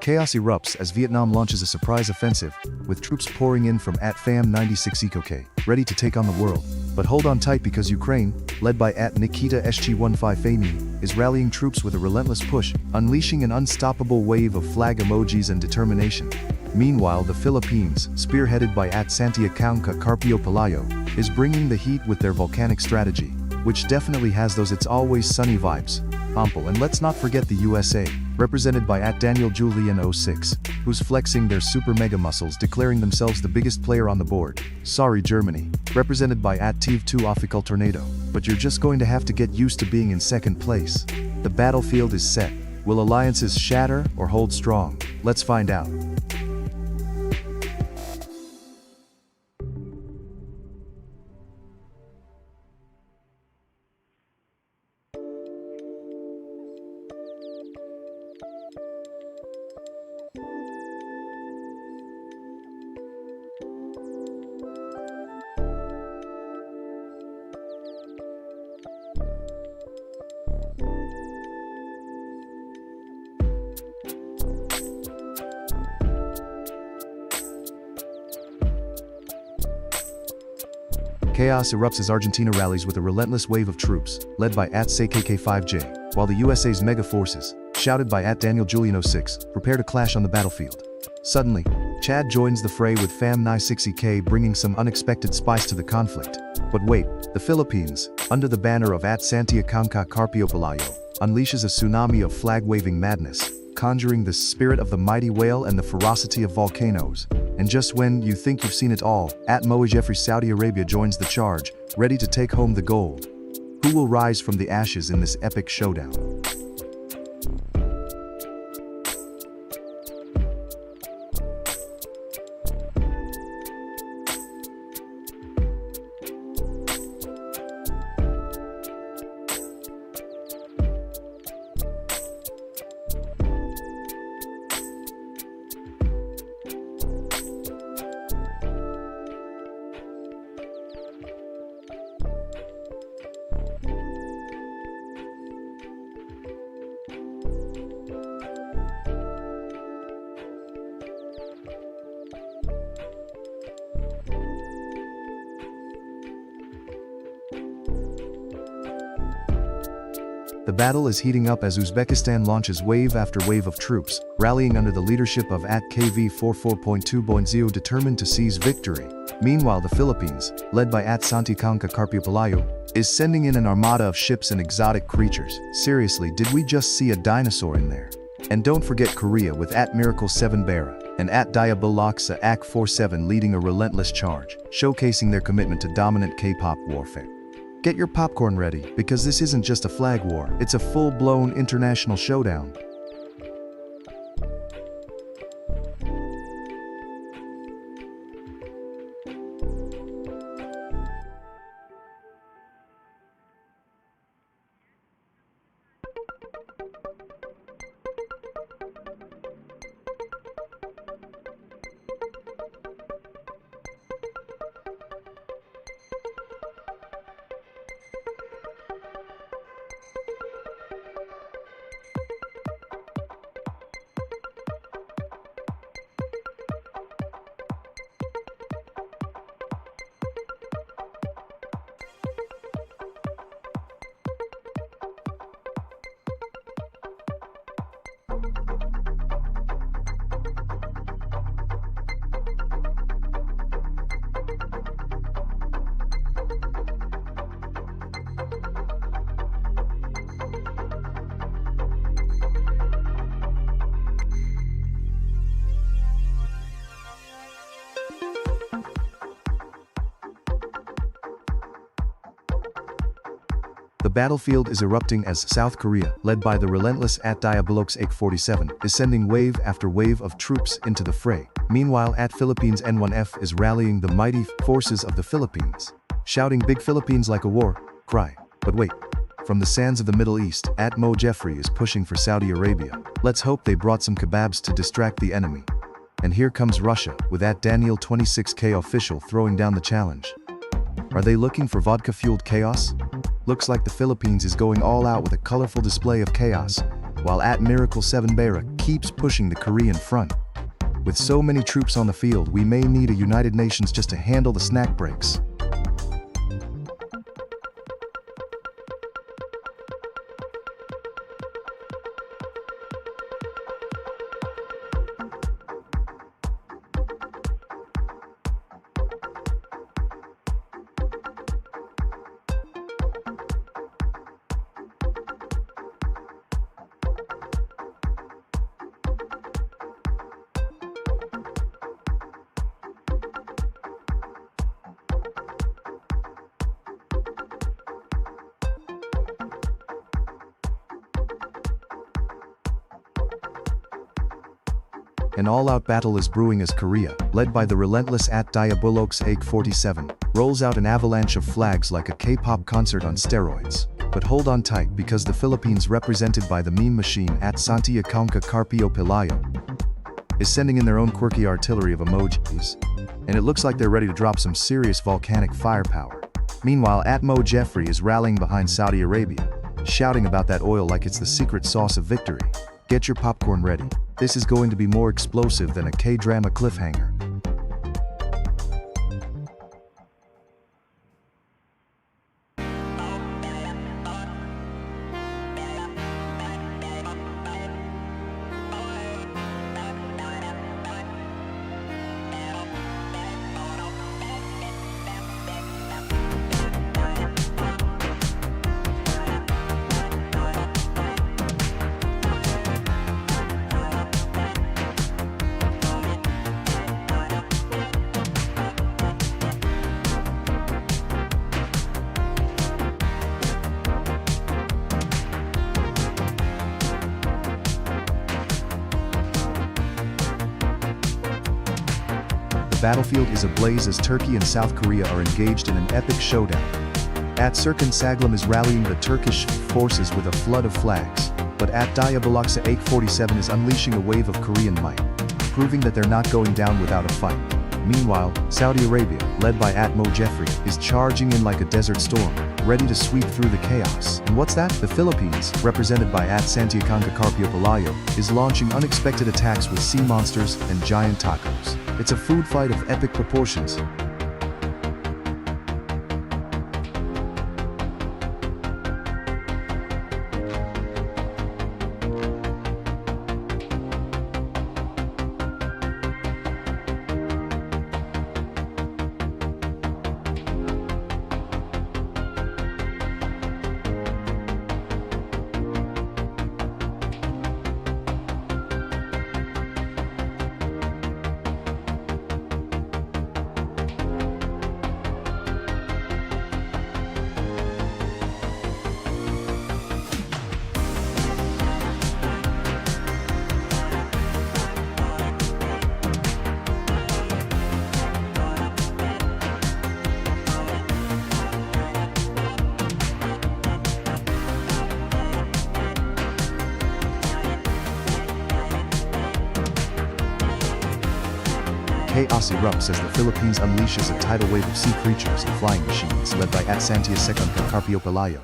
Chaos erupts as Vietnam launches a surprise offensive, with troops pouring in from @FAM96EcoK, ready to take on the world. But hold on tight because Ukraine, led by @Nikita SG15 is rallying troops with a relentless push, unleashing an unstoppable wave of flag emojis and determination. Meanwhile, the Philippines, spearheaded by @Santiago Carpio Palayo, is bringing the heat with their volcanic strategy, which definitely has those "it's always sunny" vibes. Ample. And let's not forget the USA, represented by @DanielJulian06, who's flexing their super mega muscles, declaring themselves the biggest player on the board. Sorry Germany, represented by @Tive2 Tornado, but you're just going to have to get used to being in second place. The battlefield is set. Will alliances shatter or hold strong? Let's find out. Chaos erupts as Argentina rallies with a relentless wave of troops, led by @SKK5J, while the USA's mega forces, shouted by @DanielJulian06, prepare to clash on the battlefield. Suddenly, Chad joins the fray with FAM96EK, bringing some unexpected spice to the conflict. But wait, the Philippines, under the banner of @Santiago Carpio Palayo, unleashes a tsunami of flag-waving madness, conjuring the spirit of the mighty whale and the ferocity of volcanoes. And just when you think you've seen it all, @Moejeffrey Saudi Arabia joins the charge, ready to take home the gold. Who will rise from the ashes in this epic showdown? The battle is heating up as Uzbekistan launches wave after wave of troops, rallying under the leadership of @KV44.2.0, determined to seize victory. Meanwhile, the Philippines, led by @Santiago Carpio Palayo, is sending in an armada of ships and exotic creatures. Seriously, did we just see a dinosaur in there? And don't forget Korea with @Miracle7Bara and @Diaboloksa AK47 leading a relentless charge, showcasing their commitment to dominant K-pop warfare. Get your popcorn ready, because this isn't just a flag war, it's a full-blown international showdown. The battlefield is erupting as South Korea, led by the relentless @Diaboloksa AK47, is sending wave after wave of troops into the fray. Meanwhile, @Philippines N1F is rallying the mighty forces of the Philippines, shouting "Big Philippines like a war cry." But wait, from the sands of the Middle East, @Moejeffrey is pushing for Saudi Arabia. Let's hope they brought some kebabs to distract the enemy. And here comes Russia, with @Daniel26K official throwing down the challenge. Are they looking for vodka-fueled chaos? Looks like the Philippines is going all out with a colorful display of chaos, while at Miracle 7 Beira keeps pushing the Korean front. With so many troops on the field, we may need a United Nations just to handle the snack breaks. An all-out battle is brewing as Korea, led by the relentless at Diabolokes AK-47, rolls out an avalanche of flags like a K-pop concert on steroids. But hold on tight, because the Philippines, represented by the meme machine at Santiago Carpio Pelayo, is sending in their own quirky artillery of emojis, and it looks like they're ready to drop some serious volcanic firepower. Meanwhile, at Mo Jeffrey is rallying behind Saudi Arabia, shouting about that oil like it's the secret sauce of victory. Get your popcorn ready. This is going to be more explosive than a K-drama cliffhanger. The battlefield is ablaze as Turkey and South Korea are engaged in an epic showdown. At Serkan Saglam is rallying the Turkish forces with a flood of flags, but at Diabolokes AK-47 is unleashing a wave of Korean might, proving that they're not going down without a fight. Meanwhile, Saudi Arabia, led by at Mo Jeffrey, is charging in like a desert storm, ready to sweep through the chaos. And what's that? The Philippines, represented by at Santiago Carpio Pelayo, is launching unexpected attacks with sea monsters and giant tacos. It's a food fight of epic proportions. Chaos erupts as the Philippines unleashes a tidal wave of sea creatures and flying machines led by at Santiago Carpio Pelayo.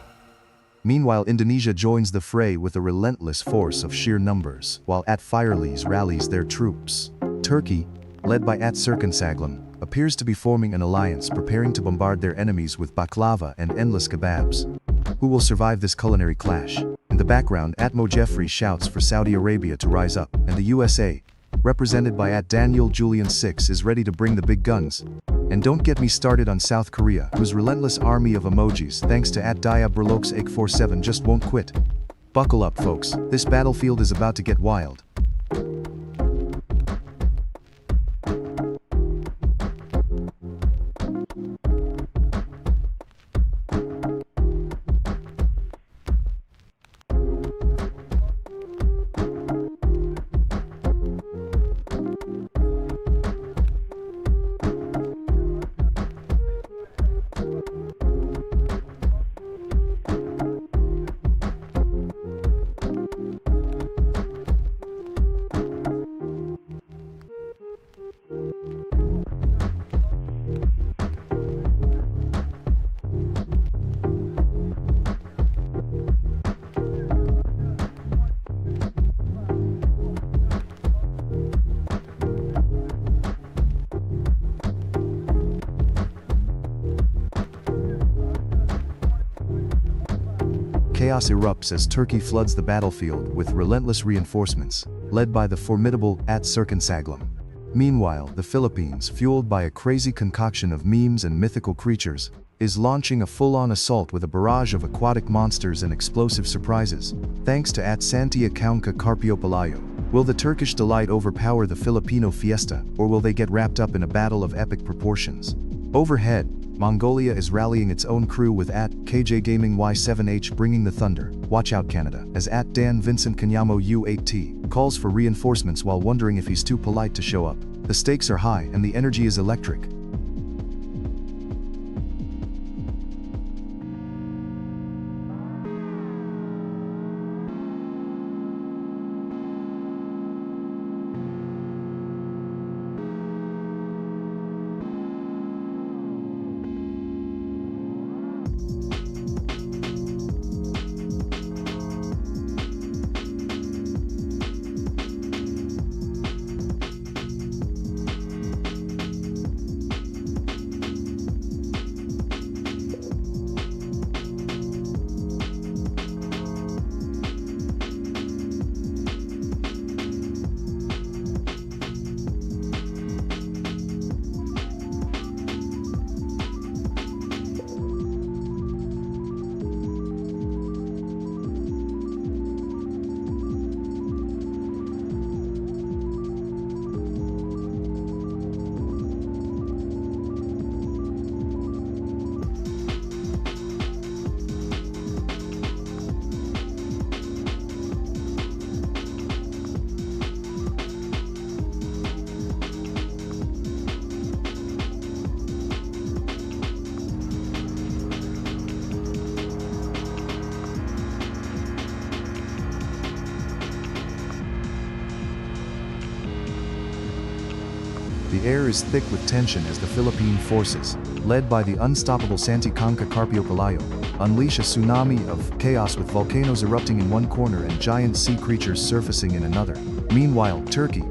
Meanwhile, Indonesia joins the fray with a relentless force of sheer numbers, while at Firelees rallies their troops. Turkey, led by at Serkan Saglam, appears to be forming an alliance, preparing to bombard their enemies with baklava and endless kebabs. Who will survive this culinary clash? In the background, at Mo Jeffrey shouts for Saudi Arabia to rise up, and the USA, represented by at Daniel Julian 6, is ready to bring the big guns. And don't get me started on South Korea, whose relentless army of emojis, thanks to at Diabolokes AK-47, just won't quit. Buckle up, folks. This battlefield is about to get wild. chaos erupts as Turkey floods the battlefield with relentless reinforcements, led by the formidable At-Serkan Saglam. Meanwhile, the Philippines, fueled by a crazy concoction of memes and mythical creatures, is launching a full-on assault with a barrage of aquatic monsters and explosive surprises, thanks to At-Santia Kaunka Carpiopalayo. Will the Turkish delight overpower the Filipino fiesta, or will they get wrapped up in a battle of epic proportions? Overhead, Mongolia is rallying its own crew with @KJ Gaming Y7H bringing the thunder. Watch out Canada, as @Dan Vincent Kanyamo U8T calls for reinforcements while wondering if he's too polite to show up. The stakes are high and the energy is electric. The air is thick with tension as the Philippine forces, led by the unstoppable Santikanka Carpiopalayo, unleash a tsunami of chaos with volcanoes erupting in one corner and giant sea creatures surfacing in another. Meanwhile, Turkey,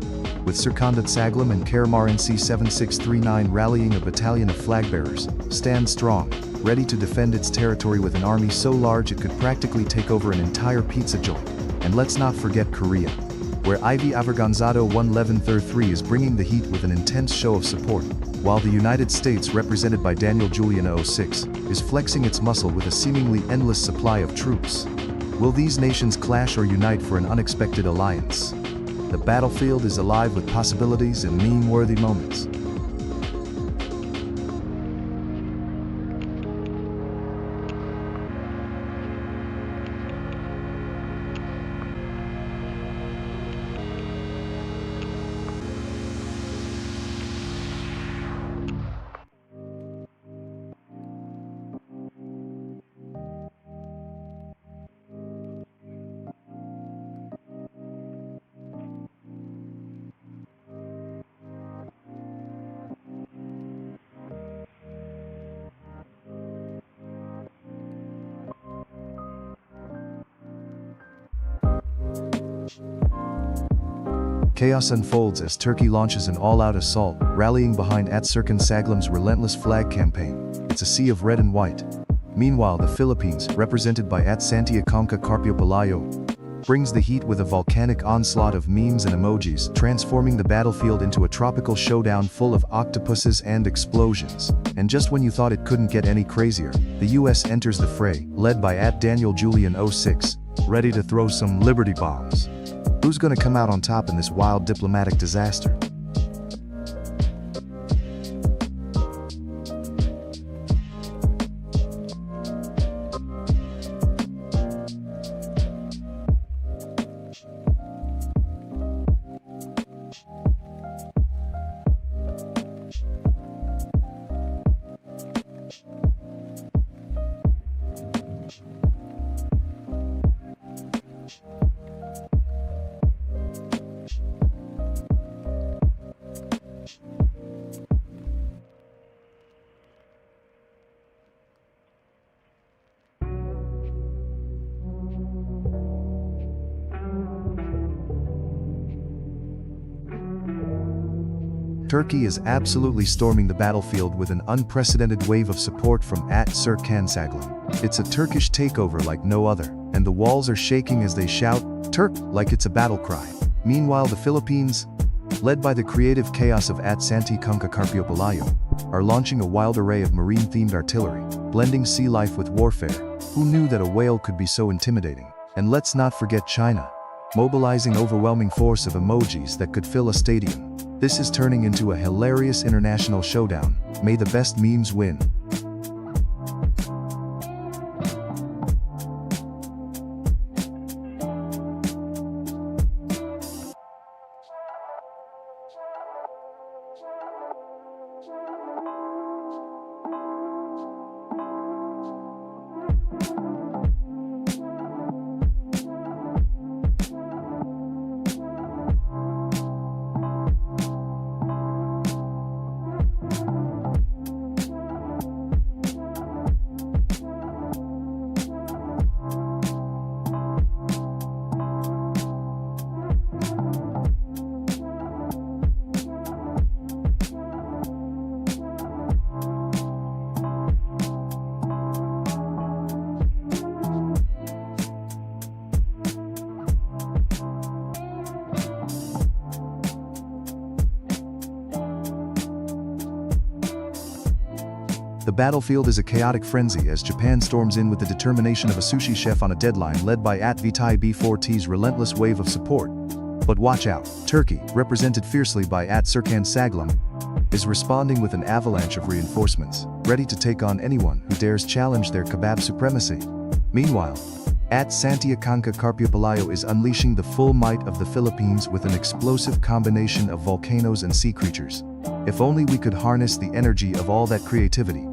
with Serkandat Saglam and Karaman C7639 rallying a battalion of flag-bearers, stands strong, ready to defend its territory with an army so large it could practically take over an entire pizza joint. And let's not forget Korea, where Ivy Avergonzado 11133 is bringing the heat with an intense show of support, while the United States, represented by Daniel Julian 06, is flexing its muscle with a seemingly endless supply of troops. Will these nations clash or unite for an unexpected alliance? The battlefield is alive with possibilities and meme-worthy moments. Chaos unfolds as Turkey launches an all-out assault, rallying behind At-Serkan Saglam's relentless flag campaign. It's a sea of red and white. Meanwhile, the Philippines, represented by At-Santia Kaunka Carpiopalayo, brings the heat with a volcanic onslaught of memes and emojis, transforming the battlefield into a tropical showdown full of octopuses and explosions. And just when you thought it couldn't get any crazier, the US enters the fray, led by @Daniel Julian 06, ready to throw some Liberty bombs. Who's gonna come out on top in this wild diplomatic disaster? Turkey is absolutely storming the battlefield with an unprecedented wave of support from At-Serkan Saglam. It's a Turkish takeover like no other. and the walls are shaking as they shout, "Turk," like it's a battle cry. Meanwhile, the Philippines, led by the creative chaos of Santi Kangka Carpiopalayo, are launching a wild array of marine-themed artillery, blending sea life with warfare. Who knew that a whale could be so intimidating? And let's not forget China, mobilizing overwhelming force of emojis that could fill a stadium. This is turning into a hilarious international showdown. May the best memes win. The battlefield is a chaotic frenzy as Japan storms in with the determination of a sushi chef on a deadline, led by Vitai B4T's relentless wave of support. But watch out, Turkey, represented fiercely by Serkan Saglam, is responding with an avalanche of reinforcements, ready to take on anyone who dares challenge their kebab supremacy. Meanwhile, Santi Kangka Carpiopalayo is unleashing the full might of the Philippines with an explosive combination of volcanoes and sea creatures. If only we could harness the energy of all that creativity.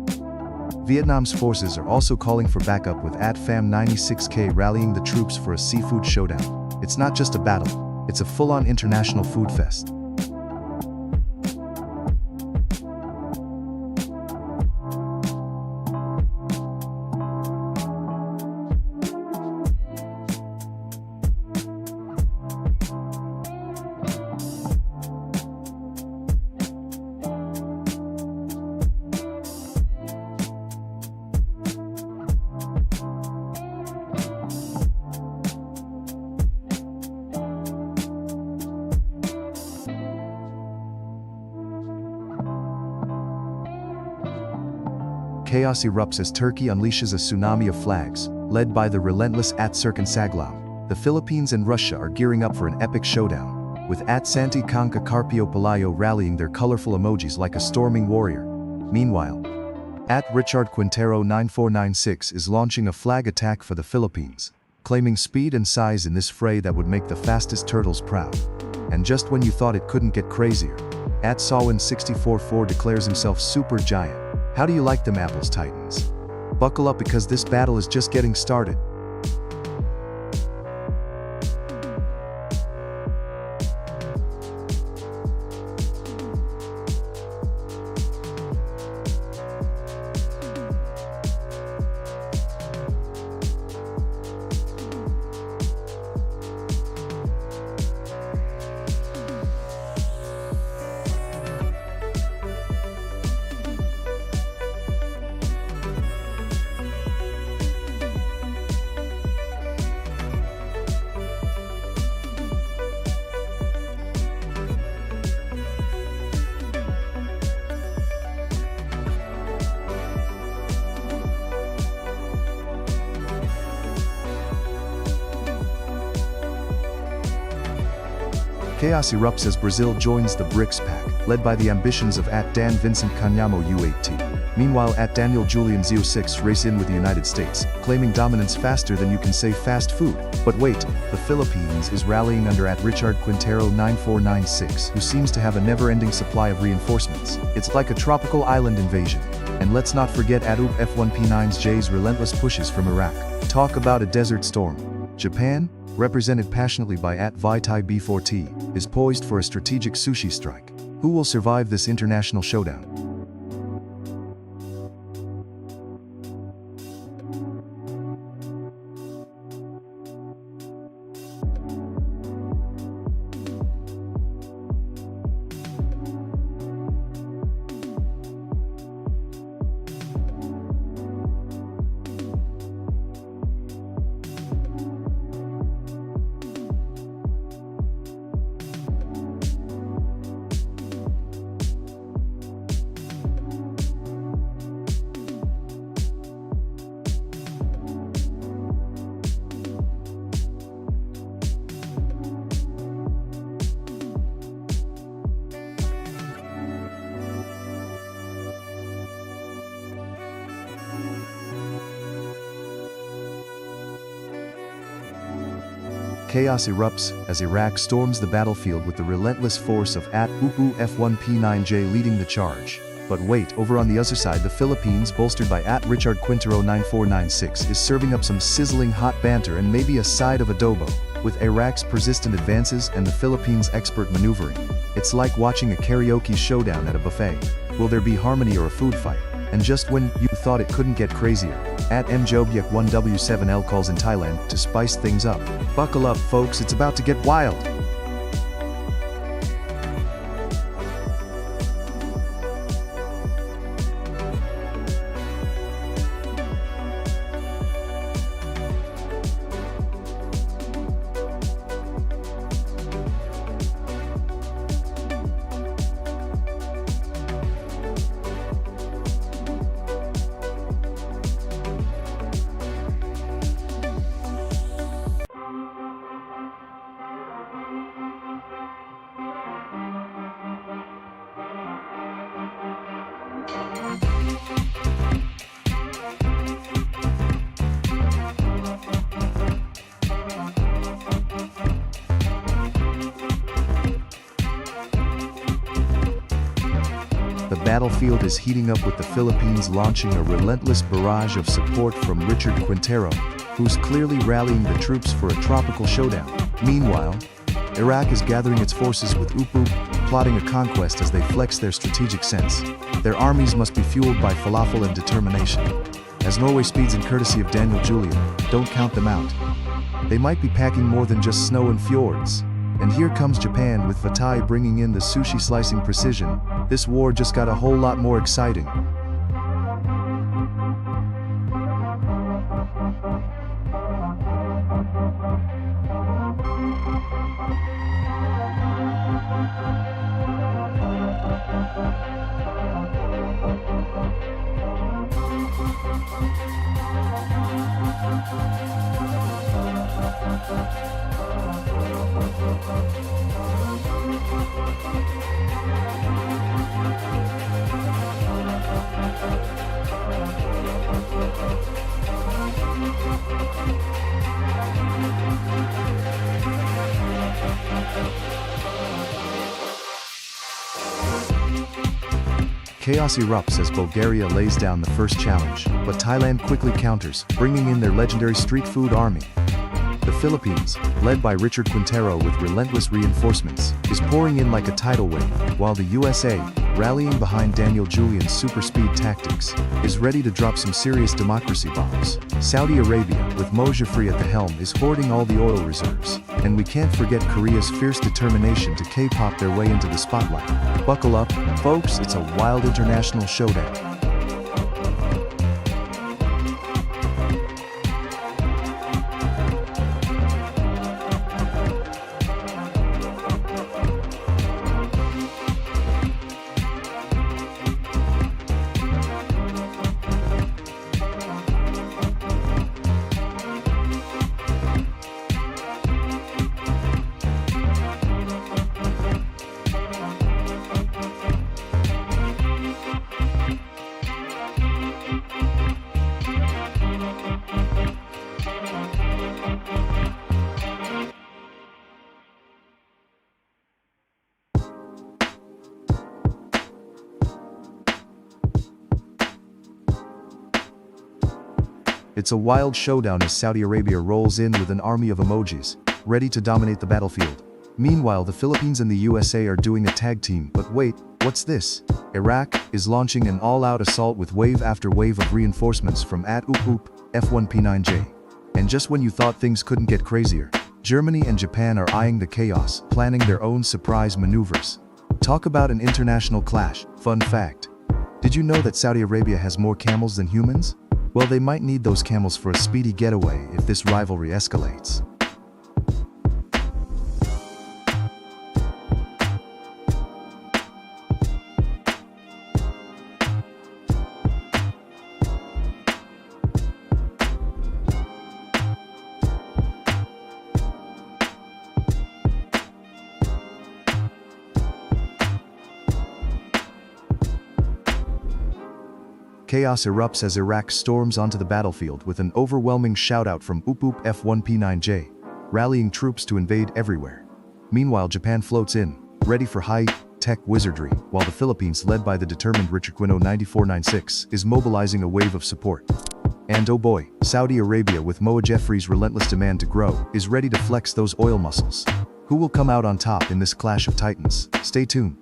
Vietnam's forces are also calling for backup, with FAM-96K rallying the troops for a seafood showdown. It's not just a battle, it's a full-on international food fest. Chaos erupts as Turkey unleashes a tsunami of flags, led by the relentless Serkan Saglam. The Philippines and Russia are gearing up for an epic showdown, with Santi Kangka Carpiopalayo rallying their colorful emojis like a storming warrior. Meanwhile, Richard Quintero 9496 is launching a flag attack for the Philippines, claiming speed and size in this fray that would make the fastest turtles proud. And just when you thought it couldn't get crazier, Sawin 644 declares himself super giant. How do you like them apples, Titans? Buckle up, because this battle is just getting started. Chaos erupts as Brazil joins the BRICS pack, led by the ambitions of Dan Vincent Canyamo U8T. Meanwhile, Daniel Julian Z06 race in with the United States, claiming dominance faster than you can say fast food. But wait, the Philippines is rallying under Richard Quintero 9496, who seems to have a never-ending supply of reinforcements. It's like a tropical island invasion. And let's not forget F1P9's relentless pushes from Iraq. Talk about a desert storm. Japan, represented passionately by Vitai B4T, is poised for a strategic sushi strike. Who will survive this international showdown? Chaos erupts as Iraq storms the battlefield with the relentless force of @UPU F1P9J leading the charge. But wait, over on the other side, the Philippines, bolstered by @Richard Quintero 9496, is serving up some sizzling hot banter and maybe a side of adobo. With Iraq's persistent advances and the Philippines' expert maneuvering, it's like watching a karaoke showdown at a buffet. Will there be harmony or a food fight? And just when you thought it couldn't get crazier, @MJobyek1W7L calls in Thailand to spice things up. Buckle up, folks, it's about to get wild. The battlefield is heating up with the Philippines launching a relentless barrage of support from Richard Quintero, who's clearly rallying the troops for a tropical showdown. Meanwhile, Iraq is gathering its forces with UPU, plotting a conquest as they flex their strategic sense. Their armies must be fueled by falafel and determination. As Norway speeds in courtesy of Daniel Julian, don't count them out. They might be packing more than just snow and fjords. And here comes Japan with Fatai bringing in the sushi slicing precision. This war just got a whole lot more exciting. Chaos erupts as Bulgaria lays down the first challenge, but Thailand quickly counters, bringing in their legendary street food army. The Philippines, led by Richard Quintero with relentless reinforcements, is pouring in like a tidal wave, while the USA, rallying behind Daniel Julian's super speed tactics, is ready to drop some serious democracy bombs. Saudi Arabia, with Mo Jafri at the helm, is hoarding all the oil reserves. And we can't forget Korea's fierce determination to K-pop their way into the spotlight. Buckle up, folks, it's a wild international showdown. It's a wild showdown as Saudi Arabia rolls in with an army of emojis, ready to dominate the battlefield. Meanwhile, the Philippines and the USA are doing a tag team, but wait, what's this? Iraq is launching an all-out assault with wave after wave of reinforcements from @UPUP F1P9J. And just when you thought things couldn't get crazier, Germany and Japan are eyeing the chaos, planning their own surprise maneuvers. Talk about an international clash. Fun fact. Did you know that Saudi Arabia has more camels than humans? Well, they might need those camels for a speedy getaway if this rivalry escalates. Chaos erupts as Iraq storms onto the battlefield with an overwhelming shoutout from UPUP F1P9J. rallying troops to invade everywhere. Meanwhile, Japan floats in, ready for high-tech wizardry, while the Philippines, led by the determined Richard Quino 9496, is mobilizing a wave of support. And oh boy, Saudi Arabia, with Moa Jeffrey's relentless demand to grow, is ready to flex those oil muscles. Who will come out on top in this clash of titans? Stay tuned.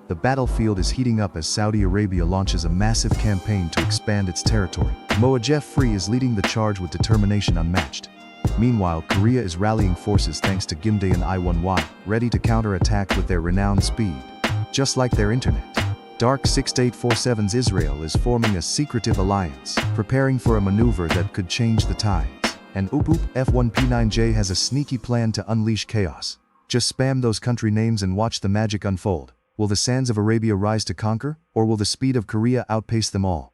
The battlefield is heating up as Saudi Arabia launches a massive campaign to expand its territory. Moa Jeffrey is leading the charge with determination unmatched. Meanwhile, Korea is rallying forces thanks to Kim Dae and I-1Y, ready to counterattack with their renowned speed. Just like their internet, Dark 6847's Israel is forming a secretive alliance, preparing for a maneuver that could change the tides. And F1P9J has a sneaky plan to unleash chaos. Just spam those country names and watch the magic unfold. Will the sands of Arabia rise to conquer, or will the speed of Korea outpace them all?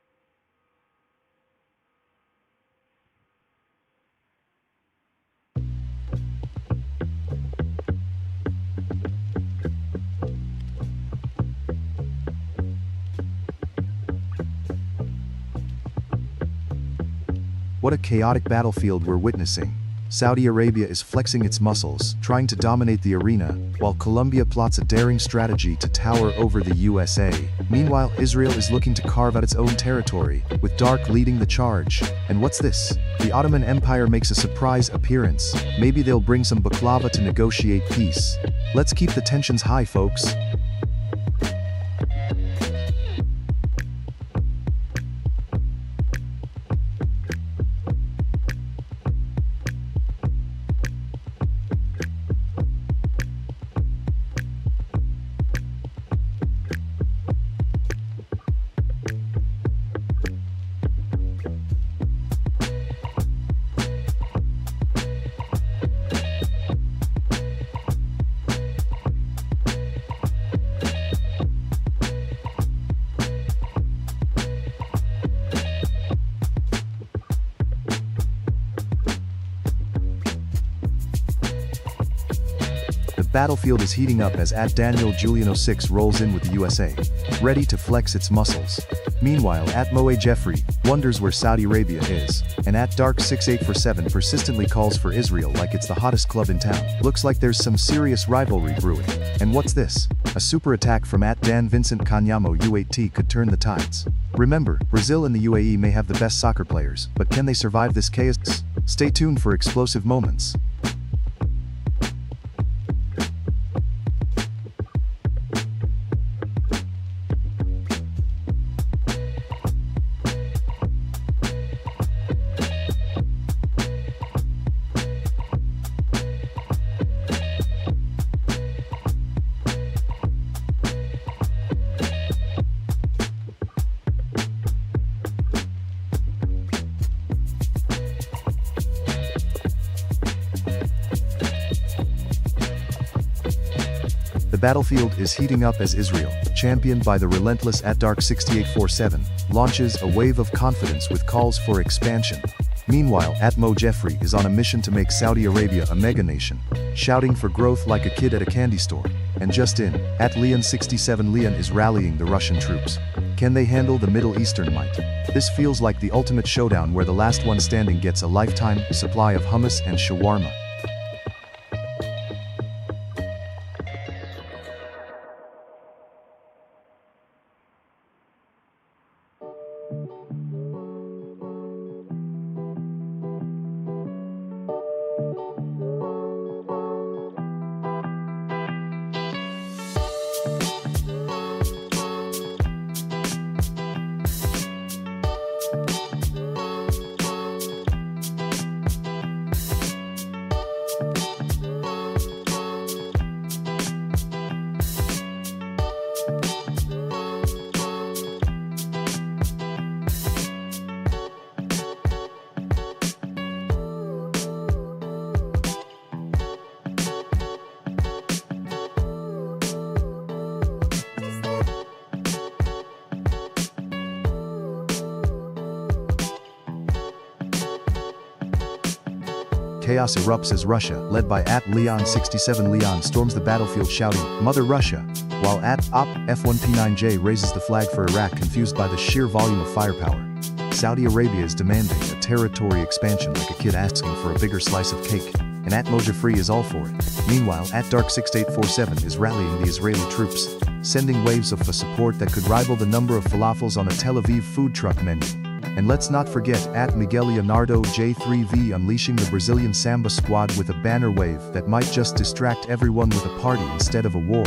What a chaotic battlefield we're witnessing. Saudi Arabia is flexing its muscles, trying to dominate the arena, while Colombia plots a daring strategy to tower over the USA. Meanwhile, Israel is looking to carve out its own territory, with Dark leading the charge. And what's this? The Ottoman Empire makes a surprise appearance. Maybe they'll bring some baklava to negotiate peace. Let's keep the tensions high, folks. The battlefield is heating up as @DanielJulian06 rolls in with the USA, ready to flex its muscles. Meanwhile, @Moe Jeffrey wonders where Saudi Arabia is, and @Dark6847 persistently calls for Israel like it's the hottest club in town. Looks like there's some serious rivalry brewing. And what's this? A super attack from @DanVincent Kanyamo U8T could turn the tides. Remember, Brazil and the UAE may have the best soccer players, but can they survive this chaos? Stay tuned for explosive moments. The battlefield is heating up as Israel, championed by the relentless @Dark6847, launches a wave of confidence with calls for expansion. Meanwhile, @Mo Jeffrey is on a mission to make Saudi Arabia a mega nation, shouting for growth like a kid at a candy store. And just in, @Leon67 Leon is rallying the Russian troops. Can they handle the Middle Eastern might? This feels like the ultimate showdown where the last one standing gets a lifetime supply of hummus and shawarma. chaos erupts as Russia, led by @Leon67 Leon, storms the battlefield shouting, "Mother Russia," while @Op F1P9J raises the flag for Iraq, confused by the sheer volume of firepower. Saudi Arabia is demanding a territory expansion like a kid asking for a bigger slice of cake, and @Mojafree is all for it. Meanwhile, @Dark6847 is rallying the Israeli troops, sending waves of support that could rival the number of falafels on a Tel Aviv food truck menu. And let's not forget @Miguel Leonardo J3V unleashing the Brazilian Samba squad with a banner wave that might just distract everyone with a party instead of a war.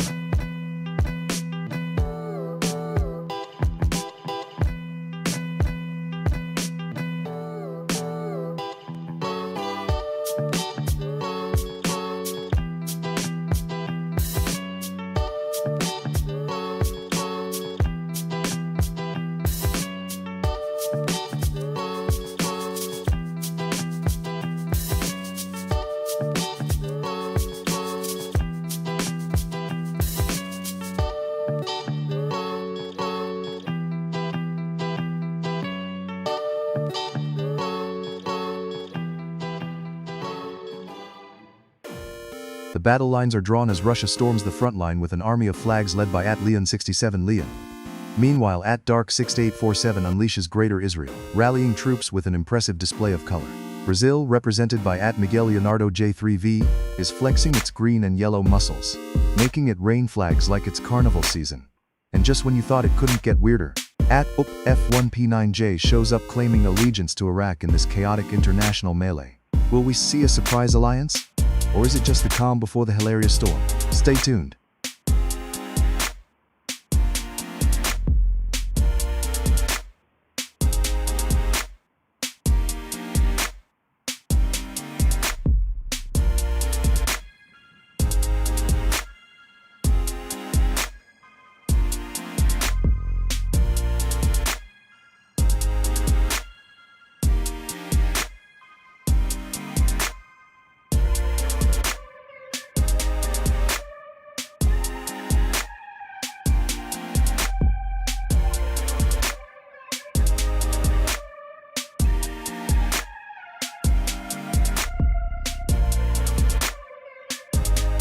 The battle lines are drawn as Russia storms the front line with an army of flags led by @Leon67 Leon. Meanwhile, @Dark6847 unleashes Greater Israel, rallying troops with an impressive display of color. Brazil, represented by @Miguel Leonardo J3V, is flexing its green and yellow muscles, making it rain flags like it's carnival season. And just when you thought it couldn't get weirder, @Up F1P9J shows up claiming allegiance to Iraq in this chaotic international melee. Will we see a surprise alliance? Or is it just the calm before the hilarious storm? Stay tuned.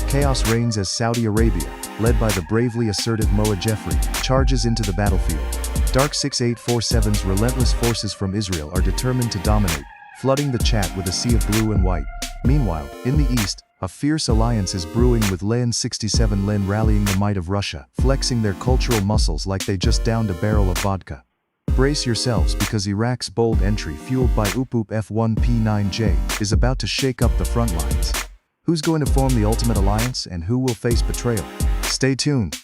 Chaos reigns as Saudi Arabia, led by the bravely assertive Moa Jeffrey, charges into the battlefield. Dark6847's relentless forces from Israel are determined to dominate, flooding the chat with a sea of blue and white. Meanwhile, in the east, a fierce alliance is brewing with Leon67 Len rallying the might of Russia, flexing their cultural muscles like they just downed a barrel of vodka. Brace yourselves because Iraq's bold entry, fueled by Up F1P9J, is about to shake up the front lines. Who's going to form the ultimate alliance and who will face betrayal? Stay tuned.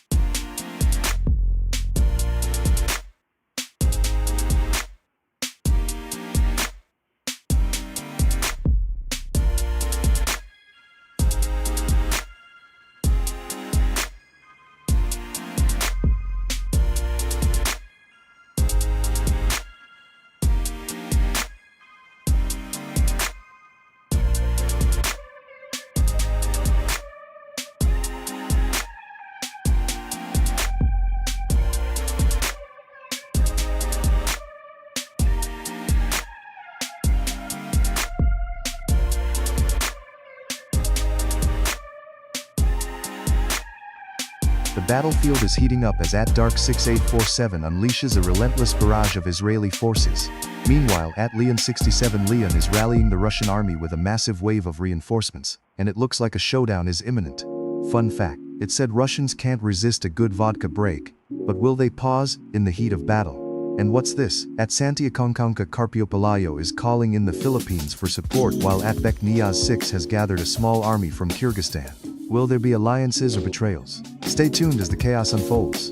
The battlefield is heating up as @Dark6847 unleashes a relentless barrage of Israeli forces. Meanwhile, @Leon67 Leon is rallying the Russian army with a massive wave of reinforcements, and it looks like a showdown is imminent. Fun fact, it said Russians can't resist a good vodka break, but will they pause in the heat of battle? And what's this? @Santiaconconca Carpiopalayo is calling in the Philippines for support, while @Bekniaz6 has gathered a small army from Kyrgyzstan. Will there be alliances or betrayals? Stay tuned as the chaos unfolds.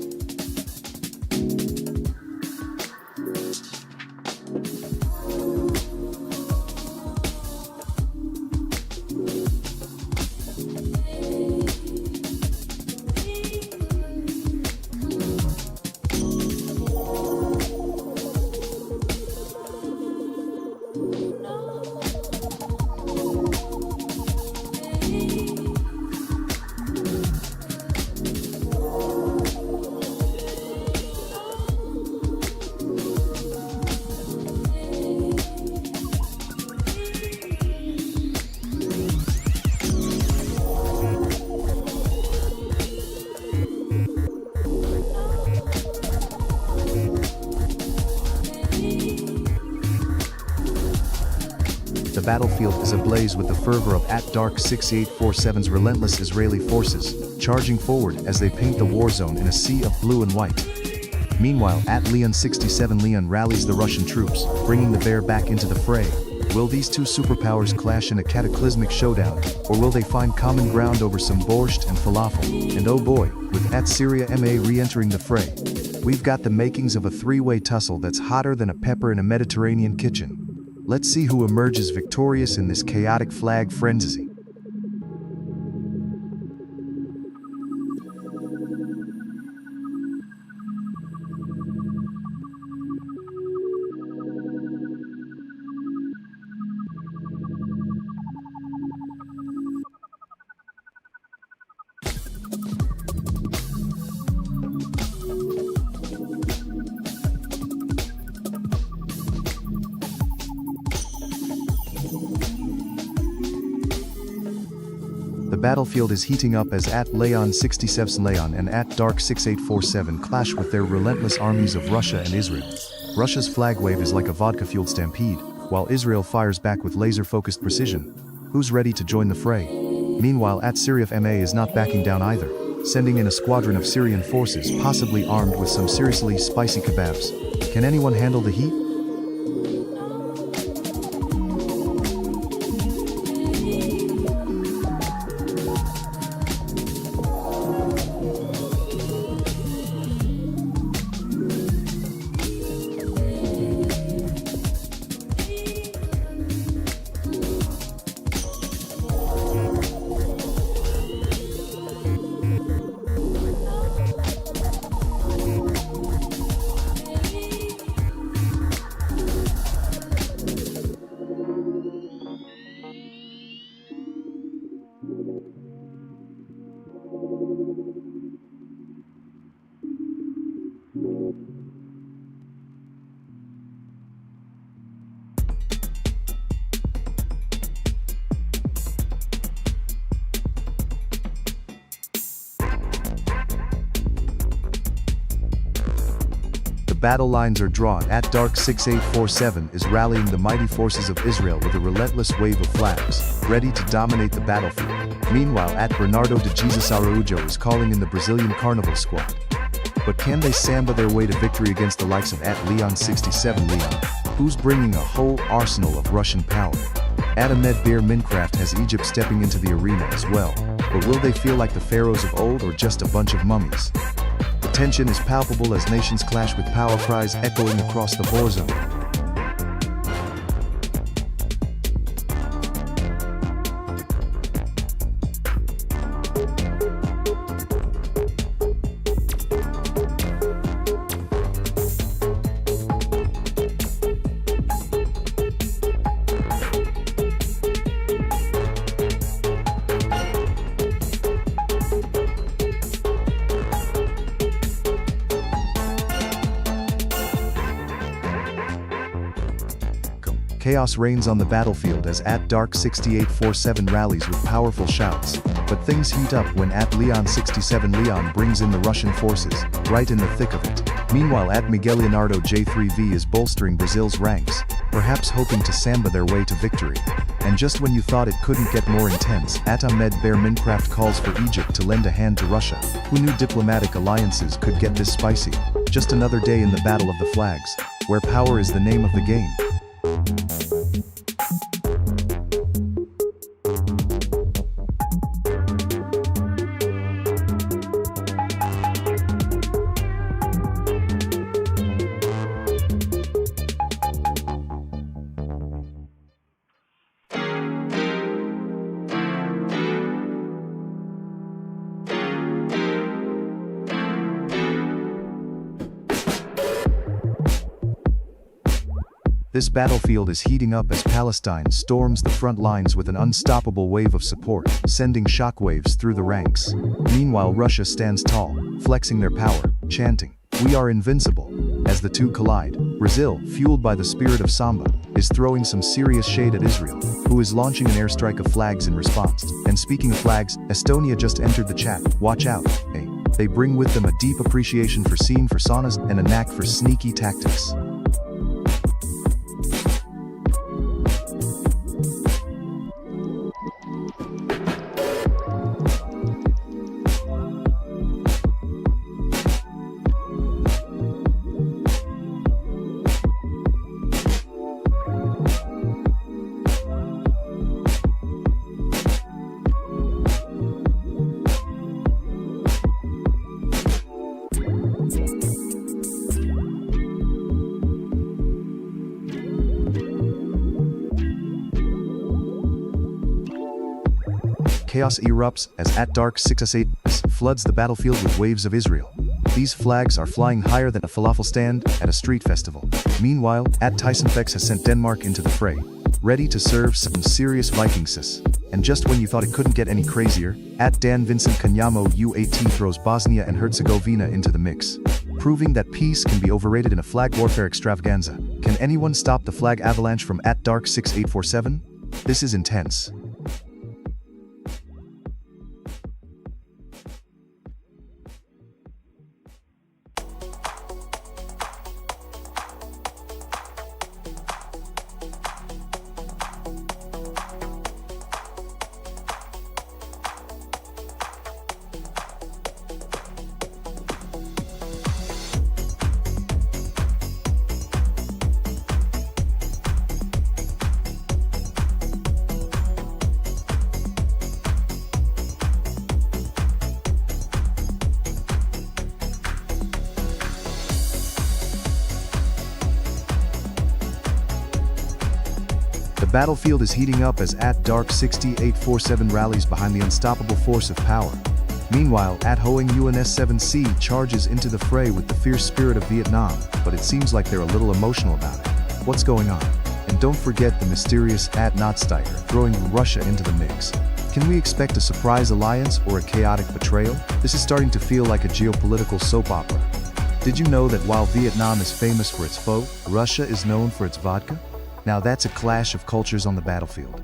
battlefield is ablaze with the fervor of @Dark 6847's relentless Israeli forces, charging forward as they paint the war zone in a sea of blue and white. Meanwhile, @Leon 67 Leon rallies the Russian troops, bringing the bear back into the fray. Will these two superpowers clash in a cataclysmic showdown, or will they find common ground over some borscht and falafel? And oh boy, with @Syria MA re-entering the fray, we've got the makings of a three-way tussle that's hotter than a pepper in a Mediterranean kitchen. Let's see who emerges victorious in this chaotic flag frenzy. The battlefield is heating up as @Leon 67 Leon and @Dark 6847 clash with their relentless armies of Russia and Israel. Russia's flag wave is like a vodka-fueled stampede, while Israel fires back with laser-focused precision. Who's ready to join the fray? Meanwhile, @Syria MA is not backing down either, sending in a squadron of Syrian forces possibly armed with some seriously spicy kebabs. Can anyone handle the heat? Battle lines are drawn. @Dark 6847 is rallying the mighty forces of Israel with a relentless wave of flags, ready to dominate the battlefield. Meanwhile, @Bernardo de Jesus Araújo is calling in the Brazilian Carnival squad. But can they samba their way to victory against the likes of @Leon 67 Leon, who's bringing a whole arsenal of Russian power? Ahmed Bir Minecraft has Egypt stepping into the arena as well, but will they feel like the pharaohs of old or just a bunch of mummies? The tension is palpable as nations clash with power cries echoing across the war zone. Chaos reigns on the battlefield as @Dark 6847 rallies with powerful shouts, but things heat up when @Leon 67 Leon brings in the Russian forces, right in the thick of it. Meanwhile, @Miguel Leonardo J3V is bolstering Brazil's ranks, perhaps hoping to samba their way to victory. And just when you thought it couldn't get more intense, Ahmed Bir Minecraft calls for Egypt to lend a hand to Russia. Who knew diplomatic alliances could get this spicy? Just another day in the Battle of the Flags, where power is the name of the game. This battlefield is heating up as Palestine storms the front lines with an unstoppable wave of support, sending shockwaves through the ranks. Meanwhile, Russia stands tall, flexing their power, chanting, "We are invincible." As the two collide, Brazil, fueled by the spirit of samba, is throwing some serious shade at Israel, who is launching an airstrike of flags in response. And speaking of flags, Estonia just entered the chat. Watch out, hey. They bring with them a deep appreciation for scene for saunas and a knack for sneaky tactics. chaos erupts as @Dark 6S8 floods the battlefield with waves of Israel. These flags are flying higher than a falafel stand at a street festival. Meanwhile, @TysonFX has sent Denmark into the fray, ready to serve some serious Vikingsis. And just when you thought it couldn't get any crazier, @Dan Vincent Kanyamo UAT throws Bosnia and Herzegovina into the mix, proving that peace can be overrated in a flag warfare extravaganza. Can anyone stop the flag avalanche from @Dark 6847? This is intense. The battlefield is heating up as @Dark 6847 rallies behind the unstoppable force of power. Meanwhile, @Hoang UNS 7C charges into the fray with the fierce spirit of Vietnam, but it seems like they're a little emotional about it. What's going on? And don't forget the mysterious @Notsteiger throwing Russia into the mix. Can we expect a surprise alliance or a chaotic betrayal? This is starting to feel like a geopolitical soap opera. Did you know that while Vietnam is famous for its pho, Russia is known for its vodka? Now that's a clash of cultures on the battlefield.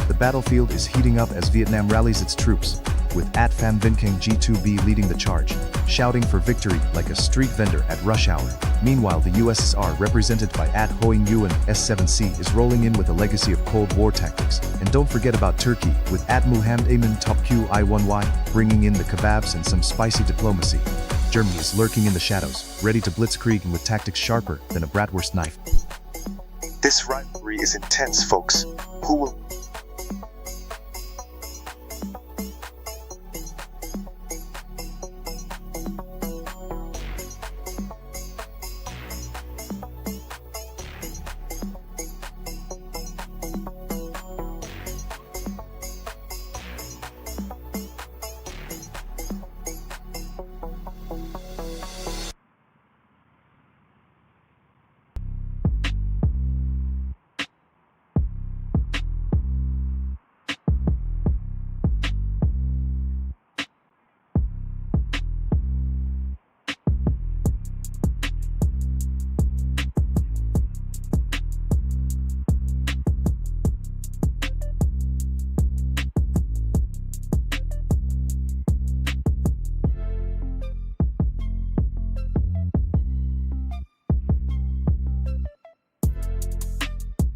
The battlefield is heating up as Vietnam rallies its troops, with @Pham Vinh King G2B leading the charge, shouting for victory like a street vendor at rush hour. Meanwhile, the USSR, represented by @Hoang Yuan S7C, is rolling in with a legacy of Cold War tactics. And don't forget about Turkey, with @Muhammed Amin Top QI1Y, bringing in the kebabs and some spicy diplomacy. Germany is lurking in the shadows, ready to blitzkrieg with tactics sharper than a bratwurst knife. This rivalry is intense, folks. Who will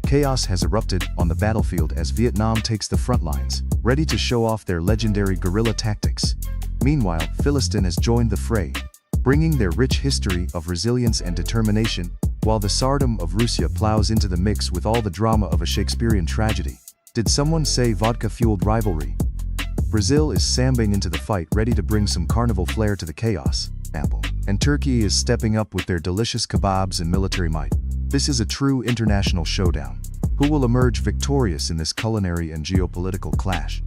Chaos has erupted on the battlefield as Vietnam takes the front lines, ready to show off their legendary guerrilla tactics. Meanwhile, Philistine has joined the fray, bringing their rich history of resilience and determination, while the Tsardom of Russia plows into the mix with all the drama of a Shakespearean tragedy. Did someone say vodka-fueled rivalry? Brazil is sambing into the fight, ready to bring some carnival flair to the chaos. And Turkey is stepping up with their delicious kebabs and military might. This is a true international showdown. Who will emerge victorious in this culinary and geopolitical clash?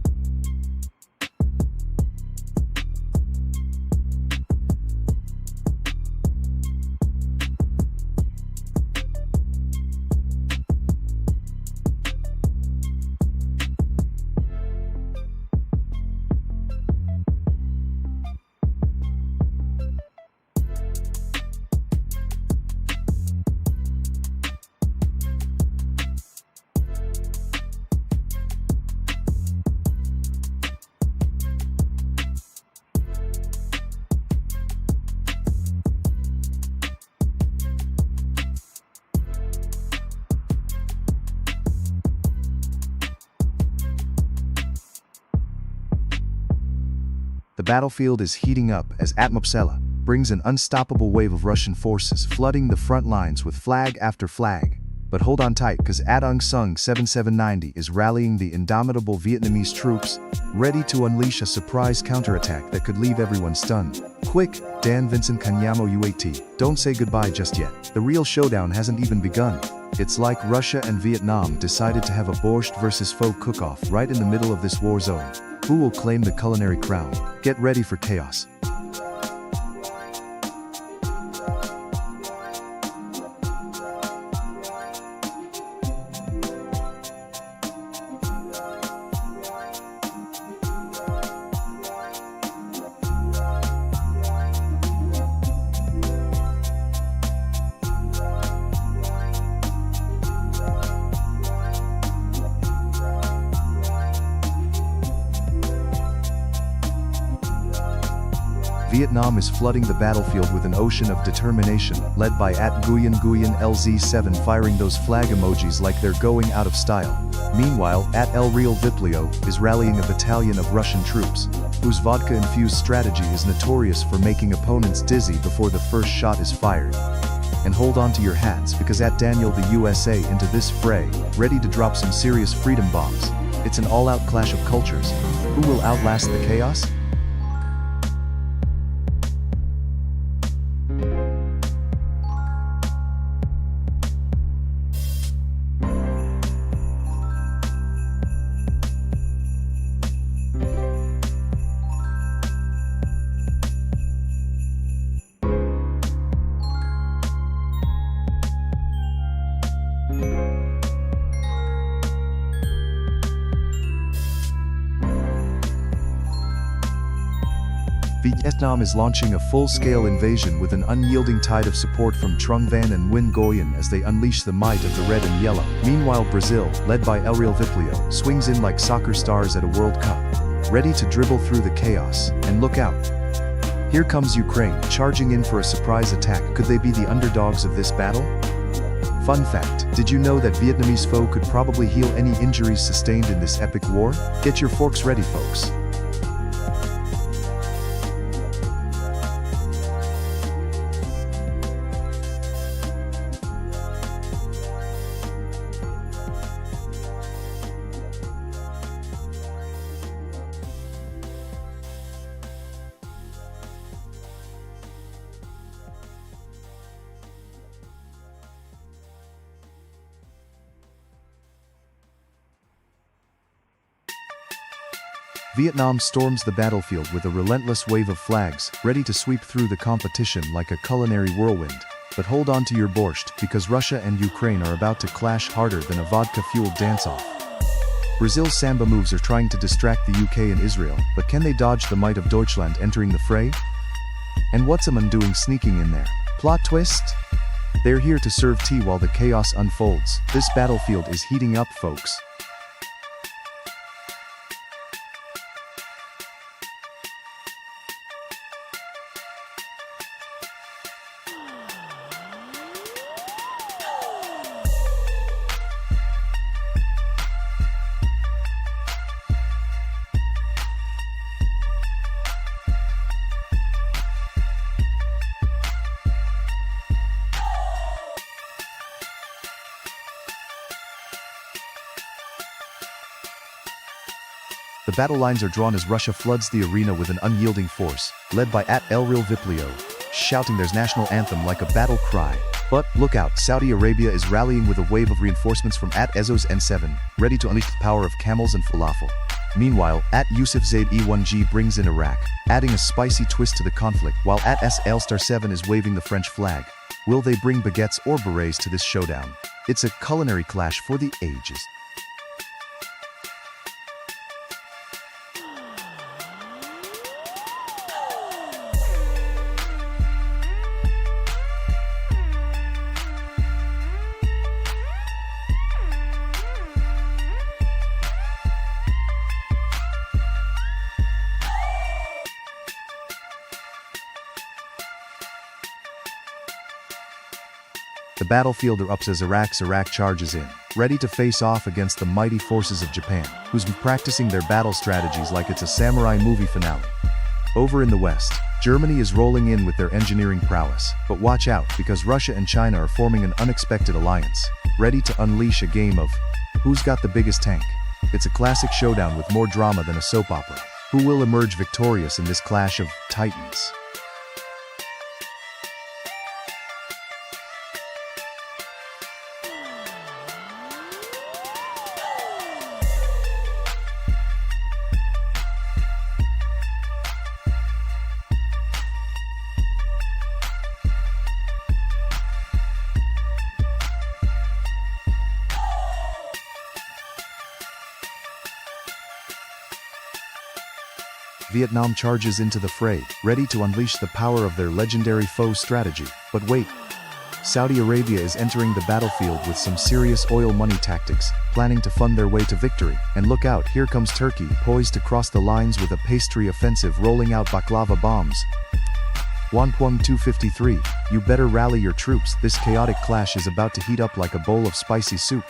The battlefield is heating up as Atmopsela brings an unstoppable wave of Russian forces flooding the front lines with flag after flag. But hold on tight, cause At Aung Sung 7790 is rallying the indomitable Vietnamese troops, ready to unleash a surprise counterattack that could leave everyone stunned. Quick, Dan Vincent Kanyamo UAT, don't say goodbye just yet. The real showdown hasn't even begun. It's like Russia and Vietnam decided to have a borscht versus pho cook-off right in the middle of this war zone. Who will claim the culinary crown? Get ready for chaos. Vietnam is flooding the battlefield with an ocean of determination, led by At Nguyen Nguyen LZ7 firing those flag emojis like they're going out of style. Meanwhile, At El Real Viplio is rallying a battalion of Russian troops, whose vodka-infused strategy is notorious for making opponents dizzy before the first shot is fired. And hold on to your hats, because At Daniel the USA into this fray, ready to drop some serious freedom bombs. It's an all-out clash of cultures. Who will outlast the chaos? Vietnam is launching a full-scale invasion with an unyielding tide of support from Trung Van and Nguyen Nguyen as they unleash the might of the red and yellow. Meanwhile, Brazil, led by El Real Viplio, swings in like soccer stars at a World Cup, ready to dribble through the chaos. And look out! Here comes Ukraine, charging in for a surprise attack. Could they be the underdogs of this battle? Fun fact, did you know that Vietnamese pho could probably heal any injuries sustained in this epic war? Get your forks ready, folks. Vietnam storms the battlefield with a relentless wave of flags, ready to sweep through the competition like a culinary whirlwind. But hold on to your borscht, because Russia and Ukraine are about to clash harder than a vodka-fueled dance-off. Brazil's samba moves are trying to distract the UK and Israel, but can they dodge the might of Deutschland entering the fray? And what's a man doing sneaking in there? Plot twist? They're here to serve tea while the chaos unfolds. This battlefield is heating up, folks. The battle lines are drawn as Russia floods the arena with an unyielding force, led by At El Real Viplio, shouting their national anthem like a battle cry. But, look out, Saudi Arabia is rallying with a wave of reinforcements from At Ezos N7, ready to unleash the power of camels and falafel. Meanwhile, At Yusuf Zaid E1G brings in Iraq, adding a spicy twist to the conflict, while At SL Star 7 is waving the French flag. Will they bring baguettes or berets to this showdown? It's a culinary clash for the ages. The battlefield erupts as Iraq charges in, ready to face off against the mighty forces of Japan, who's been practicing their battle strategies like it's a samurai movie finale. Over in the west, Germany is rolling in with their engineering prowess, but watch out because Russia and China are forming an unexpected alliance, ready to unleash a game of who's got the biggest tank. It's a classic showdown with more drama than a soap opera. Who will emerge victorious in this clash of titans? Vietnam charges into the fray, ready to unleash the power of their legendary foe strategy. But wait, Saudi Arabia is entering the battlefield with some serious oil money tactics, planning to fund their way to victory. And look out, here comes Turkey, poised to cross the lines with a pastry offensive rolling out baklava bombs. Wanpung 253, you better rally your troops, this chaotic clash is about to heat up like a bowl of spicy soup.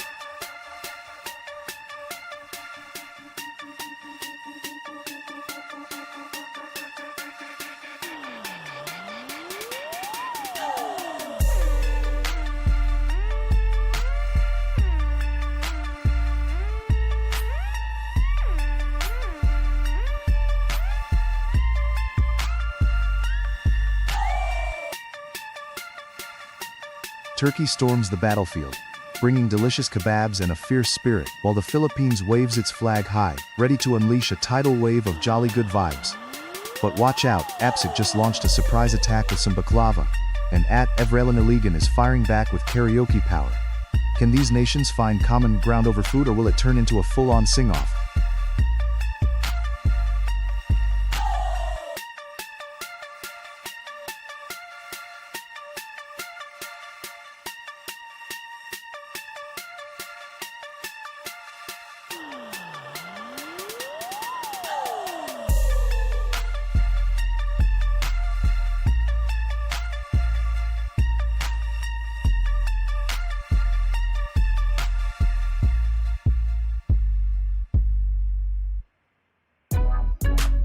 Turkey storms the battlefield, bringing delicious kebabs and a fierce spirit, while the Philippines waves its flag high, ready to unleash a tidal wave of jolly good vibes. But watch out, APSIC just launched a surprise attack with some baklava, and Evrelin Iligan is firing back with karaoke power. Can these nations find common ground over food, or will it turn into a full-on sing-off?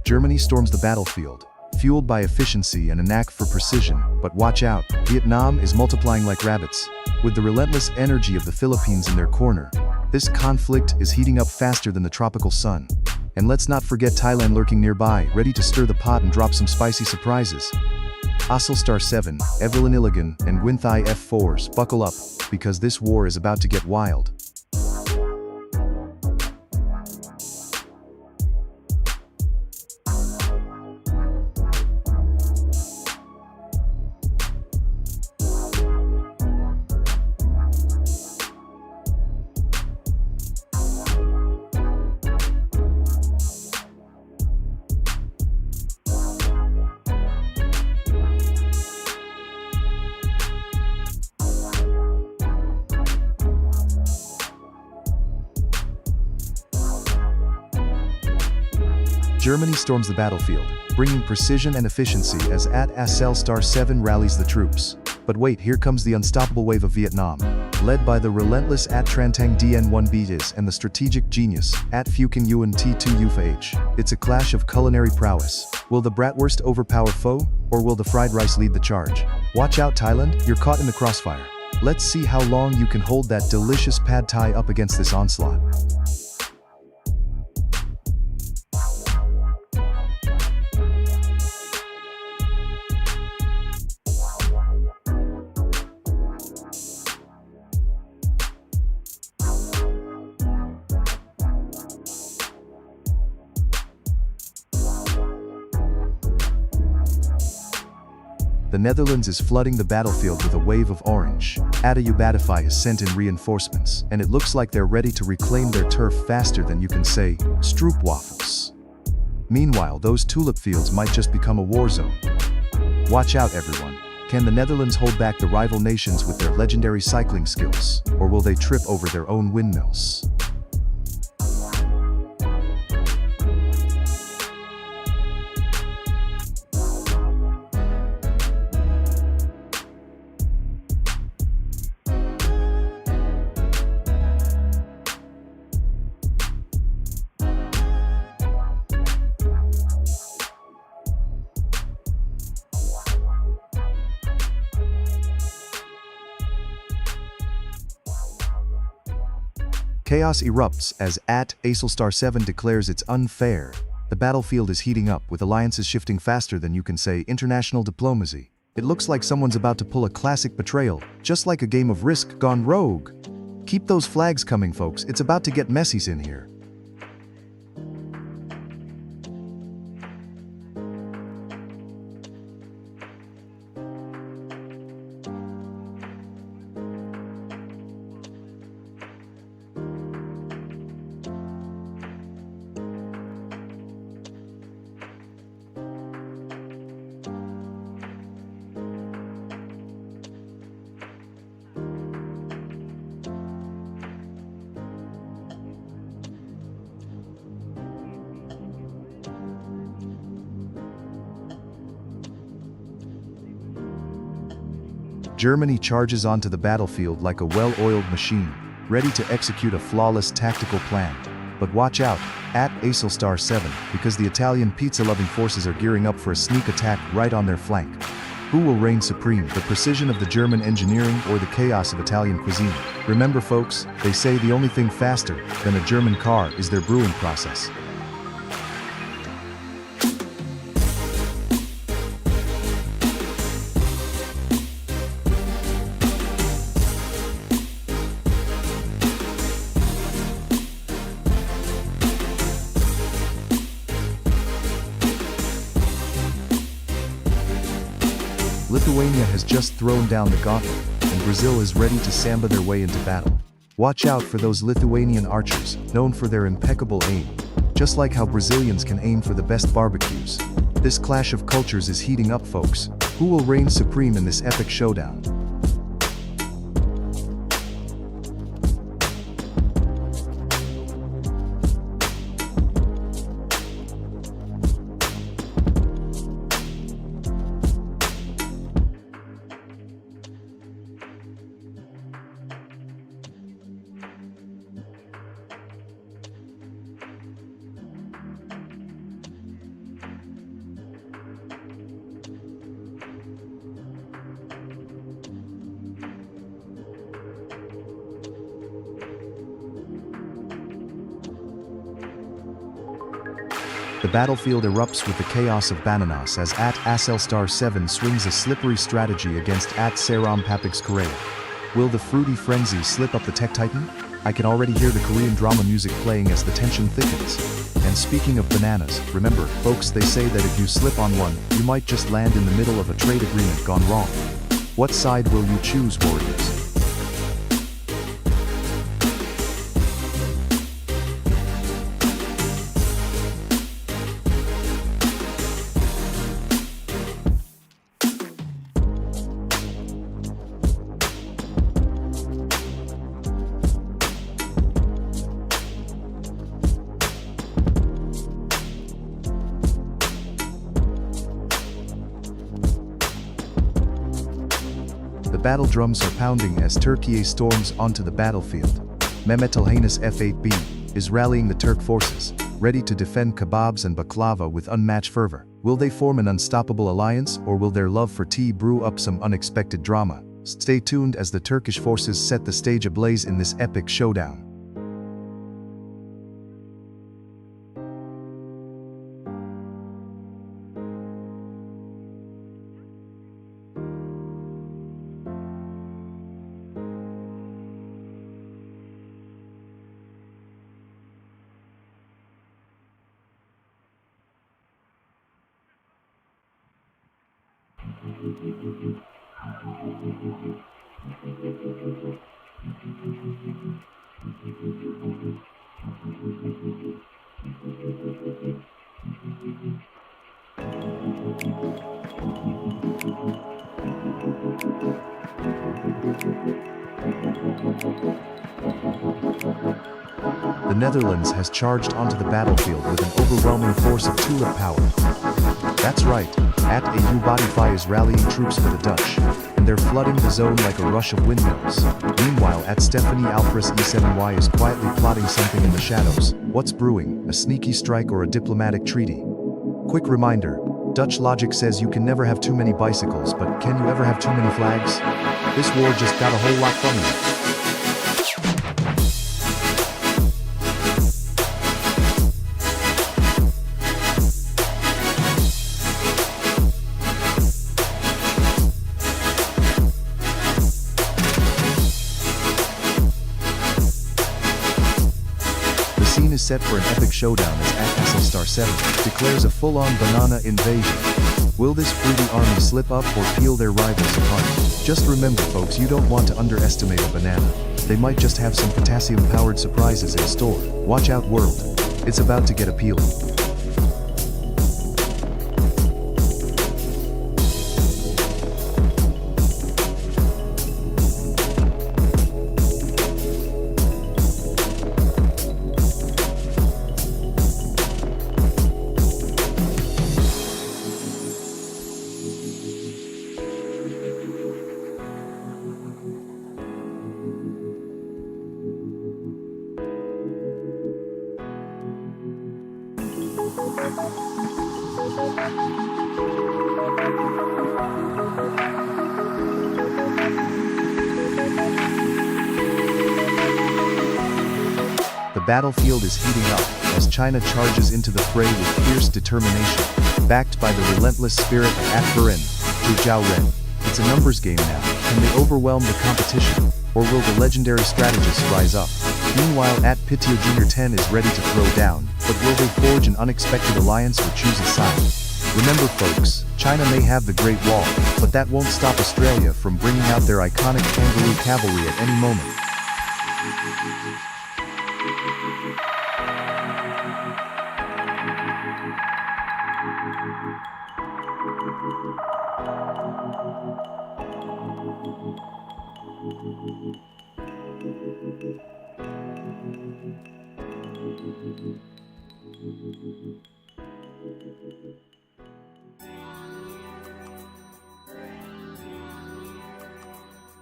Germany storms the battlefield, fueled by efficiency and a knack for precision. But watch out, Vietnam is multiplying like rabbits. With the relentless energy of the Philippines in their corner, this conflict is heating up faster than the tropical sun. And let's not forget Thailand lurking nearby, ready to stir the pot and drop some spicy surprises. Asil Star 7, Evelyn Iligan, and Winthai F4s, buckle up, because this war is about to get wild. Germany storms the battlefield, bringing precision and efficiency as Asil Star 7 rallies the troops. But wait, here comes the unstoppable wave of Vietnam, led by the relentless Trantang DN1 Beatis and the strategic genius Phuking Yuan T2 Ufa H. It's a clash of culinary prowess. Will the bratwurst overpower foe, or will the fried rice lead the charge? Watch out, Thailand, you're caught in the crossfire. Let's see how long you can hold that delicious pad thai up against this onslaught. The Netherlands is flooding the battlefield with a wave of orange. Atahubatify has sent in reinforcements, and it looks like they're ready to reclaim their turf faster than you can say, stroopwafels. Meanwhile, those tulip fields might just become a war zone. Watch out, everyone. Can the Netherlands hold back the rival nations with their legendary cycling skills, or will they trip over their own windmills? Chaos erupts as @AcelStar7 declares it's unfair. The battlefield is heating up, with alliances shifting faster than you can say international diplomacy. It looks like someone's about to pull a classic betrayal, just like a game of Risk gone rogue. Keep those flags coming, folks. It's about to get messy in here. Germany charges onto the battlefield like a well-oiled machine, ready to execute a flawless tactical plan. But watch out, @AcelStar7, because the Italian pizza-loving forces are gearing up for a sneak attack right on their flank. Who will reign supreme, the precision of the German engineering or the chaos of Italian cuisine? Remember folks, they say the only thing faster than a German car is their brewing process. Lithuania has just thrown down the gauntlet, and Brazil is ready to samba their way into battle. Watch out for those Lithuanian archers, known for their impeccable aim. Just like how Brazilians can aim for the best barbecues. This clash of cultures is heating up, folks. Who will reign supreme in this epic showdown? The battlefield erupts with the chaos of bananas as @AcelStar7 swings a slippery strategy against @Seram Korea. Will the fruity frenzy slip up the tech titan? I can already hear the Korean drama music playing as the tension thickens. And speaking of bananas, remember, folks, they say that if you slip on one, you might just land in the middle of a trade agreement gone wrong. What side will you choose, warriors? The battle drums are pounding as Turkey storms onto the battlefield. Mehmet Alhanis F8B is rallying the Turk forces, ready to defend kebabs and baklava with unmatched fervor. Will they form an unstoppable alliance, or will their love for tea brew up some unexpected drama? Stay tuned as the Turkish forces set the stage ablaze in this epic showdown. The Netherlands has charged onto the battlefield with an overwhelming force of tulip power. That's right, @AU Botify is rallying troops for the Dutch, and they're flooding the zone like a rush of windmills. Meanwhile, @Stephanie Alpres E7Y is quietly plotting something in the shadows. What's brewing, a sneaky strike or a diplomatic treaty? Quick reminder, Dutch logic says you can never have too many bicycles, but can you ever have too many flags? This war just got a whole lot funnier. set for an epic showdown as @SLStar7 declares a full-on banana invasion. Will this fruity army slip up or peel their rivals apart? Just remember folks, you don't want to underestimate a banana. They might just have some potassium-powered surprises in store. Watch out world. It's about to get appealing. The battlefield is heating up as China charges into the fray with fierce determination, backed by the relentless spirit of @Ren, Ren. It's a numbers game now. Can they overwhelm the competition, or will the legendary strategists rise up? Meanwhile, @Pitio Jr. 10 is ready to throw down, but will they forge an unexpected alliance or choose a side? Remember folks, China may have the Great Wall, but that won't stop Australia from bringing out their iconic kangaroo cavalry at any moment.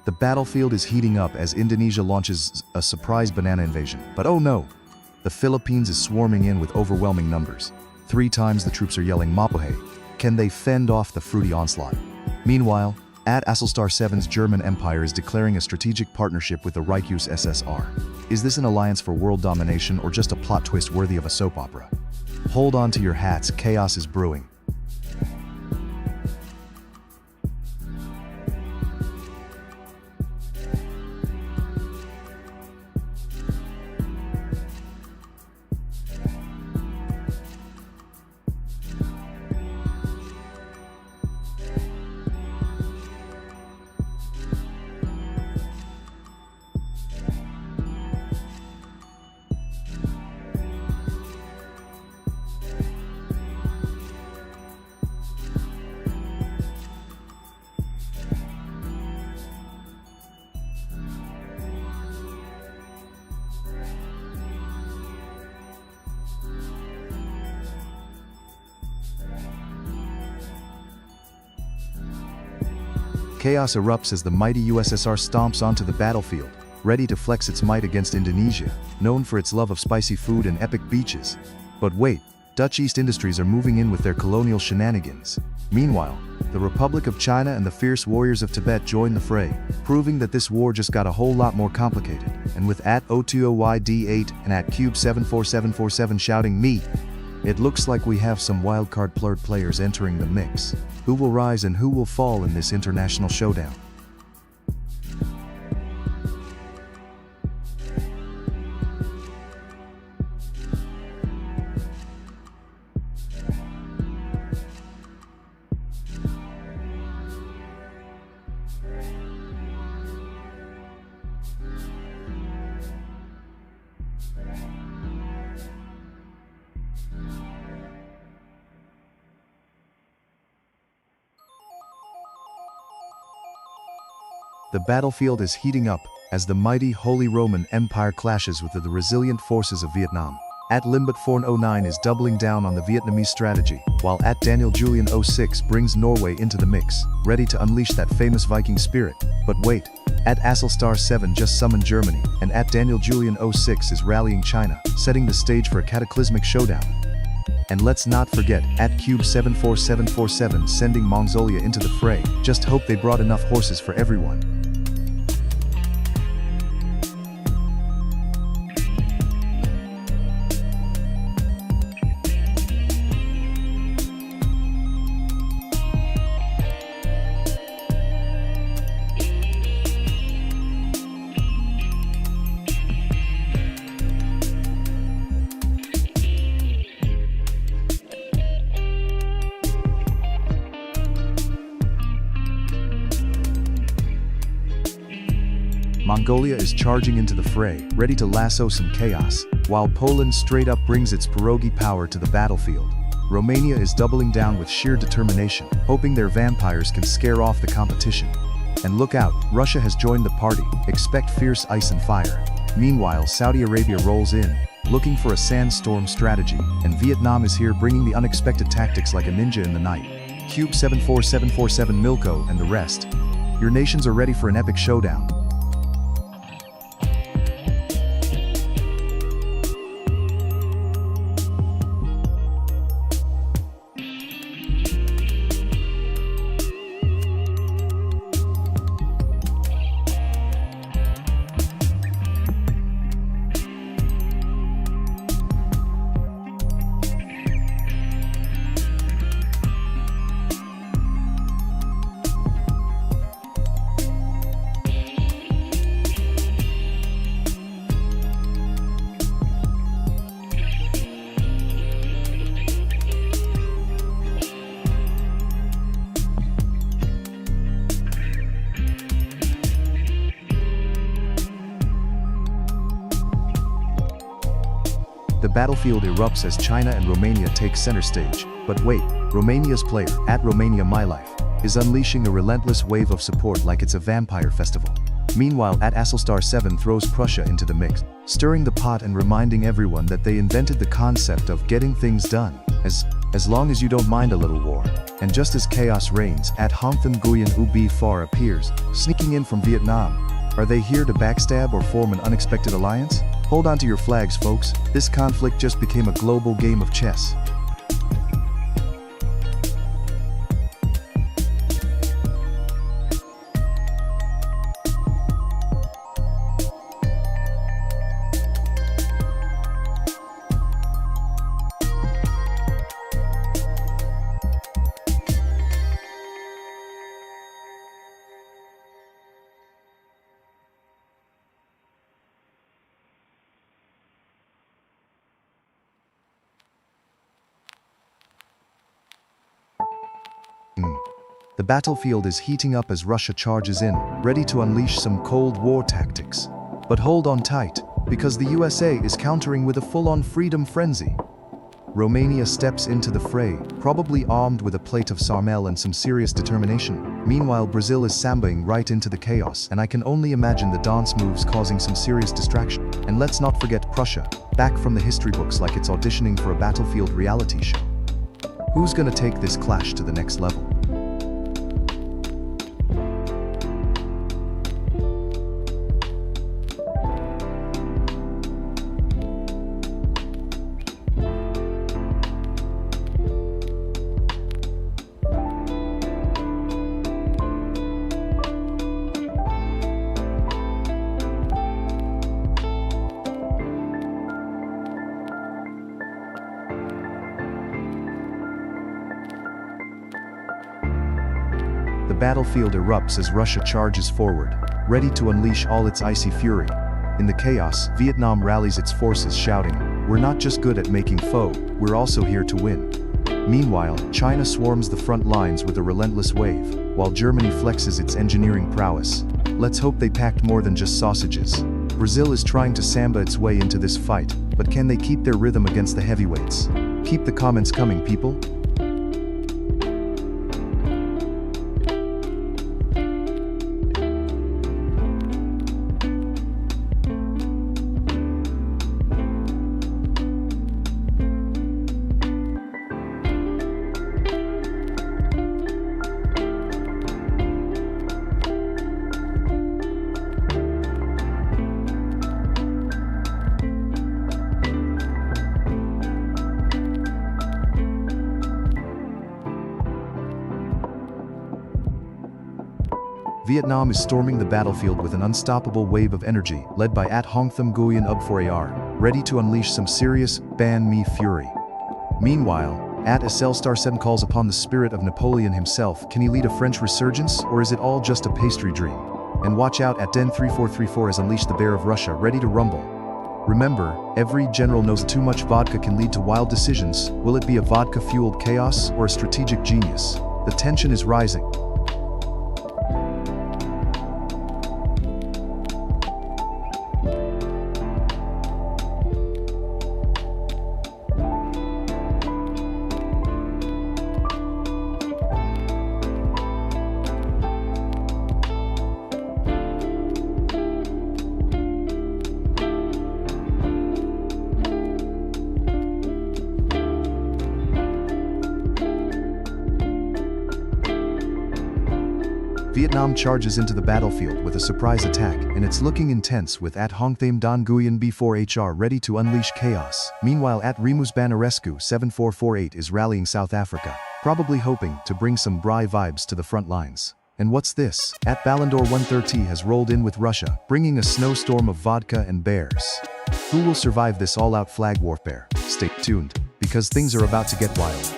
The battlefield is heating up as Indonesia launches a surprise banana invasion. But oh no! The Philippines is swarming in with overwhelming numbers. 3 times the troops are yelling Mapuhe. Can they fend off the fruity onslaught? Meanwhile, @SLStar7's German Empire is declaring a strategic partnership with the Reichsuse SSR. Is this an alliance for world domination or just a plot twist worthy of a soap opera? Hold on to your hats, chaos is brewing. Chaos erupts as the mighty USSR stomps onto the battlefield, ready to flex its might against Indonesia, known for its love of spicy food and epic beaches. But wait, Dutch East Industries are moving in with their colonial shenanigans. Meanwhile, the Republic of China and the fierce warriors of Tibet join the fray, proving that this war just got a whole lot more complicated. And with @O2OYD8 and @Cube74747 shouting me, it looks like we have some wildcard plurred players entering the mix. Who will rise and who will fall in this international showdown? The battlefield is heating up as the mighty Holy Roman Empire clashes with the resilient forces of Vietnam. @Limbutforn09 is doubling down on the Vietnamese strategy, while @DanielJulian06 brings Norway into the mix, ready to unleash that famous Viking spirit. But wait, @ASLStar7 just summoned Germany, and @DanielJulian06 is rallying China, setting the stage for a cataclysmic showdown. And let's not forget @Cube74747 sending Mongolia into the fray. Just hope they brought enough horses for everyone. Mongolia is charging into the fray, ready to lasso some chaos, while Poland straight up brings its pierogi power to the battlefield. Romania is doubling down with sheer determination, hoping their vampires can scare off the competition. And look out, Russia has joined the party, expect fierce ice and fire. Meanwhile, Saudi Arabia rolls in, looking for a sandstorm strategy, and Vietnam is here bringing the unexpected tactics like a ninja in the night. Cube 74747 Milko and the rest. Your nations are ready for an epic showdown. The battlefield erupts as China and Romania take center stage. But wait, Romania's player, @RomaniaMyLife, is unleashing a relentless wave of support like it's a vampire festival. Meanwhile, @AsselStar7 throws Prussia into the mix, stirring the pot and reminding everyone that they invented the concept of getting things done, as long as you don't mind a little war. And just as chaos reigns, @Hongtham Nguyen Ub Far appears, sneaking in from Vietnam. Are they here to backstab or form an unexpected alliance? Hold on to your flags, folks. This conflict just became a global game of chess. The battlefield is heating up as Russia charges in, ready to unleash some Cold War tactics. But hold on tight, because the USA is countering with a full-on freedom frenzy. Romania steps into the fray, probably armed with a plate of sarmel and some serious determination. Meanwhile, Brazil is sambaing right into the chaos, and I can only imagine the dance moves causing some serious distraction. And let's not forget Prussia, back from the history books like it's auditioning for a battlefield reality show. Who's gonna take this clash to the next level? The battlefield erupts as Russia charges forward, ready to unleash all its icy fury. In the chaos, Vietnam rallies its forces shouting, "We're not just good at making foe, we're also here to win." Meanwhile, China swarms the front lines with a relentless wave, while Germany flexes its engineering prowess. Let's hope they packed more than just sausages. Brazil is trying to samba its way into this fight, but can they keep their rhythm against the heavyweights? Keep the comments coming, people. Vietnam is storming the battlefield with an unstoppable wave of energy, led by @Hongtham Nguyen Ub for AR, ready to unleash some serious, ban me fury. Meanwhile, @AsselStar7 calls upon the spirit of Napoleon himself. Can he lead a French resurgence, or is it all just a pastry dream? And watch out, @Den3434 has unleashed the bear of Russia, ready to rumble. Remember, every general knows too much vodka can lead to wild decisions. Will it be a vodka-fueled chaos, or a strategic genius? The tension is rising. Vietnam charges into the battlefield with a surprise attack, and it's looking intense with at Hong Tham Don Nguyen B4HR ready to unleash chaos. Meanwhile at Remus Banarescu 7448 is rallying South Africa, probably hoping to bring some Bri vibes to the front lines. And what's this? At Ballondor 130 has rolled in with Russia, bringing a snowstorm of vodka and bears. Who will survive this all-out flag warfare? Stay tuned, because things are about to get wild.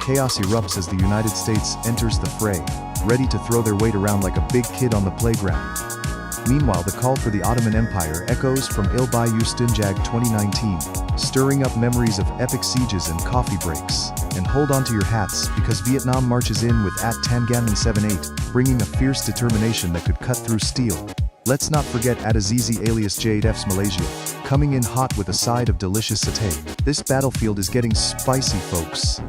Chaos erupts as the United States enters the fray, ready to throw their weight around like a big kid on the playground. Meanwhile, the call for the Ottoman Empire echoes from Il Bayou Stinjag 2019, stirring up memories of epic sieges and coffee breaks. And hold on to your hats, because Vietnam marches in with at Tanganan 78, bringing a fierce determination that could cut through steel. Let's not forget at Azizi alias J8F's Malaysia, coming in hot with a side of delicious satay. This battlefield is getting spicy, folks.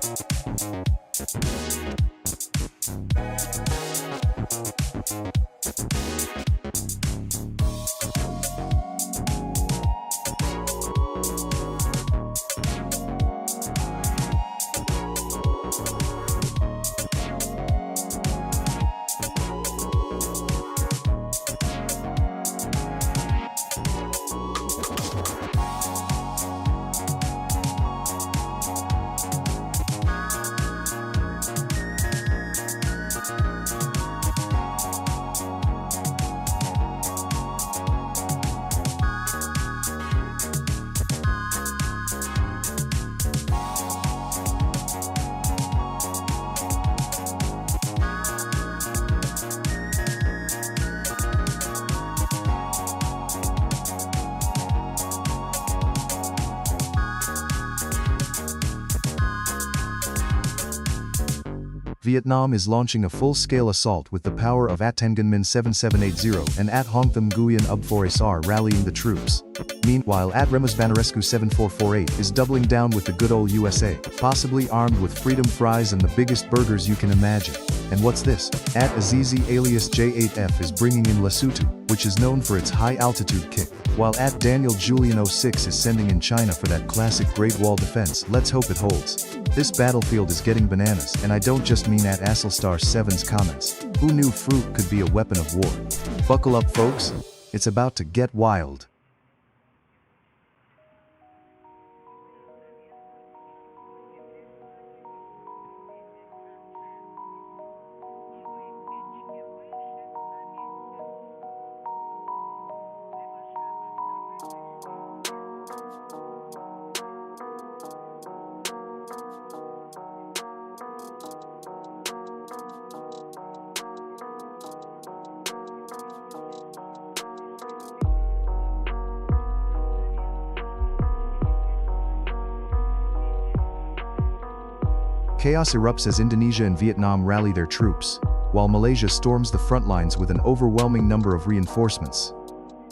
Vietnam is launching a full-scale assault with the power of at Thanh Minh 7780 and at Hong Tham Nguyen UB4SR rallying the troops. Meanwhile at Remus Banarescu 7448 is doubling down with the good old USA, possibly armed with freedom fries and the biggest burgers you can imagine. And what's this? At Azizi alias J8F is bringing in Lesotho, which is known for its high-altitude kick, while at Daniel Julian 06 is sending in China for that classic Great Wall defense. Let's hope it holds. This battlefield is getting bananas, and I don't just mean at Asselstar 7's comments. Who knew fruit could be a weapon of war? Buckle up, folks. It's about to get wild. Chaos erupts as Indonesia and Vietnam rally their troops, while Malaysia storms the front lines with an overwhelming number of reinforcements.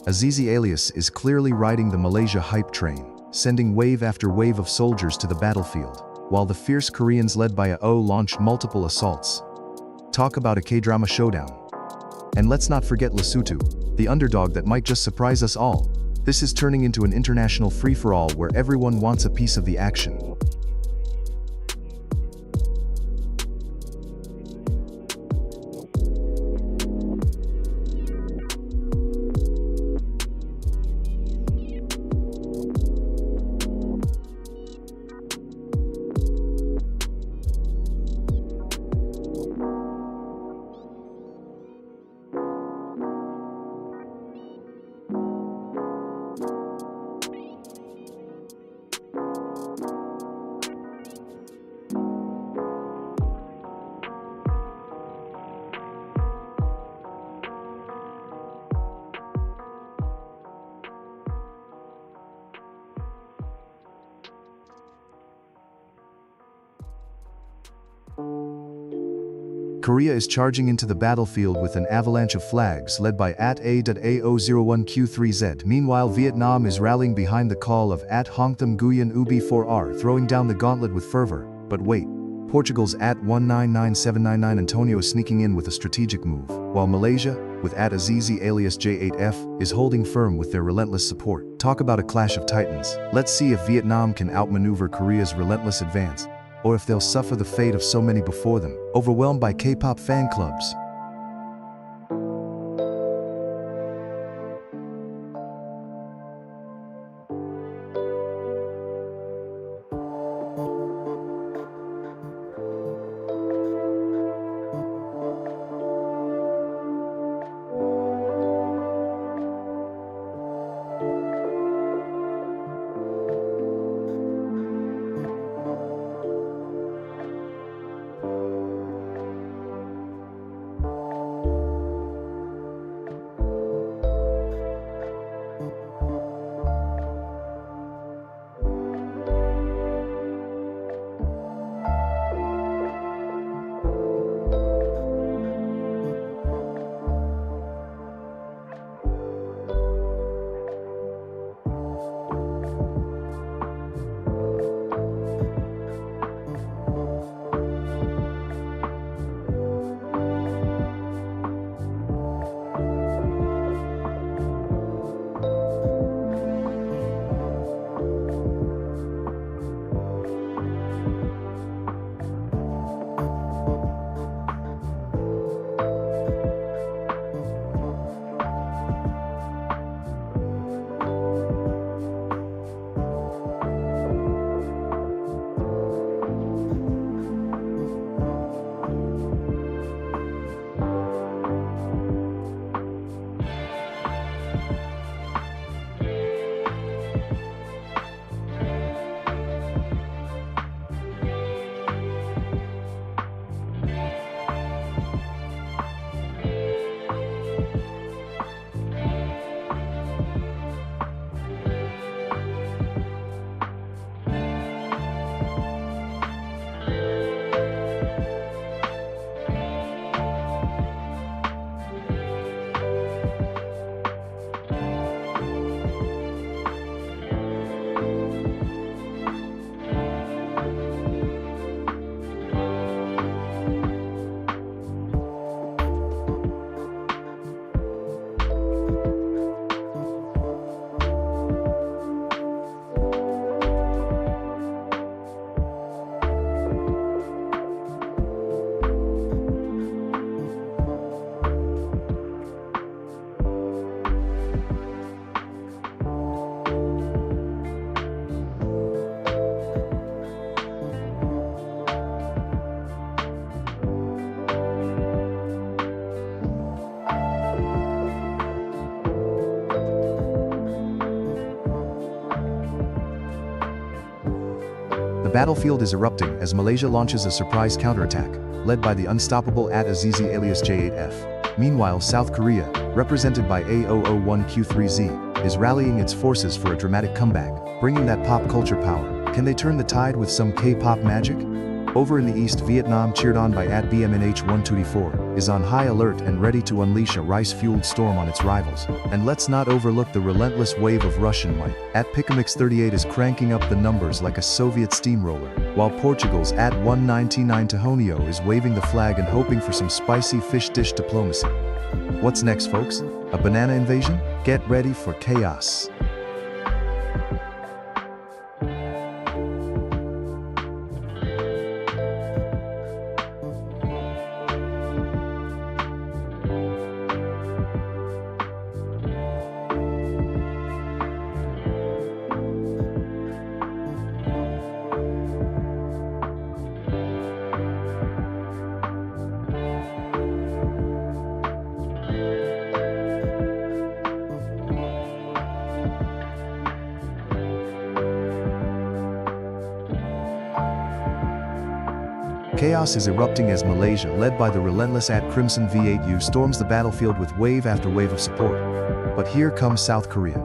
Azizi alias is clearly riding the Malaysia hype train, sending wave after wave of soldiers to the battlefield, while the fierce Koreans led by AO launch multiple assaults. Talk about a K-drama showdown. And let's not forget Lesotho, the underdog that might just surprise us all. This is turning into an international free-for-all where everyone wants a piece of the action. Korea is charging into the battlefield with an avalanche of flags led by @A.A001Q3Z. Meanwhile, Vietnam is rallying behind the call of @Hongtham Nguyen UB4R, throwing down the gauntlet with fervor. But wait, Portugal's @199799 Antonio is sneaking in with a strategic move, while Malaysia, with @Azizi alias J8F, is holding firm with their relentless support. Talk about a clash of titans. Let's see if Vietnam can outmaneuver Korea's relentless advance, or if they'll suffer the fate of so many before them, overwhelmed by K-pop fan clubs. The battlefield is erupting as Malaysia launches a surprise counterattack, led by the unstoppable @Azizi alias J8F. Meanwhile, South Korea, represented by A001Q3Z, is rallying its forces for a dramatic comeback, bringing that pop culture power. Can they turn the tide with some K-pop magic? Over in the east, Vietnam, cheered on by @BMNH124, is on high alert and ready to unleash a rice-fueled storm on its rivals. And let's not overlook the relentless wave of Russian might. @Picamix38 is cranking up the numbers like a Soviet steamroller, while Portugal's @199 Tahonio is waving the flag and hoping for some spicy fish dish diplomacy. What's next, folks? A banana invasion? Get ready for chaos. Chaos is erupting as Malaysia, led by the relentless @Crimson V8U, storms the battlefield with wave after wave of support. But here comes South Korea,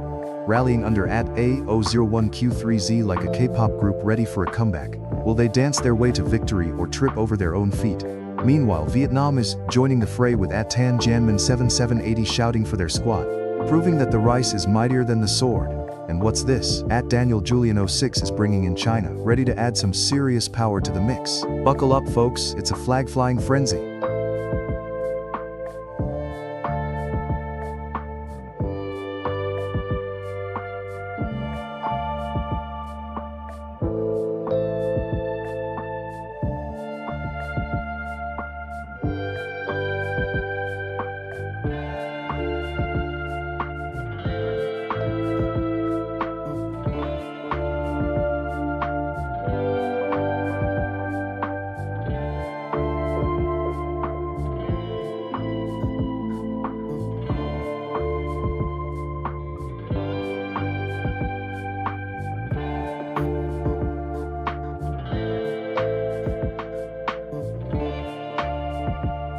rallying under @A001Q3Z like a K-pop group ready for a comeback. Will they dance their way to victory or trip over their own feet? Meanwhile, Vietnam is joining the fray with Tan Janmin 7780 shouting for their squad, proving that the rice is mightier than the sword. And what's this? Daniel Julian 06 is bringing in China, ready to add some serious power to the mix. Buckle up, folks, it's a flag-flying frenzy.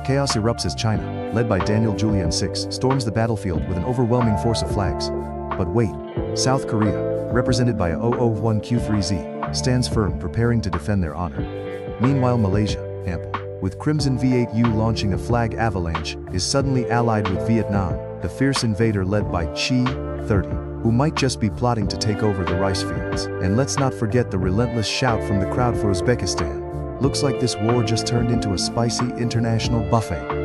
Chaos erupts as China, led by Daniel Julian 6, storms the battlefield with an overwhelming force of flags. But wait, South Korea, represented by a 001Q3Z, stands firm, preparing to defend their honor. Meanwhile, Malaysia, ample, with Crimson V8U launching a flag avalanche, is suddenly allied with Vietnam, the fierce invader led by Chi 30, who might just be plotting to take over the rice fields. And let's not forget the relentless shout from the crowd for Uzbekistan. Looks like this war just turned into a spicy international buffet.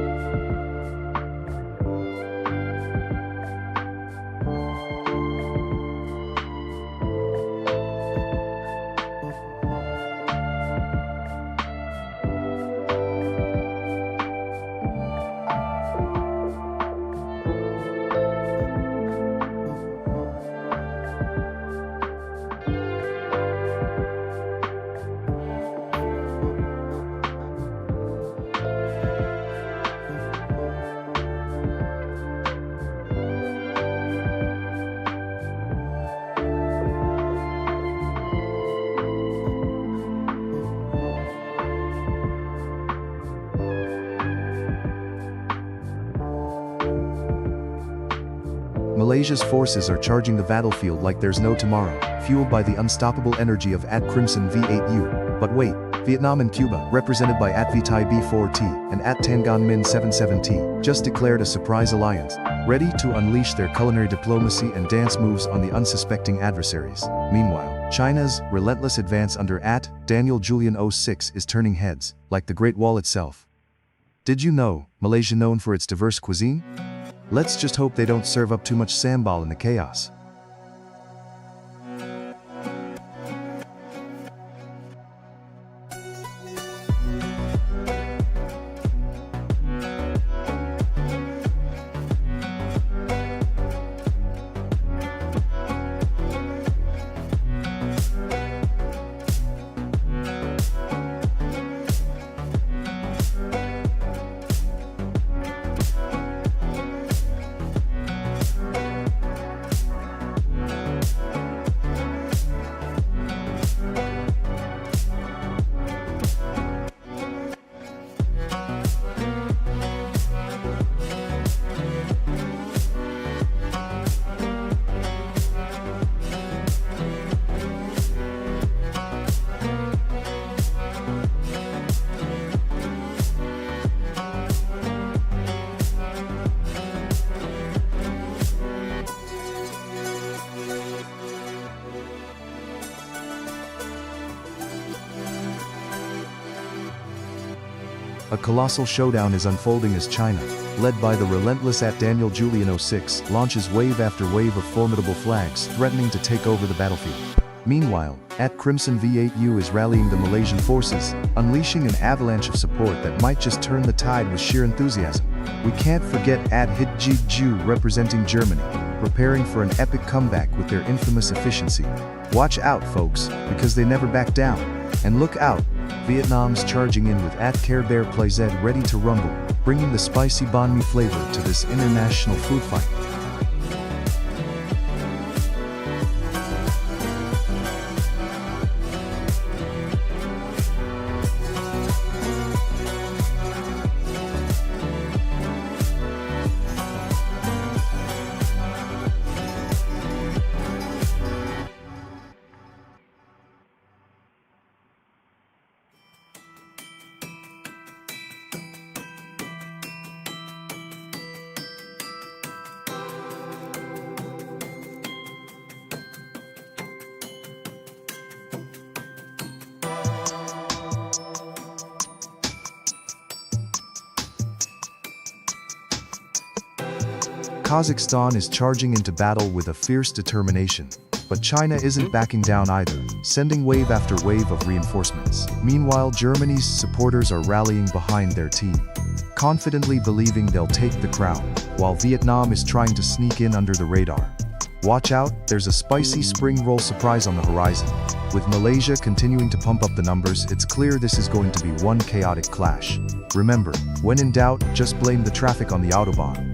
Malaysia's forces are charging the battlefield like there's no tomorrow, fueled by the unstoppable energy of Crimson V8U. But wait, Vietnam and Cuba, represented by Vitai B4T and Tangan Min 77T, just declared a surprise alliance, ready to unleash their culinary diplomacy and dance moves on the unsuspecting adversaries. Meanwhile, China's relentless advance under Daniel Julian 06 is turning heads, like the Great Wall itself. Did you know, Malaysia known for its diverse cuisine? Let's just hope they don't serve up too much sambal in the chaos. A colossal showdown is unfolding as China, led by the relentless Daniel Julian 06, launches wave after wave of formidable flags, threatening to take over the battlefield. Meanwhile, Crimson V8U is rallying the Malaysian forces, unleashing an avalanche of support that might just turn the tide with sheer enthusiasm. We can't forget Hitjiju representing Germany, preparing for an epic comeback with their infamous efficiency. Watch out, folks, because they never back down. And look out, Vietnam's charging in with Care Bear PlayZ ready to rumble, bringing the spicy banh mi flavor to this international food fight. Kazakhstan is charging into battle with a fierce determination. But China isn't backing down either, sending wave after wave of reinforcements. Meanwhile, Germany's supporters are rallying behind their team, confidently believing they'll take the crown, while Vietnam is trying to sneak in under the radar. Watch out, there's a spicy spring roll surprise on the horizon. With Malaysia continuing to pump up the numbers, it's clear this is going to be one chaotic clash. Remember, when in doubt, just blame the traffic on the Autobahn.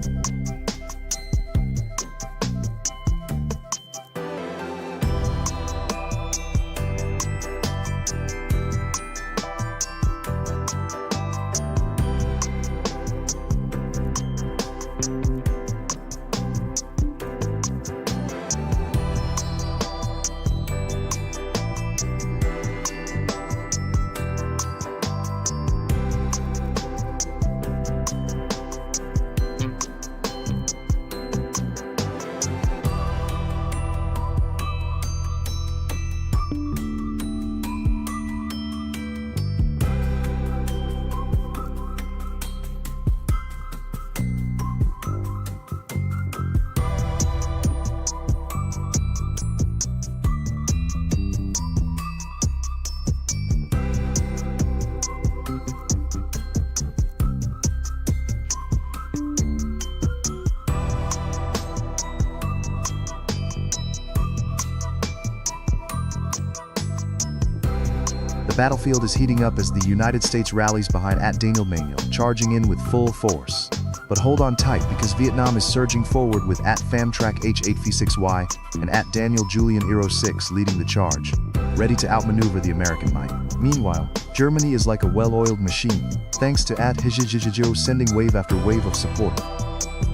The battlefield is heating up as the United States rallies behind Daniel Manuel, charging in with full force. But hold on tight because Vietnam is surging forward with @Famtrack H8V6Y and @Daniel Julian Eero 6 leading the charge, ready to outmaneuver the American might. Meanwhile, Germany is like a well-oiled machine, thanks to @Hijijijijo sending wave after wave of support.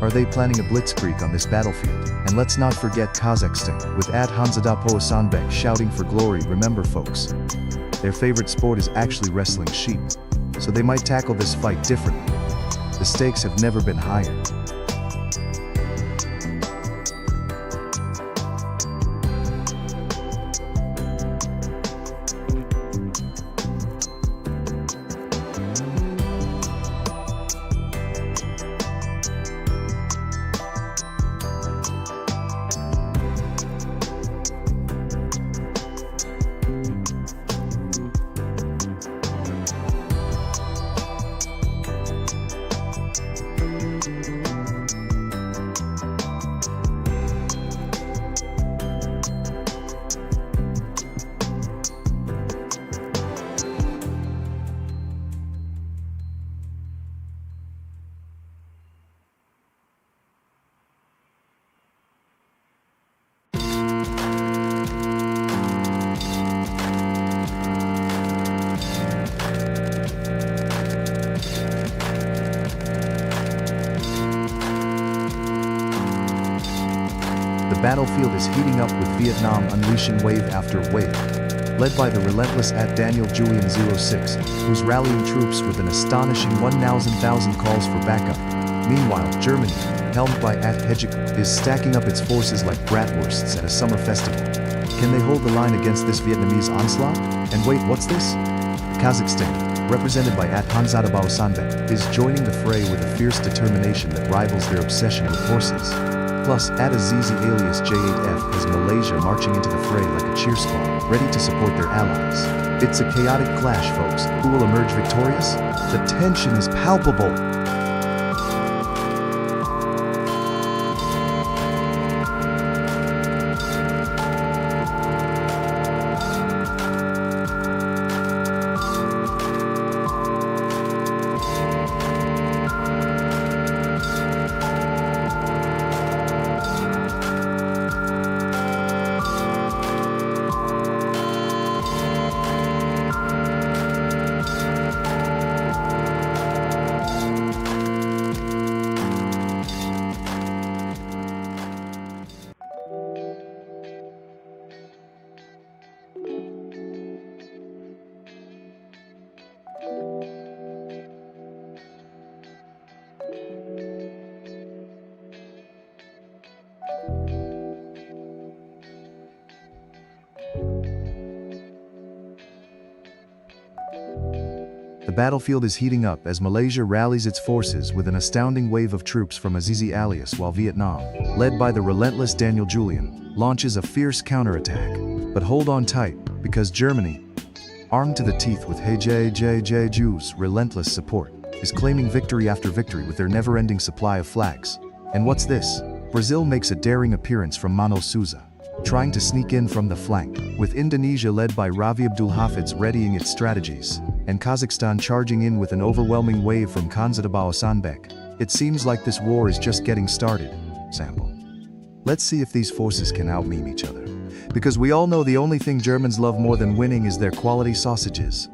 Are they planning a blitzkrieg on this battlefield? And let's not forget Kazakhstan, with @Hanzadapo Asanbek shouting for glory. Remember folks, their favorite sport is actually wrestling sheep, so they might tackle this fight differently. The stakes have never been higher. The battlefield is heating up with Vietnam unleashing wave after wave, led by the relentless @Daniel Julian 06, who's rallying troops with an astonishing 1,000 calls for backup. Meanwhile, Germany, helmed by @Hejik, is stacking up its forces like bratwursts at a summer festival. Can they hold the line against this Vietnamese onslaught? And wait, what's this? Kazakhstan, represented by @Hanzadabao Sanbek, is joining the fray with a fierce determination that rivals their obsession with horses. Plus, @Azizi alias J8F has Malaysia marching into the fray like a cheer squad, ready to support their allies. It's a chaotic clash, folks. Who will emerge victorious? The tension is palpable. The battlefield is heating up as Malaysia rallies its forces with an astounding wave of troops from Azizi alias, while Vietnam, led by the relentless Daniel Julian, launches a fierce counterattack. But hold on tight, because Germany, armed to the teeth with Ju's relentless support, is claiming victory after victory with their never-ending supply of flags. And what's this? Brazil makes a daring appearance from Mano Souza, trying to sneak in from the flank, with Indonesia led by Ravi Abdulhafidz readying its strategies, and Kazakhstan charging in with an overwhelming wave from Kanzadabao Sanbek. It seems like this war is just getting started. Sample. Let's see if these forces can outmeme each other. Because we all know the only thing Germans love more than winning is their quality sausages.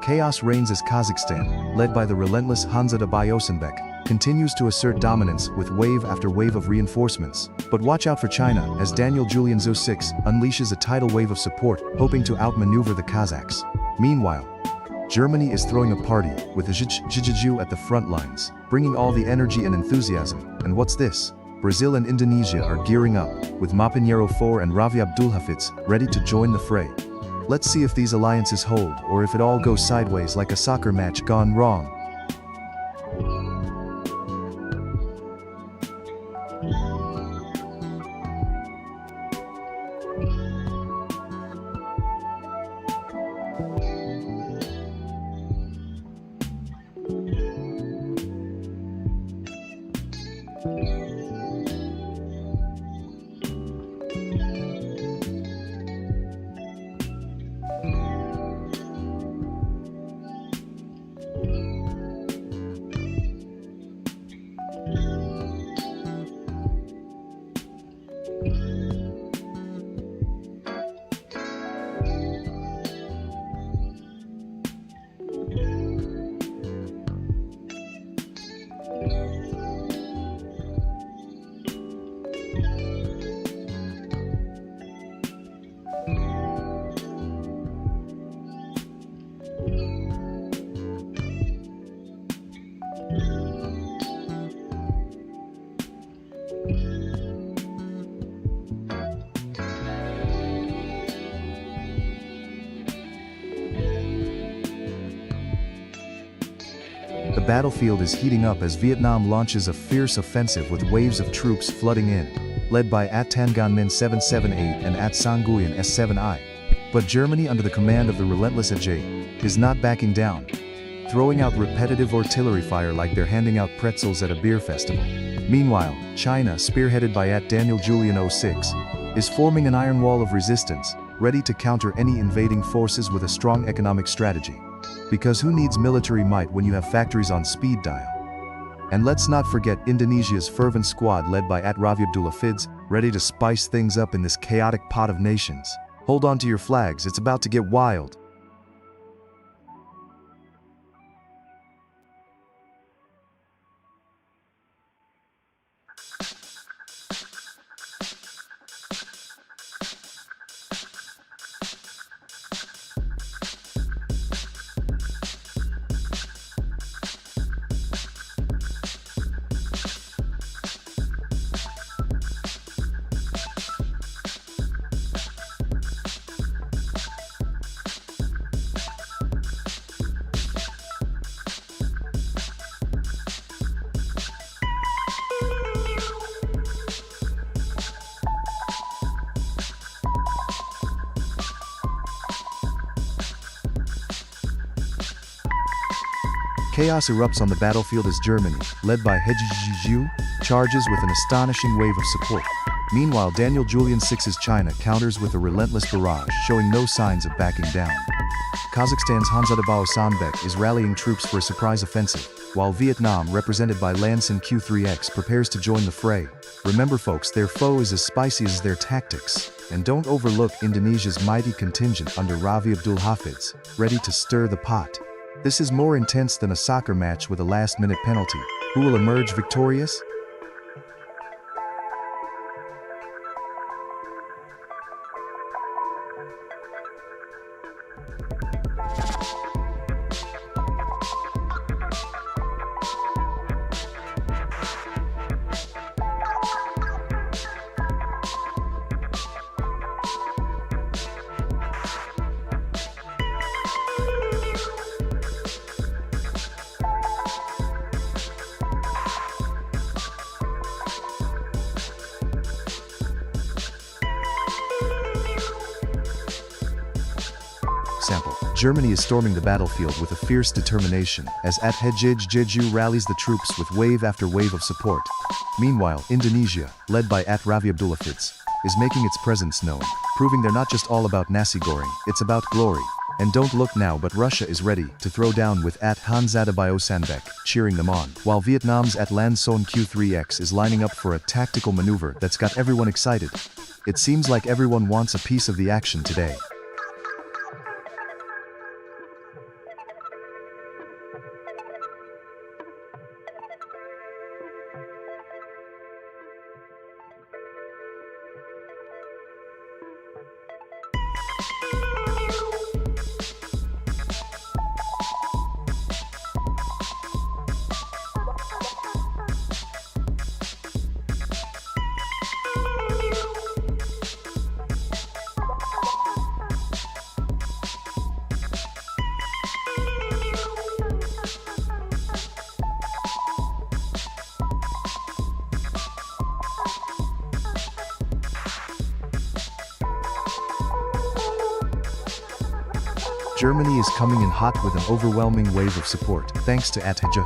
Chaos reigns as Kazakhstan, led by the relentless Hanzadabay Osenbek, continues to assert dominance with wave after wave of reinforcements. But watch out for China, as Daniel Julian Zo-6 unleashes a tidal wave of support, hoping to outmaneuver the Kazakhs. Meanwhile, Germany is throwing a party, with Zhizhiju at the front lines, bringing all the energy and enthusiasm. And what's this? Brazil and Indonesia are gearing up, with Mapinheiro IV and Ravi Abdulhafidz ready to join the fray. Let's see if these alliances hold, or if it all goes sideways like a soccer match gone wrong. The battlefield is heating up as Vietnam launches a fierce offensive with waves of troops flooding in, led by At Tan Gan Min 778 and At Sang Nguyen S7I. But Germany, under the command of the relentless Ajay, is not backing down, throwing out repetitive artillery fire like they're handing out pretzels at a beer festival. Meanwhile, China, spearheaded by At Daniel Julian 06, is forming an iron wall of resistance, ready to counter any invading forces with a strong economic strategy. Because who needs military might when you have factories on speed dial? And let's not forget Indonesia's fervent squad led by At Ravi Abdulhafidz, ready to spice things up in this chaotic pot of nations. Hold on to your flags, it's about to get wild. Chaos erupts on the battlefield as Germany, led by Zhizhiju, charges with an astonishing wave of support. Meanwhile, Daniel Julian 6's China counters with a relentless barrage, showing no signs of backing down. Kazakhstan's Hanzadabao Sanbek is rallying troops for a surprise offensive, while Vietnam, represented by Lansin Q3X, prepares to join the fray. Remember folks, their foe is as spicy as their tactics. And don't overlook Indonesia's mighty contingent under Ravi Abdul Hafiz, ready to stir the pot. This is more intense than a soccer match with a last-minute penalty. Who will emerge victorious? Sample. Germany is storming the battlefield with a fierce determination as at Hejij Jeju rallies the troops with wave after wave of support. Meanwhile, Indonesia, led by at Ravi Abdulhafiz, is making its presence known, proving they're not just all about nasi goreng, it's about glory. And don't look now, but Russia is ready to throw down with at Hanzadabayo Sanbek, cheering them on, while Vietnam's at Lan Son Q3X is lining up for a tactical maneuver that's got everyone excited. It seems like everyone wants a piece of the action today. Germany is coming in hot with an overwhelming wave of support, thanks to Atija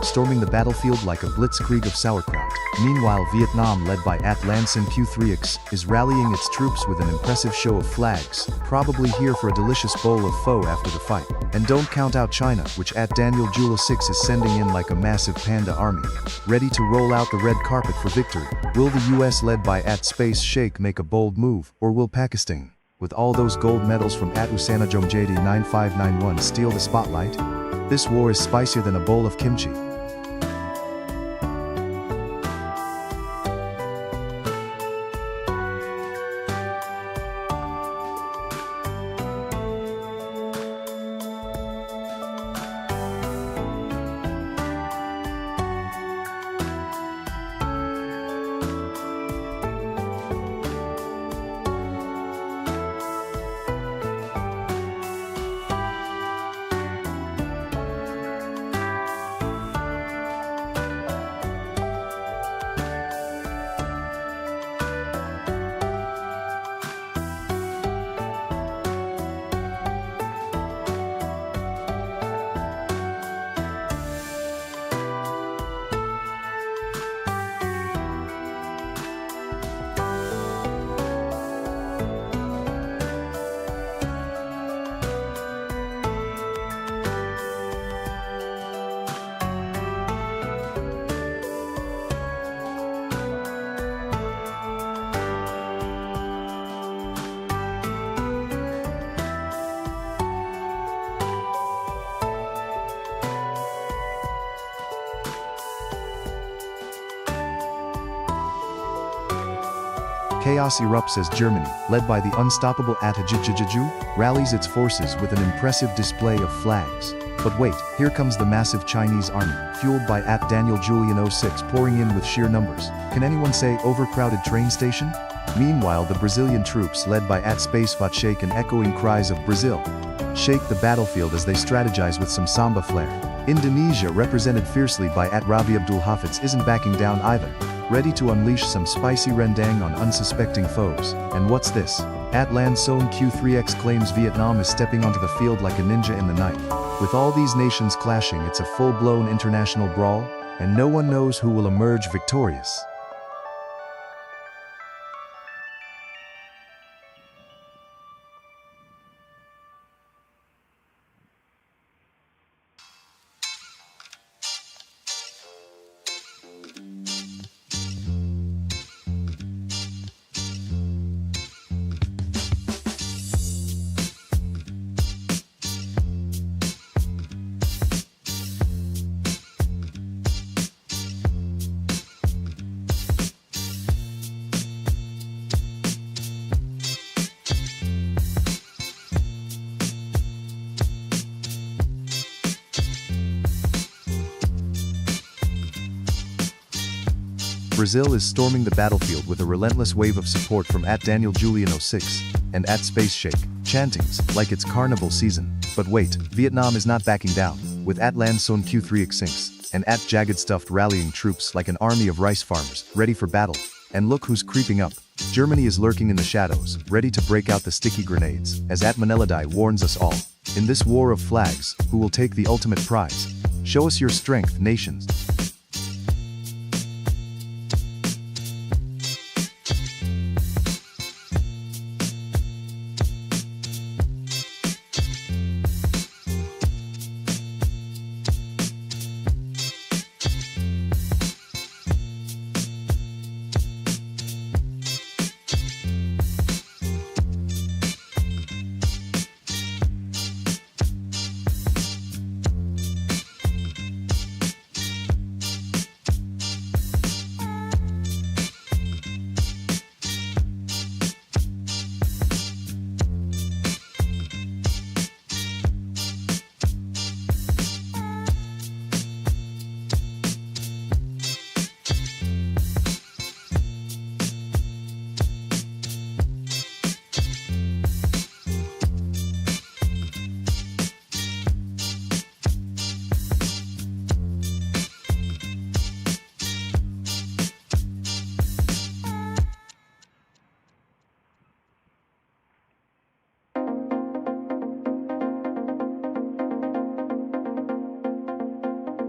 storming the battlefield like a blitzkrieg of sauerkraut. Meanwhile, Vietnam, led by At Lan Son Q3X, is rallying its troops with an impressive show of flags, probably here for a delicious bowl of pho after the fight. And don't count out China, which at Daniel Jula 6 is sending in like a massive panda army, ready to roll out the red carpet for victory. Will the US, led by at Space Sheikh, make a bold move, or will Pakistan, with all those gold medals from at Usana Jomjadi 9591, steal the spotlight? This war is spicier than a bowl of kimchi. Chaos erupts as Germany, led by the unstoppable Atajijiju, rallies its forces with an impressive display of flags. But wait, here comes the massive Chinese army, fueled by at Daniel Julian 06 pouring in with sheer numbers. Can anyone say overcrowded train station? Meanwhile, the Brazilian troops, led by at Space Fat shake and echoing cries of Brazil, shake the battlefield as they strategize with some samba flair. Indonesia, represented fiercely by at Ravi Abdul Hafiz, isn't backing down either, ready to unleash some spicy rendang on unsuspecting foes. And what's this? At Lan Son Q3X claims Vietnam is stepping onto the field like a ninja in the night. With all these nations clashing, it's a full-blown international brawl, and no one knows who will emerge victorious. Brazil is storming the battlefield with a relentless wave of support from @DanielJulian06 and @SpaceShake, chantings like it's carnival season. But wait, Vietnam is not backing down, with @LanSon Q3X and @JaggedStuffed rallying troops like an army of rice farmers, ready for battle. And look who's creeping up. Germany is lurking in the shadows, ready to break out the sticky grenades, as @Maneladi warns us all. In this war of flags, who will take the ultimate prize? Show us your strength, nations.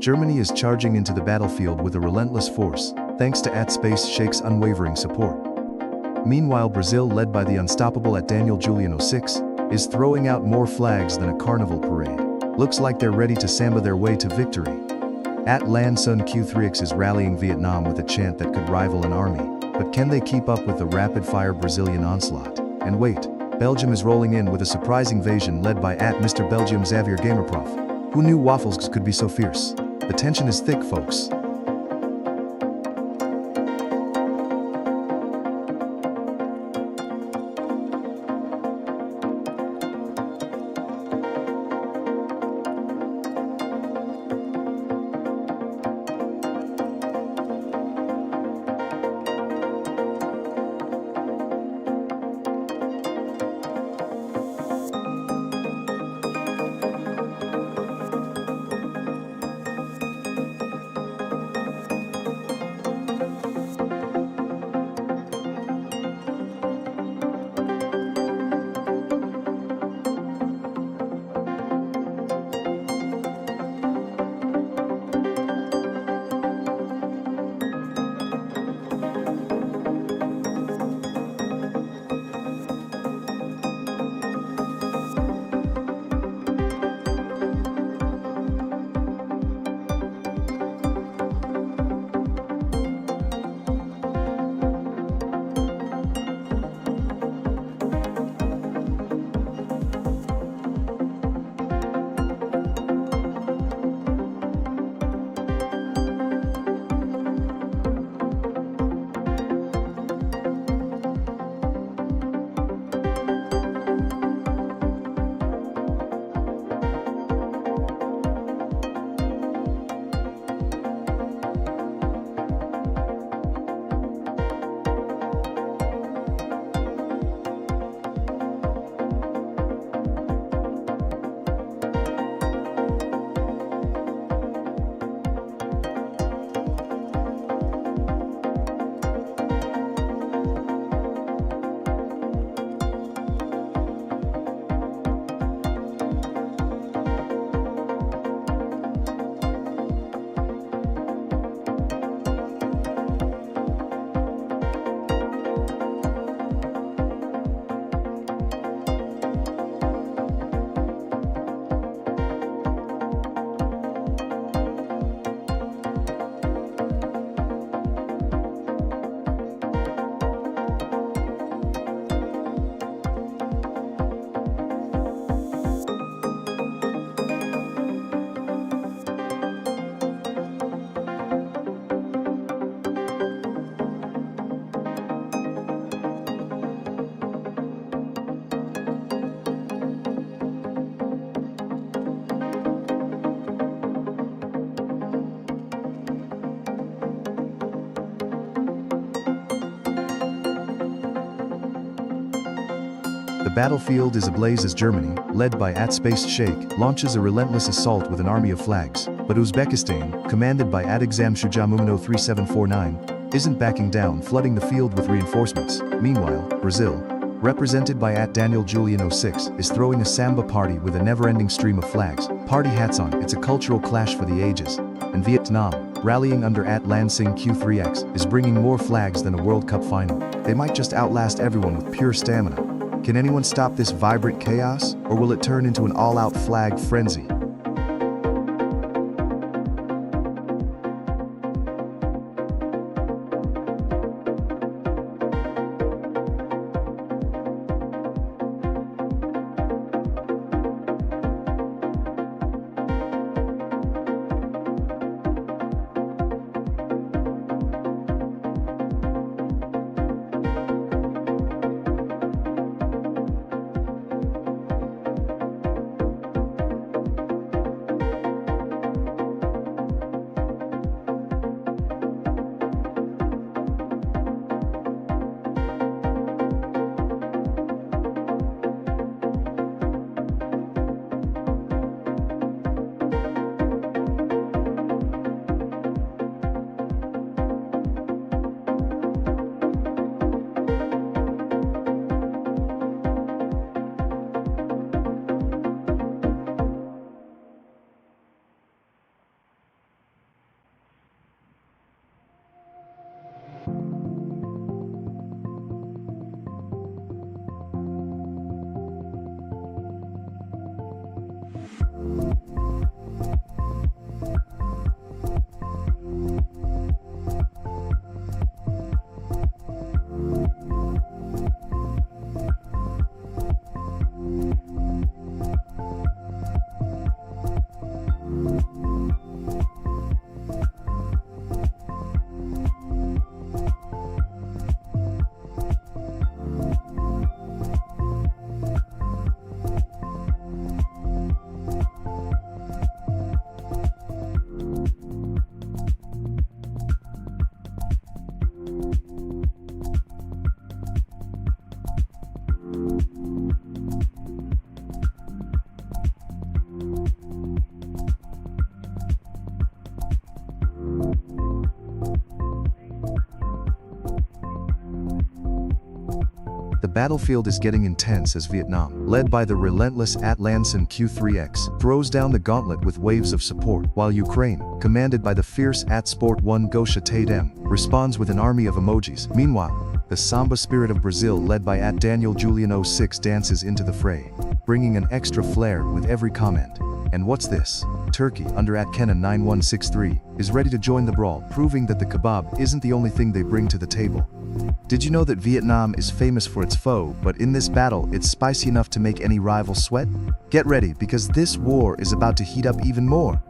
Germany is charging into the battlefield with a relentless force, thanks to @SpaceShake's unwavering support. Meanwhile, Brazil, led by the unstoppable @DanielJulian06, is throwing out more flags than a carnival parade. Looks like they're ready to samba their way to victory. @LanSon Q3X is rallying Vietnam with a chant that could rival an army. But can they keep up with the rapid-fire Brazilian onslaught? And wait, Belgium is rolling in with a surprise invasion led by @Mr. Belgium Xavier Gamerprof. Who knew waffles could be so fierce? The tension is thick, folks. battlefield is ablaze as Germany, led by Space Sheikh, launches a relentless assault with an army of flags. But Uzbekistan, commanded by Exam Shujamumino 3749, isn't backing down, flooding the field with reinforcements. Meanwhile, Brazil, represented by Daniel Julian 06, is throwing a samba party with a never-ending stream of flags. Party hats on, it's a cultural clash for the ages. And Vietnam, rallying under Lansing Q3X, is bringing more flags than a World Cup final. They might just outlast everyone with pure stamina. Can anyone stop this vibrant chaos, or will it turn into an all-out flag frenzy? The battlefield is getting intense as Vietnam, led by the relentless Lansing Q3X, throws down the gauntlet with waves of support, while Ukraine, commanded by the fierce Sport 1 Gosha Tadem, responds with an army of emojis. Meanwhile, the samba spirit of Brazil, led by Daniel Julian 06, dances into the fray, bringing an extra flair with every comment. And what's this? Turkey, under Kenan 9163, is ready to join the brawl, proving that the kebab isn't the only thing they bring to the table. Did you know that Vietnam is famous for its pho, but in this battle, it's spicy enough to make any rival sweat? Get ready, because this war is about to heat up even more.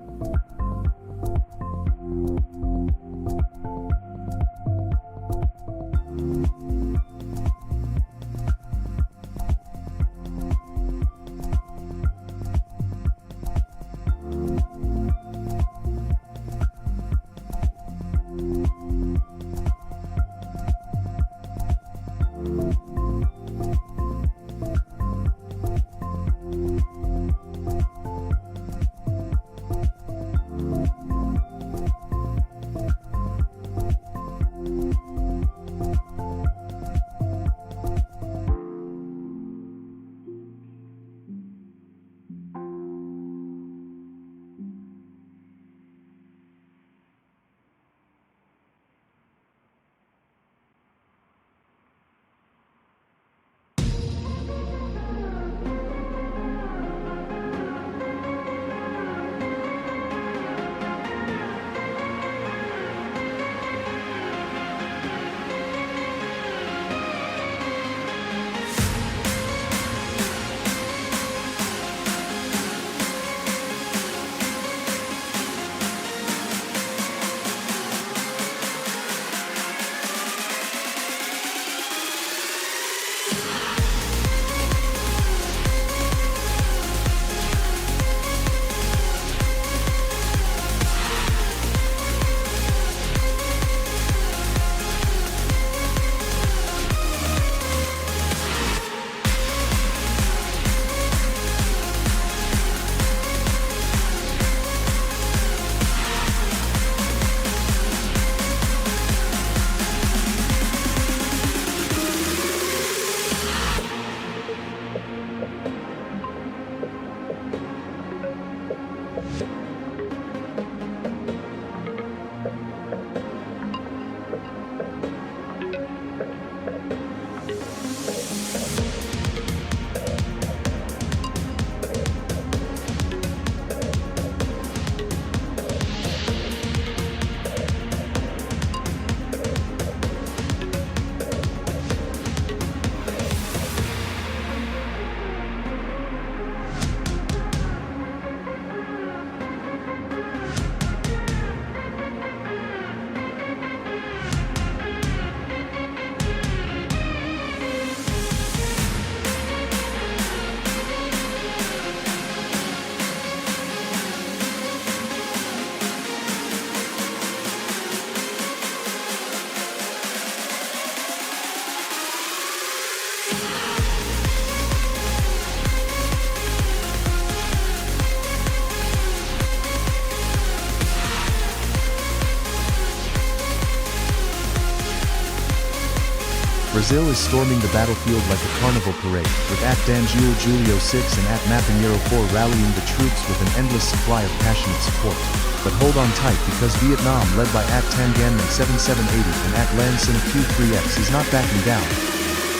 Brazil is storming the battlefield like a carnival parade, with Daniel Julio 6 and Mapinheiro 4 rallying the troops with an endless supply of passionate support. But hold on tight, because Vietnam, led by Tanganman 7780 and Lanson Q3X, is not backing down,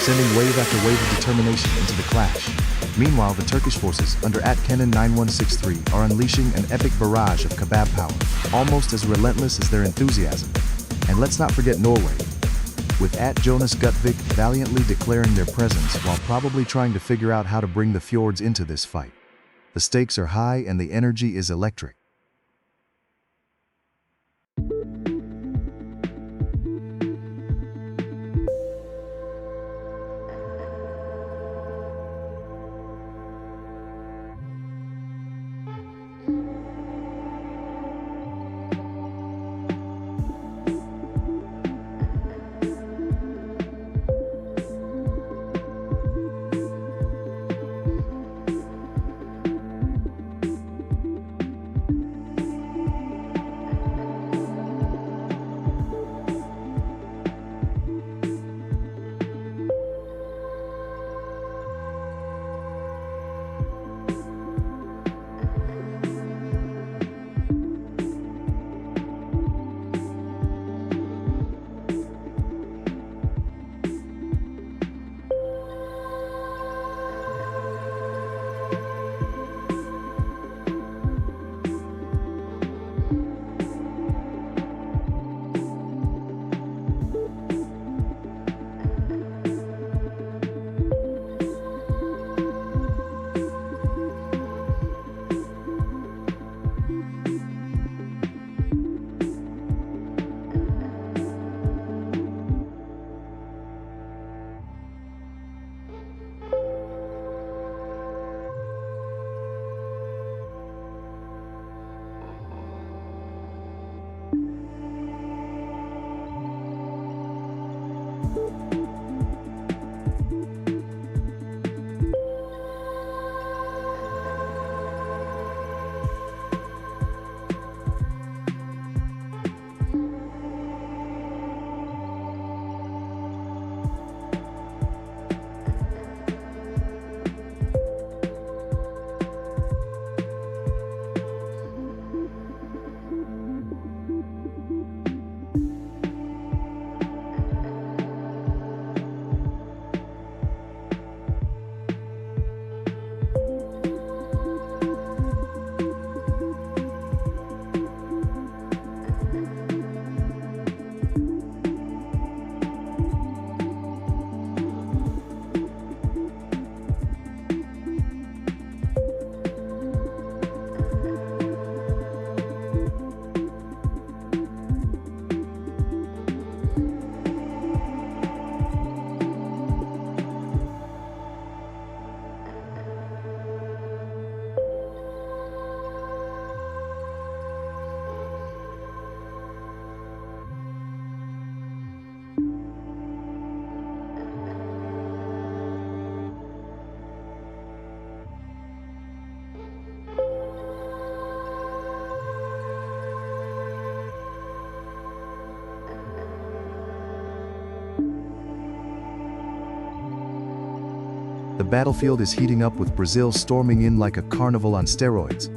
sending wave after wave of determination into the clash. Meanwhile, the Turkish forces, under Kenan 9163, are unleashing an epic barrage of kebab power, almost as relentless as their enthusiasm. And let's not forget Norway, with Jonas Gutvik valiantly declaring their presence while probably trying to figure out how to bring the fjords into this fight. The stakes are high and the energy is electric. The battlefield is heating up, with Brazil storming in like a carnival on steroids.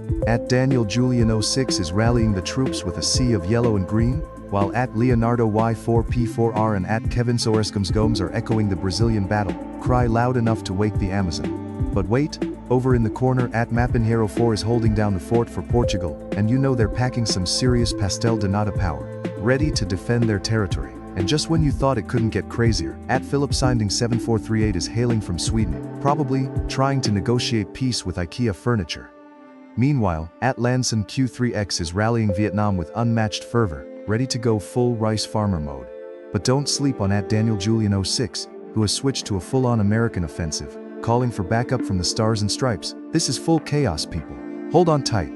Daniel Julian 06 is rallying the troops with a sea of yellow and green, while Leonardo Y4P4R and Kevin Soarescams Gomes are echoing the Brazilian battle cry loud enough to wake the Amazon. But wait, over in the corner Mapinheiro 4 is holding down the fort for Portugal, and you know they're packing some serious pastel de nata power, ready to defend their territory. And just when you thought it couldn't get crazier, Philip Sinding 7438 is hailing from Sweden, probably trying to negotiate peace with IKEA furniture. Meanwhile, Lanson Q3X is rallying Vietnam with unmatched fervor, ready to go full rice farmer mode. But don't sleep on Daniel Julian 06, who has switched to a full-on American offensive, calling for backup from the Stars and Stripes. This is full chaos, people. Hold on tight.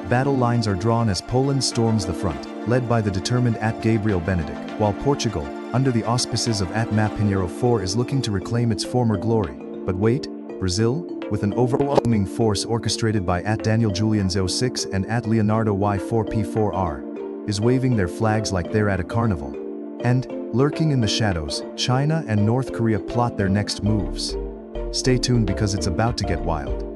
Battle lines are drawn as Poland storms the front, led by the determined Gabriel Benedict, while Portugal, under the auspices of Ma Pinheiro IV, is looking to reclaim its former glory. But wait, Brazil, with an overwhelming force orchestrated by Daniel Julian 06 and Leonardo Y4P4R, is waving their flags like they're at a carnival. And, lurking in the shadows, China and North Korea plot their next moves. Stay tuned because it's about to get wild.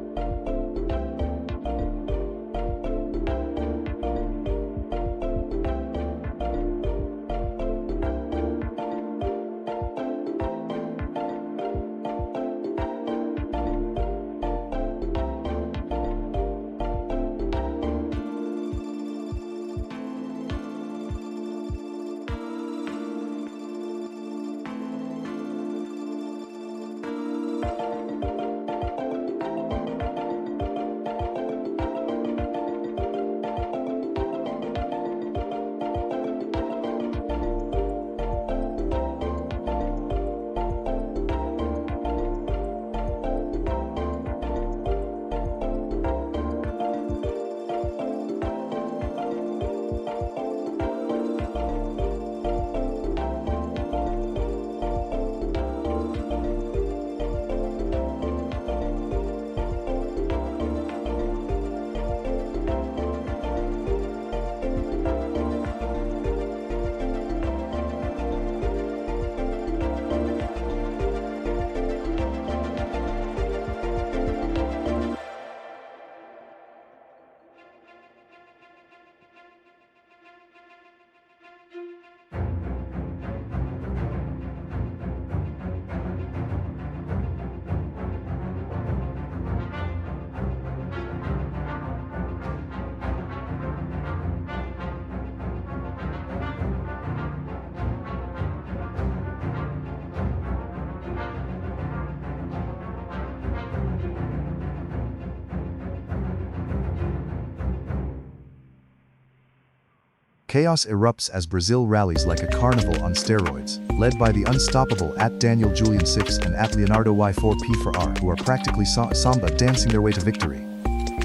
Chaos erupts as Brazil rallies like a carnival on steroids, led by the unstoppable Daniel Julian 6 and Leonardo Y4P4R, who are practically samba dancing their way to victory.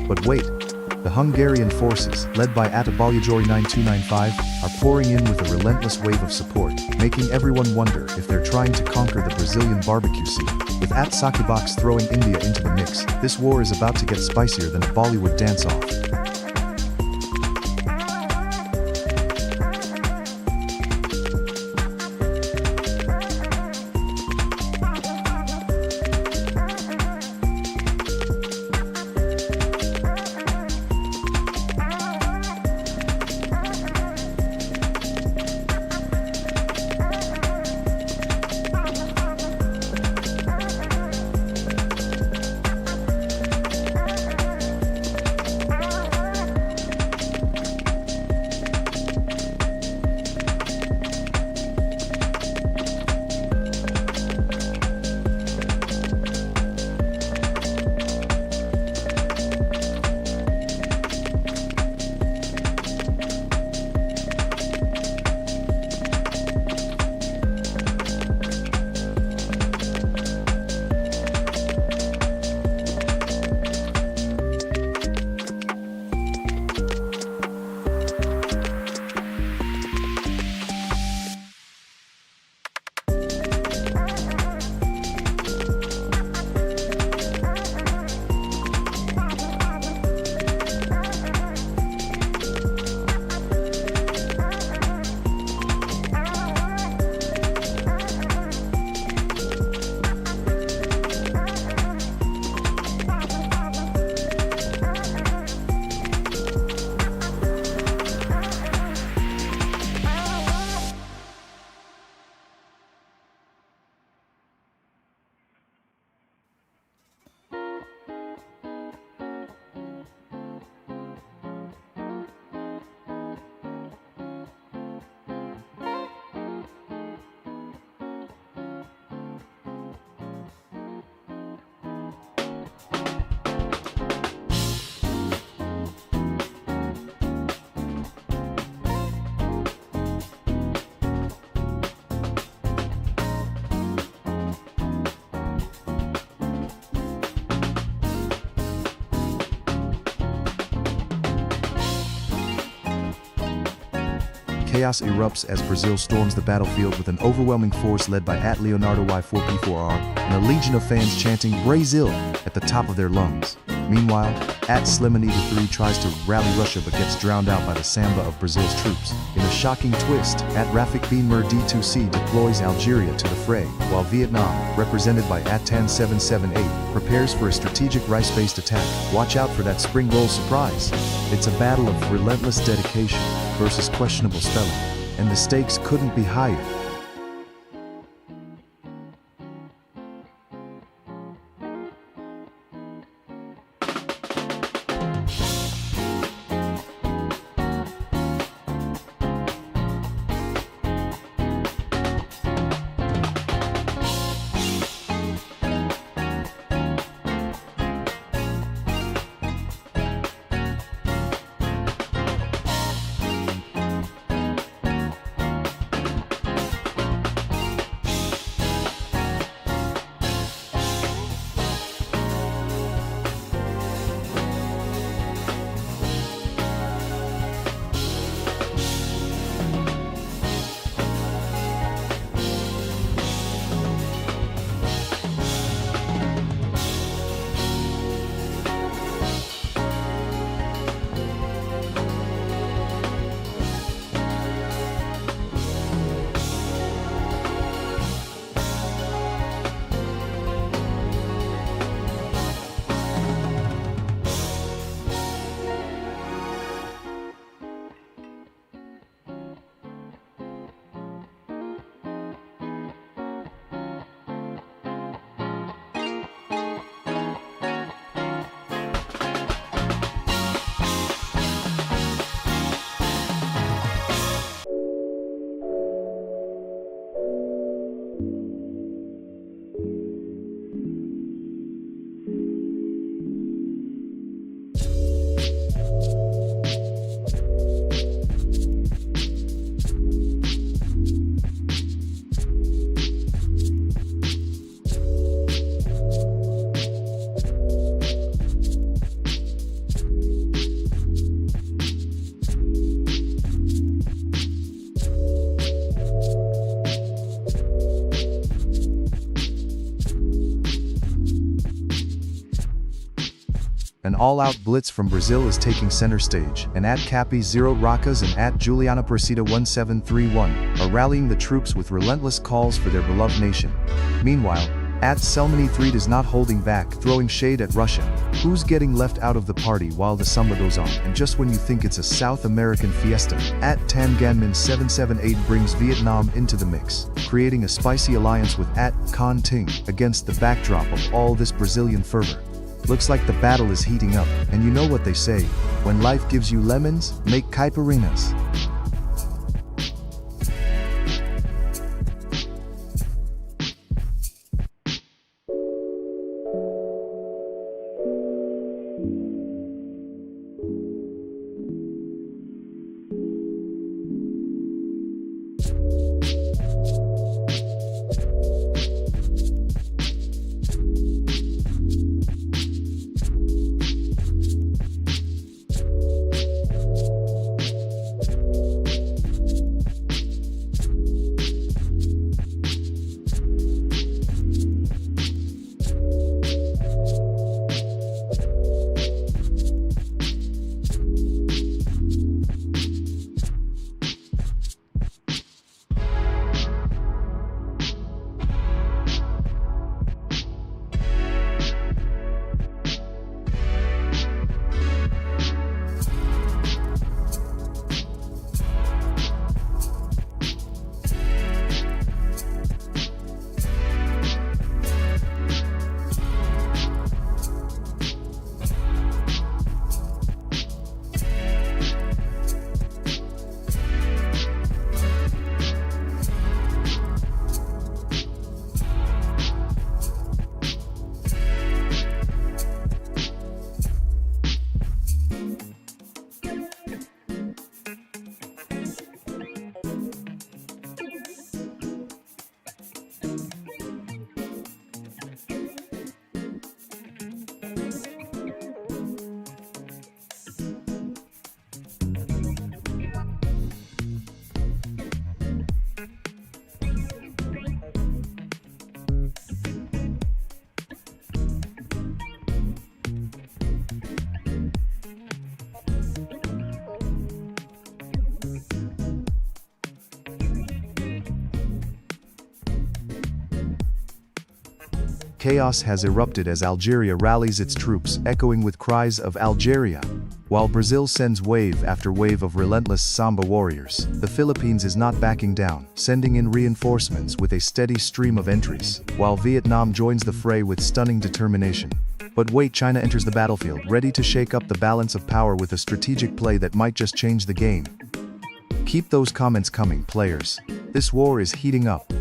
But wait, the Hungarian forces, led by Baljori 9295, are pouring in with a relentless wave of support, making everyone wonder if they're trying to conquer the Brazilian barbecue scene. With Sakibox throwing India into the mix, this war is about to get spicier than a Bollywood dance-off. chaos erupts as Brazil storms the battlefield with an overwhelming force led by @Leonardo Y4P4R and a legion of fans chanting "Brazil" at the top of their lungs. Meanwhile, @Slimanita3 tries to rally Russia but gets drowned out by the samba of Brazil's troops. In a shocking twist, @Rafik Bin D2C deploys Algeria to the fray, while Vietnam, represented by @Tan778, prepares for a strategic rice-based attack. Watch out for that spring roll surprise. It's a battle of relentless dedication versus questionable spelling, and the stakes couldn't be higher. An all-out blitz from Brazil is taking center stage, and @Cappy0 Rockas and @Juliana Persida 1731 are rallying the troops with relentless calls for their beloved nation. Meanwhile, @Selmany3 is not holding back, throwing shade at Russia, who's getting left out of the party while the samba goes on. And just when you think it's a South American fiesta, @Tanganman778 brings Vietnam into the mix, creating a spicy alliance with @Con Ting against the backdrop of all this Brazilian fervor. Looks like the battle is heating up, and you know what they say, when life gives you lemons, make caipirinhas. Chaos has erupted as Algeria rallies its troops, echoing with cries of Algeria. While Brazil sends wave after wave of relentless Samba warriors, the Philippines is not backing down, sending in reinforcements with a steady stream of entries, while Vietnam joins the fray with stunning determination. But wait, China enters the battlefield, ready to shake up the balance of power with a strategic play that might just change the game. Keep those comments coming, players. This war is heating up.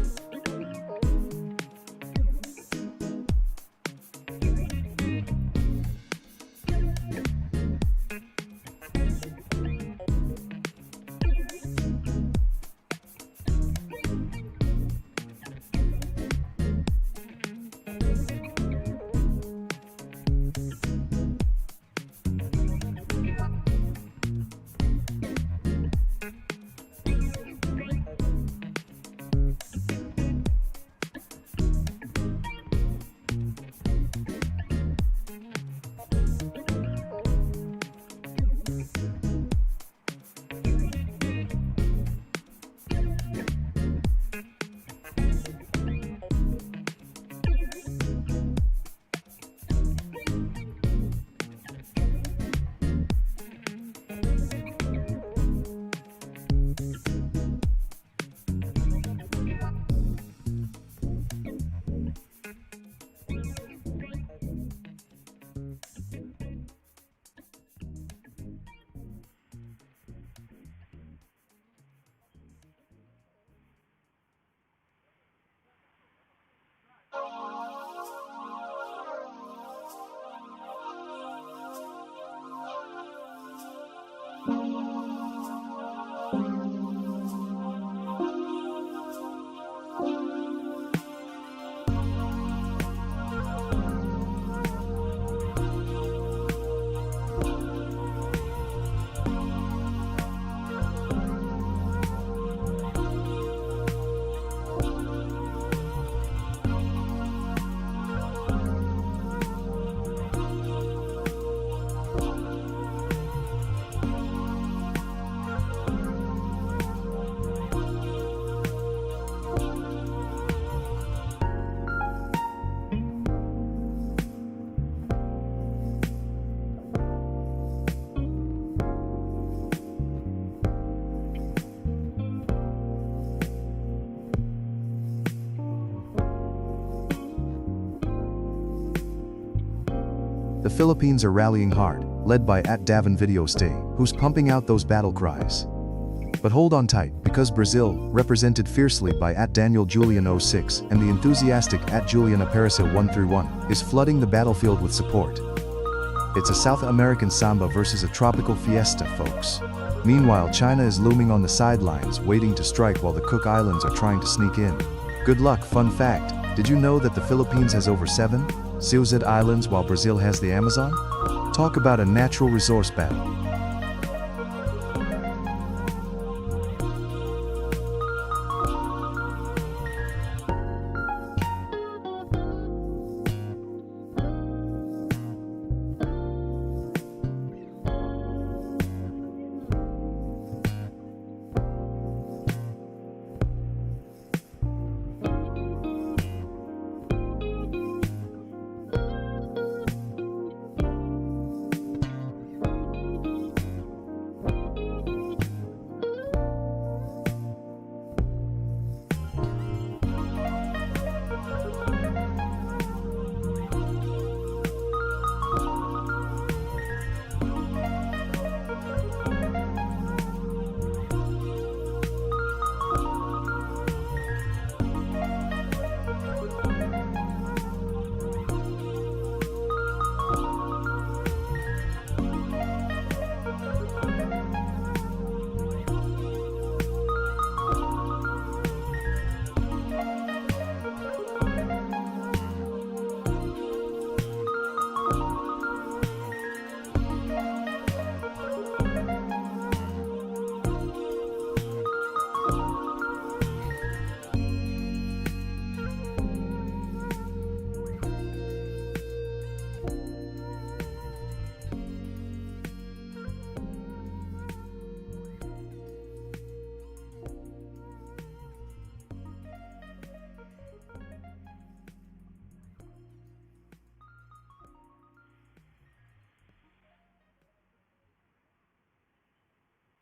The Philippines are rallying hard, led by @DavinVideoStay, who's pumping out those battle cries. But hold on tight, because Brazil, represented fiercely by @DanielJulian06 and the enthusiastic @JulianAparicio131, is flooding the battlefield with support. It's a South American samba versus a tropical fiesta, folks. Meanwhile, China is looming on the sidelines, waiting to strike while the Cook Islands are trying to sneak in. Good luck. Fun fact, did you know that the Philippines has over 7 CZ islands while Brazil has the Amazon? Talk about a natural resource battle.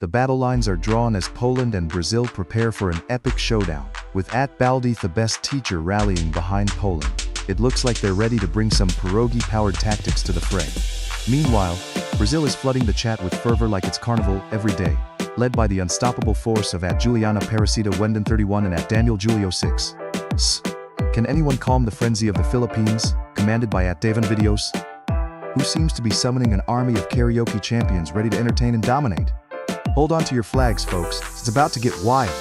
The battle lines are drawn as Poland and Brazil prepare for an epic showdown, with @Baldi the best teacher rallying behind Poland. It looks like they're ready to bring some pierogi-powered tactics to the fray. Meanwhile, Brazil is flooding the chat with fervor like it's carnival every day, led by the unstoppable force of @Juliana Parasita Wendon 31 and @Daniel Julio 6. Can anyone calm the frenzy of the Philippines, commanded by @Davan Videos, who seems to be summoning an army of karaoke champions ready to entertain and dominate? Hold on to your flags, folks, it's about to get wild.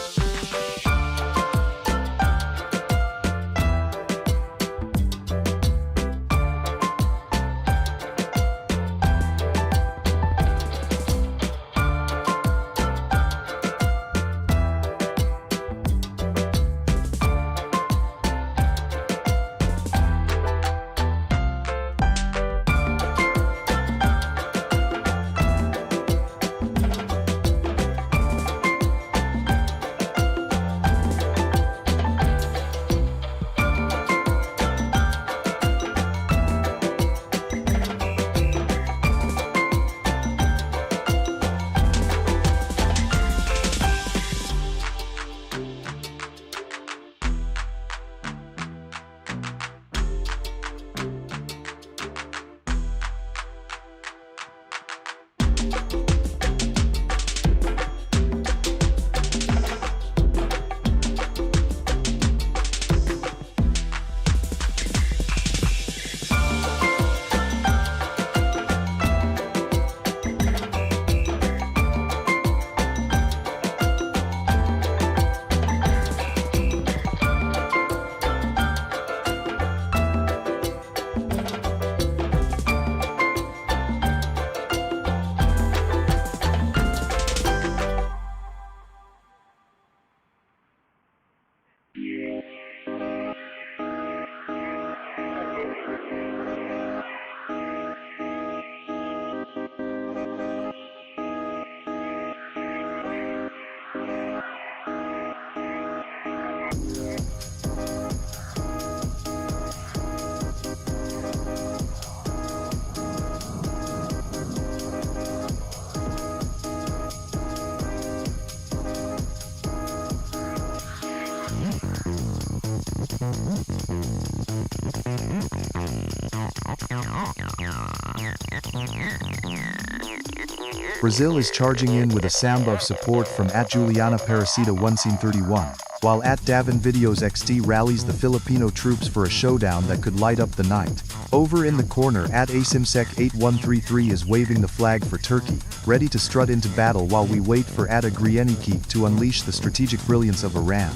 Brazil is charging in with a samba of support from @Juliana Parasita 131, while @Davan Videos XD rallies the Filipino troops for a showdown that could light up the night. Over in the corner @Asimsec 8133 is waving the flag for Turkey, ready to strut into battle while we wait for @Agrieniki to unleash the strategic brilliance of Iran.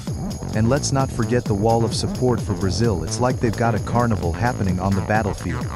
And let's not forget the wall of support for Brazil. It's like they've got a carnival happening on the battlefield.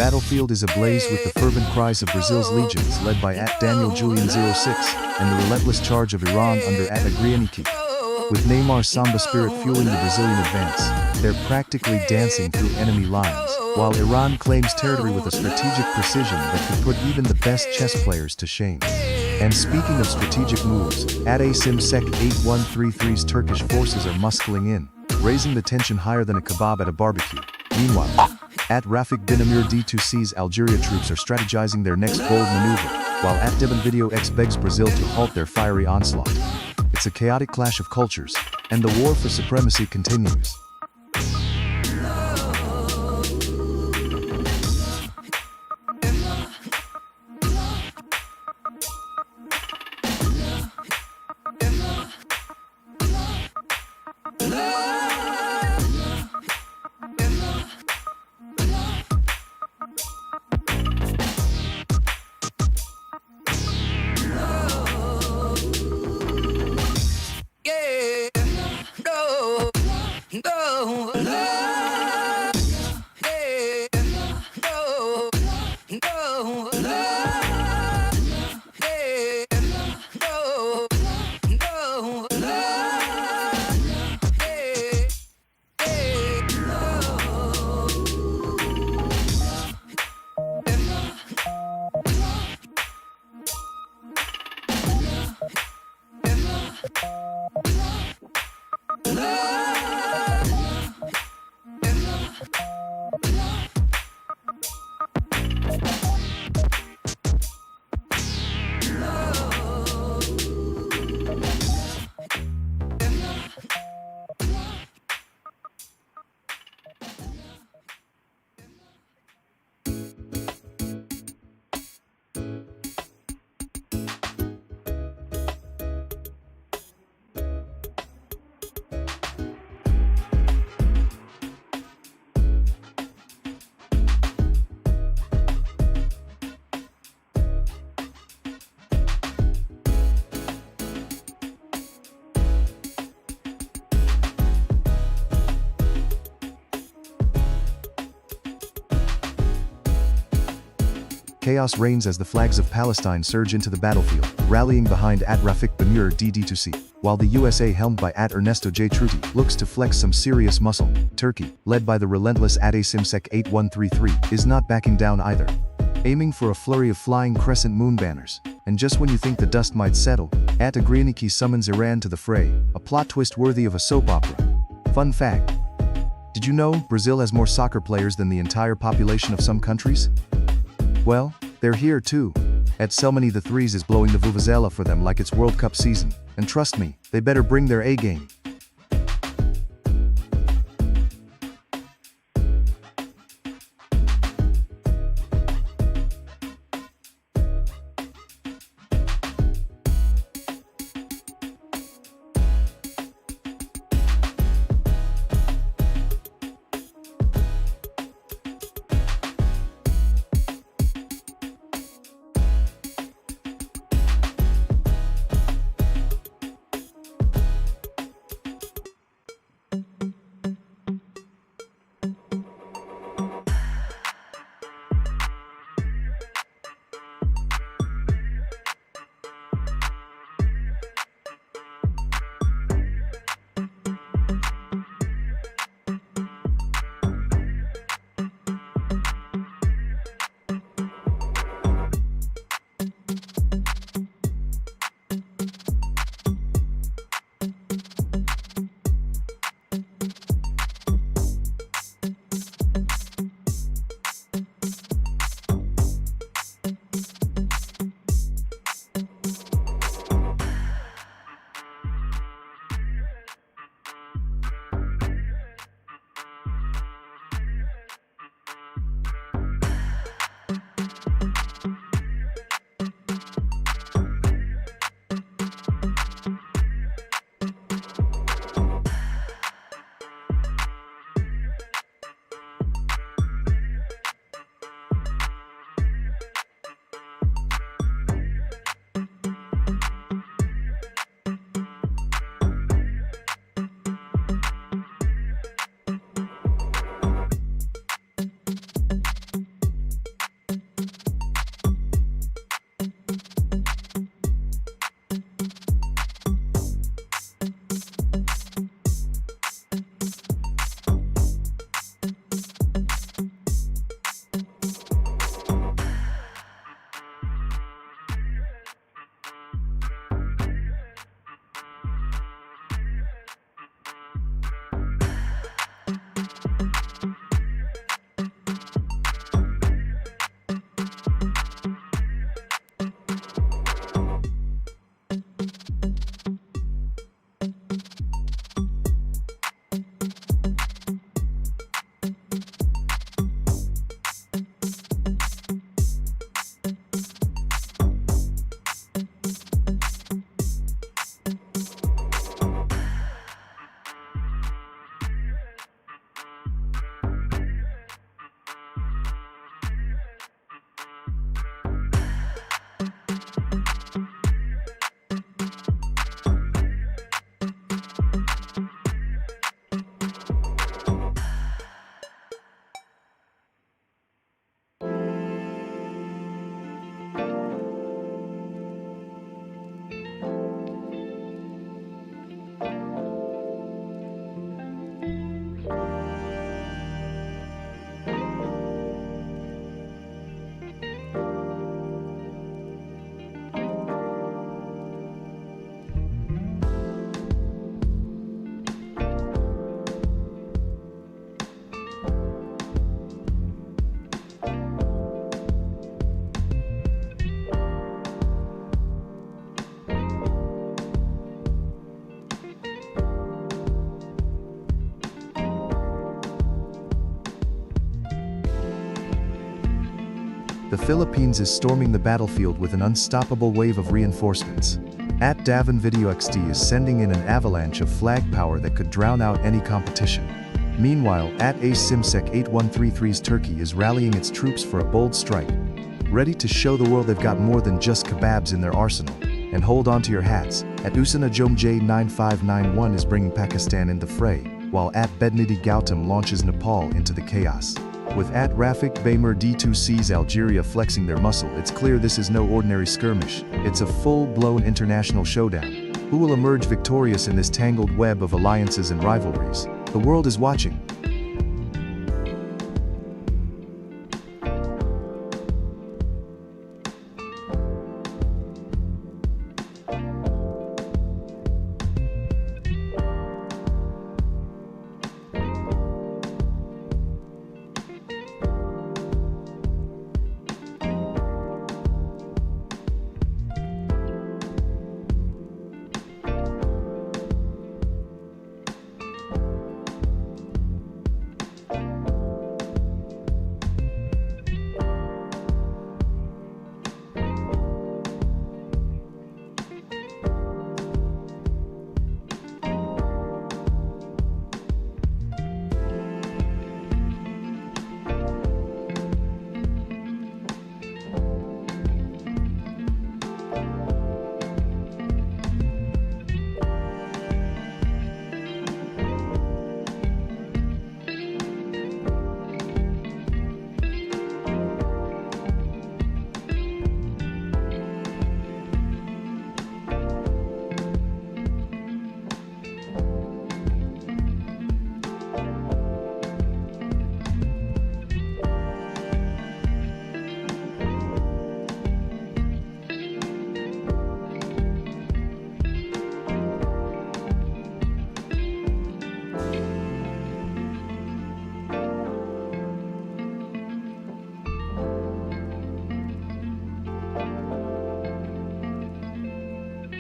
The battlefield is ablaze with the fervent cries of Brazil's legions led by Daniel Julian 06 and the relentless charge of Iran under Adrianiki. With Neymar's samba spirit fueling the Brazilian advance, they're practically dancing through enemy lines, while Iran claims territory with a strategic precision that could put even the best chess players to shame. And speaking of strategic moves, Simsek 8133's Turkish forces are muscling in, raising the tension higher than a kebab at a barbecue. Meanwhile, Rafik bin Amir D2C's Algeria troops are strategizing their next bold maneuver, while Devon Video X begs Brazil to halt their fiery onslaught. It's a chaotic clash of cultures, and the war for supremacy continues. Chaos reigns as the flags of Palestine surge into the battlefield, rallying behind Rafik bin Amir D2C, while the USA helmed by Ernesto J. Truti looks to flex some serious muscle. Turkey, led by the relentless Simsek 8133, is not backing down either, aiming for a flurry of flying crescent moon banners. And just when you think the dust might settle, Adrianiki summons Iran to the fray, a plot twist worthy of a soap opera. Fun fact: did you know Brazil has more soccer players than the entire population of some countries? Well, they're here too. Selmani the Threes is blowing the vuvuzela for them like it's World Cup season, and trust me, they better bring their A game. The Philippines is storming the battlefield with an unstoppable wave of reinforcements. At Davin Video XD is sending in an avalanche of flag power that could drown out any competition. Meanwhile, at Simsek 8133's Turkey is rallying its troops for a bold strike, ready to show the world they've got more than just kebabs in their arsenal. And hold on to your hats, at Usana Jom J9591 is bringing Pakistan in the fray, while at Bednidi Gautam launches Nepal into the chaos. With at Rafik Baymer D2C's Algeria flexing their muscle, it's clear this is no ordinary skirmish, it's a full-blown international showdown. Who will emerge victorious in this tangled web of alliances and rivalries? The world is watching.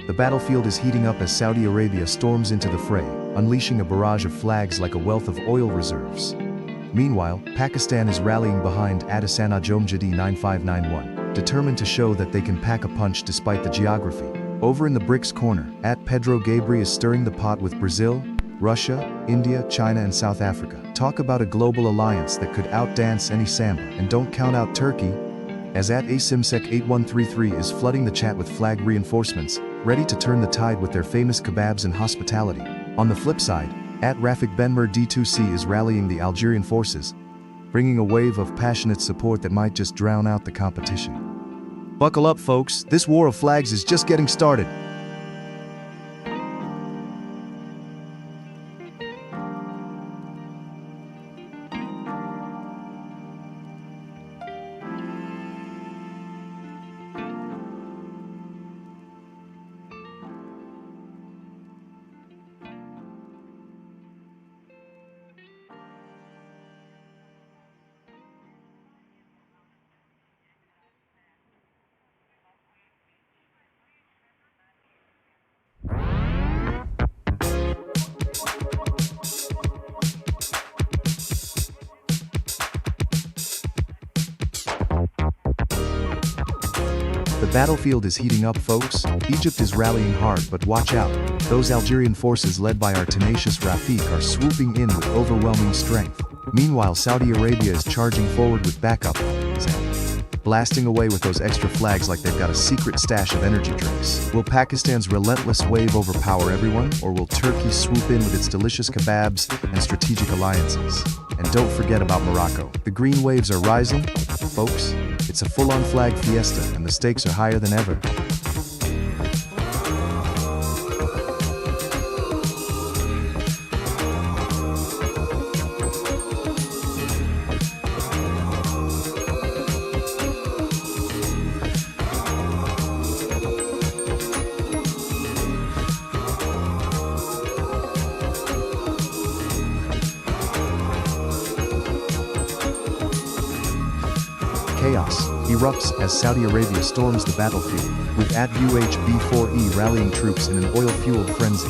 The battlefield is heating up as Saudi Arabia storms into the fray, unleashing a barrage of flags like a wealth of oil reserves. Meanwhile, Pakistan is rallying behind Adesanya Jomjadi 9591, determined to show that they can pack a punch despite the geography. Over in the BRICS corner, at Pedro Gabri is stirring the pot with Brazil, Russia, India, China and South Africa. Talk about a global alliance that could outdance any samba. And don't count out Turkey, as at Asimsek 8133 is flooding the chat with flag reinforcements, ready to turn the tide with their famous kebabs and hospitality. On the flip side, at Rafik Benmer D2C is rallying the Algerian forces, bringing a wave of passionate support that might just drown out the competition. Buckle up, folks, this war of flags is just getting started. The battlefield is heating up, folks. Egypt is rallying hard, but watch out. Those Algerian forces led by our tenacious Rafik are swooping in with overwhelming strength. Meanwhile, Saudi Arabia is charging forward with backup and blasting away with those extra flags like they've got a secret stash of energy drinks. Will Pakistan's relentless wave overpower everyone, or will Turkey swoop in with its delicious kebabs and strategic alliances? And don't forget about Morocco. The green waves are rising, folks. It's a full-on flag fiesta, and the stakes are higher than ever. Chaos erupts as Saudi Arabia storms the battlefield, with at UHB-4E rallying troops in an oil-fueled frenzy.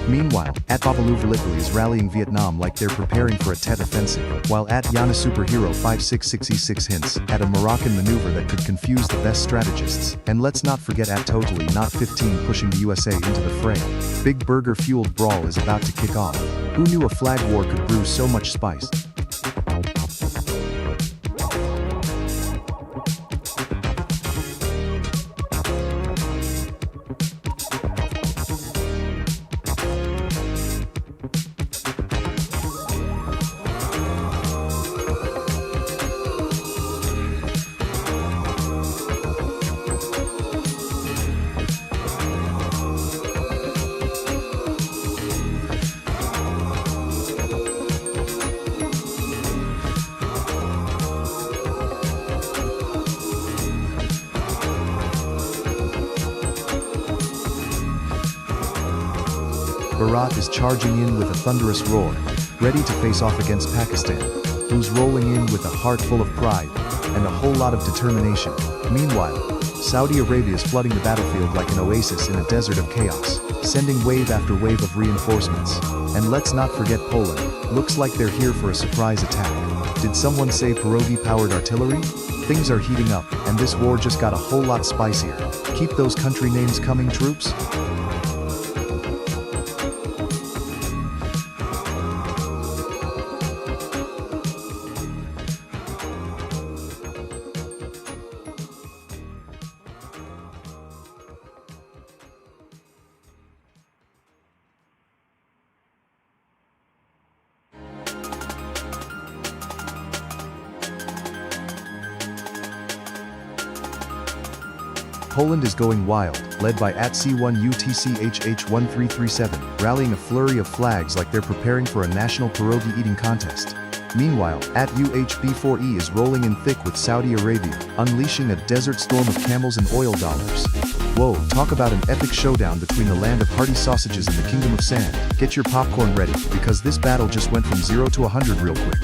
Meanwhile, at Babalu Italy is rallying Vietnam like they're preparing for a Tet offensive, while at Yana Superhero 566E6 hints at a Moroccan maneuver that could confuse the best strategists. And let's not forget at Totally Not 15 pushing the USA into the fray. Big burger-fueled brawl is about to kick off. Who knew a flag war could brew so much spice? Bharat is charging in with a thunderous roar, ready to face off against Pakistan, who's rolling in with a heart full of pride and a whole lot of determination. Meanwhile, Saudi Arabia is flooding the battlefield like an oasis in a desert of chaos, sending wave after wave of reinforcements. And let's not forget Poland. Looks like they're here for a surprise attack. Did someone say pierogi-powered artillery? Things are heating up, and this war just got a whole lot spicier. Keep those country names coming, troops. Poland is going wild, led by at C1UTCHH1337, rallying a flurry of flags like they're preparing for a national pierogi eating contest. Meanwhile, at UHB4E is rolling in thick with Saudi Arabia, unleashing a desert storm of camels and oil dollars. Whoa, talk about an epic showdown between the land of hearty sausages and the kingdom of sand. Get your popcorn ready, because this battle just went from 0 to 100 real quick.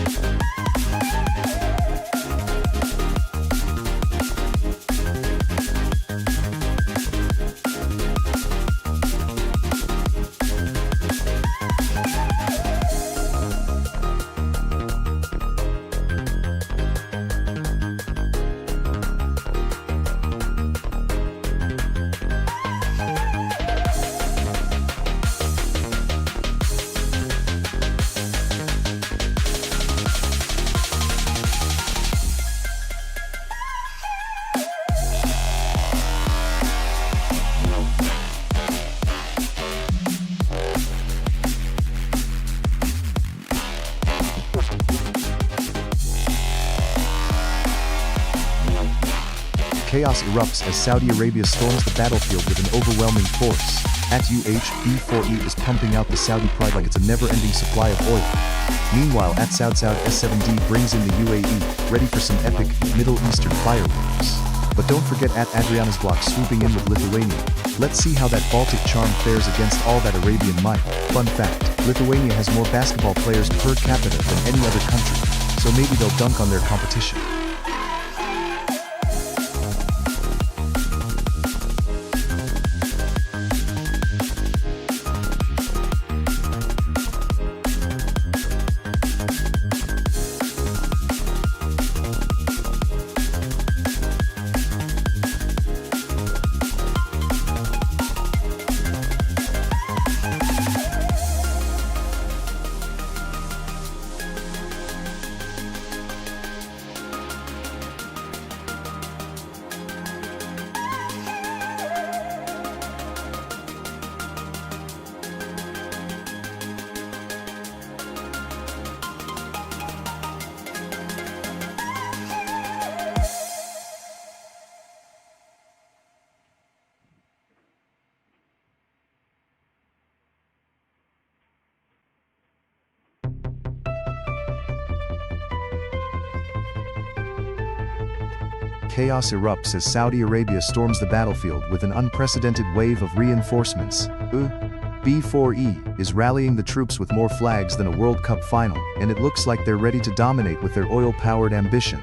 Chaos erupts as Saudi Arabia storms the battlefield with an overwhelming force. At UHB4E is pumping out the Saudi pride like it's a never-ending supply of oil. Meanwhile, at Saud S7D brings in the UAE, ready for some epic, Middle Eastern fireworks. But don't forget at Adriana's block swooping in with Lithuania. Let's see how that Baltic charm fares against all that Arabian might. Fun fact, Lithuania has more basketball players per capita than any other country, so maybe they'll dunk on their competition. Chaos erupts as Saudi Arabia storms the battlefield with an unprecedented wave of reinforcements. B4E is rallying the troops with more flags than a World Cup final, and it looks like they're ready to dominate with their oil-powered ambition.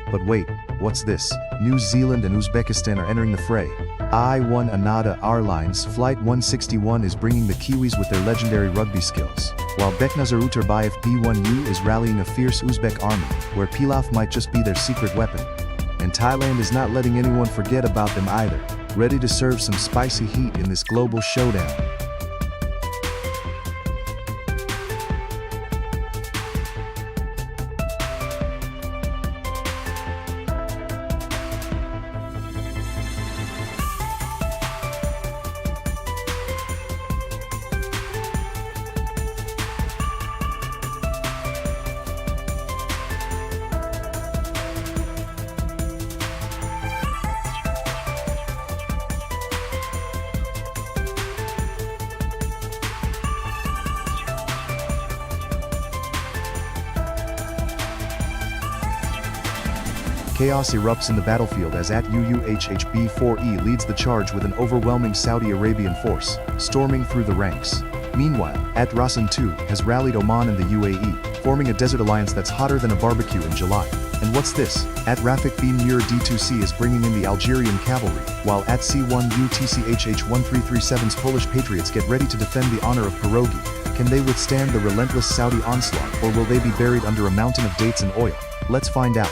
But wait, what's this? New Zealand and Uzbekistan are entering the fray. I-1 Anada Airlines Flight 161 is bringing the Kiwis with their legendary rugby skills, while Beknazar Uturbayev B1U is rallying a fierce Uzbek army, where pilaf might just be their secret weapon. And Thailand is not letting anyone forget about them either, ready to serve some spicy heat in this global showdown. Chaos erupts in the battlefield as UUHHB-4E leads the charge with an overwhelming Saudi Arabian force, storming through the ranks. Meanwhile, Rasan 2 has rallied Oman and the UAE, forming a desert alliance that's hotter than a barbecue in July. And what's this? Rafik bin Mur D2C is bringing in the Algerian cavalry, while C1 UTCHH-1337's Polish patriots get ready to defend the honor of Pierogi. Can they withstand the relentless Saudi onslaught, or will they be buried under a mountain of dates and oil? Let's find out.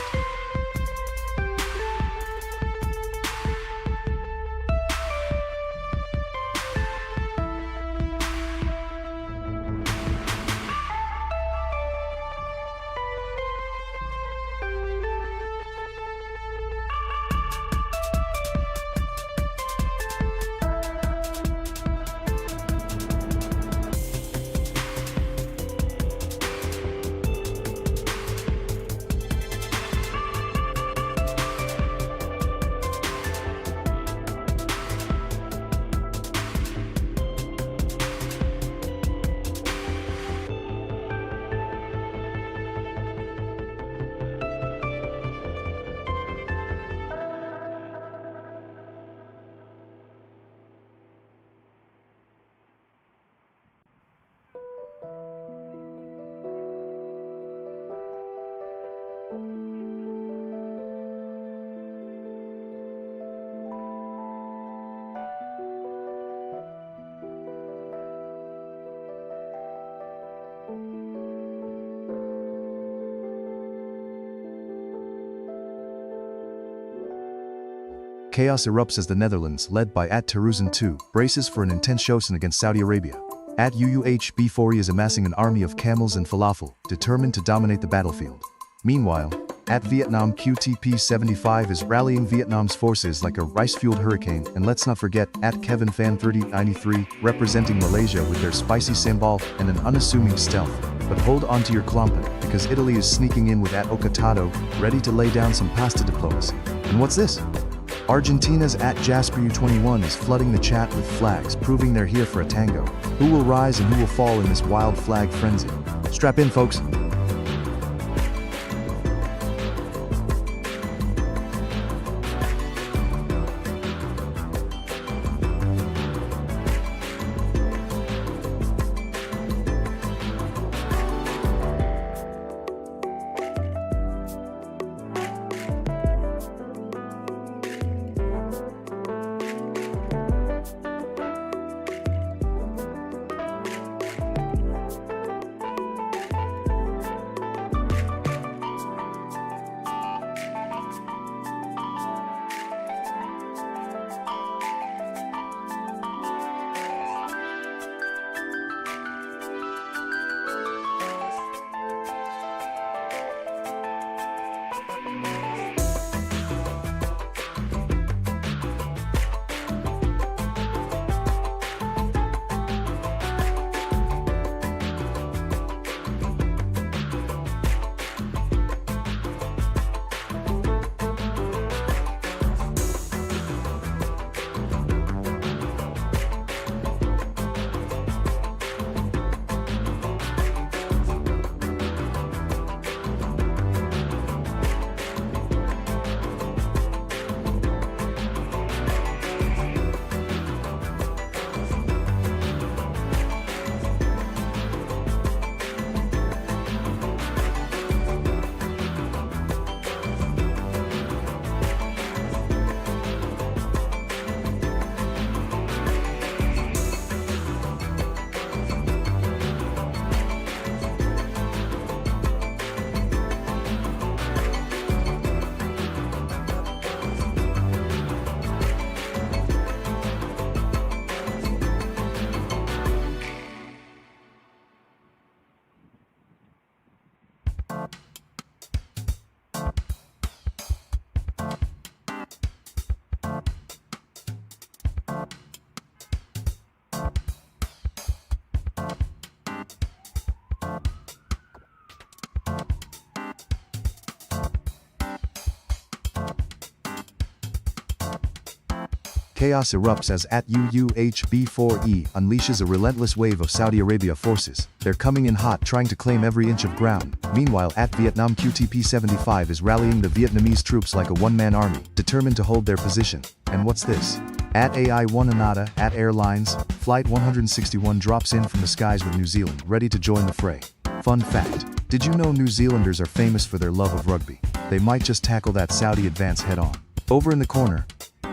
Chaos erupts as the Netherlands, led by Teruzin 2, braces for an intense showdown against Saudi Arabia. UUHB-4E is amassing an army of camels and falafel, determined to dominate the battlefield. Meanwhile, Vietnam QTP-75 is rallying Vietnam's forces like a rice-fueled hurricane, and let's not forget Kevin Fan 3093, representing Malaysia with their spicy sambal and an unassuming stealth. But hold on to your klompen, because Italy is sneaking in with Okatado, ready to lay down some pasta diplomacy. And what's this? Argentina's JasperU21 is flooding the chat with flags, proving they're here for a tango. Who will rise and who will fall in this wild flag frenzy? Strap in, folks. Chaos erupts as at UUHB4E unleashes a relentless wave of Saudi Arabia forces. They're coming in hot, trying to claim every inch of ground. Meanwhile, at Vietnam QTP-75 is rallying the Vietnamese troops like a one-man army, determined to hold their position. And what's this? At AI1 Anata, at Airlines, Flight 161 drops in from the skies with New Zealand, ready to join the fray. Fun fact, did you know New Zealanders are famous for their love of rugby? They might just tackle that Saudi advance head-on. Over in the corner,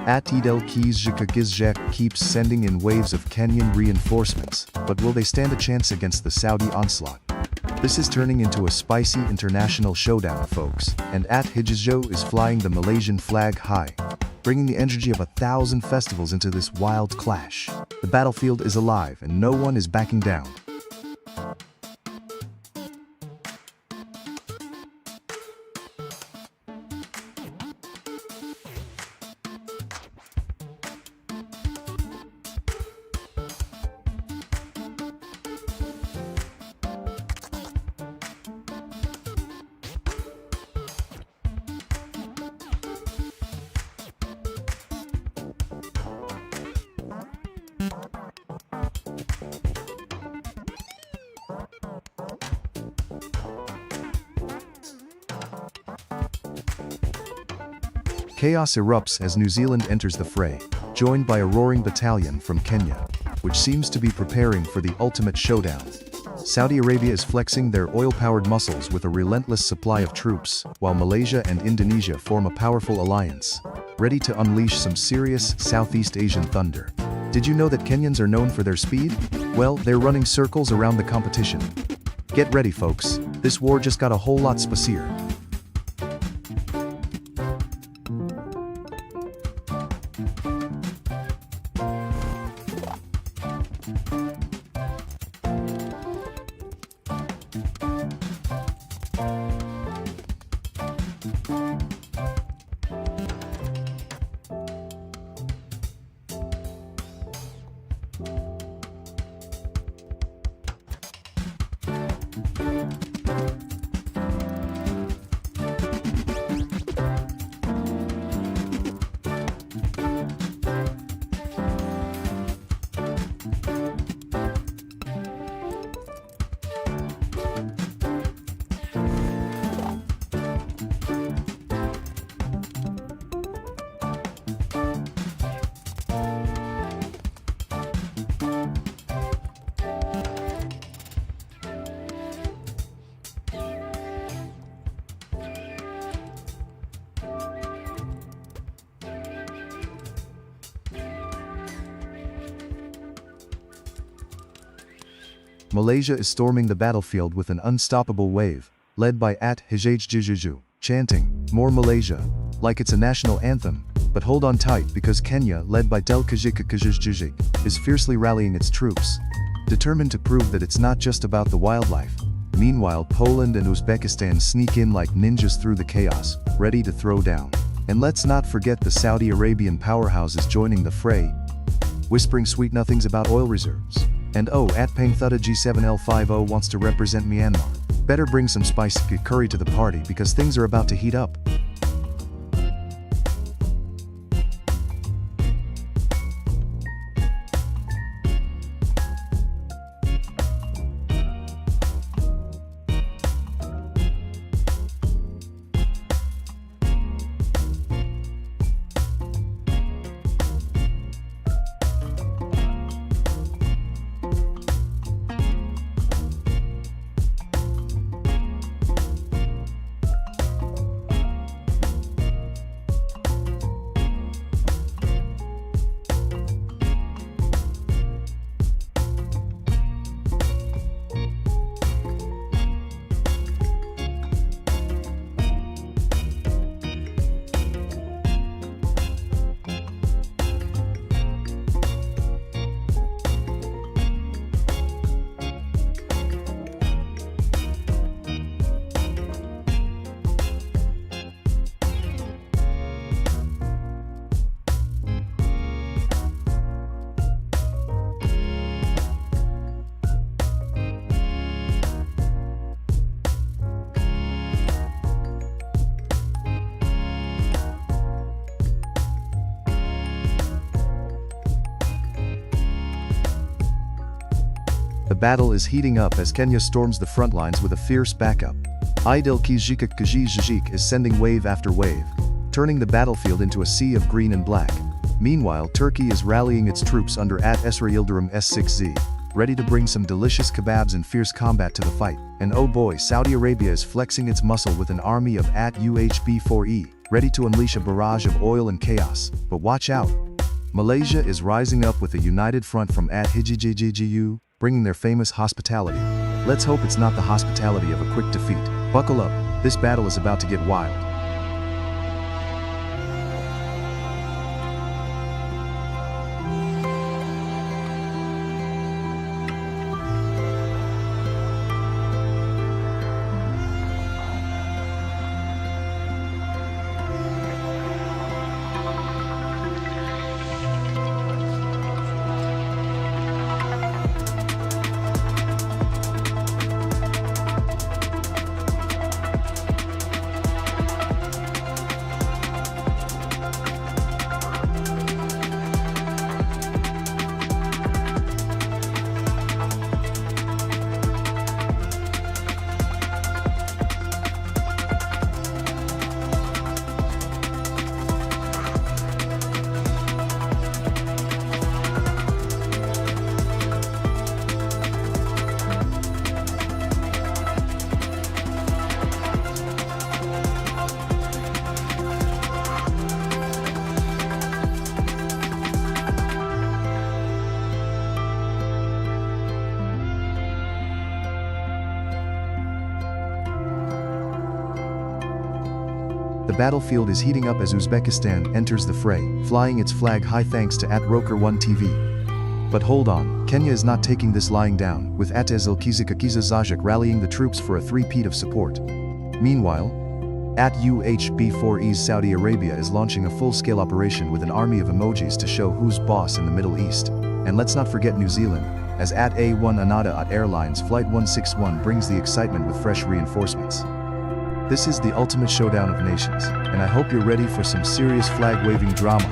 at Idel Kizjak keeps sending in waves of Kenyan reinforcements, but will they stand a chance against the Saudi onslaught? This is turning into a spicy international showdown, folks, and at Hijazjo is flying the Malaysian flag high, bringing the energy of 1,000 festivals into this wild clash. The battlefield is alive and no one is backing down. Chaos erupts as New Zealand enters the fray, joined by a roaring battalion from Kenya, which seems to be preparing for the ultimate showdown. Saudi Arabia is flexing their oil-powered muscles with a relentless supply of troops, while Malaysia and Indonesia form a powerful alliance, ready to unleash some serious Southeast Asian thunder. Did you know that Kenyans are known for their speed? Well, they're running circles around the competition. Get ready, folks. This war just got a whole lot spicier. Malaysia is storming the battlefield with an unstoppable wave, led by at Hijazjo, chanting, "More Malaysia," like it's a national anthem. But hold on tight because Kenya, led by Del Kizjak, is fiercely rallying its troops, determined to prove that it's not just about the wildlife. Meanwhile, Poland and Uzbekistan sneak in like ninjas through the chaos, ready to throw down. And let's not forget the Saudi Arabian powerhouses joining the fray, whispering sweet nothings about oil reserves. And oh, at Pangthutta G7L50 wants to represent Myanmar. Better bring some spicy curry to the party because things are about to heat up. battle is heating up as Kenya storms the front lines with a fierce backup. Idil Kijik is sending wave after wave, turning the battlefield into a sea of green and black. Meanwhile, Turkey is rallying its troops under at Esra Yildirim S6Z, ready to bring some delicious kebabs and fierce combat to the fight. And oh boy, Saudi Arabia is flexing its muscle with an army of at UHB4E, ready to unleash a barrage of oil and chaos. But watch out! Malaysia is rising up with a united front from at Hijijiju, bringing their famous hospitality. Let's hope it's not the hospitality of a quick defeat. Buckle up, this battle is about to get wild. The battlefield is heating up as Uzbekistan enters the fray, flying its flag high thanks to @Roker1 TV. But hold on, Kenya is not taking this lying down, with @Ezil Kizikakizazajak rallying the troops for a three-peat of support. Meanwhile, @UHB4E's Saudi Arabia is launching a full-scale operation with an army of emojis to show who's boss in the Middle East. And let's not forget New Zealand, as @A1 Anada Airlines Flight 161 brings the excitement with fresh reinforcements. This is the ultimate showdown of nations, and I hope you're ready for some serious flag-waving drama.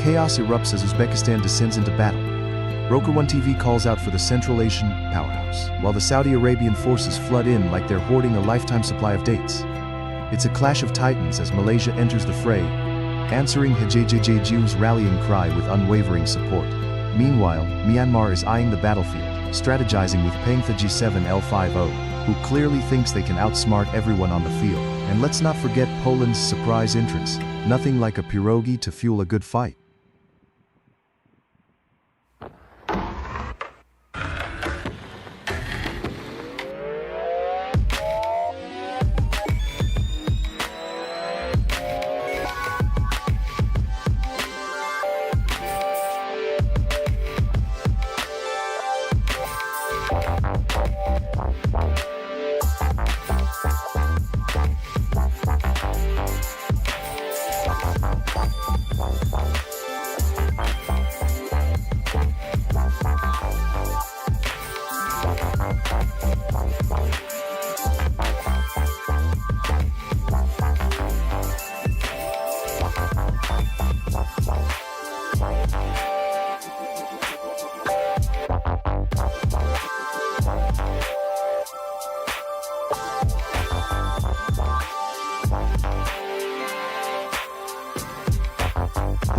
Chaos erupts as Uzbekistan descends into battle. Roker1 TV calls out for the Central Asian powerhouse, while the Saudi Arabian forces flood in like they're hoarding a lifetime supply of dates. It's a clash of titans as Malaysia enters the fray, answering Hijijju's rallying cry with unwavering support. Meanwhile, Myanmar is eyeing the battlefield, strategizing with Pengtha G7L50, who clearly thinks they can outsmart everyone on the field. And let's not forget Poland's surprise entrance, nothing like a pierogi to fuel a good fight. The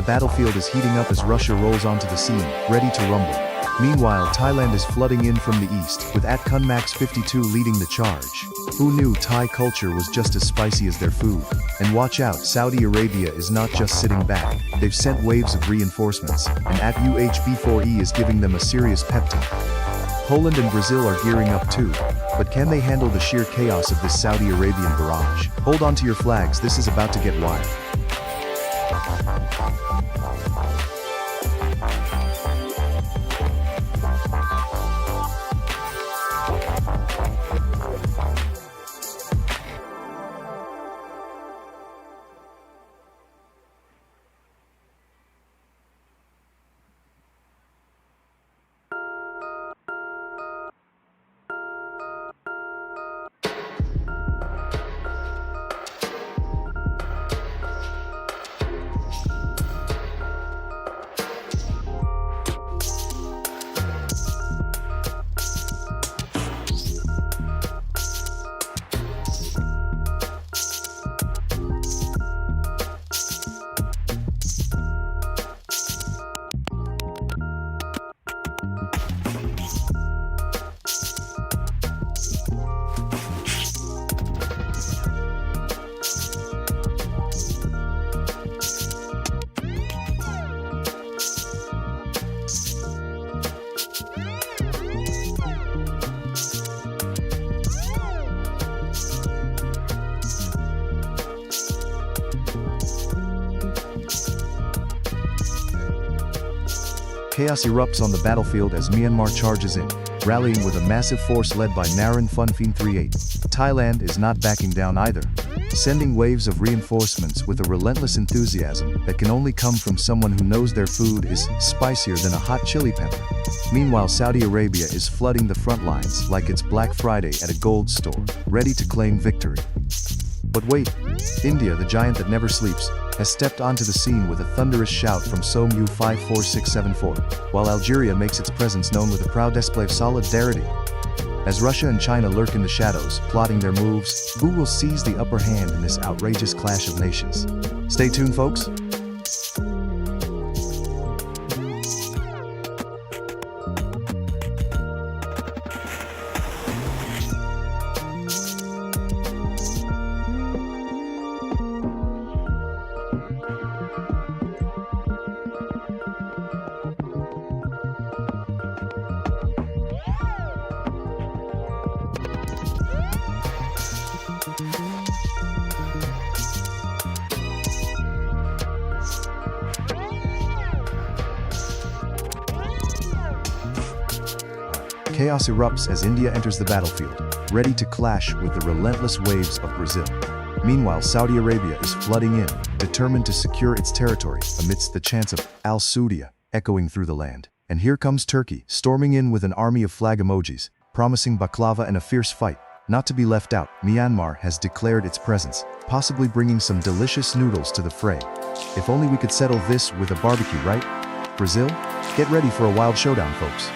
battlefield is heating up as Russia rolls onto the scene, ready to rumble. Meanwhile, Thailand is flooding in from the east, with Atkhun Max 52 leading the charge. Who knew Thai culture was just as spicy as their food? And watch out, Saudi Arabia is not just sitting back. They've sent waves of reinforcements, and at UHB4E is giving them a serious pep talk. Poland and Brazil are gearing up too. But can they handle the sheer chaos of this Saudi Arabian barrage? Hold on to your flags, this is about to get wild. Chaos erupts on the battlefield as Myanmar charges in, rallying with a massive force led by Naran Funfin 38. Thailand is not backing down either, sending waves of reinforcements with a relentless enthusiasm that can only come from someone who knows their food is spicier than a hot chili pepper. Meanwhile, Saudi Arabia is flooding the front lines like it's Black Friday at a gold store, ready to claim victory. But wait, India, the giant that never sleeps, has stepped onto the scene with a thunderous shout from SOMU 54674, while Algeria makes its presence known with a proud display of solidarity. As Russia and China lurk in the shadows, plotting their moves, who will seize the upper hand in this outrageous clash of nations? Stay tuned, folks. Chaos erupts as India enters the battlefield, ready to clash with the relentless waves of Brazil. Meanwhile, Saudi Arabia is flooding in, determined to secure its territory amidst the chants of Al-Saudia echoing through the land. And here comes Turkey, storming in with an army of flag emojis, promising baklava and a fierce fight. Not to be left out, Myanmar has declared its presence, possibly bringing some delicious noodles to the fray. If only we could settle this with a barbecue, right? Brazil? Get ready for a wild showdown, folks.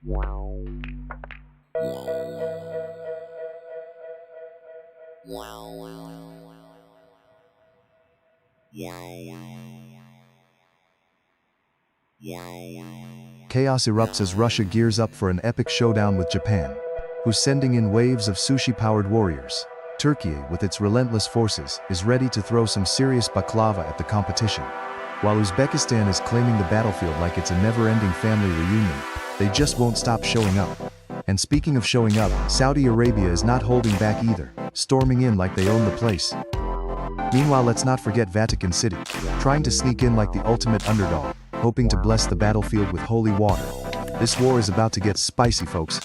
Wow. Chaos erupts as Russia gears up for an epic showdown with Japan, who's sending in waves of sushi-powered warriors. Turkey, with its relentless forces, is ready to throw some serious baklava at the competition. While Uzbekistan is claiming the battlefield like it's a never-ending family reunion, they just won't stop showing up. And speaking of showing up, Saudi Arabia is not holding back either, storming in like they own the place. Meanwhile, let's not forget Vatican City, trying to sneak in like the ultimate underdog, hoping to bless the battlefield with holy water. This war is about to get spicy, folks.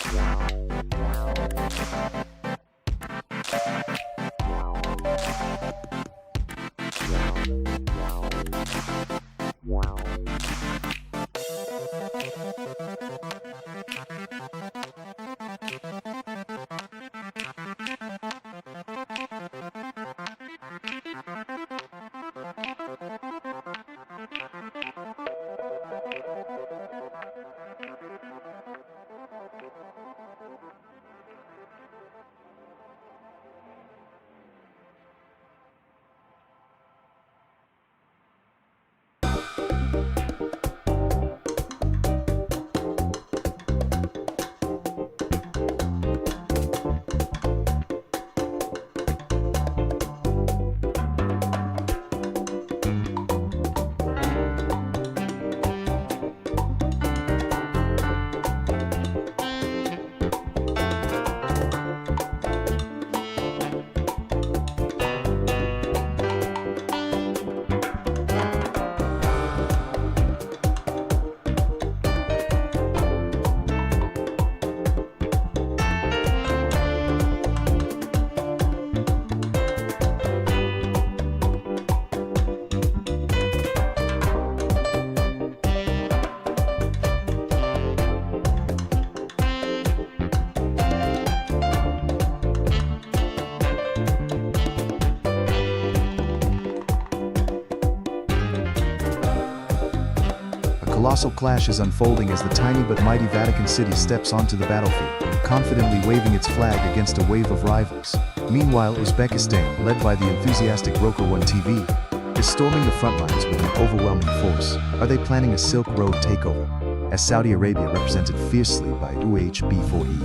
A colossal clash is unfolding as the tiny but mighty Vatican City steps onto the battlefield, confidently waving its flag against a wave of rivals. Meanwhile, Uzbekistan, led by the enthusiastic Roker 1 TV, is storming the front lines with an overwhelming force. Are they planning a Silk Road takeover? As Saudi Arabia, represented fiercely by UHB4E,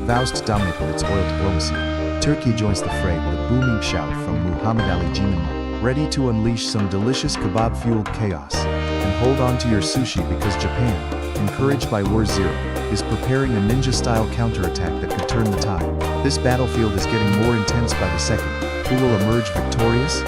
vows to dominate with its oil diplomacy, Turkey joins the fray with a booming shout from Muhammad Ali Jinnah, ready to unleash some delicious kebab-fueled chaos. And hold on to your sushi because Japan, encouraged by War Zero, is preparing a ninja-style counterattack that could turn the tide. This battlefield is getting more intense by the second. Who will emerge victorious?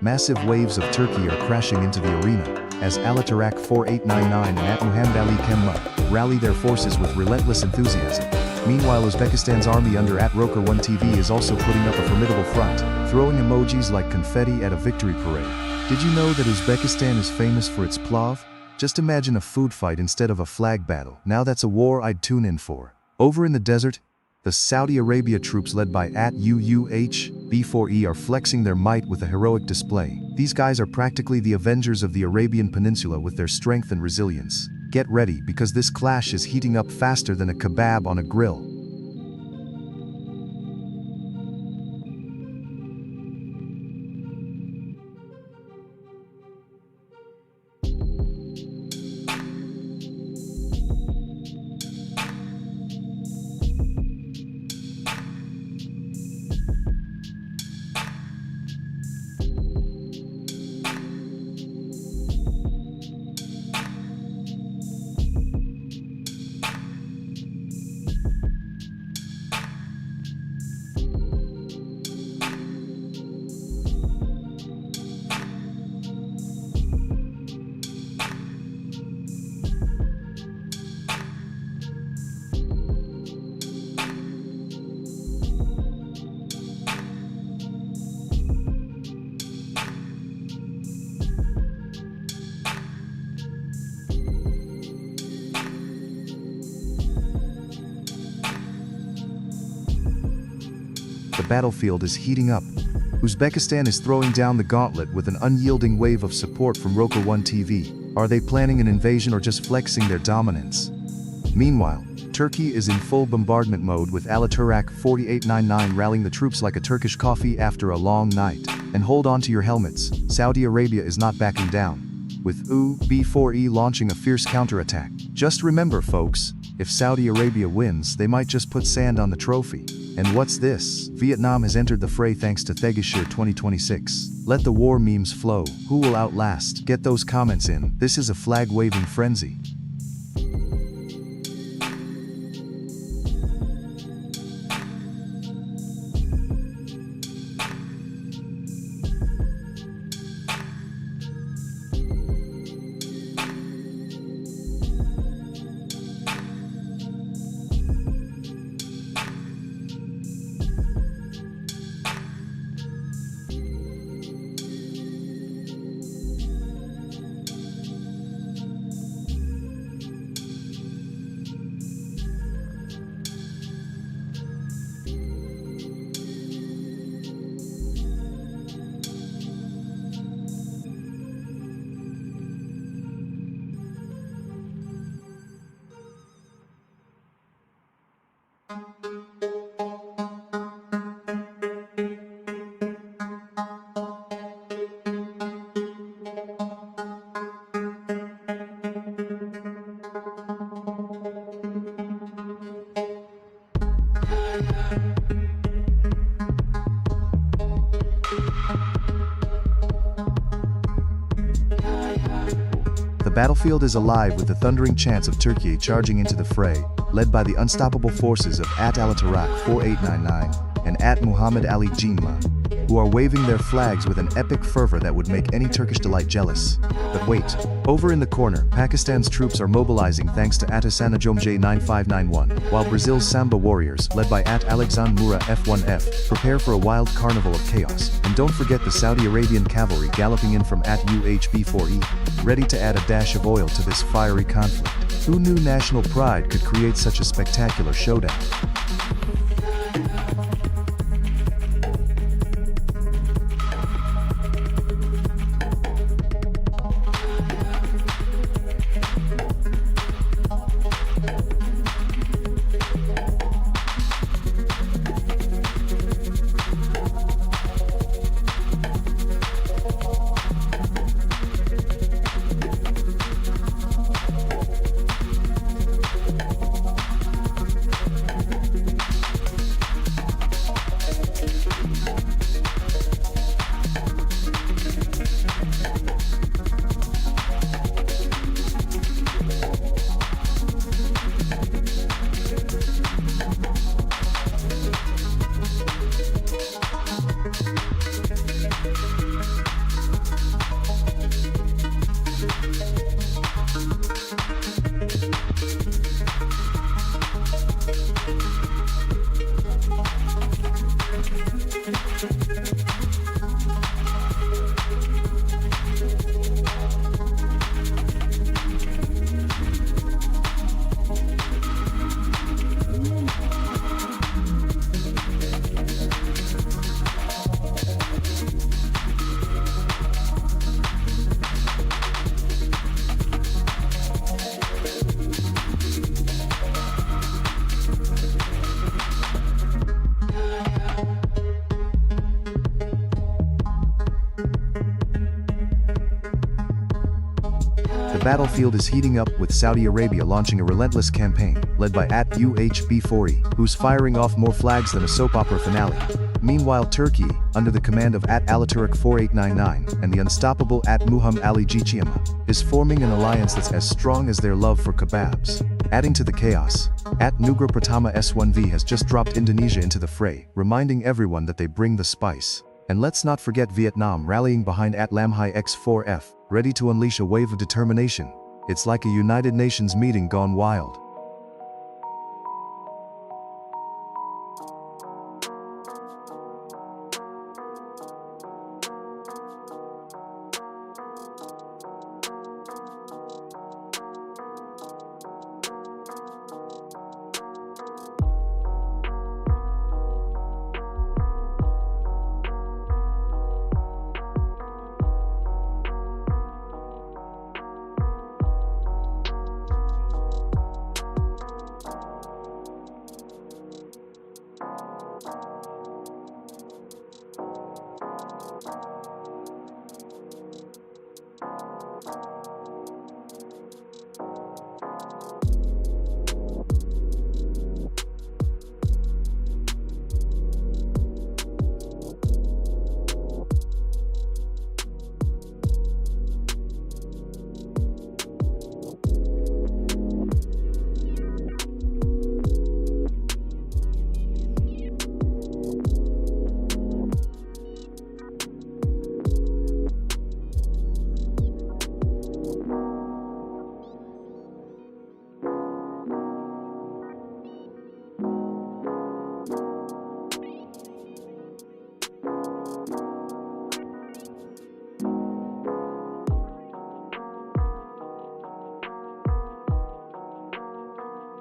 Massive waves of Turkey are crashing into the arena, as Alatarak 4899 and Muhammad Ali Kemma rally their forces with relentless enthusiasm. Meanwhile, Uzbekistan's army under Roker 1 TV is also putting up a formidable front, throwing emojis like confetti at a victory parade. Did you know that Uzbekistan is famous for its plov? Just imagine a food fight instead of a flag battle. Now that's a war I'd tune in for. Over in the desert, the Saudi Arabia troops led by UUHB4E are flexing their might with a heroic display. These guys are practically the Avengers of the Arabian Peninsula with their strength and resilience. Get ready because this clash is heating up faster than a kebab on a grill. the battlefield is heating up. Uzbekistan is throwing down the gauntlet with an unyielding wave of support from Roka 1 TV. Are they planning an invasion or just flexing their dominance? Meanwhile, Turkey is in full bombardment mode with Alaturak 4899 rallying the troops like a Turkish coffee after a long night. And hold on to your helmets, Saudi Arabia is not backing down, with B4E launching a fierce counterattack. Just remember folks, if Saudi Arabia wins, they might just put sand on the trophy. And what's this? Vietnam has entered the fray thanks to Thegishir 2026. Let the war memes flow. Who will outlast? Get those comments in. This is a flag-waving frenzy. The battlefield is alive with the thundering chants of Turkey charging into the fray, led by the unstoppable forces of Alaturak 4899 and Muhammad Ali Jinma, who are waving their flags with an epic fervor that would make any Turkish delight jealous. But wait, over in the corner, Pakistan's troops are mobilizing thanks to Atasanajomj 9591, while Brazil's Samba warriors, led by Alexandre Moura F1F, prepare for a wild carnival of chaos. And don't forget the Saudi Arabian cavalry galloping in from UHB4E, ready to add a dash of oil to this fiery conflict. Who knew national pride could create such a spectacular showdown? The battlefield is heating up with Saudi Arabia launching a relentless campaign, led by UHB4E, who's firing off more flags than a soap opera finale. Meanwhile, Turkey, under the command of Alaturak 4899 and the unstoppable Muhammad Ali Jinma, is forming an alliance that's as strong as their love for kebabs. Adding to the chaos, Nugra Pratama S1V has just dropped Indonesia into the fray, reminding everyone that they bring the spice. And let's not forget Vietnam rallying behind Lamhai X4F, ready to unleash a wave of determination. It's like a United Nations meeting gone wild.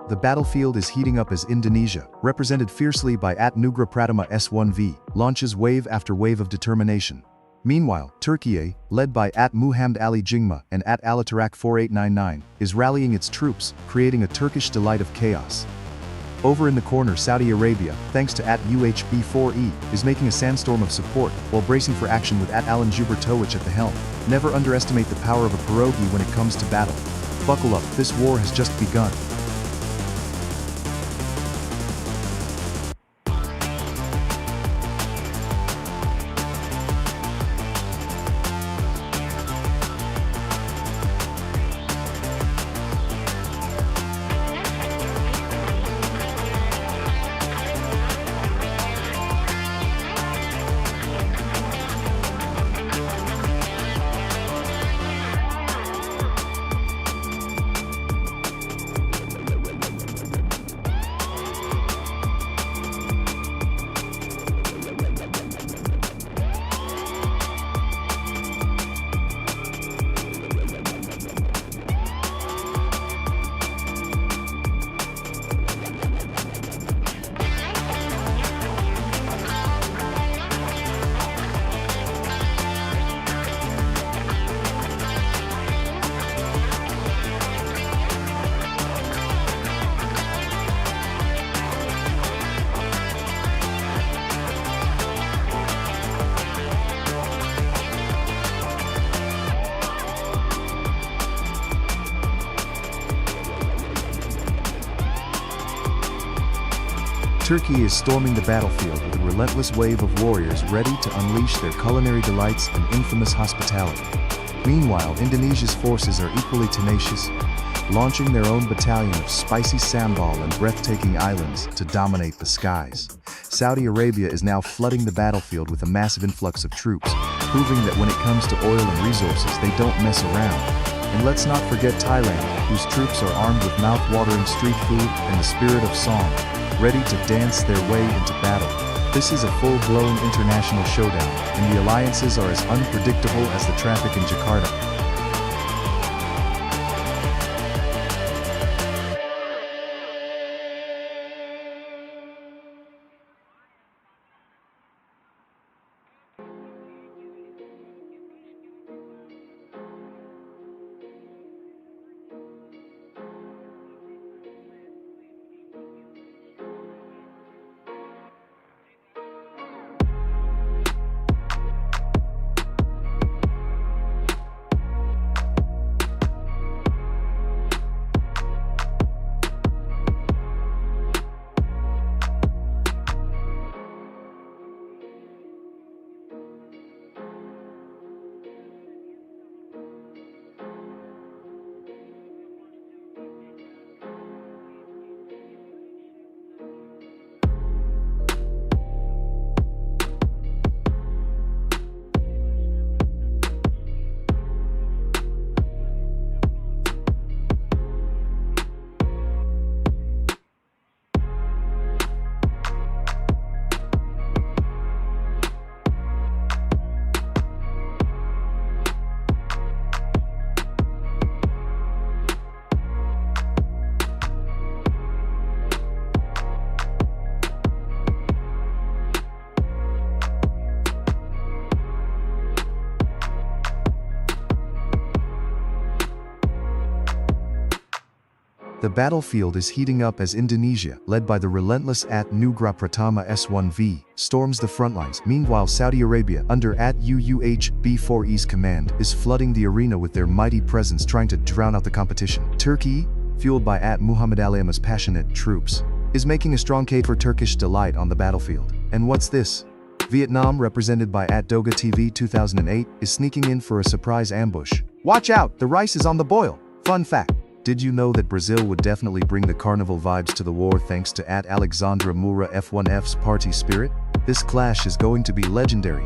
The battlefield is heating up as Indonesia, represented fiercely by @Nugra Pratama S1V, launches wave after wave of determination. Meanwhile, Turkey, led by @Muhammad Ali Jingma and @Alatarak 4899, is rallying its troops, creating a Turkish delight of chaos. Over in the corner, Saudi Arabia, thanks to @UHB4E, is making a sandstorm of support, while bracing for action with @Alan Jubertowicz at the helm. Never underestimate the power of a pierogi when it comes to battle. Buckle up, this war has just begun. Turkey is storming the battlefield with a relentless wave of warriors ready to unleash their culinary delights and infamous hospitality. Meanwhile, Indonesia's forces are equally tenacious, launching their own battalion of spicy sambal and breathtaking islands to dominate the skies. Saudi Arabia is now flooding the battlefield with a massive influx of troops, proving that when it comes to oil and resources, they don't mess around. And let's not forget Thailand, whose troops are armed with mouth-watering street food and the spirit of song, ready to dance their way into battle. This is a full-blown international showdown, and the alliances are as unpredictable as the traffic in Jakarta. The battlefield is heating up as Indonesia, led by the relentless @Nugra Pratama S1V, storms the frontlines. Meanwhile, Saudi Arabia, under @UUHB4E's command, is flooding the arena with their mighty presence, trying to drown out the competition. Turkey, fueled by @Muhammad Ali's passionate troops, is making a strong case for Turkish delight on the battlefield. And what's this? Vietnam, represented by @Doga TV 2008, is sneaking in for a surprise ambush. Watch out, the rice is on the boil. Fun fact. Did you know that Brazil would definitely bring the carnival vibes to the war thanks to @Alexandra Moura F1F's party spirit? This clash is going to be legendary.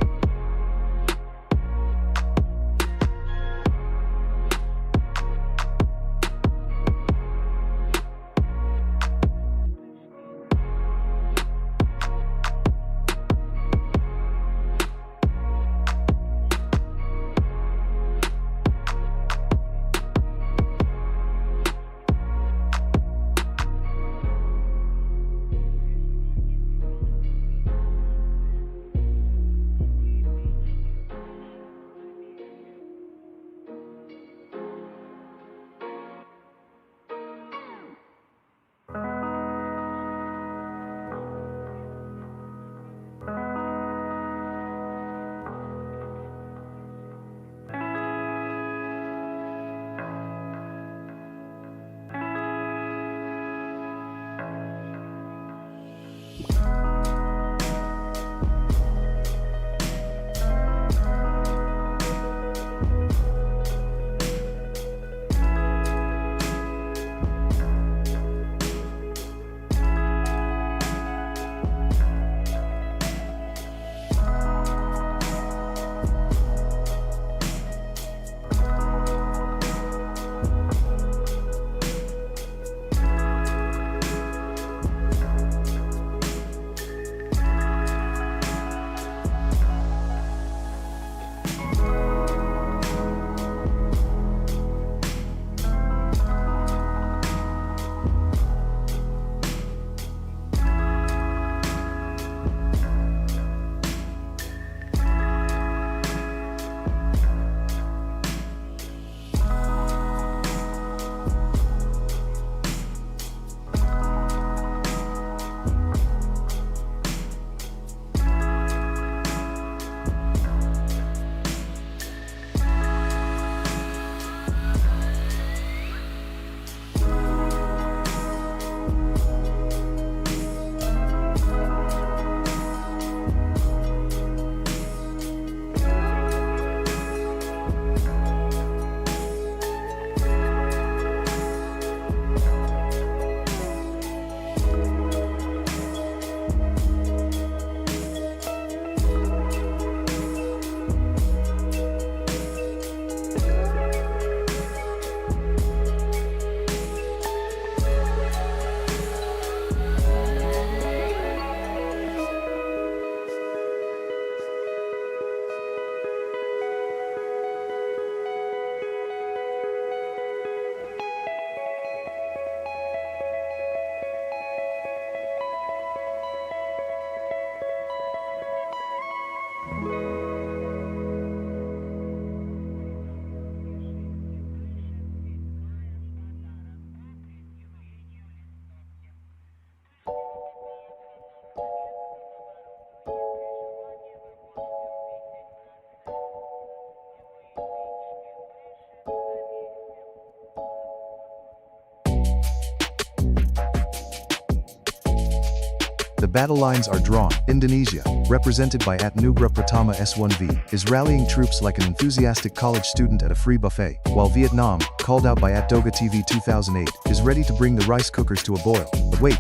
The battle lines are drawn. Indonesia, represented by Nugra Pratama S1V, is rallying troops like an enthusiastic college student at a free buffet, while Vietnam, called out by Doga TV 2008, is ready to bring the rice cookers to a boil. But wait,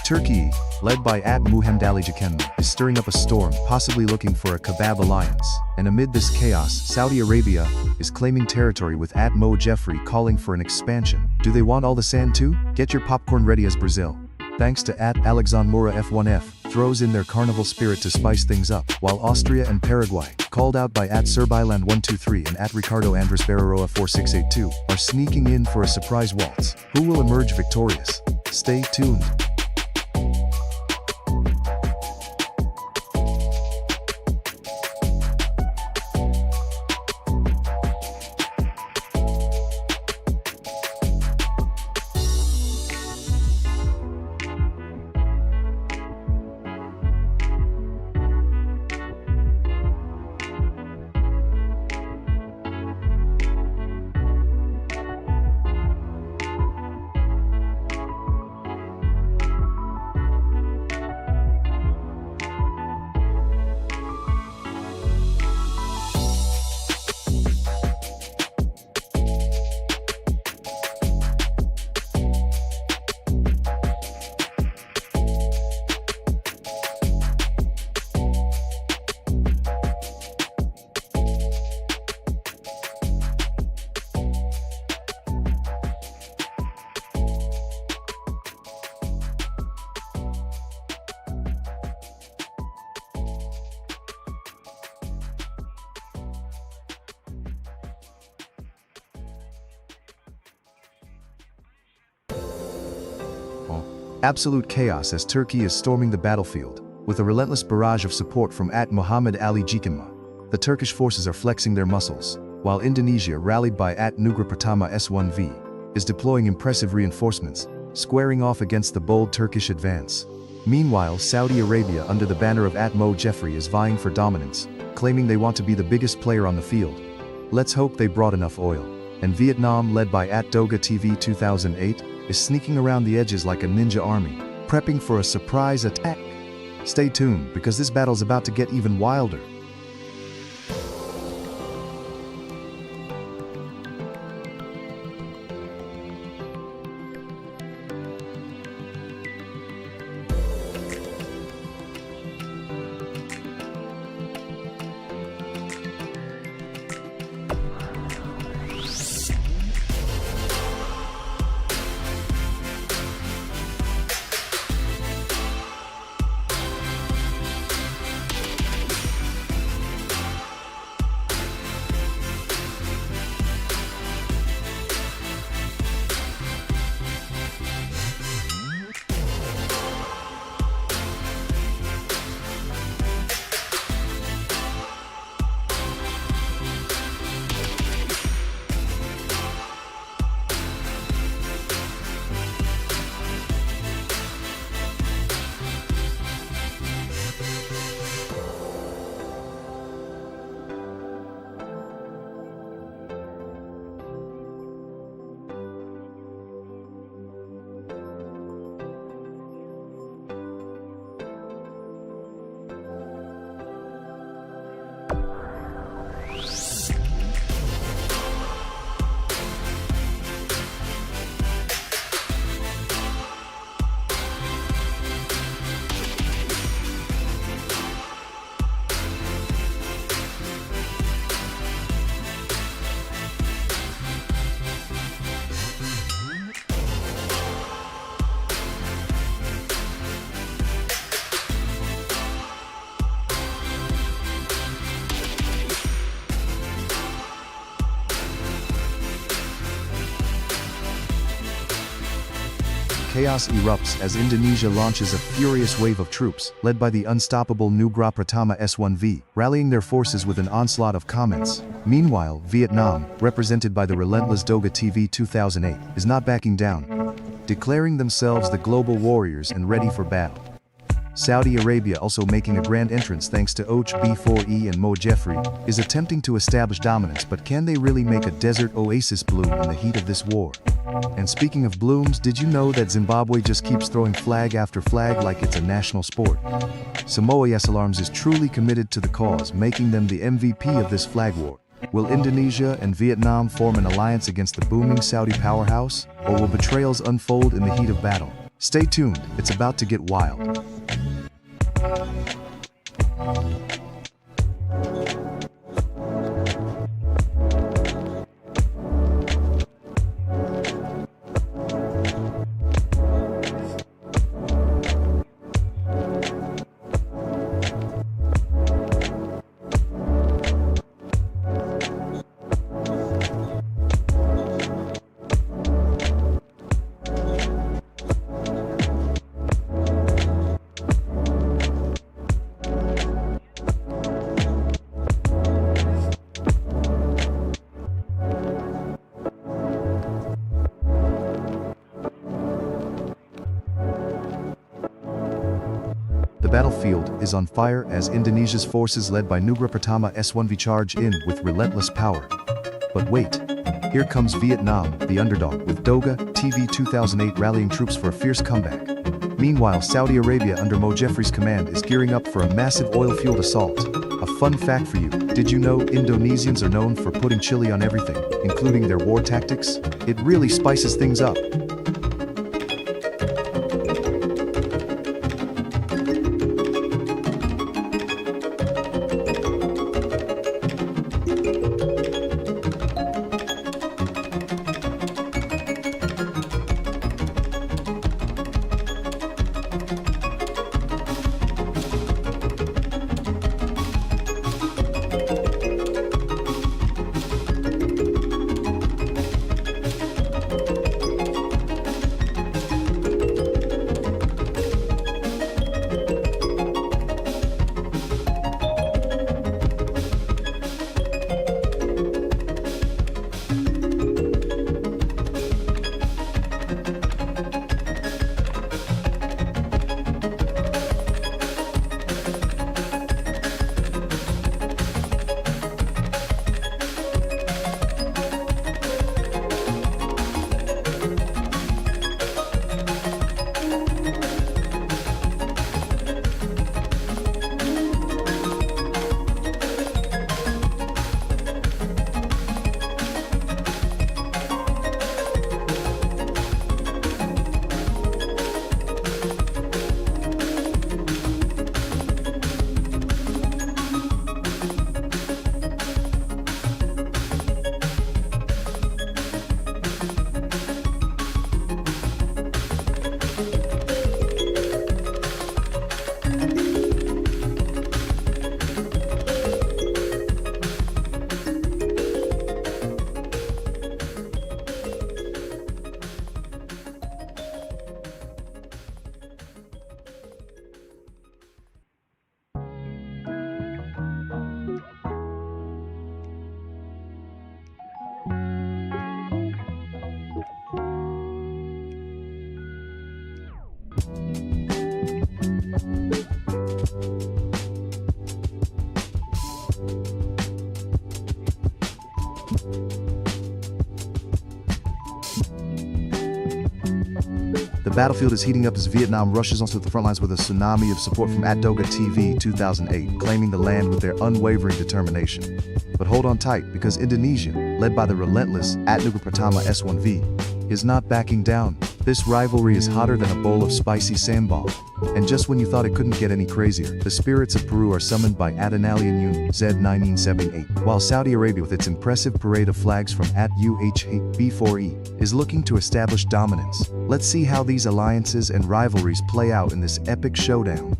Turkey, led by Muhammed Ali Jakenma, is stirring up a storm, possibly looking for a kebab alliance. And amid this chaos, Saudi Arabia is claiming territory with Mo Jeffrey calling for an expansion. Do they want all the sand too? Get your popcorn ready as Brazil, thanks to Alexandre F1F, throws in their carnival spirit to spice things up, while Austria and Paraguay, called out by Serbiland123 and Ricardo Andres Barreroa 4682, are sneaking in for a surprise waltz. Who will emerge victorious? Stay tuned. Absolute chaos as Turkey is storming the battlefield, with a relentless barrage of support from Muhammad Ali Jakenma. The Turkish forces are flexing their muscles, while Indonesia, rallied by Nugra Pratama S1V, is deploying impressive reinforcements, squaring off against the bold Turkish advance. Meanwhile, Saudi Arabia, under the banner of Mo Jeffrey, is vying for dominance, claiming they want to be the biggest player on the field. Let's hope they brought enough oil. And Vietnam, led by Doga TV 2008, is sneaking around the edges like a ninja army, prepping for a surprise attack. Stay tuned, because this battle's about to get even wilder. chaos erupts as Indonesia launches a furious wave of troops, led by the unstoppable Nugra Pratama S1V, rallying their forces with an onslaught of comments. Meanwhile, Vietnam, represented by the relentless Doga TV 2008, is not backing down, declaring themselves the global warriors and ready for battle. Saudi Arabia, also making a grand entrance thanks to Och B4E and Mo Jeffrey, is attempting to establish dominance, but can they really make a desert oasis bloom in the heat of this war? And speaking of blooms, did you know that Zimbabwe just keeps throwing flag after flag like it's a national sport? Samoa Alarms is truly committed to the cause, making them the MVP of this flag war. Will Indonesia and Vietnam form an alliance against the booming Saudi powerhouse, or will betrayals unfold in the heat of battle? Stay tuned, it's about to get wild. The battlefield is on fire as Indonesia's forces led by Nugra Pratama S1V charge in with relentless power. But wait, here comes Vietnam, the underdog, with Doga TV 2008 rallying troops for a fierce comeback. Meanwhile, Saudi Arabia under Mo Jeffrey's command is gearing up for a massive oil-fueled assault. A fun fact for you, did you know Indonesians are known for putting chili on everything, including their war tactics? It really spices things up. The battlefield is heating up as Vietnam rushes onto the front lines with a tsunami of support from Doga TV 2008, claiming the land with their unwavering determination. But hold on tight, because Indonesia, led by the relentless Nugra Pratama S1V, is not backing down. This rivalry is hotter than a bowl of spicy sambal. And just when you thought it couldn't get any crazier, the spirits of Peru are summoned by Adenalian Yun Z1978, while Saudi Arabia with its impressive parade of flags from B4E is looking to establish dominance. Let's see how these alliances and rivalries play out in this epic showdown.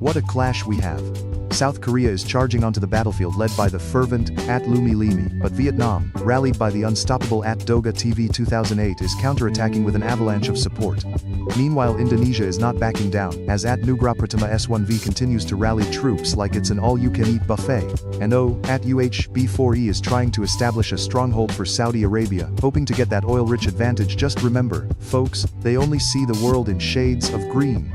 What a clash we have. South Korea is charging onto the battlefield led by the fervent @Lumi Limi, but Vietnam, rallied by the unstoppable @Doga TV 2008, is counterattacking with an avalanche of support. Meanwhile, Indonesia is not backing down, as @Nugra Pratama S1V continues to rally troops like it's an all-you-can-eat buffet. And UHB4E is trying to establish a stronghold for Saudi Arabia, hoping to get that oil-rich advantage. Just remember, folks, they only see the world in shades of green.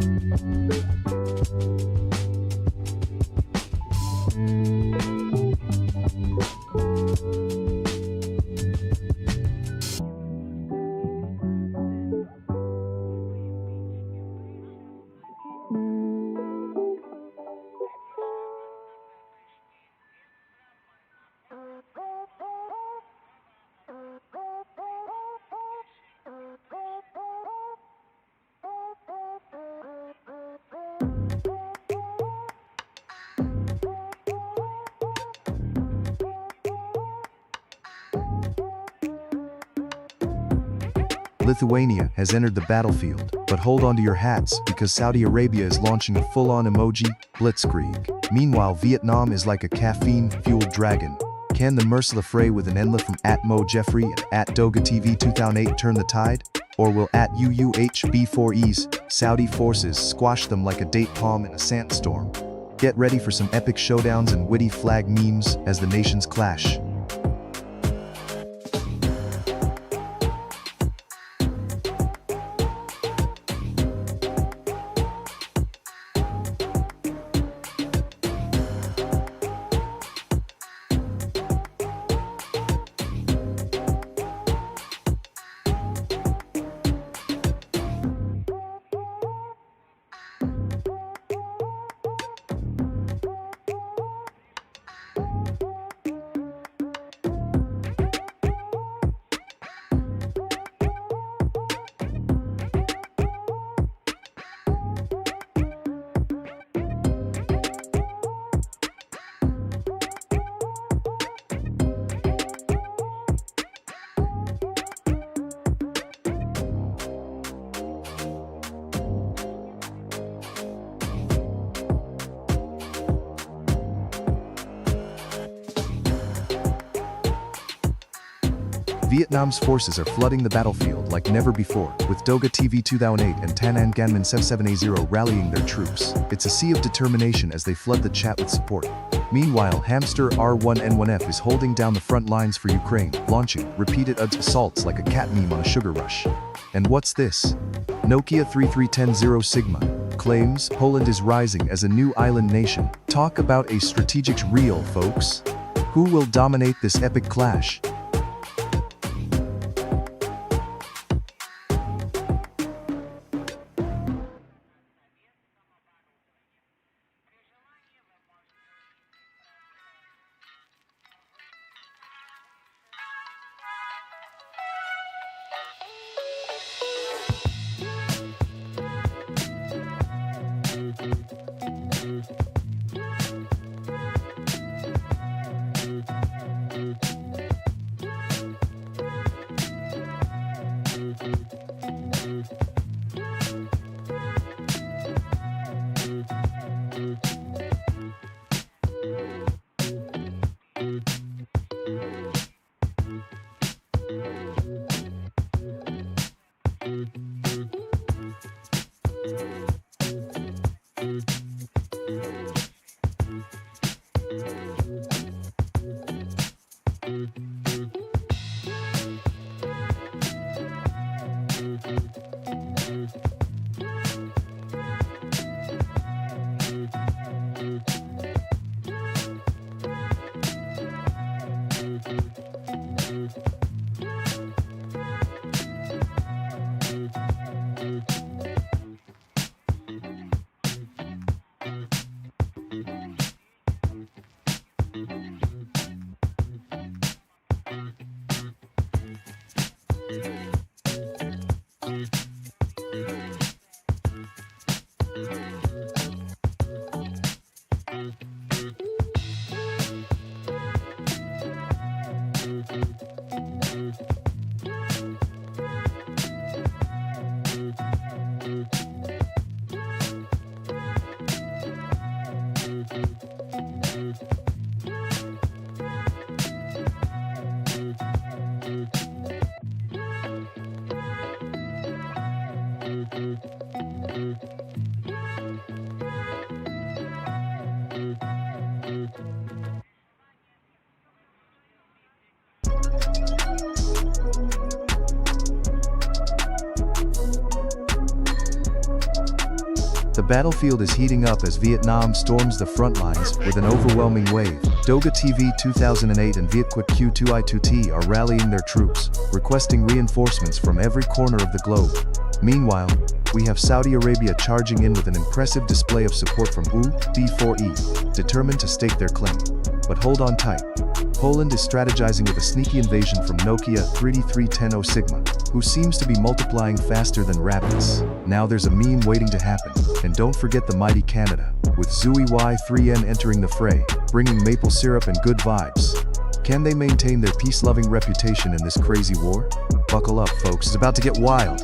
Lithuania has entered the battlefield, but hold on to your hats because Saudi Arabia is launching a full-on emoji blitzkrieg. Meanwhile, Vietnam is like a caffeine-fueled dragon. Can the merciless fray with an Enla from @Mo Jeffrey and @Doga TV 2008 turn the tide? Or will @UUHB4E's Saudi forces squash them like a date palm in a sandstorm? Get ready for some epic showdowns and witty flag memes as the nations clash. Vietnam's forces are flooding the battlefield like never before, with Doga TV 2008 and Tan An Ganman 7780 rallying their troops. It's a sea of determination as they flood the chat with support. Meanwhile, Hamster R1N1F is holding down the front lines for Ukraine, launching repeated assaults like a cat meme on a sugar rush. And what's this? Nokia 3310 Sigma claims Poland is rising as a new island nation. Talk about a strategic reel, folks. Who will dominate this epic clash? The battlefield is heating up as Vietnam storms the front lines with an overwhelming wave. Doga TV 2008 and Vietquip Q2I2T are rallying their troops, requesting reinforcements from every corner of the globe. Meanwhile, we have Saudi Arabia charging in with an impressive display of support from UD4E, determined to stake their claim. But hold on tight. Poland is strategizing with a sneaky invasion from Nokia 3D310 Sigma, who seems to be multiplying faster than rabbits. Now there's a meme waiting to happen. And don't forget the mighty Canada, with Zooey Y3N entering the fray, bringing maple syrup and good vibes. Can they maintain their peace-loving reputation in this crazy war? Buckle up, folks, it's about to get wild.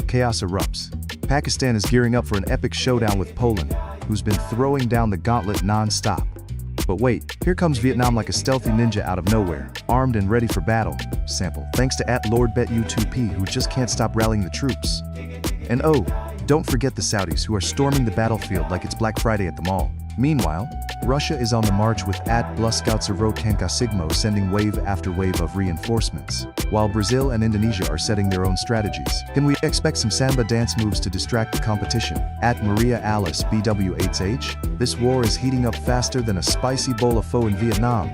Chaos erupts. Pakistan is gearing up for an epic showdown with Poland, who's been throwing down the gauntlet non-stop. But wait, here comes Vietnam like a stealthy ninja out of nowhere, armed and ready for battle. Sample, thanks to @LordBetU2P, who just can't stop rallying the troops. And oh, don't forget the Saudis, who are storming the battlefield like it's Black Friday at the mall. Meanwhile, Russia is on the march with @BluScoutServo Sigmo sending wave after wave of reinforcements, while Brazil and Indonesia are setting their own strategies. Can we expect some samba dance moves to distract the competition? Maria Alice BW8H, this war is heating up faster than a spicy bowl of pho in Vietnam.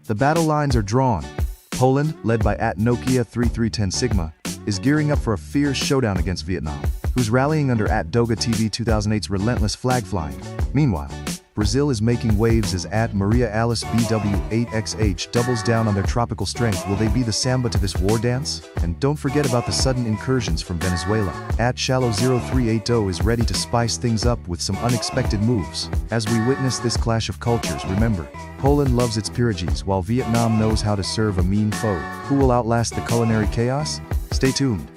The battle lines are drawn. Poland, led by Nokia 3310 Sigma, is gearing up for a fierce showdown against Vietnam, who's rallying under Doga TV 2008's relentless flag flying. Meanwhile, Brazil is making waves as Maria Alice BW8XH doubles down on their tropical strength. Will they be the samba to this war dance? And don't forget about the sudden incursions from Venezuela. Shallow0380 is ready to spice things up with some unexpected moves. As we witness this clash of cultures, remember, Poland loves its pierogies while Vietnam knows how to serve a mean foe. Who will outlast the culinary chaos? Stay tuned.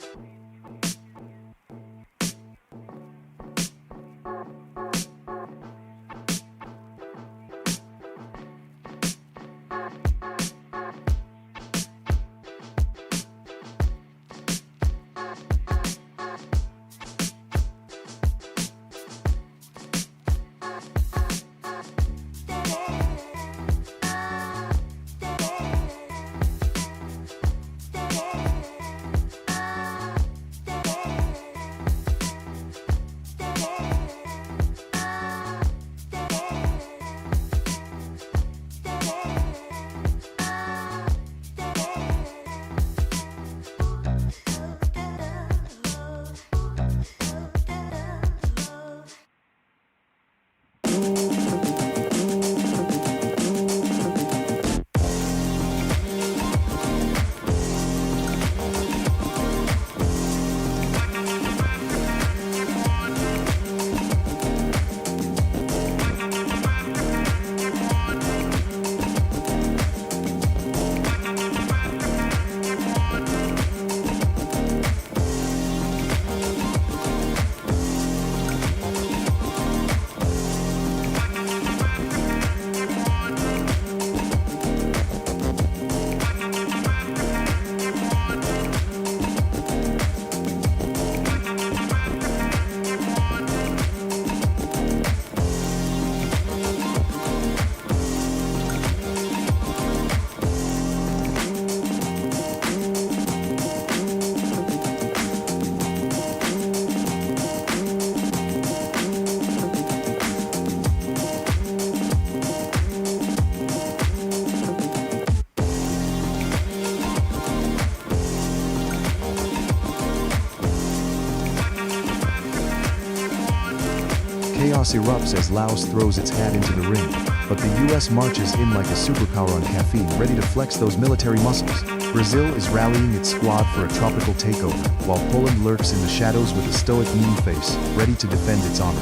Chaos erupts as Laos throws its hat into the ring, but the US marches in like a superpower on caffeine, ready to flex those military muscles. Brazil is rallying its squad for a tropical takeover, while Poland lurks in the shadows with a stoic mean face, ready to defend its honor.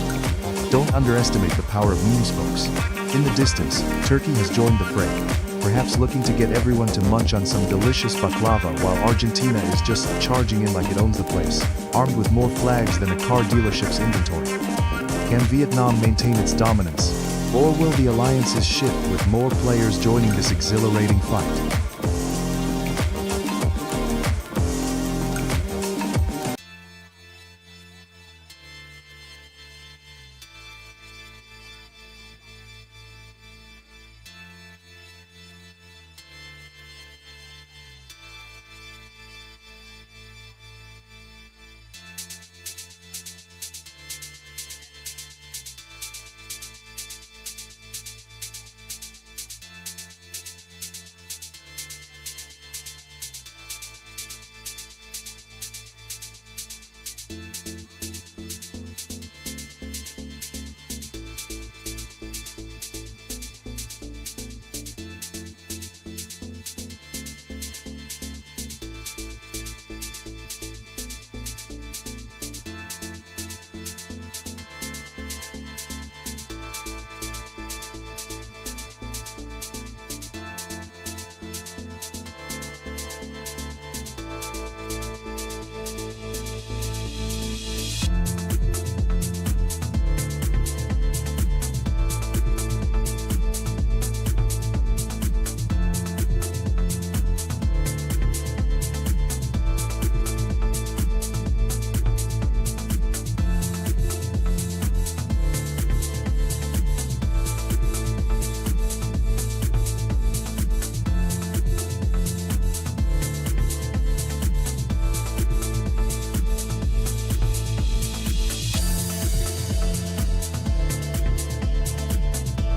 Don't underestimate the power of memes, folks. In the distance, Turkey has joined the fray, perhaps looking to get everyone to munch on some delicious baklava, while Argentina is just charging in like it owns the place, armed with more flags than a car dealership's inventory. Can Vietnam maintain its dominance, or will the alliances shift with more players joining this exhilarating fight?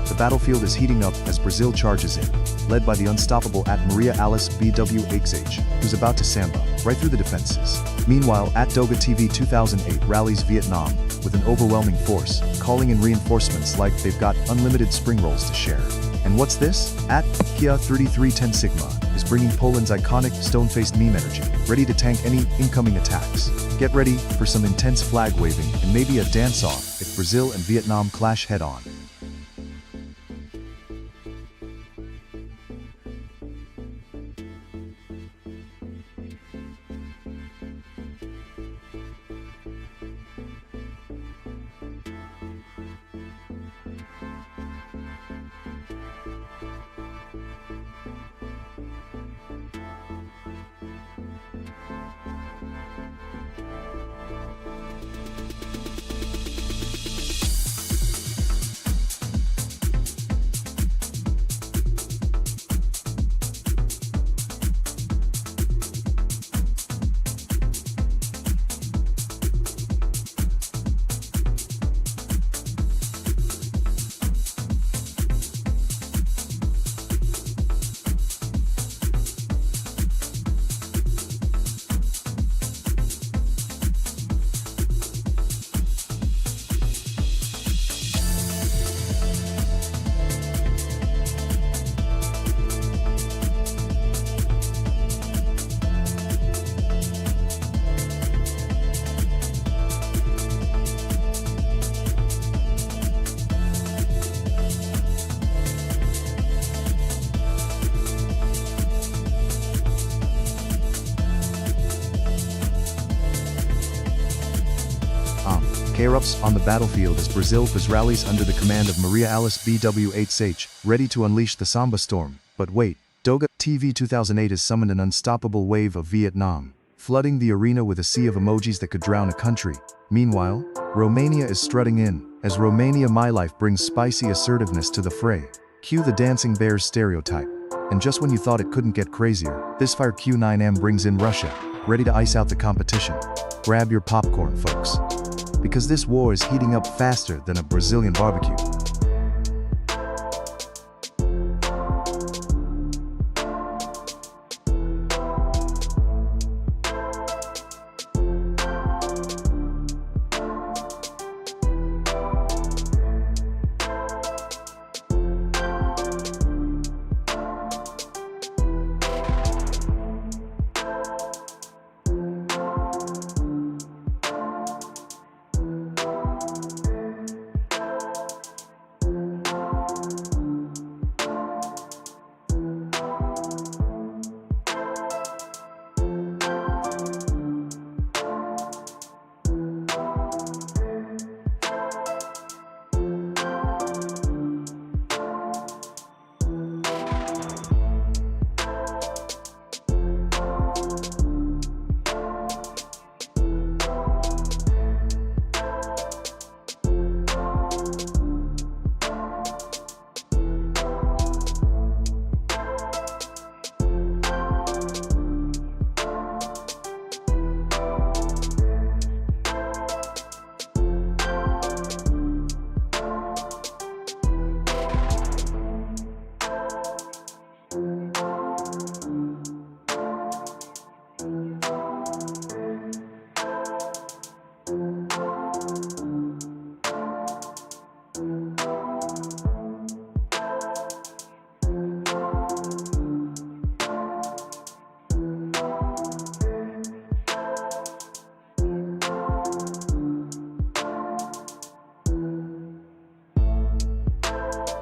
The battlefield is heating up as Brazil charges in, led by the unstoppable Maria Alice BWXH, who's about to samba right through the defenses. Meanwhile, Doga TV 2008 rallies Vietnam with an overwhelming force, calling in reinforcements like they've got unlimited spring rolls to share. And what's this? Kia 3310 Sigma is bringing Poland's iconic stone-faced meme energy, ready to tank any incoming attacks. Get ready for some intense flag waving and maybe a dance-off if Brazil and Vietnam clash head-on. Erupts on the battlefield as Brazil rallies under the command of Maria Alice BWXH, ready to unleash the Samba storm. But wait, Doga TV 2008 has summoned an unstoppable wave of Vietnam, flooding the arena with a sea of emojis that could drown a country. Meanwhile, Romania is strutting in, as Romania My Life brings spicy assertiveness to the fray. Cue the dancing bears stereotype. And just when you thought it couldn't get crazier, this fire Q9M brings in Russia, ready to ice out the competition. Grab your popcorn, folks, because this war is heating up faster than a Brazilian barbecue.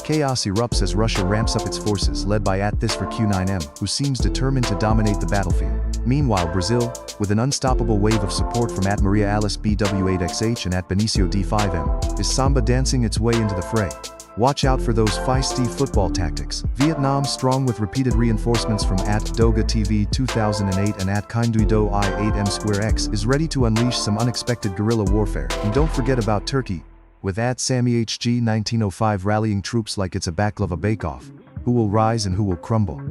Chaos erupts as Russia ramps up its forces led by @this for Q9M, who seems determined to dominate the battlefield. Meanwhile, Brazil, with an unstoppable wave of support from @Maria Alice BW8XH and @Benicio D5M, is samba dancing its way into the fray. Watch out for those feisty football tactics. Vietnam, strong with repeated reinforcements from @Doga TV 2008 and @Kinduido I8M2X, is ready to unleash some unexpected guerrilla warfare. And don't forget about Turkey, with @SammyHG 1905 rallying troops like it's a baklava bake-off. Who will rise and who will crumble?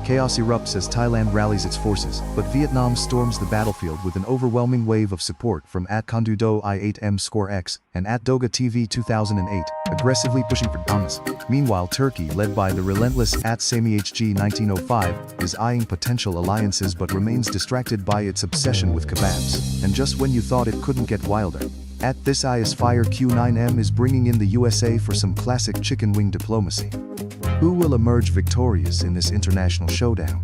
Chaos erupts as Thailand rallies its forces, but Vietnam storms the battlefield with an overwhelming wave of support from @Condudo I8M2X and @Doga TV 2008, aggressively pushing for dominance. Meanwhile, Turkey, led by the relentless @SammyHG 1905, is eyeing potential alliances but remains distracted by its obsession with kebabs. And just when you thought it couldn't get wilder, @This is Fire Q9M is bringing in the USA for some classic chicken wing diplomacy. Who will emerge victorious in this international showdown?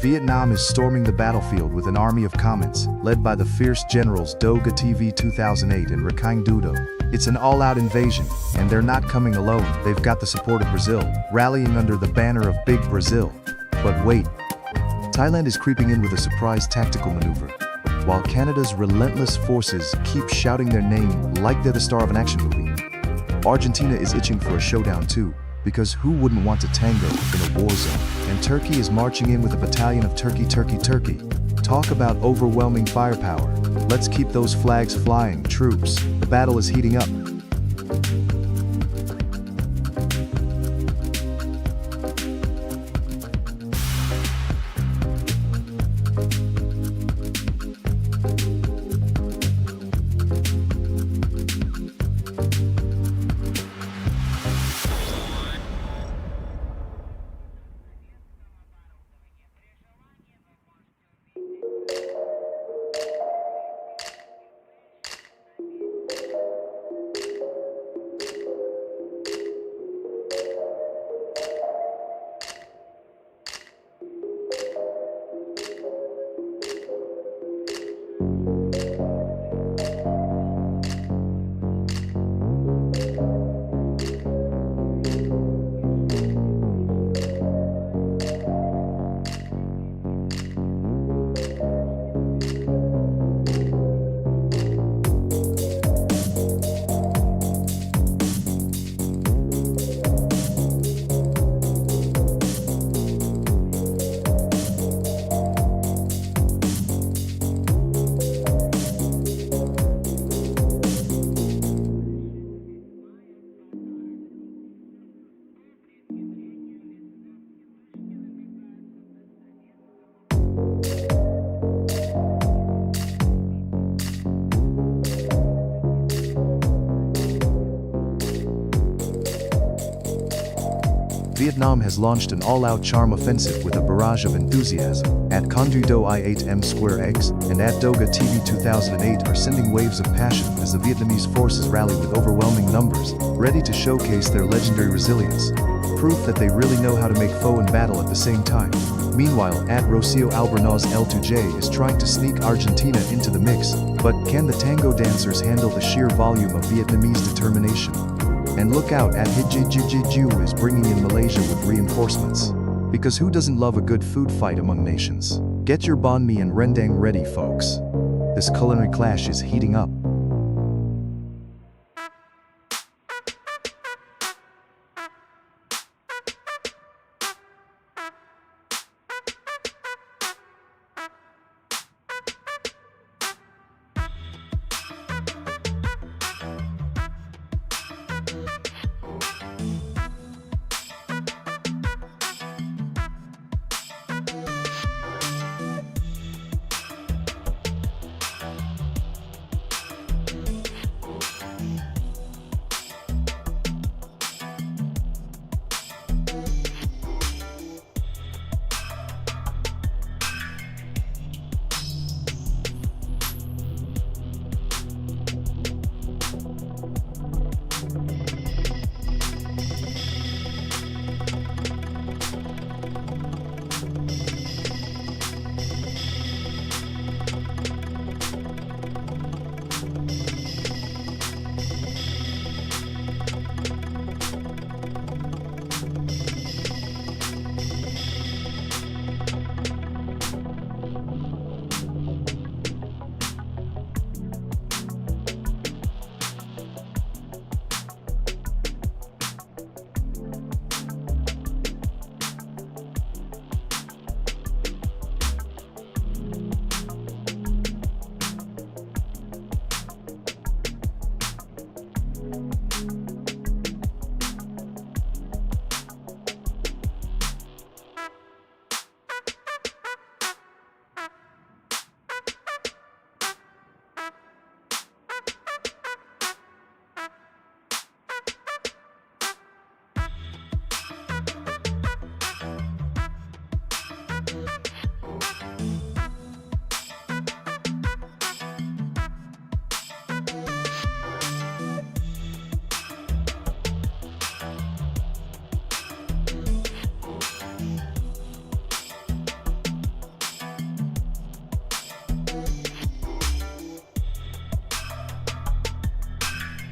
Vietnam is storming the battlefield with an army of comets, led by the fierce generals Do Ga TV 2008 and Rakang Dudo. It's an all-out invasion, and they're not coming alone. They've got the support of Brazil, rallying under the banner of Big Brazil. But wait, Thailand is creeping in with a surprise tactical maneuver. While Canada's relentless forces keep shouting their name like they're the star of an action movie, Argentina is itching for a showdown too, because who wouldn't want to tango in a war zone? And Turkey is marching in with a battalion of Turkey. Talk about overwhelming firepower. Let's keep those flags flying, troops. The battle is heating up. Vietnam has launched an all-out charm offensive with a barrage of enthusiasm. At Condu Do I-8M Square X and at Do Ga TV 2008 are sending waves of passion as the Vietnamese forces rally with overwhelming numbers, ready to showcase their legendary resilience. Proof that they really know how to make foe and battle at the same time. Meanwhile, at Rocio Albornoz L2J is trying to sneak Argentina into the mix, but can the tango dancers handle the sheer volume of Vietnamese determination? And look out at Hijiju is bringing in Malaysia with reinforcements. Because who doesn't love a good food fight among nations? Get your banh mi and rendang ready, folks. This culinary clash is heating up.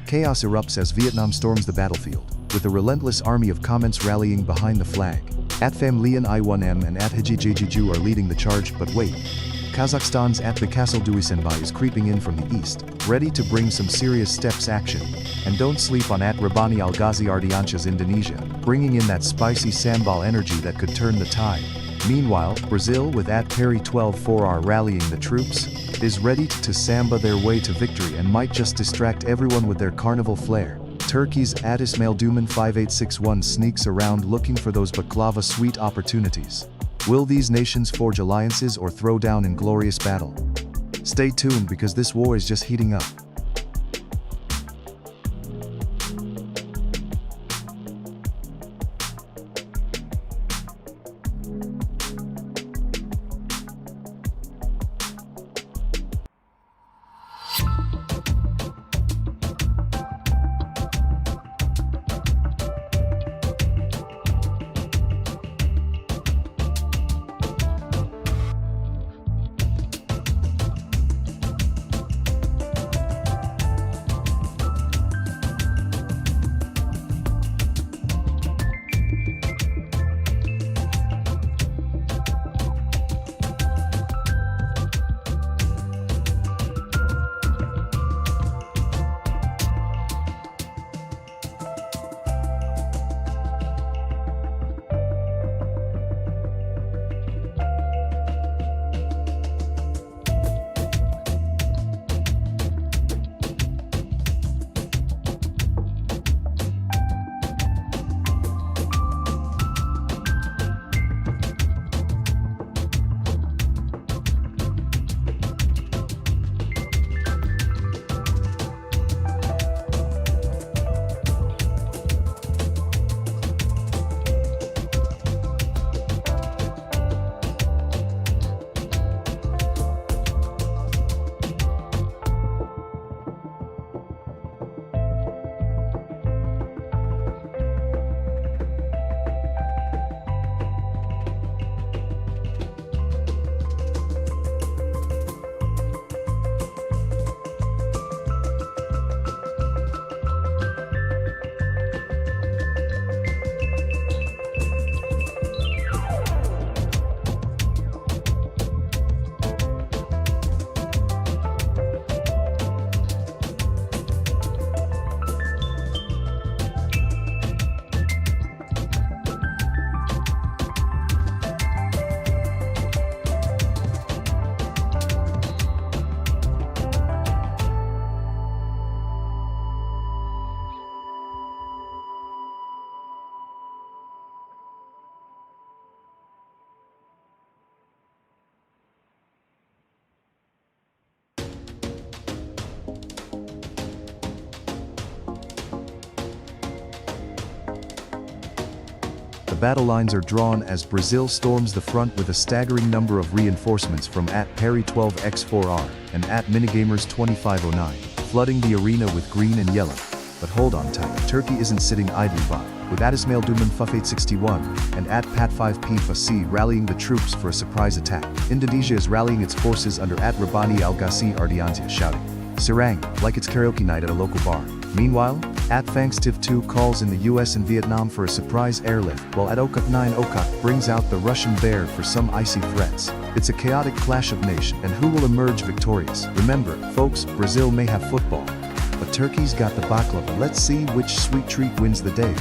Chaos erupts as Vietnam storms the battlefield, with a relentless army of comments rallying behind the flag. Pham Lian I1M and Hijijiju are leading the charge, but wait. Kazakhstan's Bekasal Duisenbai is creeping in from the east, ready to bring some serious steps action. And don't sleep on Rabani Al-Ghazi Ardianshah's Indonesia, bringing in that spicy sambal energy that could turn the tide. Meanwhile, Brazil with Perry 12-4R rallying the troops, is ready to samba their way to victory and might just distract everyone with their carnival flair. Turkey's Ismail Duman 5861 sneaks around looking for those baklava sweet opportunities. Will these nations forge alliances or throw down in glorious battle? Stay tuned because this war is just heating up. The battle lines are drawn as Brazil storms the front with a staggering number of reinforcements from Perry 12x4R and Minigamers 2509, flooding the arena with green and yellow. But hold on tight, Turkey isn't sitting idly by, with Ismail Duman 5861 and Pat 5P Fasi rallying the troops for a surprise attack. Indonesia is rallying its forces under Rabani Al-Ghazi Ardianshah, shouting, "Sirang," like it's karaoke night at a local bar. Meanwhile, Fangstiv 2 calls in the US and Vietnam for a surprise airlift, while Okuk 9 Okuk brings out the Russian bear for some icy threats. It's a chaotic clash of nations, and who will emerge victorious? Remember, folks, Brazil may have football, but Turkey's got the baklava. Let's see which sweet treat wins the day.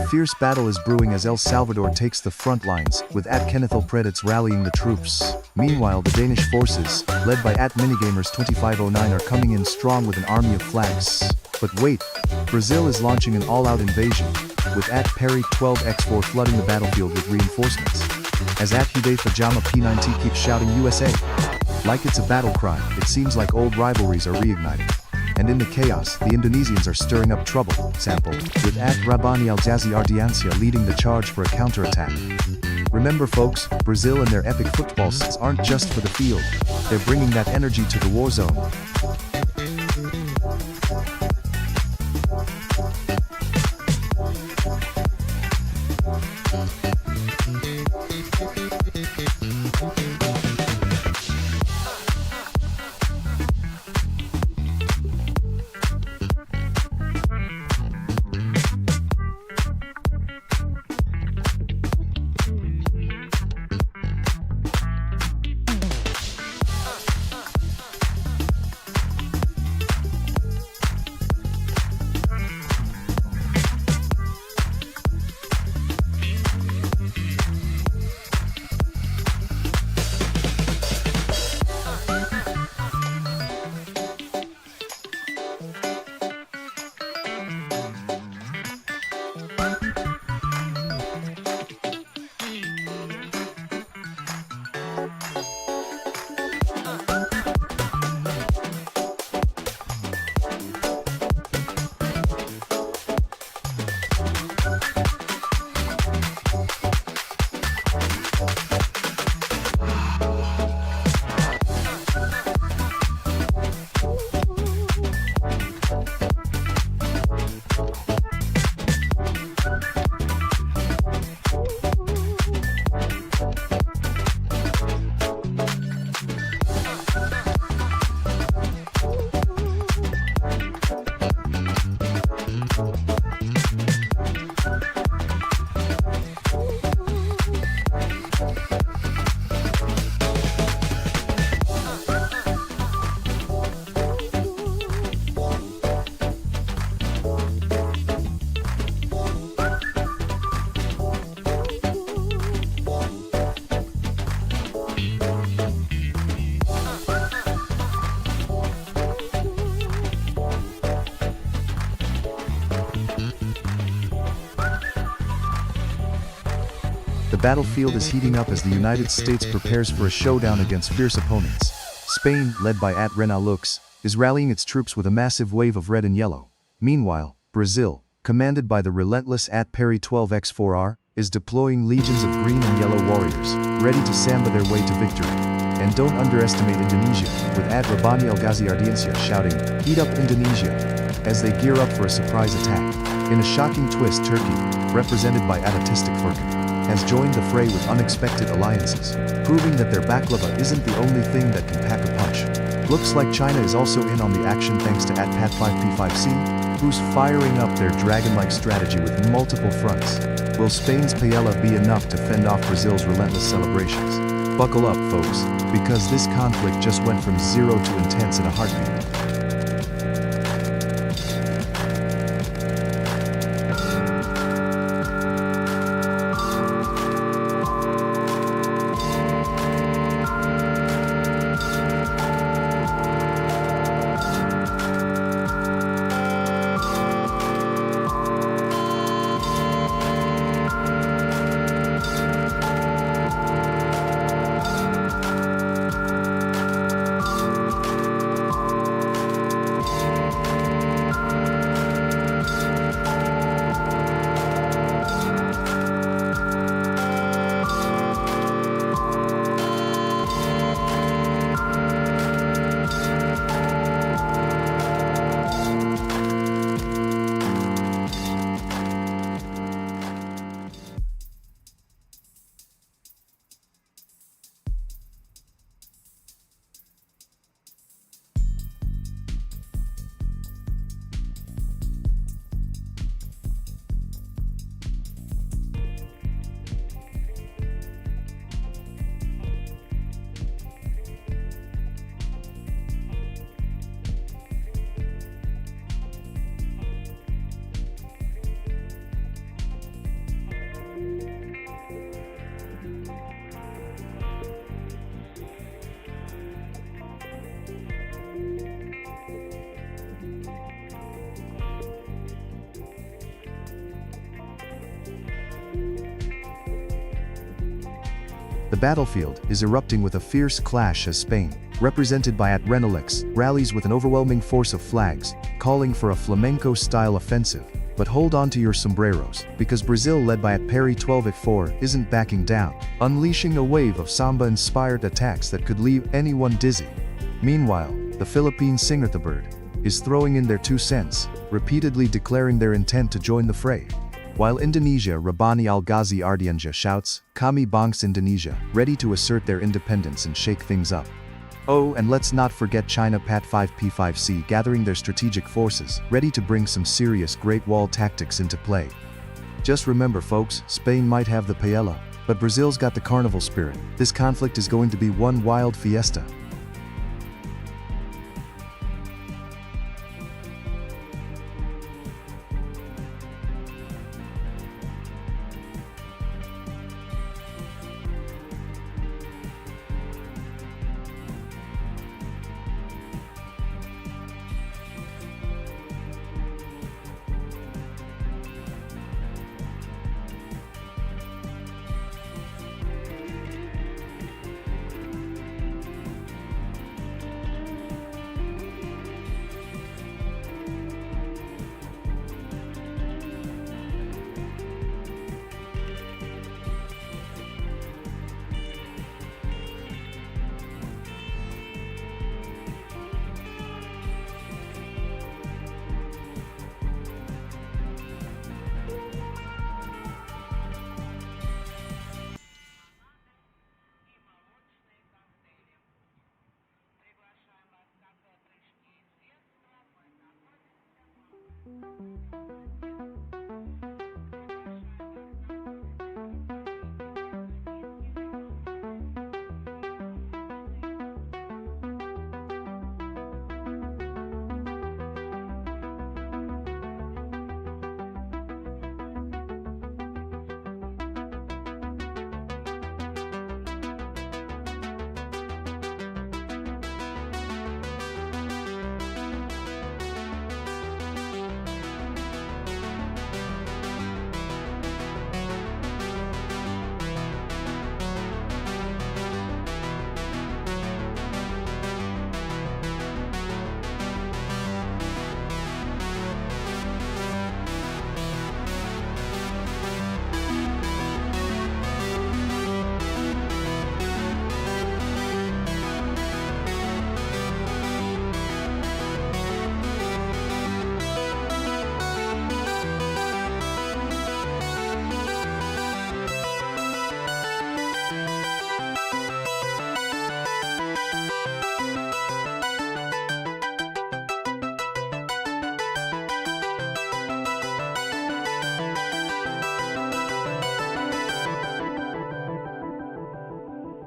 fierce battle is brewing as El Salvador takes the front lines, with @Kennethil rallying the troops. Meanwhile, the Danish forces, led by @Minigamers2509, are coming in strong with an army of flags. But wait, Brazil is launching an all-out invasion, with @Perry12x4 flooding the battlefield with reinforcements. As @Hudayfa P9T keeps shouting USA. Like it's a battle cry, it seems like old rivalries are reigniting. And in the chaos, the Indonesians are stirring up trouble, sample, with @Rabani Aljazi Ardiancia leading the charge for a counterattack. Remember folks, Brazil and their epic football stats aren't just for the field, they're bringing that energy to the war zone. The battlefield is heating up as the United States prepares for a showdown against fierce opponents. Spain, led by @Renalux, is rallying its troops with a massive wave of red and yellow. Meanwhile, Brazil, commanded by the relentless @Perry12x4R, is deploying legions of green and yellow warriors, ready to samba their way to victory. And don't underestimate Indonesia, with @Rabani Algazi Ardiancia shouting, "Heat up Indonesia," as they gear up for a surprise attack. In a shocking twist, Turkey, represented by Atatürk Furkan, has joined the fray with unexpected alliances, proving that their baklava isn't the only thing that can pack a punch. Looks like China is also in on the action thanks to @Pat5P5C, who's firing up their dragon-like strategy with multiple fronts. Will Spain's paella be enough to fend off Brazil's relentless celebrations? Buckle up, folks, because this conflict just went from zero to intense in a heartbeat. The battlefield is erupting with a fierce clash as Spain, represented by at Renelix, rallies with an overwhelming force of flags, calling for a flamenco-style offensive. But hold on to your sombreros, because Brazil led by at Perry 12 at 4 isn't backing down, unleashing a wave of samba-inspired attacks that could leave anyone dizzy. Meanwhile, the Philippine singer The Bird is throwing in their 2 cents, repeatedly declaring their intent to join the fray. While Indonesia Rabani Al-Ghazi Ardianja shouts, Kami Bangsa Indonesia, ready to assert their independence and shake things up. Oh, and let's not forget China Pat 5P5C gathering their strategic forces, ready to bring some serious Great Wall tactics into play. Just remember folks, Spain might have the paella, but Brazil's got the carnival spirit. This conflict is going to be one wild fiesta.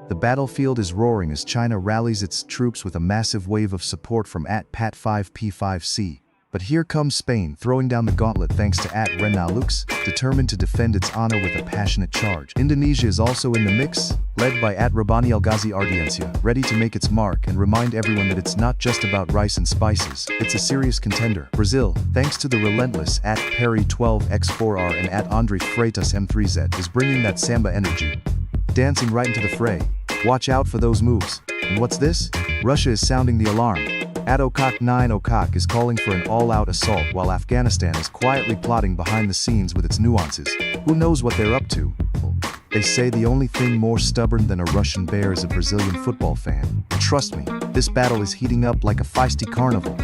The battlefield is roaring as China rallies its troops with a massive wave of support from at Pat 5P5C. But here comes Spain throwing down the gauntlet thanks to at Renalux, determined to defend its honor with a passionate charge. Indonesia is also in the mix, led by at Rabani Al-Ghazi Ardiancia, ready to make its mark and remind everyone that it's not just about rice and spices, it's a serious contender. Brazil, thanks to the relentless at Perry 12X4R and at Andre Freitas M3Z, is bringing that samba energy, dancing right into the fray. Watch out for those moves. And what's this? Russia is sounding the alarm. At Okak 9 Okak is calling for an all-out assault while Afghanistan is quietly plotting behind the scenes with its nuances. Who knows what they're up to? They say the only thing more stubborn than a Russian bear is a Brazilian football fan. Trust me, this battle is heating up like a feisty carnival.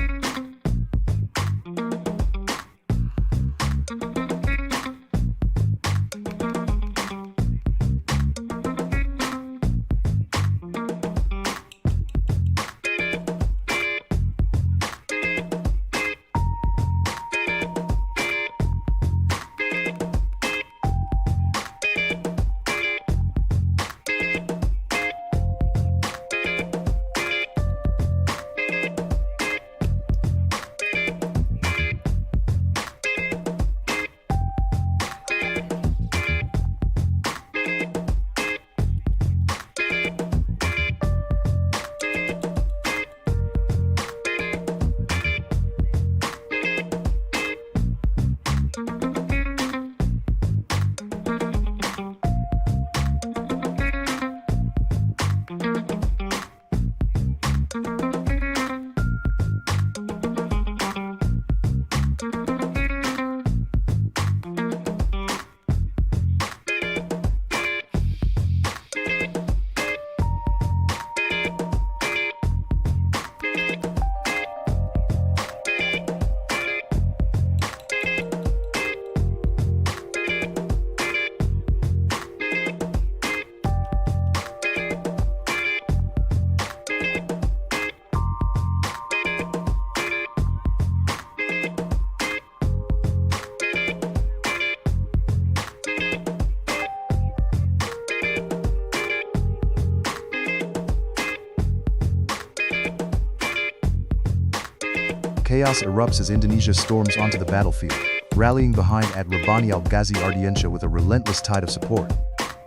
Chaos erupts as Indonesia storms onto the battlefield, rallying behind at Rabbani Al-Ghazi Ardiansya with a relentless tide of support.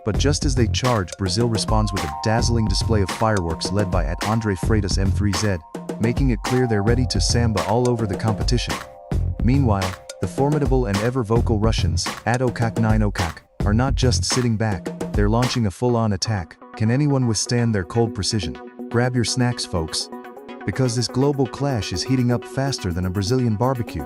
But just as they charge, Brazil responds with a dazzling display of fireworks led by at Andre Freitas M3Z, making it clear they're ready to samba all over the competition. Meanwhile, the formidable and ever-vocal Russians, at Okak 9 Okak, are not just sitting back, they're launching a full-on attack. Can anyone withstand their cold precision? Grab your snacks, folks, because this global clash is heating up faster than a Brazilian barbecue.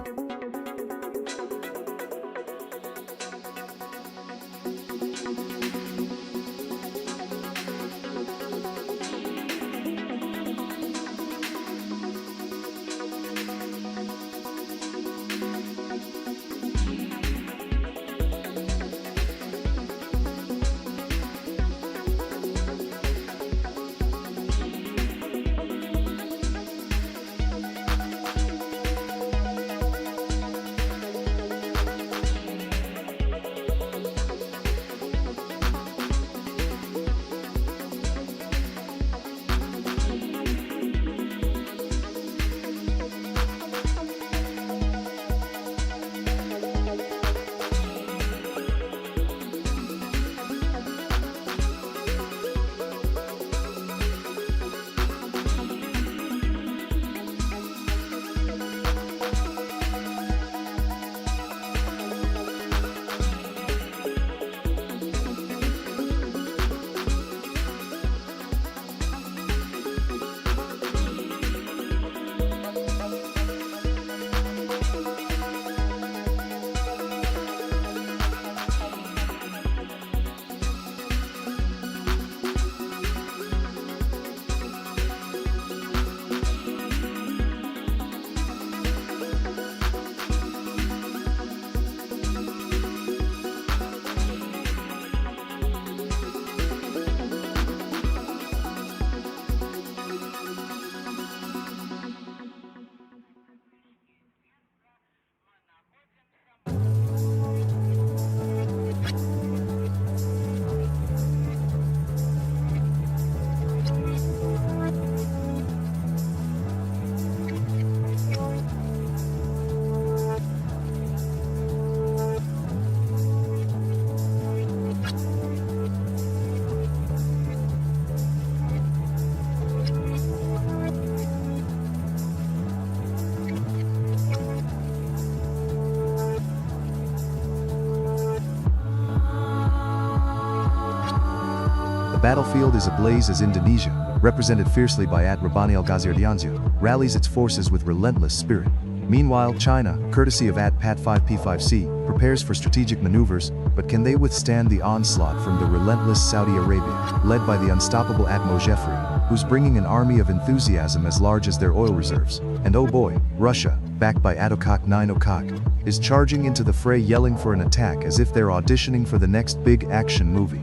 The battlefield is ablaze as Indonesia, represented fiercely by at Rabbani Al-Ghazi Ardiansya, rallies its forces with relentless spirit. Meanwhile, China, courtesy of at Pat 5P5C, prepares for strategic maneuvers, but can they withstand the onslaught from the relentless Saudi Arabia, led by the unstoppable at Mojeffri, who's bringing an army of enthusiasm as large as their oil reserves? And oh boy, Russia, backed by Atokak 9 Okak, is charging into the fray yelling for an attack as if they're auditioning for the next big action movie.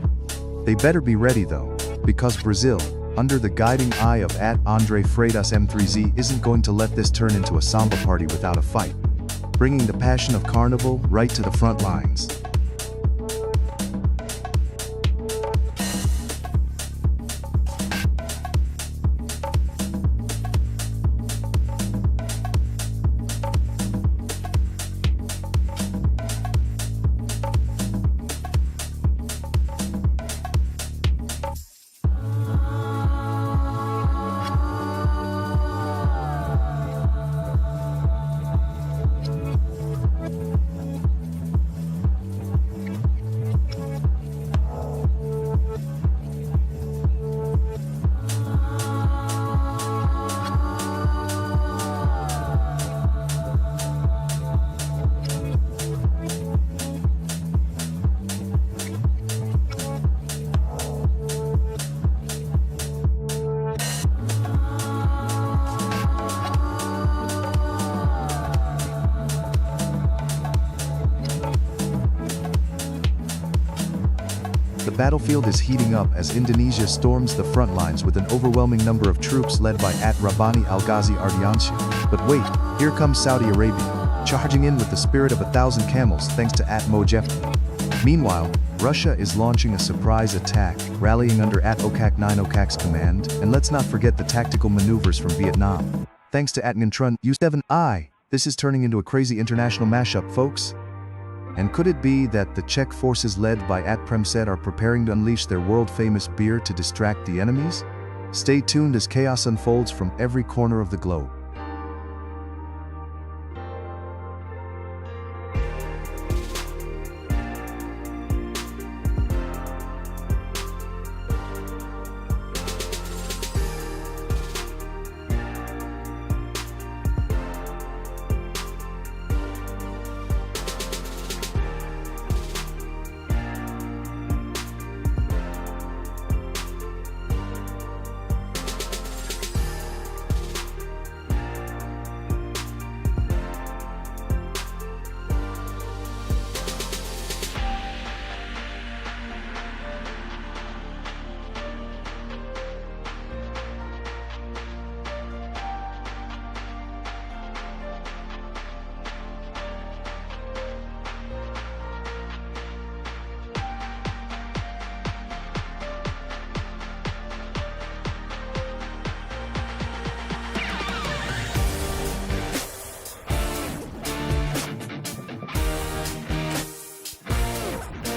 They better be ready though, because Brazil, under the guiding eye of at Andre Freitas M3Z, isn't going to let this turn into a samba party without a fight, bringing the passion of carnival right to the front lines. The battlefield is heating up as Indonesia storms the front lines with an overwhelming number of troops led by at Rabbani Al-Ghazi Ardiansya. But wait, here comes Saudi Arabia, charging in with the spirit of 1,000 camels thanks to at Mojeffri. Meanwhile, Russia is launching a surprise attack, rallying under at Okak 9 Okak's command, and let's not forget the tactical maneuvers from Vietnam. Thanks to at Nguyen Tran U7I, This is turning into a crazy international mashup, folks. And could it be that the Czech forces led by Premset are preparing to unleash their world-famous beer to distract the enemies? Stay tuned as chaos unfolds from every corner of the globe.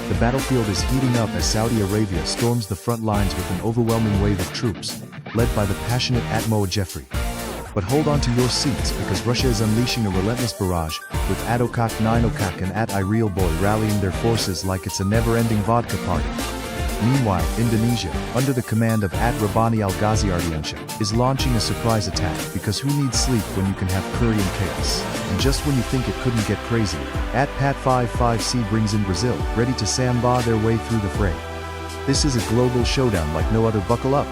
The battlefield is heating up as Saudi Arabia storms the front lines with an overwhelming wave of troops, led by the passionate Atmo Jeffrey. But hold on to your seats because Russia is unleashing a relentless barrage, with Adokak 9okak and Ireal Boy rallying their forces like it's a never-ending vodka party. Meanwhile, Indonesia, under the command of Rabani Al-Ghazi Ardiansha, is launching a surprise attack because who needs sleep when you can have curry and chaos? And just when you think it couldn't get crazier, Pat55C brings in Brazil, ready to samba their way through the fray. This is a global showdown like no other. Buckle up.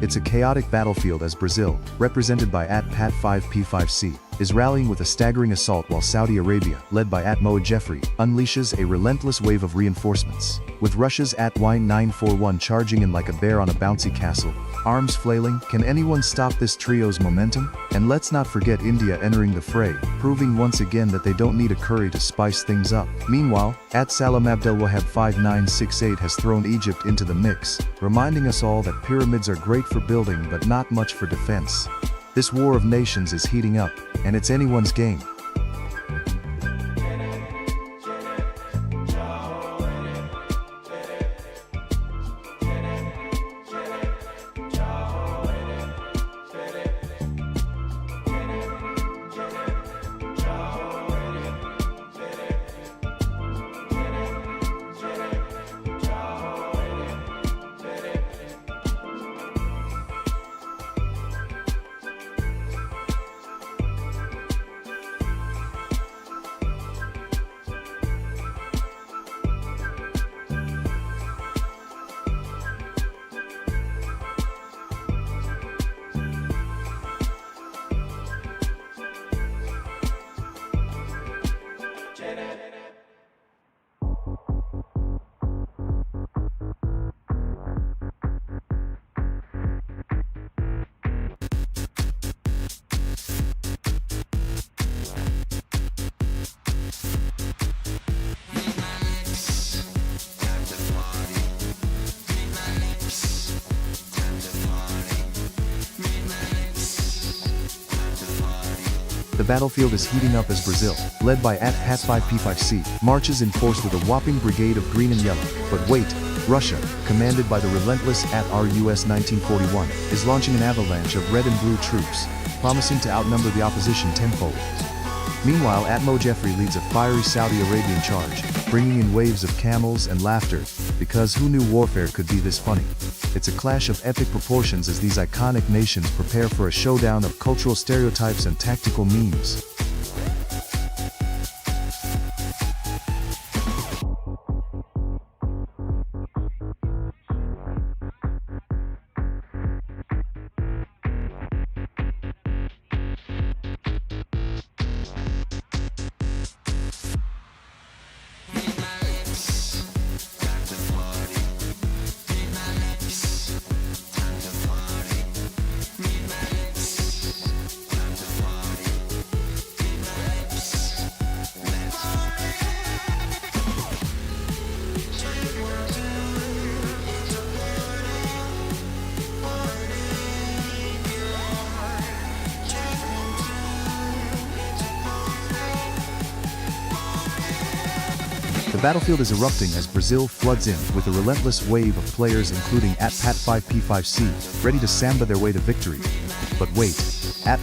It's a chaotic battlefield as Brazil, represented by Pat5P5C, is rallying with a staggering assault while Saudi Arabia, led by Atmo Jeffrey, unleashes a relentless wave of reinforcements, with Russia's Wine941 charging in like a bear on a bouncy castle, arms flailing. Can anyone stop this trio's momentum? And let's not forget India entering the fray, proving once again that they don't need a curry to spice things up. Meanwhile, Salam Abdel Wahab 5968 has thrown Egypt into the mix, reminding us all that pyramids are great for building but not much for defense. This war of nations is heating up, and it's anyone's game. The battlefield is heating up as Brazil, led by @Hat5P5C, marches in force with a whopping brigade of green and yellow. But wait, Russia, commanded by the relentless @RUS 1941, is launching an avalanche of red and blue troops, promising to outnumber the opposition tenfold. Meanwhile, Atmo Jeffrey leads a fiery Saudi Arabian charge, bringing in waves of camels and laughter, because who knew warfare could be this funny? It's a clash of epic proportions as these iconic nations prepare for a showdown of cultural stereotypes and tactical memes. The battlefield is erupting as Brazil floods in with a relentless wave of players including @Pat5P5C, ready to samba their way to victory. But wait,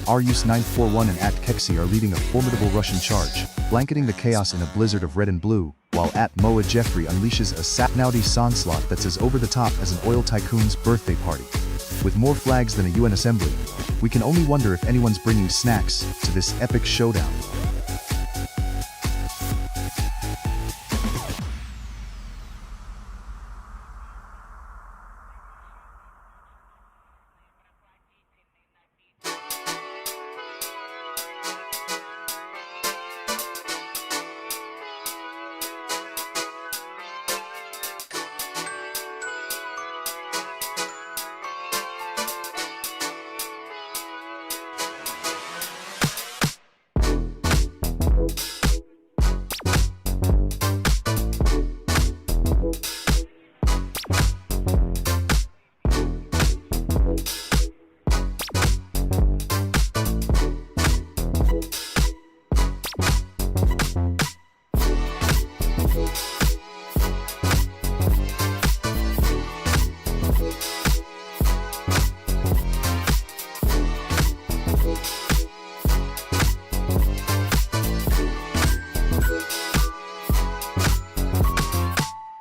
@RUS 941 and @Keksi are leading a formidable Russian charge, blanketing the chaos in a blizzard of red and blue, while @Moa Jeffrey unleashes a Sapnaudi onslaught that's as over the top as an oil tycoon's birthday party. With more flags than a UN assembly, we can only wonder if anyone's bringing snacks to this epic showdown.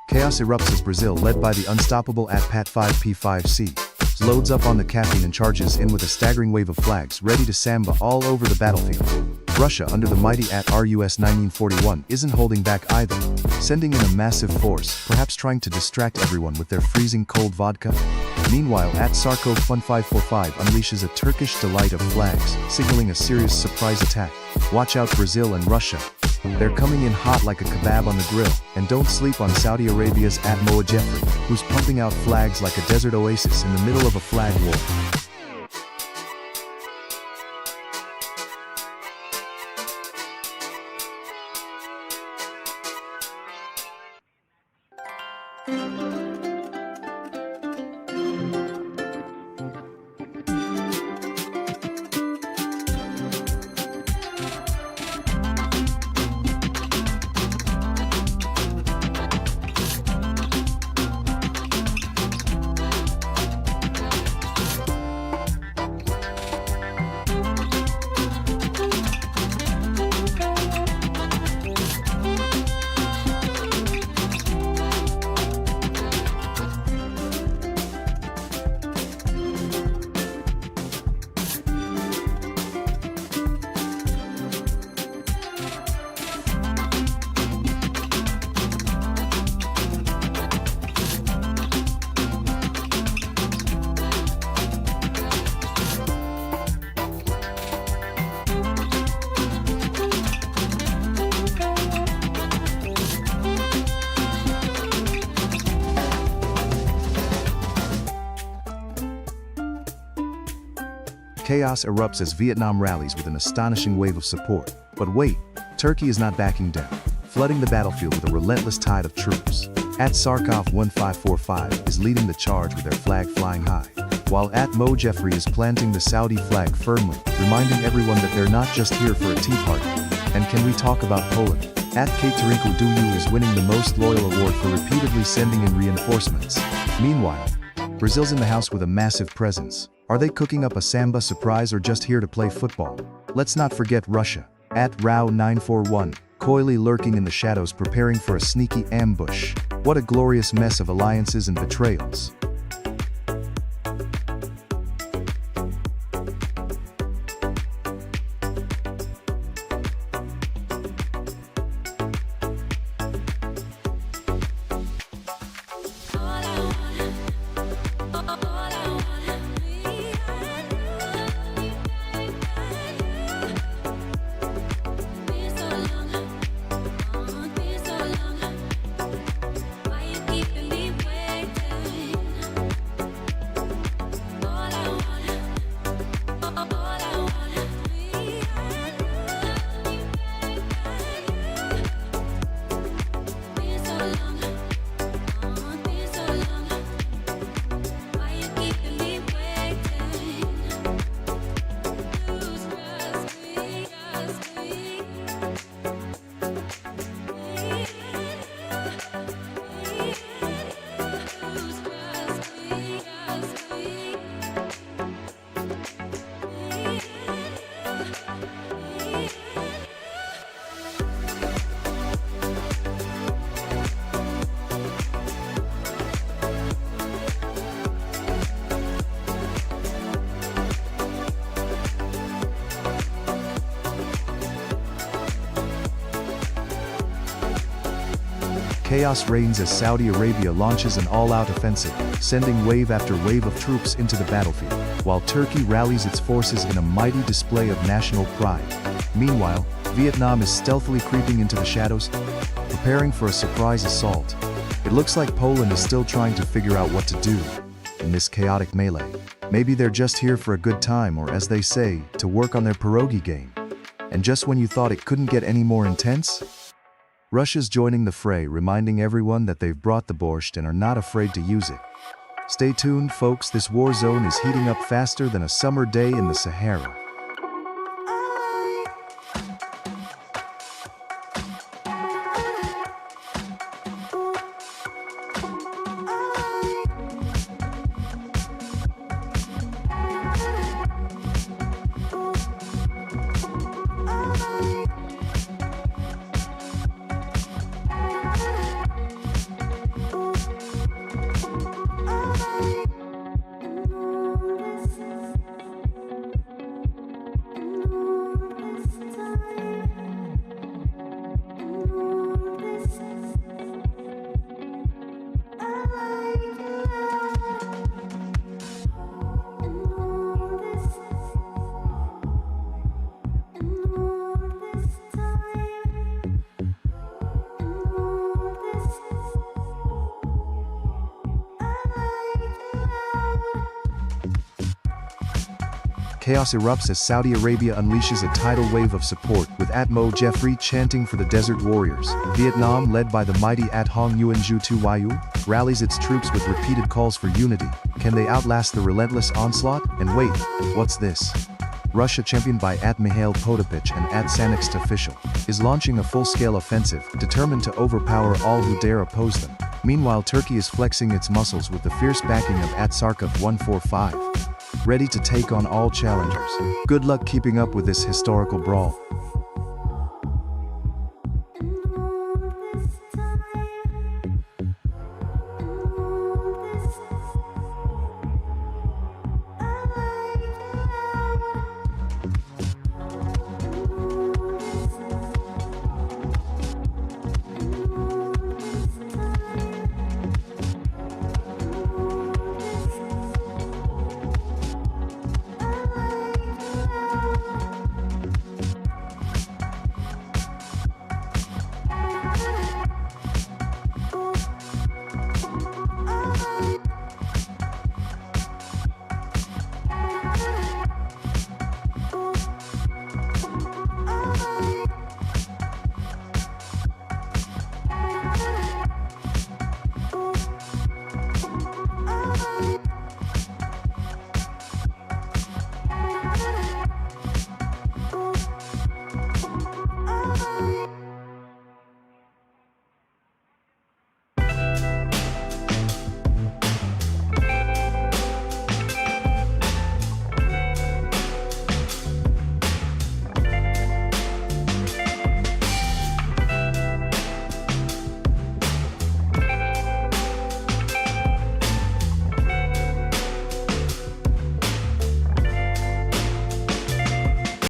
Chaos erupts as Brazil, led by the unstoppable @Pat5P5C, loads up on the caffeine and charges in with a staggering wave of flags ready to samba all over the battlefield. Russia, under the mighty @RUS 1941, isn't holding back either, sending in a massive force, perhaps trying to distract everyone with their freezing cold vodka. Meanwhile, @Sarko Fun 545 unleashes a Turkish delight of flags, signaling a serious surprise attack. Watch out, Brazil and Russia. They're coming in hot like a kebab on the grill, and don't sleep on Saudi Arabia's @Moa Jeffrey, who's pumping out flags like a desert oasis in the middle of a flag war. Chaos erupts as Vietnam rallies with an astonishing wave of support. But wait, Turkey is not backing down, flooding the battlefield with a relentless tide of troops. @Sarkov 1545 is leading the charge with their flag flying high. while Mo Jeffrey is planting the Saudi flag firmly, reminding everyone that they're not just here for a tea party. And can we talk about Poland? Katarinku Duyu is winning the Most Loyal award for repeatedly sending in reinforcements. Meanwhile, Brazil's in the house with a massive presence. Are they cooking up a samba surprise or just here to play football? Let's not forget Russia. Rao941, coyly lurking in the shadows preparing for a sneaky ambush. What a glorious mess of alliances and betrayals. Chaos reigns as Saudi Arabia launches an all-out offensive, sending wave after wave of troops into the battlefield, while Turkey rallies its forces in a mighty display of national pride. Meanwhile, Vietnam is stealthily creeping into the shadows, preparing for a surprise assault. It looks like Poland is still trying to figure out what to do in this chaotic melee. Maybe they're just here for a good time, or as they say, to work on their pierogi game. And just when you thought it couldn't get any more intense, Russia's joining the fray, reminding everyone that they've brought the borscht and are not afraid to use it. Stay tuned, folks, this war zone is heating up faster than a summer day in the Sahara. Chaos erupts as Saudi Arabia unleashes a tidal wave of support, with Mo Jeffrey chanting for the Desert Warriors. Vietnam, led by the mighty Hong Nguyen Ju Tu Wai, rallies its troops with repeated calls for unity. Can they outlast the relentless onslaught? And wait, what's this? Russia, championed by Mikhail Podopich and Sanext official, is launching a full-scale offensive, determined to overpower all who dare oppose them. Meanwhile, Turkey is flexing its muscles with the fierce backing of Sarkov 145. Ready to take on all challengers. Good luck keeping up with this historical brawl.